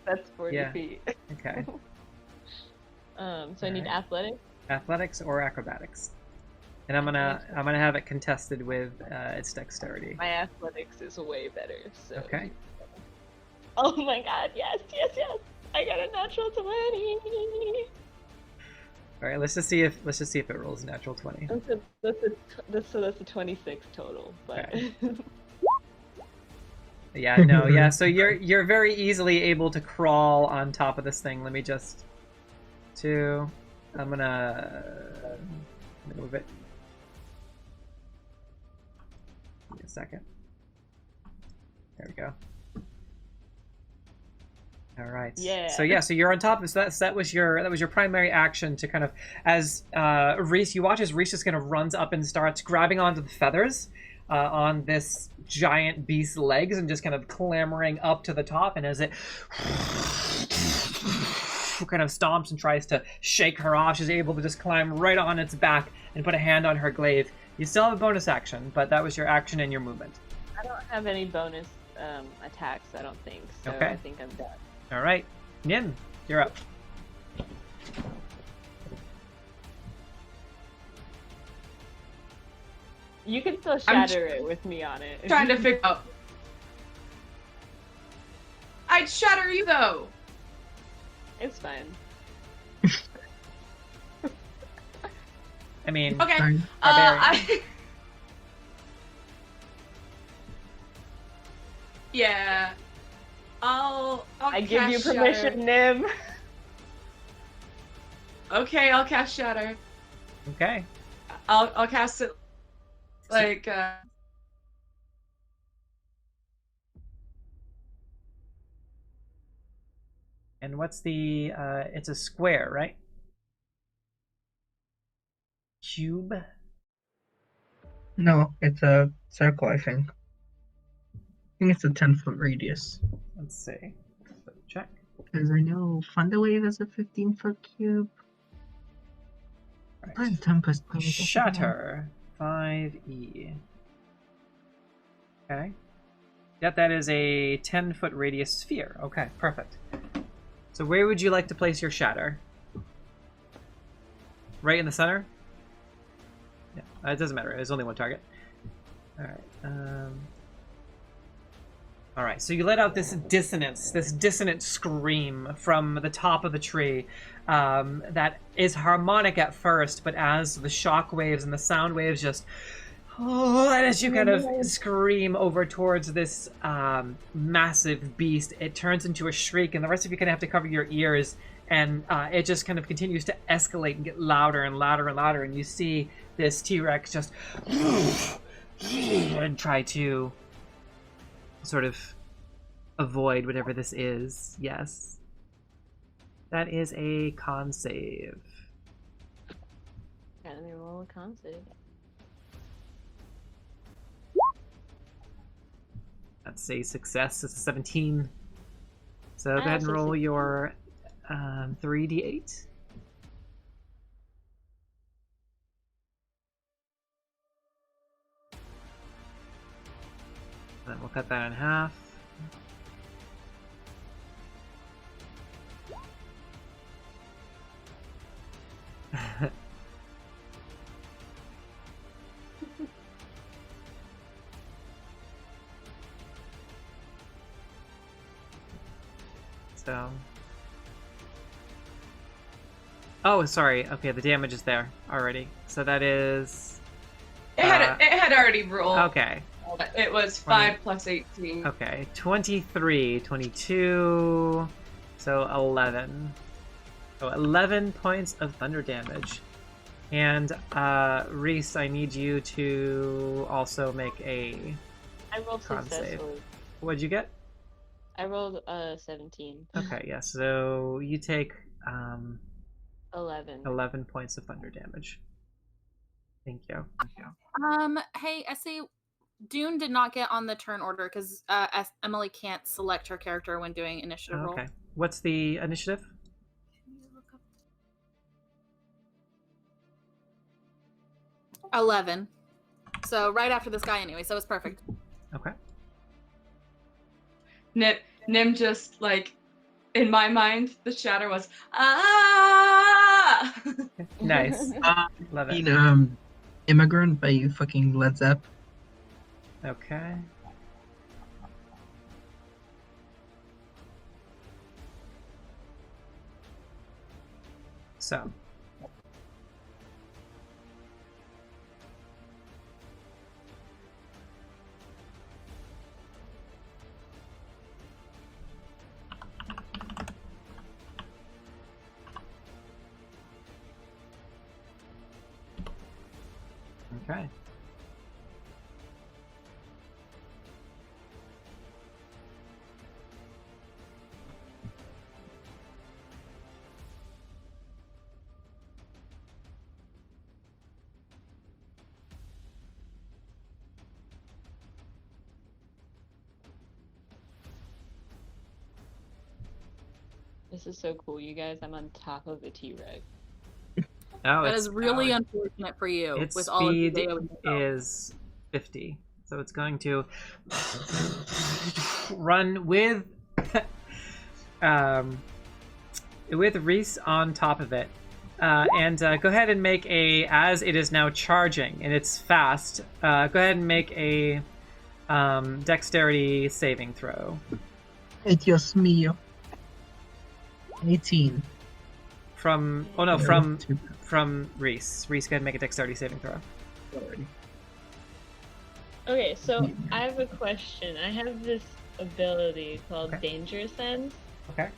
[SPEAKER 5] That's 40
[SPEAKER 1] Yeah.
[SPEAKER 5] feet.
[SPEAKER 1] Okay.
[SPEAKER 5] So I need
[SPEAKER 1] Alright.
[SPEAKER 5] athletics.
[SPEAKER 1] Athletics or acrobatics. And I'm gonna have it contested with its dexterity.
[SPEAKER 5] My athletics is way better. So.
[SPEAKER 1] Okay.
[SPEAKER 5] Oh my god! Yes! I got a natural 20.
[SPEAKER 1] All right. Let's just see if it rolls a natural 20.
[SPEAKER 5] That's a 26 total. But
[SPEAKER 1] Okay. Yeah. No. Yeah. So you're very easily able to crawl on top of this thing. Let me just. I'm gonna move it. Give me a second. There we go. All right.
[SPEAKER 5] Yeah.
[SPEAKER 1] So you're on top of that was your primary action to kind of as Reese, you watch as Reese just kind of runs up and starts grabbing onto the feathers on this giant beast's legs and just kind of clambering up to the top, and as it kind of stomps and tries to shake her off, she's able to just climb right on its back and put a hand on her glaive. You still have a bonus action, but that was your action and your movement.
[SPEAKER 5] I don't have any bonus attacks. I don't think. So
[SPEAKER 1] Okay.
[SPEAKER 5] I think I'm done.
[SPEAKER 1] All right, Nin, you're up.
[SPEAKER 5] You can still shatter it with me on it.
[SPEAKER 6] Trying to figure out. I'd shatter you though.
[SPEAKER 5] It's fine.
[SPEAKER 1] I mean,
[SPEAKER 6] Okay.
[SPEAKER 2] Fine.
[SPEAKER 6] Yeah. I'll
[SPEAKER 5] I give you
[SPEAKER 6] cast
[SPEAKER 5] permission,
[SPEAKER 6] Shatter.
[SPEAKER 5] Nim.
[SPEAKER 6] Okay, I'll cast Shatter.
[SPEAKER 1] okay.
[SPEAKER 6] I'll cast it like
[SPEAKER 1] And what's the, it's a square, right? Cube?
[SPEAKER 2] No, it's a circle, I think. I think it's a 10-foot radius.
[SPEAKER 1] Let's see. Check.
[SPEAKER 2] Because I know Thunderwave is a 15-foot cube.
[SPEAKER 1] Right.
[SPEAKER 2] Probably Tempest. probably doesn't
[SPEAKER 1] Shatter. 5e. Okay. Yep, that is a 10-foot radius sphere. Okay, perfect. So where would you like to place your shatter? Right in the center? Yeah, it doesn't matter. There's only one target. Alright, so you let out this dissonant scream from the top of the tree that is harmonic at first, but as the shock waves and the sound waves just... Oh, and as you kind of scream over towards this massive beast, it turns into a shriek, and the rest of you kind of have to cover your ears, and it just kind of continues to escalate and get louder and louder and louder, and you see this T-Rex just and try to sort of avoid whatever this is. Yes. That is a con save.
[SPEAKER 5] Let me roll a con save.
[SPEAKER 1] That's a success. It's a 17. So go ahead and
[SPEAKER 5] so
[SPEAKER 1] roll
[SPEAKER 5] 16.
[SPEAKER 1] your 3d8. Then we'll cut that in half. So... Oh, sorry. Okay, the damage is there already. So that is...
[SPEAKER 6] it had already rolled.
[SPEAKER 1] Okay.
[SPEAKER 6] It was 5 plus 18.
[SPEAKER 1] Okay, 23, 22, so 11. So 11 points of thunder damage. And, Reese, I need you to also make a
[SPEAKER 5] I rolled
[SPEAKER 1] con save.
[SPEAKER 5] successfully.
[SPEAKER 1] What'd you get?
[SPEAKER 5] I rolled 17.
[SPEAKER 1] Okay, yeah, so you take
[SPEAKER 5] 11.
[SPEAKER 1] 11 points of thunder damage. Thank you.
[SPEAKER 4] Hey, Essie, Dune did not get on the turn order because Emily can't select her character when doing initiative roll.
[SPEAKER 1] Okay. What's the initiative?
[SPEAKER 4] 11. So right after this guy anyway, so it's perfect.
[SPEAKER 1] Okay.
[SPEAKER 6] Nim just, like, in my mind, the shatter was, ah!
[SPEAKER 1] Nice. Love it.
[SPEAKER 2] Immigrant by fucking Led Zepp.
[SPEAKER 1] Okay. So. Okay.
[SPEAKER 5] This is so cool, you guys. I'm on top of a T-Rex.
[SPEAKER 1] Oh,
[SPEAKER 4] That
[SPEAKER 1] it's
[SPEAKER 4] is really
[SPEAKER 1] powered.
[SPEAKER 4] unfortunate for you.
[SPEAKER 1] Its
[SPEAKER 4] with all of the
[SPEAKER 1] speed
[SPEAKER 4] AoE
[SPEAKER 1] is 50, so it's going to run with with Reese on top of it. And go ahead and make a, as it is now charging, and it's fast, go ahead and make a dexterity saving throw.
[SPEAKER 2] Dios mío. 18.
[SPEAKER 1] From, oh no, from Reese. Reese, go ahead and make a dexterity saving throw.
[SPEAKER 5] Okay, so I have a question. I have this ability called Danger Sense.
[SPEAKER 1] Okay.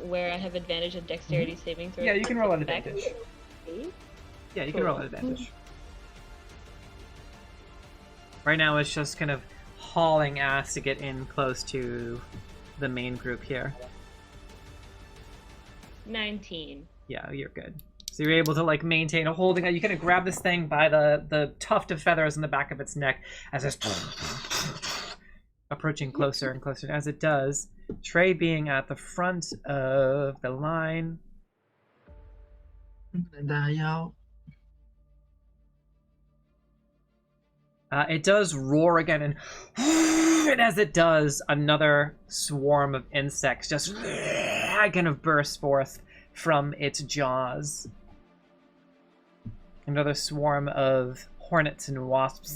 [SPEAKER 5] Where I have advantage of dexterity saving throws.
[SPEAKER 1] Yeah, you can roll an
[SPEAKER 5] Back-
[SPEAKER 1] advantage. Yeah, you can roll an advantage. Right now it's just kind of hauling ass to get in close to the main group here.
[SPEAKER 5] 19.
[SPEAKER 1] Yeah, you're good. So you're able to like maintain a holding. You kind of grab this thing by the tuft of feathers in the back of its neck as it's approaching closer and closer. And as it does, Trey being at the front of the line.
[SPEAKER 2] I'm gonna die out.
[SPEAKER 1] It does roar again, and as it does, another swarm of insects just kind of bursts forth from its jaws. Another swarm of hornets and wasps.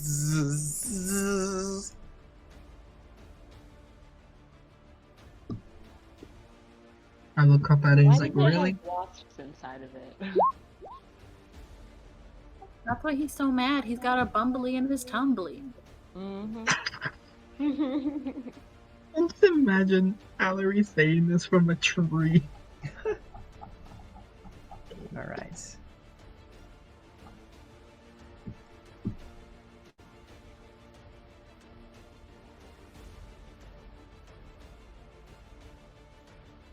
[SPEAKER 2] I look up at it,
[SPEAKER 5] Why
[SPEAKER 2] he's like,
[SPEAKER 5] does it
[SPEAKER 2] really?
[SPEAKER 5] have wasps inside of it?
[SPEAKER 4] That's why he's so mad. He's got a bumbly in his tumbly.
[SPEAKER 5] Mm-hmm.
[SPEAKER 2] I just imagine Allery saying this from a tree.
[SPEAKER 1] All right.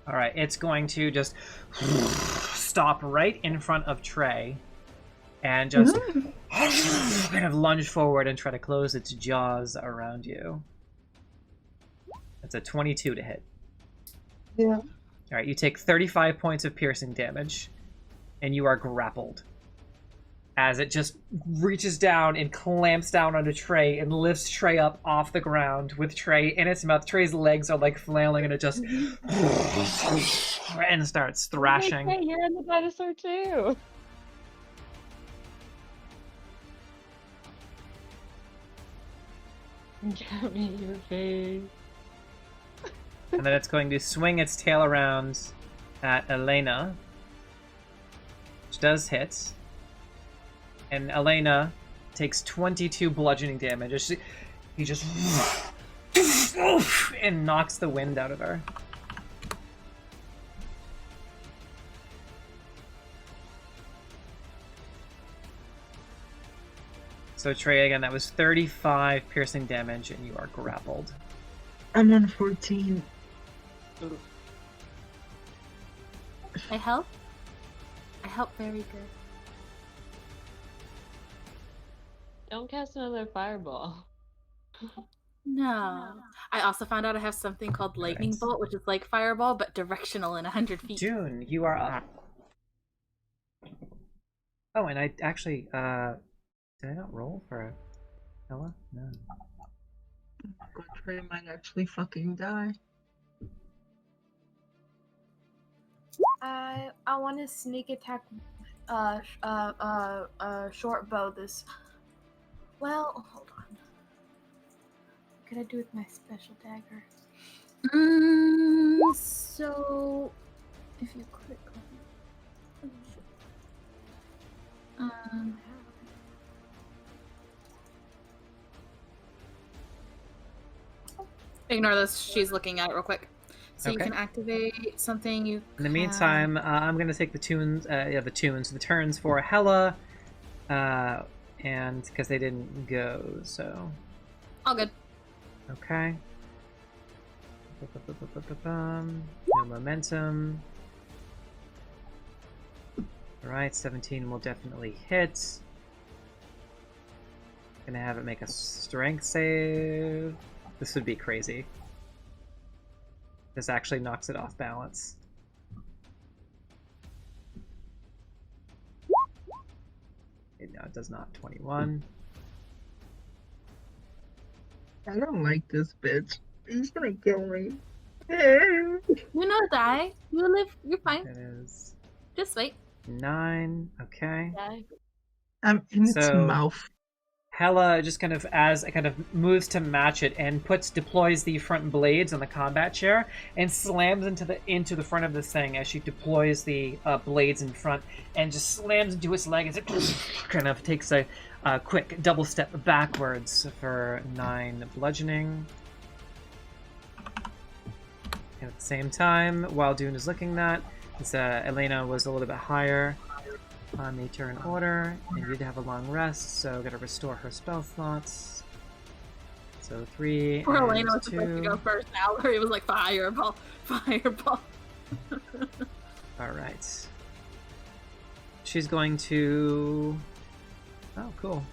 [SPEAKER 1] All right, it's going to just stop right in front of Trey and just kind of lunge forward and try to close its jaws around you. That's a 22 to hit.
[SPEAKER 2] Yeah.
[SPEAKER 1] All right, you take 35 points of piercing damage, and you are grappled. As it just reaches down and clamps down onto Trey and lifts Trey up off the ground with Trey in its mouth. Trey's legs are like flailing, and it just and starts thrashing.
[SPEAKER 5] Hey, you're in the dinosaur too. Get me your face.
[SPEAKER 1] And then it's going to swing its tail around at Elena, which does hit. And Elena takes 22 bludgeoning damage. He just and knocks the wind out of her. So Trey, again, that was 35 piercing damage, and you are grappled.
[SPEAKER 2] I'm on 14.
[SPEAKER 4] I help? I help very good.
[SPEAKER 5] Don't cast another fireball.
[SPEAKER 4] No. I also found out I have something called Lightning
[SPEAKER 1] Right.
[SPEAKER 4] Bolt, which is like Fireball, but directional in 100 feet.
[SPEAKER 1] June, you are up. Oh, and I actually, did I not roll for Ella? No.
[SPEAKER 2] God, Trey might actually fucking die.
[SPEAKER 3] I want to sneak attack, short bow this. Well, hold on. What can I do with my special dagger? So if you click on
[SPEAKER 4] Ignore this. She's looking at it real quick. So
[SPEAKER 1] Okay.
[SPEAKER 4] you can activate something. You.
[SPEAKER 1] In the meantime, I'm going to take the turns for Hella, and because they didn't go, so.
[SPEAKER 4] All good.
[SPEAKER 1] Okay. No momentum. Alright, 17 will definitely hit. Gonna have it make a strength save. This would be crazy. This actually knocks it off balance. Okay, no, it does not. 21.
[SPEAKER 2] I don't like this bitch. He's gonna kill me.
[SPEAKER 4] You know, die. You live. You're fine.
[SPEAKER 1] It is.
[SPEAKER 4] Just wait.
[SPEAKER 1] 9. Okay.
[SPEAKER 2] I'm in its
[SPEAKER 1] So-
[SPEAKER 2] mouth.
[SPEAKER 1] Hela just kind of moves to match it and deploys the front blades on the combat chair and slams into the front of this thing as she deploys the blades in front and just slams into its leg as it kind of takes a quick double step backwards for 9 bludgeoning. And at the same time, while Dune is looking at that, Elena was a little bit higher on the turn order, and did have a long rest, so gotta restore her spell slots. So 3
[SPEAKER 4] Poor
[SPEAKER 1] and
[SPEAKER 4] Elena was
[SPEAKER 1] 2.
[SPEAKER 4] supposed to go first. Mallory was like, fireball, fireball.
[SPEAKER 1] Alright. She's going to... Oh, cool.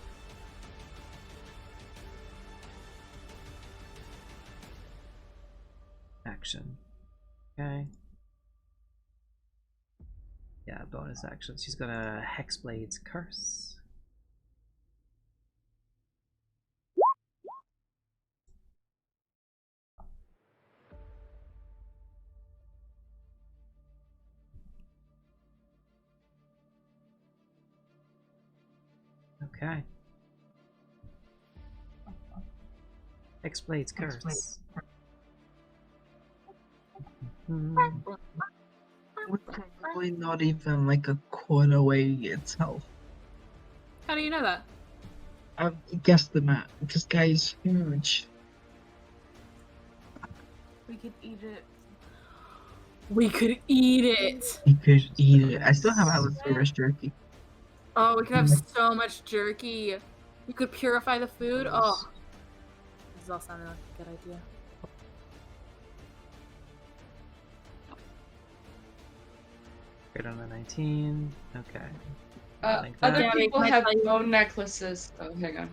[SPEAKER 1] Action. Okay. Yeah, bonus action. She's gonna Hexblade's Curse. Okay. Hexblade's Curse.
[SPEAKER 2] We're probably not even like a quarter away itself.
[SPEAKER 4] How do you know that?
[SPEAKER 2] I've guessed the map. This guy is huge.
[SPEAKER 3] We could eat it.
[SPEAKER 4] We could eat it.
[SPEAKER 2] You could eat it. I still have Allosaurus jerky.
[SPEAKER 4] Oh, we could have so much jerky. We could purify the food. Oh, this is all sounding like a good idea.
[SPEAKER 1] Great on the 19. Okay. Like
[SPEAKER 6] Other
[SPEAKER 1] that.
[SPEAKER 6] people
[SPEAKER 4] Yeah,
[SPEAKER 6] have
[SPEAKER 4] I-
[SPEAKER 6] bone necklaces. Oh, hang on.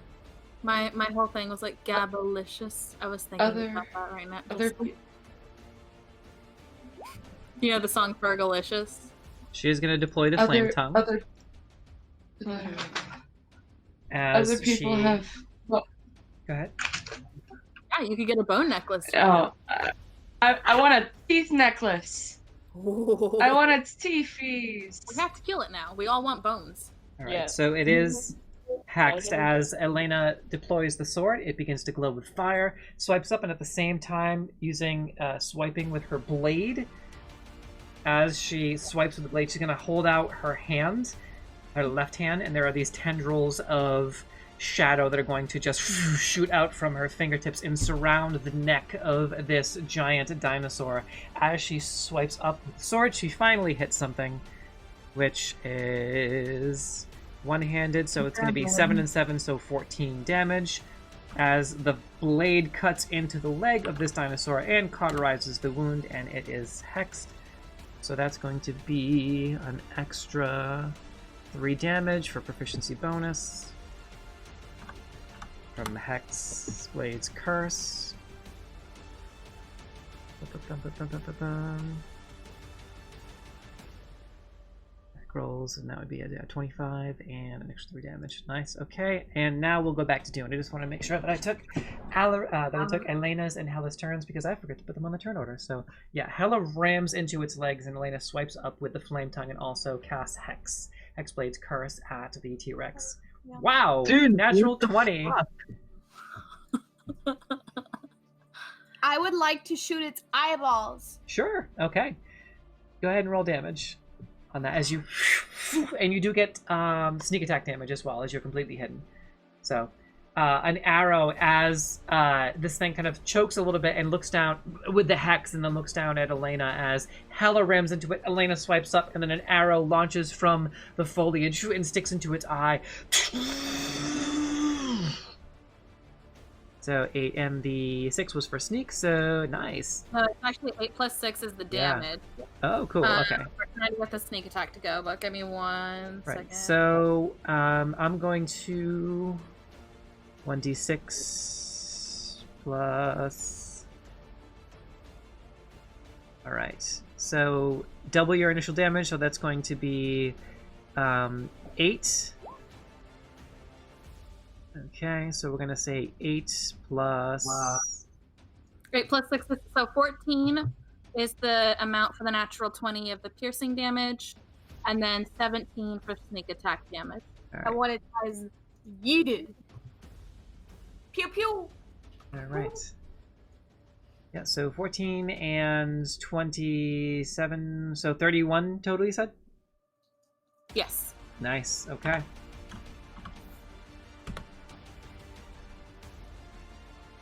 [SPEAKER 4] My whole thing was like gabalicious. I was thinking about that right now.
[SPEAKER 6] Other,
[SPEAKER 4] You know the song Fergalicious?
[SPEAKER 1] She is gonna deploy the flame tongue.
[SPEAKER 6] Other
[SPEAKER 1] As
[SPEAKER 6] people
[SPEAKER 1] she...
[SPEAKER 6] have. Well,
[SPEAKER 1] Go ahead.
[SPEAKER 4] Yeah, you could get a bone necklace.
[SPEAKER 6] oh, I want a teeth necklace.
[SPEAKER 4] Ooh.
[SPEAKER 6] I want its teethies.
[SPEAKER 4] We have to kill it now. We all want bones.
[SPEAKER 1] Alright,
[SPEAKER 5] Yeah.
[SPEAKER 1] so it is hexed. As Elena deploys the sword, it begins to glow with fire, swipes up, and at the same time, using swiping with her blade, as she swipes with the blade, she's going to hold out her hand, her left hand, and there are these tendrils of shadow that are going to just shoot out from her fingertips and surround the neck of this giant dinosaur. As she swipes up with the sword, she finally hits something, which is one-handed, so it's going to be 7 and 7, so 14 damage, as the blade cuts into the leg of this dinosaur and cauterizes the wound, and it is hexed. So that's going to be an extra 3 damage for proficiency bonus from Hex Blade's Curse. Rolls, and that would be a 25 and an extra 3 damage. Nice. Okay, and now we'll go back to Dune. I just want to make sure that I took Elena's and Hela's turns, because I forgot to put them on the turn order. So yeah, Hela rams into its legs, and Elena swipes up with the flame tongue and also casts Hexblade's Curse at the T-Rex.
[SPEAKER 3] Yeah.
[SPEAKER 1] Wow,
[SPEAKER 2] Dude,
[SPEAKER 1] natural
[SPEAKER 2] what the
[SPEAKER 1] 20.
[SPEAKER 2] fuck?
[SPEAKER 3] I would like to shoot its eyeballs.
[SPEAKER 1] Sure. Okay. Go ahead and roll damage on that as you, and you do get sneak attack damage as well, as you're completely hidden. So an arrow, as this thing kind of chokes a little bit and looks down with the hex, and then looks down at Elena as Hela rams into it. Elena swipes up, and then an arrow launches from the foliage and sticks into its eye. So 8, and the 6 was for sneak, so nice.
[SPEAKER 4] Actually, 8 plus 6 is the
[SPEAKER 1] Yeah.
[SPEAKER 4] damage.
[SPEAKER 1] Oh, cool. Okay.
[SPEAKER 4] We're trying to get the sneak attack to go, but give me one
[SPEAKER 1] Right.
[SPEAKER 4] second.
[SPEAKER 1] So I'm going to 1d6 plus. All right. So double your initial damage. So that's going to be 8. Okay, so we're gonna say 8 plus.
[SPEAKER 4] 8 plus 6 is so 14 is the amount for the natural 20 of the piercing damage. and then 17 for sneak attack damage.
[SPEAKER 1] All
[SPEAKER 3] I
[SPEAKER 1] right.
[SPEAKER 3] want it as yeeted. Pew pew.
[SPEAKER 1] All right. Yeah, so 14 and 27, so 31 total, you said?
[SPEAKER 4] Yes.
[SPEAKER 1] Nice, okay.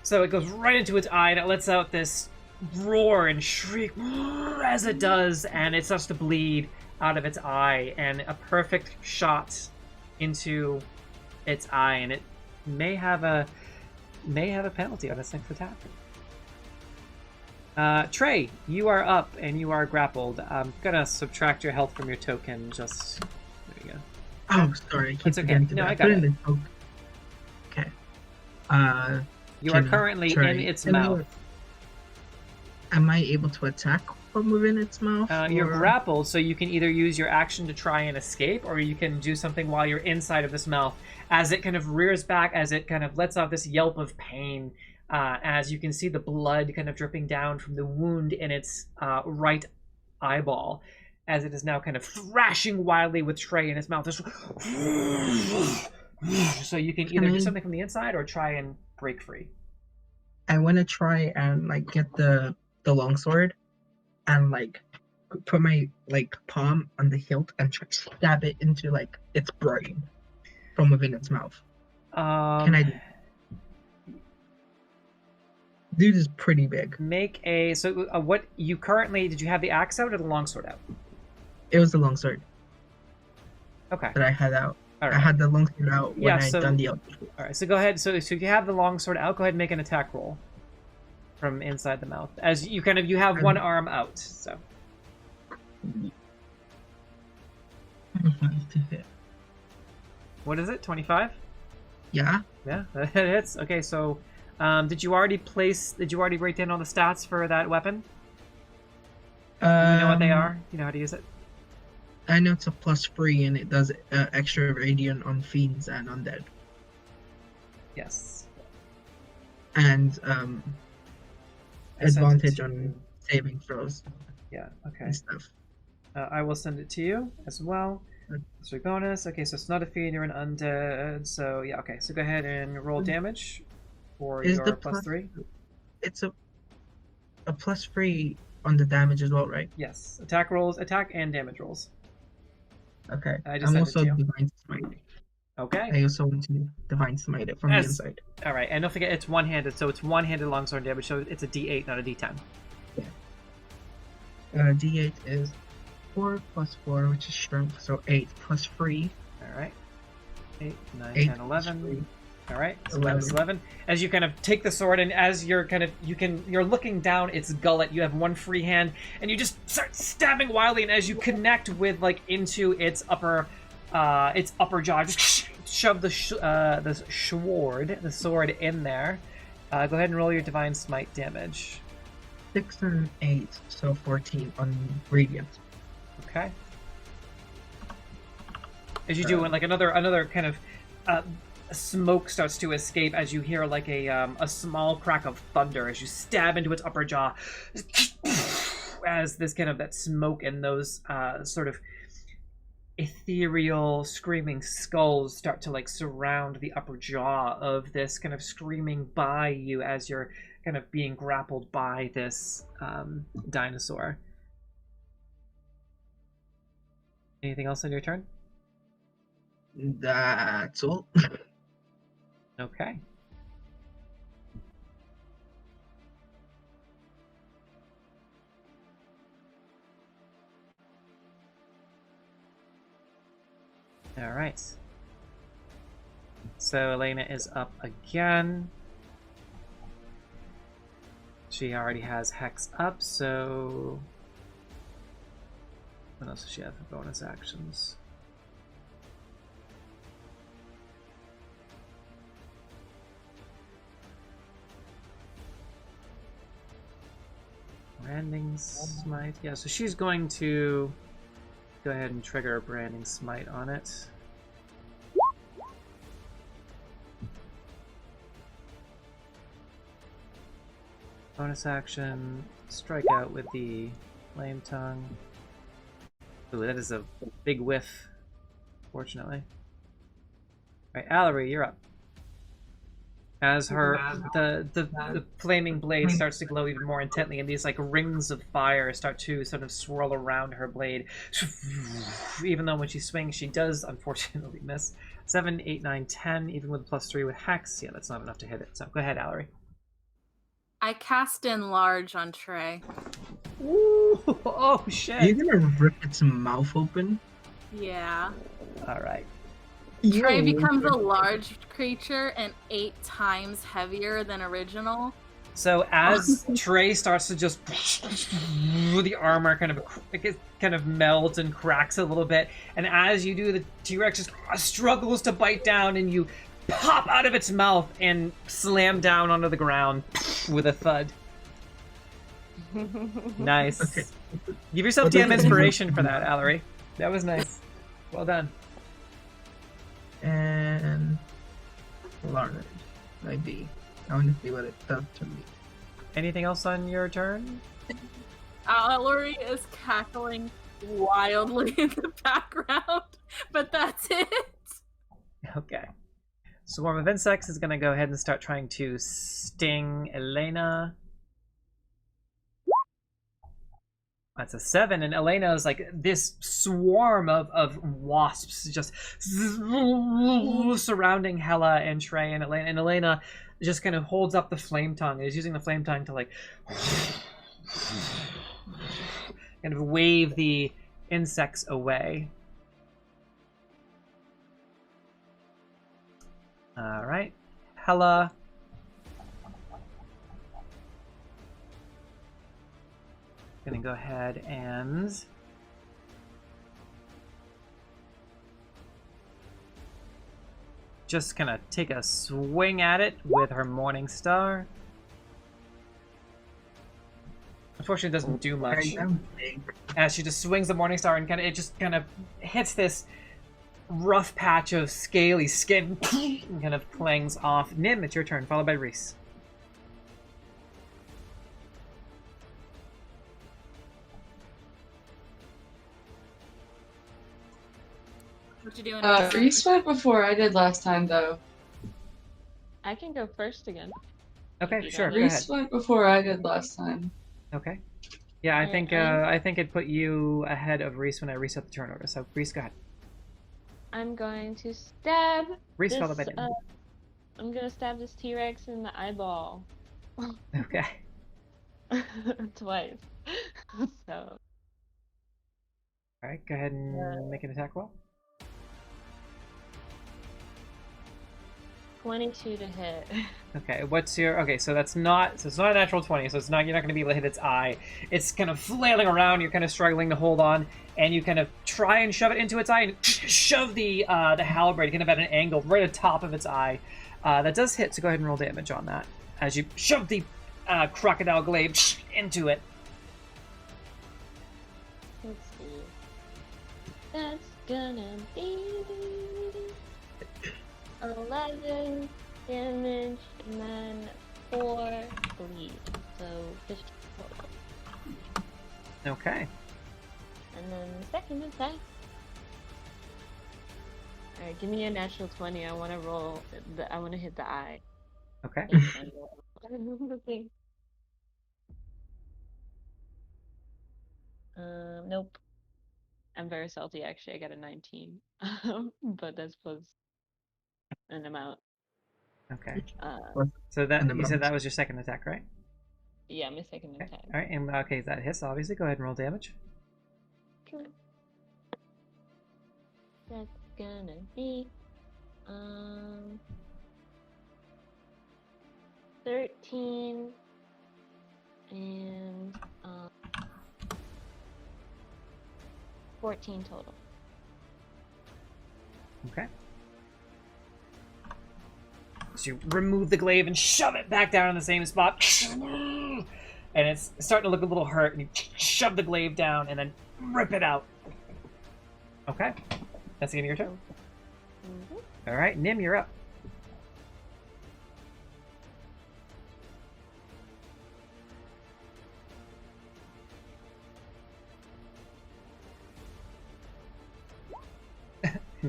[SPEAKER 1] So it goes right into its eye, and it lets out this roar and shriek as it does, and it starts to bleed out of its eye, and a perfect shot into its eye, and it may have a penalty on its next attack. Trey, you are up and you are grappled. I'm gonna subtract your health from your token. Just there you go.
[SPEAKER 2] Oh, sorry. I keep
[SPEAKER 1] That's okay.
[SPEAKER 2] forgetting to
[SPEAKER 1] No,
[SPEAKER 2] do that.
[SPEAKER 1] I got
[SPEAKER 2] Put in
[SPEAKER 1] it.
[SPEAKER 2] the token. Okay.
[SPEAKER 1] You are
[SPEAKER 2] Can
[SPEAKER 1] currently
[SPEAKER 2] Trey-
[SPEAKER 1] in its
[SPEAKER 2] can I-
[SPEAKER 1] mouth.
[SPEAKER 2] Am I able to attack from within its mouth?
[SPEAKER 1] You're
[SPEAKER 2] or-
[SPEAKER 1] grappled, so you can either use your action to try and escape, or you can do something while you're inside of this mouth. As it kind of rears back, as it kind of lets out this yelp of pain, as you can see the blood kind of dripping down from the wound in its right eyeball, as it is now kind of thrashing wildly with Trey in its mouth. So you can either do something from the inside or try and break free.
[SPEAKER 2] I want to try and like get the longsword and like put my like palm on the hilt and try to stab it into like its brain from within its mouth. Can I? Dude is pretty big.
[SPEAKER 1] Make a what you currently did you have the axe out or the longsword out?
[SPEAKER 2] It was the longsword
[SPEAKER 1] Okay.
[SPEAKER 2] that I had out.
[SPEAKER 1] All
[SPEAKER 2] I
[SPEAKER 1] right.
[SPEAKER 2] had the longsword out when
[SPEAKER 1] Yeah,
[SPEAKER 2] I
[SPEAKER 1] so-
[SPEAKER 2] done the other.
[SPEAKER 1] All right. So go ahead. So you have the longsword out. Go ahead and make an attack roll from inside the mouth. As you you have one arm out. So what is it? 25?
[SPEAKER 2] Yeah.
[SPEAKER 1] Yeah, that hits. Okay. So did you already write down all the stats for that weapon? Do you know what they are? Do you know how to use it?
[SPEAKER 2] I know it's a +3 and it does extra radiant on fiends and undead.
[SPEAKER 1] Yes.
[SPEAKER 2] And
[SPEAKER 1] I sent it
[SPEAKER 2] advantage
[SPEAKER 1] to
[SPEAKER 2] on
[SPEAKER 1] you.
[SPEAKER 2] saving throws
[SPEAKER 1] Yeah. Okay.
[SPEAKER 2] and stuff.
[SPEAKER 1] I will send it to you as well. That's your bonus. Okay, so it's not a fiend, you're an undead. So yeah, okay. So go ahead and roll damage for
[SPEAKER 2] Is
[SPEAKER 1] your
[SPEAKER 2] the
[SPEAKER 1] +3.
[SPEAKER 2] It's a +3 on the damage as well, right?
[SPEAKER 1] Yes. Attack rolls, attack and damage rolls.
[SPEAKER 2] Okay.
[SPEAKER 1] I just
[SPEAKER 2] I'm
[SPEAKER 1] sent it
[SPEAKER 2] also
[SPEAKER 1] to you.
[SPEAKER 2] divine smite.
[SPEAKER 1] Okay.
[SPEAKER 2] I also want to divine smite it from the
[SPEAKER 1] Yes.
[SPEAKER 2] inside.
[SPEAKER 1] All right, and don't forget it's one-handed, so it's one-handed longsword damage. So it's a D8, not a D10.
[SPEAKER 2] D8 is 4 + 4, which is strength, so 8 + 3.
[SPEAKER 1] All right. 8, 9,
[SPEAKER 2] 8
[SPEAKER 1] 10, 11.
[SPEAKER 2] 3.
[SPEAKER 1] All right, so
[SPEAKER 2] 11.
[SPEAKER 1] that's 11. As you kind of take the sword, and as you're you're looking down its gullet, you have one free hand, and you just start stabbing wildly. And as you connect with into its upper jaw, just shove the sword in there. Go ahead and roll your divine smite damage.
[SPEAKER 2] 6 and 8, so 14 on radiant.
[SPEAKER 1] Okay. As you do, and another kind of smoke starts to escape as you hear a small crack of thunder as you stab into its upper jaw. As this kind of that smoke and those sort of ethereal screaming skulls start to surround the upper jaw of this kind of screaming by you as you're kind of being grappled by this dinosaur. Anything else on your turn?
[SPEAKER 2] That's all.
[SPEAKER 1] Okay. All right. So Elena is up again. She already has Hex up, so what else does she have for bonus actions? Branding Smite. Yeah, so she's going to go ahead and trigger a Branding Smite on it. Bonus action, strike out with the Flame Tongue. Ooh, that is a big whiff, fortunately. Alright, Allery, you're up. As the flaming blade starts to glow even more intently, and these like rings of fire start to sort of swirl around her blade. Even though when she swings, she does unfortunately miss. 7, 8, 9, 10, even with +3 with Hex. Yeah, that's not enough to hit it. So go ahead, Allery.
[SPEAKER 4] I cast Enlarge on Trey.
[SPEAKER 1] Ooh, oh shit.
[SPEAKER 2] Are you gonna rip its mouth open?
[SPEAKER 4] Yeah.
[SPEAKER 1] Alright.
[SPEAKER 4] Trey becomes a large creature and 8 times heavier than original.
[SPEAKER 1] So as Trey starts to just the armor kind of melts and cracks a little bit, and as you do, the T-Rex just struggles to bite down, and you pop out of its mouth and slam down onto the ground with a thud. Nice. Okay. Give yourself DM inspiration for that, Allery. That was nice. Well done.
[SPEAKER 2] And large, maybe. I want to see what it does to me.
[SPEAKER 1] Anything else on your turn?
[SPEAKER 4] Allery is cackling wildly in the background, but that's it.
[SPEAKER 1] Okay. Swarm of Insects is going to go ahead and start trying to sting Elena. That's a 7, and Elena is like this swarm of wasps just surrounding Hela and Trey and Elena. And Elena just kind of holds up the flame tongue and is using the flame tongue to like kind of wave the insects away. All right, Hela. Gonna go ahead and just gonna take a swing at it with her Morning Star. Unfortunately, it doesn't do much. As she just swings the Morning Star and it just kind of hits this rough patch of scaly skin and kind of clangs off. Nim, it's your turn, followed by Reese.
[SPEAKER 4] What you doing?
[SPEAKER 6] Reese went before I did last time, though.
[SPEAKER 5] I can go first again.
[SPEAKER 1] Okay, sure. Go
[SPEAKER 6] Reese
[SPEAKER 1] ahead.
[SPEAKER 6] went before I did last time.
[SPEAKER 1] Okay. Yeah, I think it put you ahead of Reese when I reset the turn order. So Reese, go ahead.
[SPEAKER 5] I'm going to stab.
[SPEAKER 1] Reese, followed by Nim.
[SPEAKER 5] I'm gonna stab this T-Rex in the eyeball.
[SPEAKER 1] Okay.
[SPEAKER 5] Twice. So.
[SPEAKER 1] All right, go ahead and make an attack roll.
[SPEAKER 5] 22 to hit.
[SPEAKER 1] Okay, what's your... Okay, so it's not a natural 20, so you're not going to be able to hit its eye. It's kind of flailing around, you're kind of struggling to hold on, and you kind of try and shove it into its eye, and shove the halberd kind of at an angle right at the top of its eye. That does hit, so go ahead and roll damage on that, as you shove the crocodile glaive into it.
[SPEAKER 5] Let's see. That's gonna be 11 damage and then 4 bleed, so 15 total.
[SPEAKER 1] Okay.
[SPEAKER 5] And then the second attack. Alright, give me a natural 20. I want to roll. I want to hit the eye.
[SPEAKER 1] Okay.
[SPEAKER 5] Nope. I'm very salty. Actually, I got a 19, but that's plus an amount.
[SPEAKER 1] Okay. So that you said that was your second attack, right?
[SPEAKER 5] Yeah, my second attack.
[SPEAKER 1] All right, and okay, that hits. Obviously, go ahead and roll damage.
[SPEAKER 5] Okay. That's gonna be 13 and 14 total.
[SPEAKER 1] Okay. So you remove the glaive and shove it back down in the same spot. And it's starting to look a little hurt, and you shove the glaive down and then rip it out. Okay. That's the end of your turn. Mm-hmm. All right, Nim, you're up.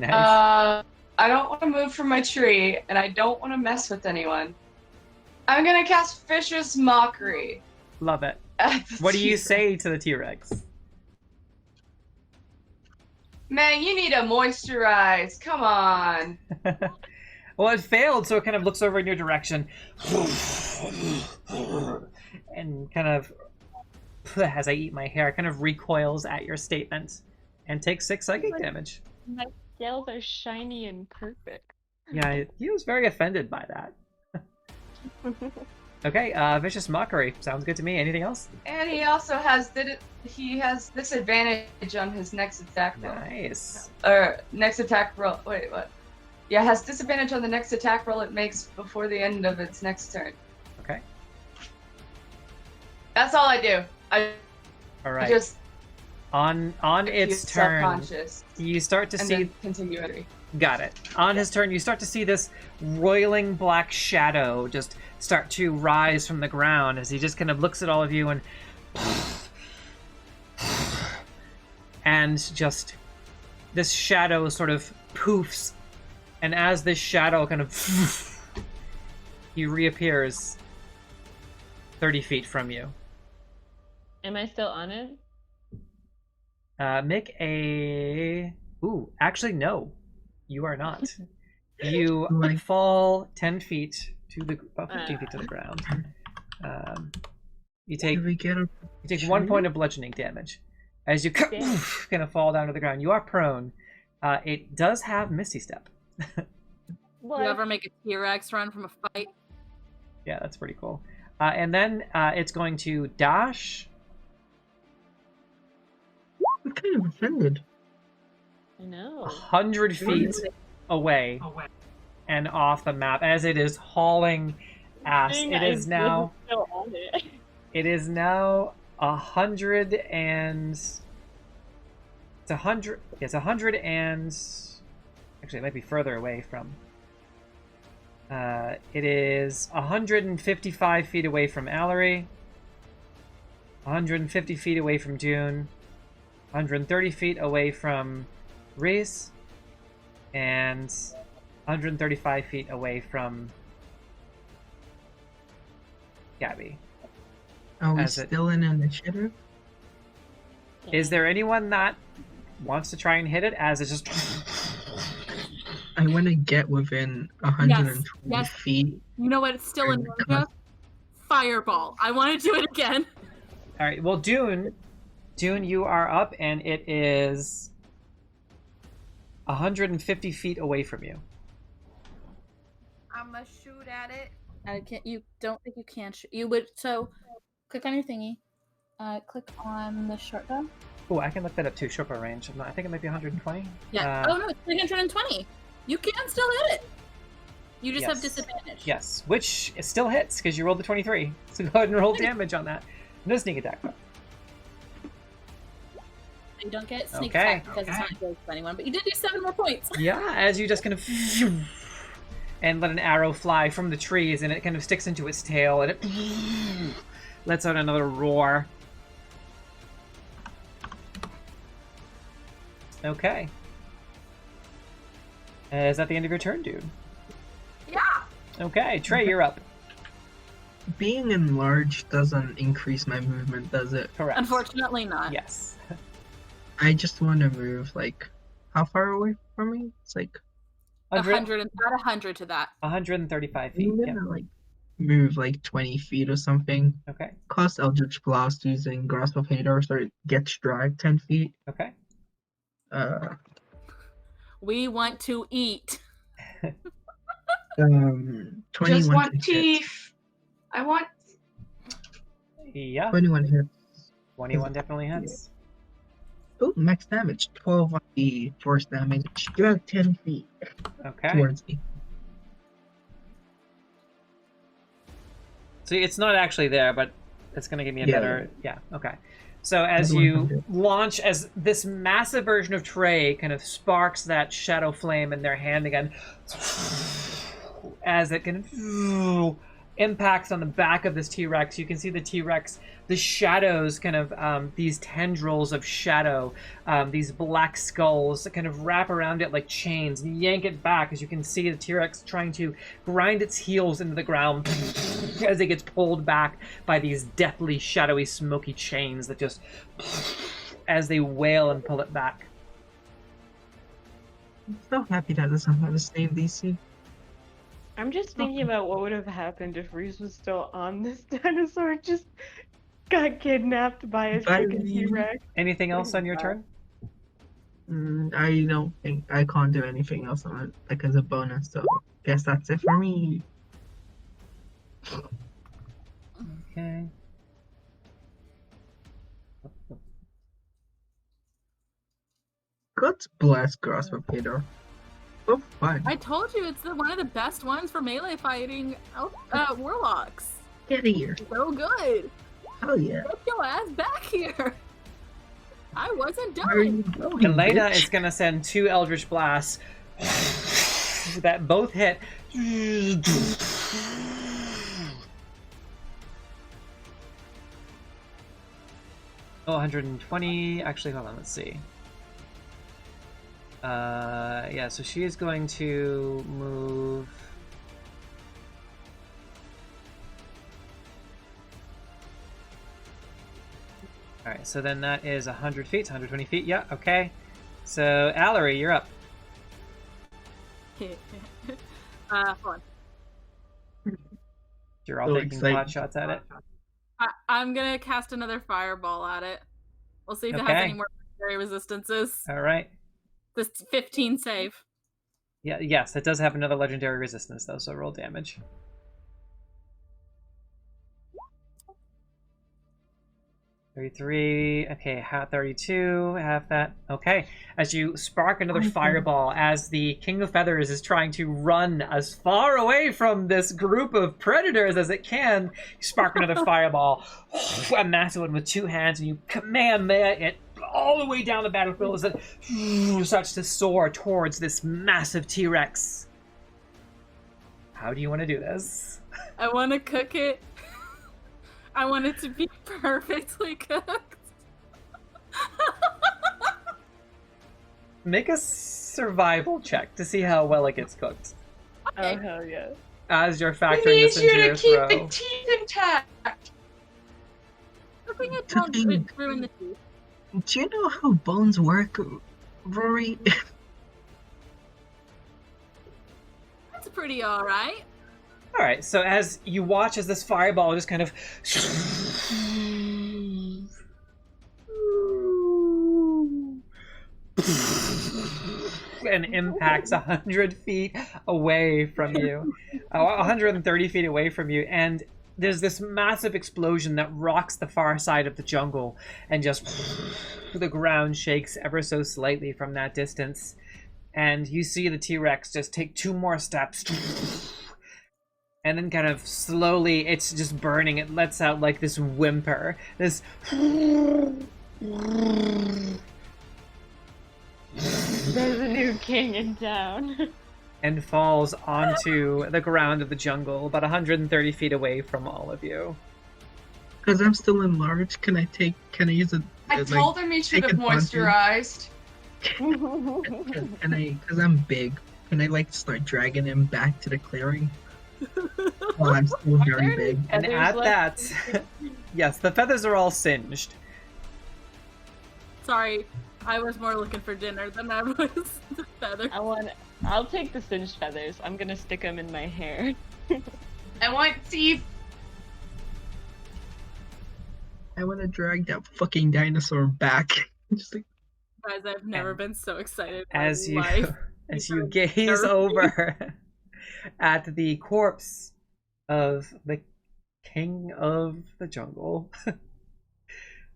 [SPEAKER 1] Nice.
[SPEAKER 6] I don't want to move from my tree, and I don't want to mess with anyone. I'm gonna cast Vicious Mockery.
[SPEAKER 1] Love it.
[SPEAKER 6] At the
[SPEAKER 1] What do you
[SPEAKER 6] T-Rex.
[SPEAKER 1] say to the T-Rex?
[SPEAKER 6] Man, you need to moisturize. Come on.
[SPEAKER 1] Well, it failed, so it kind of looks over in your direction. And kind of, as I eat my hair, kind of recoils at your statement. And takes 6 psychic damage.
[SPEAKER 5] My scales are shiny and perfect.
[SPEAKER 1] Yeah, he was very offended by that. Okay, Vicious Mockery. Sounds good to me. Anything else?
[SPEAKER 6] And he also has disadvantage on his next attack roll.
[SPEAKER 1] Nice.
[SPEAKER 6] Or next attack roll. Wait, what? Yeah, it has disadvantage on the next attack roll it makes before the end of its next turn.
[SPEAKER 1] Okay.
[SPEAKER 6] That's all I do.
[SPEAKER 1] All right.
[SPEAKER 6] Just
[SPEAKER 1] on its turn,
[SPEAKER 6] subconscious
[SPEAKER 1] you start to
[SPEAKER 6] and
[SPEAKER 1] see.
[SPEAKER 6] then continuity.
[SPEAKER 1] Got it. On his turn, you start to see this roiling black shadow just start to rise from the ground as he just kind of looks at all of you and just this shadow sort of poofs, and as this shadow kind of he reappears 30 feet from you.
[SPEAKER 5] Am I still on it?
[SPEAKER 1] Make a... Ooh, actually, no. You are not. You fall 10 feet to the... about 15 feet to the ground. You take 1 point of bludgeoning damage. As you kind of fall down to the ground. You are prone. It does have Misty Step.
[SPEAKER 4] You ever make a T-Rex run from a fight?
[SPEAKER 1] Yeah, that's pretty cool. And then it's going to dash...
[SPEAKER 2] I'm kind of offended.
[SPEAKER 5] I know.
[SPEAKER 1] 100 feet away and off the map as it is hauling ass. It is now 100 and it's 100. It's 100 and actually it might be further away from. It is 155 feet away from Allery. 150 feet away from Dune. 130 feet away from Reese, and 135 feet away from Gabby.
[SPEAKER 2] Are we
[SPEAKER 1] As
[SPEAKER 2] still in initiative?
[SPEAKER 1] Is there anyone that wants to try and hit it as it's just...
[SPEAKER 2] I want to get within 120
[SPEAKER 4] Yes.
[SPEAKER 2] feet.
[SPEAKER 4] You know what? It's still in Ninja. Fireball. I want to do it again.
[SPEAKER 1] All right, well, Dune, you are up, and it is 150 feet away from you.
[SPEAKER 3] I'm gonna shoot at it.
[SPEAKER 4] I can't. You don't think you can shoot? You would. So, click on your thingy. Click on the short gun.
[SPEAKER 1] Oh, I can look that up too. Short bow range. I think it might be 120.
[SPEAKER 4] Yeah. Oh no, it's 320. You can still hit it. You just have disadvantage.
[SPEAKER 1] Yes, which it still hits because you rolled the 23. So go ahead and roll damage on that. No sneak attack though.
[SPEAKER 4] You don't get sneak attack because it's not close to anyone, but you did do 7 more points.
[SPEAKER 1] Yeah, as you just kind of and let an arrow fly from the trees, and it kind of sticks into its tail, and it lets out another roar. Okay. Is that the end of your turn, dude?
[SPEAKER 3] Yeah.
[SPEAKER 1] Okay, Trey, you're up.
[SPEAKER 2] Being enlarged doesn't increase my movement, does it?
[SPEAKER 1] Correct.
[SPEAKER 4] Unfortunately not.
[SPEAKER 1] Yes.
[SPEAKER 2] I just want to move, like, how far away from me? It's like...
[SPEAKER 4] 100 and add 100 to that.
[SPEAKER 1] 135 feet.
[SPEAKER 2] I'm gonna, like, move, like, 20 feet or something.
[SPEAKER 1] Okay.
[SPEAKER 2] Cast Eldritch Blast using Grasp of Hadar, so it gets dragged 10 feet.
[SPEAKER 1] Okay.
[SPEAKER 2] We
[SPEAKER 4] want to eat.
[SPEAKER 2] 21
[SPEAKER 6] Just want
[SPEAKER 2] to hit.
[SPEAKER 6] teeth. I want.
[SPEAKER 1] Yeah.
[SPEAKER 2] 21 hits.
[SPEAKER 1] 21 definitely hits.
[SPEAKER 2] Oh, max damage. 12 on the force damage. Drag 10 feet
[SPEAKER 1] Okay.
[SPEAKER 2] towards me.
[SPEAKER 1] So it's not actually there, but it's going to give me a
[SPEAKER 2] Yeah.
[SPEAKER 1] better... Yeah, okay. So as you launch, as this massive version of Trey kind of sparks that shadow flame in their hand again, as it kind of impacts on the back of this T-Rex. You can see the T-Rex, the shadows, kind of these tendrils of shadow, these black skulls that kind of wrap around it like chains and yank it back. As you can see the T-Rex trying to grind its heels into the ground as it gets pulled back by these deathly, shadowy, smoky chains that just as they wail and pull it back.
[SPEAKER 2] I'm so happy that doesn't have a save DC.
[SPEAKER 5] I'm just thinking about what would have happened if Reese was still on this dinosaur, just got kidnapped by a freaking T-Rex.
[SPEAKER 1] Anything else on your turn?
[SPEAKER 2] I don't think I can't do anything else on it, like as a bonus, so guess that's it for me.
[SPEAKER 1] Okay.
[SPEAKER 2] God bless Grasper Peter. So fun.
[SPEAKER 4] I told you it's one of the best ones for melee fighting warlocks.
[SPEAKER 2] Get here.
[SPEAKER 4] So good.
[SPEAKER 2] Hell yeah.
[SPEAKER 4] Get your ass back here. I wasn't
[SPEAKER 2] Where are you
[SPEAKER 4] done.
[SPEAKER 2] going,
[SPEAKER 1] Elena
[SPEAKER 2] bitch?
[SPEAKER 1] is going to send 2 Eldritch Blasts that both hit. Oh, 120. Actually, hold on. Let's see. Yeah, so she is going to move. Alright, so then that is 100 feet, 120 feet. Yeah, okay. So, Allery, you're up.
[SPEAKER 4] Hold on.
[SPEAKER 1] You're all
[SPEAKER 2] So
[SPEAKER 1] taking
[SPEAKER 2] excited.
[SPEAKER 1] pot shots at it.
[SPEAKER 4] I'm gonna cast another fireball at it. We'll see if it has
[SPEAKER 1] Okay.
[SPEAKER 4] any more legendary resistances.
[SPEAKER 1] Alright.
[SPEAKER 4] This 15 save.
[SPEAKER 1] Yeah, yes, it does have another legendary resistance, though, so roll damage. 33, okay, 32, half that. Okay, as you spark another fireball, as the King of Feathers is trying to run as far away from this group of predators as it can, you spark another fireball, a massive one with 2 hands, and you command it all the way down the battlefield as it starts to soar towards this massive T-Rex. How do you want to do this?
[SPEAKER 4] I want to cook it. I want it to be perfectly cooked.
[SPEAKER 1] Make a survival check to see how well it gets cooked.
[SPEAKER 5] Oh, hell yeah.
[SPEAKER 1] As you're
[SPEAKER 6] We
[SPEAKER 1] factoring
[SPEAKER 6] need
[SPEAKER 1] this into
[SPEAKER 6] you
[SPEAKER 1] your
[SPEAKER 6] to keep
[SPEAKER 1] throw.
[SPEAKER 6] the teeth intact.
[SPEAKER 4] Cooking it don't
[SPEAKER 2] Cooking-
[SPEAKER 4] ruin the teeth.
[SPEAKER 2] Do you know how bones work, Rory?
[SPEAKER 4] That's pretty alright.
[SPEAKER 1] Alright, so as you watch as this fireball just kind of and impacts 100 feet away from you, 130 feet away from you, and there's this massive explosion that rocks the far side of the jungle, and just the ground shakes ever so slightly from that distance, and you see the T-Rex just take 2 more steps, and then kind of slowly, it's just burning. It lets out like this whimper, this
[SPEAKER 5] There's a new king in town.
[SPEAKER 1] and falls onto the ground of the jungle, about 130 feet away from all of you.
[SPEAKER 2] Because I'm still enlarged, can I use it?
[SPEAKER 6] I told him he should have
[SPEAKER 2] take advantage.
[SPEAKER 6] moisturized.
[SPEAKER 2] Can I, because I'm big, can I like start dragging him back to the clearing? Well, I'm still very big.
[SPEAKER 1] And
[SPEAKER 5] Feathers
[SPEAKER 1] at
[SPEAKER 5] left?
[SPEAKER 1] that, yes, the feathers are all singed.
[SPEAKER 4] Sorry, I was more looking for dinner than I was the feather.
[SPEAKER 5] I'll take the singed feathers. I'm gonna stick them in my hair.
[SPEAKER 6] I want teeth.
[SPEAKER 2] I want to drag that fucking dinosaur back. Just like,
[SPEAKER 4] Guys, I've never been so excited in
[SPEAKER 1] As
[SPEAKER 4] my
[SPEAKER 1] you
[SPEAKER 4] life.
[SPEAKER 1] as you
[SPEAKER 4] You're
[SPEAKER 1] gaze
[SPEAKER 4] nervy.
[SPEAKER 1] over at the corpse of the King of the Jungle,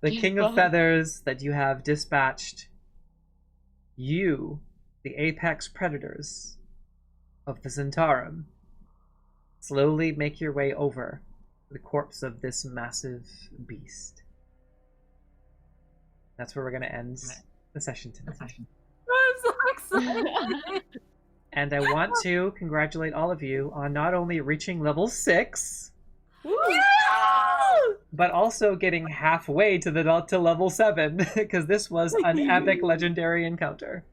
[SPEAKER 1] the King of Feathers that you have dispatched, you, the apex predators of the Zentarum, slowly make your way over the corpse of this massive beast. That's where we're going to end the session tonight.
[SPEAKER 4] I'm so excited.
[SPEAKER 1] And I want to congratulate all of you on not only reaching level 6, but also getting halfway to level 7, because this was an epic legendary encounter.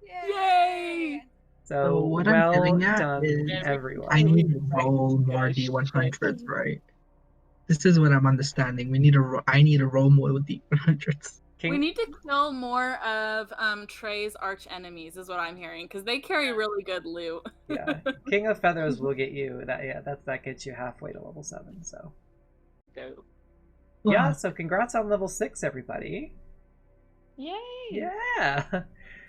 [SPEAKER 4] Yay!
[SPEAKER 1] So
[SPEAKER 2] what I'm
[SPEAKER 1] well
[SPEAKER 2] getting at
[SPEAKER 1] done,
[SPEAKER 2] is
[SPEAKER 1] everyone.
[SPEAKER 2] I need to roll more D100s, right? This is what I'm understanding. I need to roll more with D100s.
[SPEAKER 4] We need to kill more of Trea's arch enemies, is what I'm hearing, because they carry really good loot.
[SPEAKER 1] Yeah, King of Feathers will get you. That gets you halfway to level 7. So
[SPEAKER 5] Go.
[SPEAKER 1] yeah, so congrats on level 6, everybody.
[SPEAKER 5] Yay!
[SPEAKER 1] Yeah.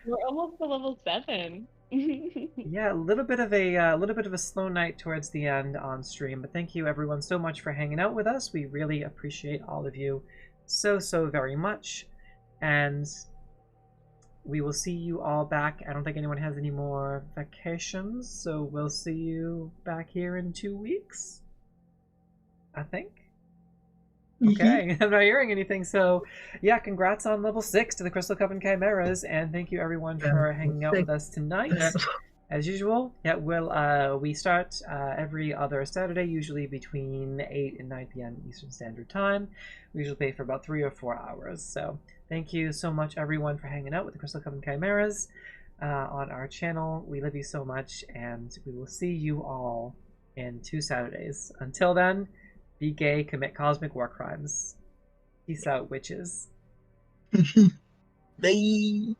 [SPEAKER 5] We're almost to level 7.
[SPEAKER 1] Yeah, a little bit of a slow night towards the end on stream, but thank you everyone so much for hanging out with us. We really appreciate all of you so very much, and we will see you all back. I don't think anyone has any more vacations, so we'll see you back here in 2 weeks, I think. Okay, I'm not hearing anything, so yeah, congrats on level 6 to the Crystal Coven Chimeras, and thank you everyone for hanging out with us tonight. As usual, yeah, we start every other Saturday, usually between 8 and 9 p.m. Eastern Standard Time. We usually play for about 3 or 4 hours, so thank you so much everyone for hanging out with the Crystal Coven Chimeras on our channel. We love you so much, and we will see you all in 2 Saturdays. Until then, be gay, commit cosmic war crimes. Peace out, witches.
[SPEAKER 2] Bye.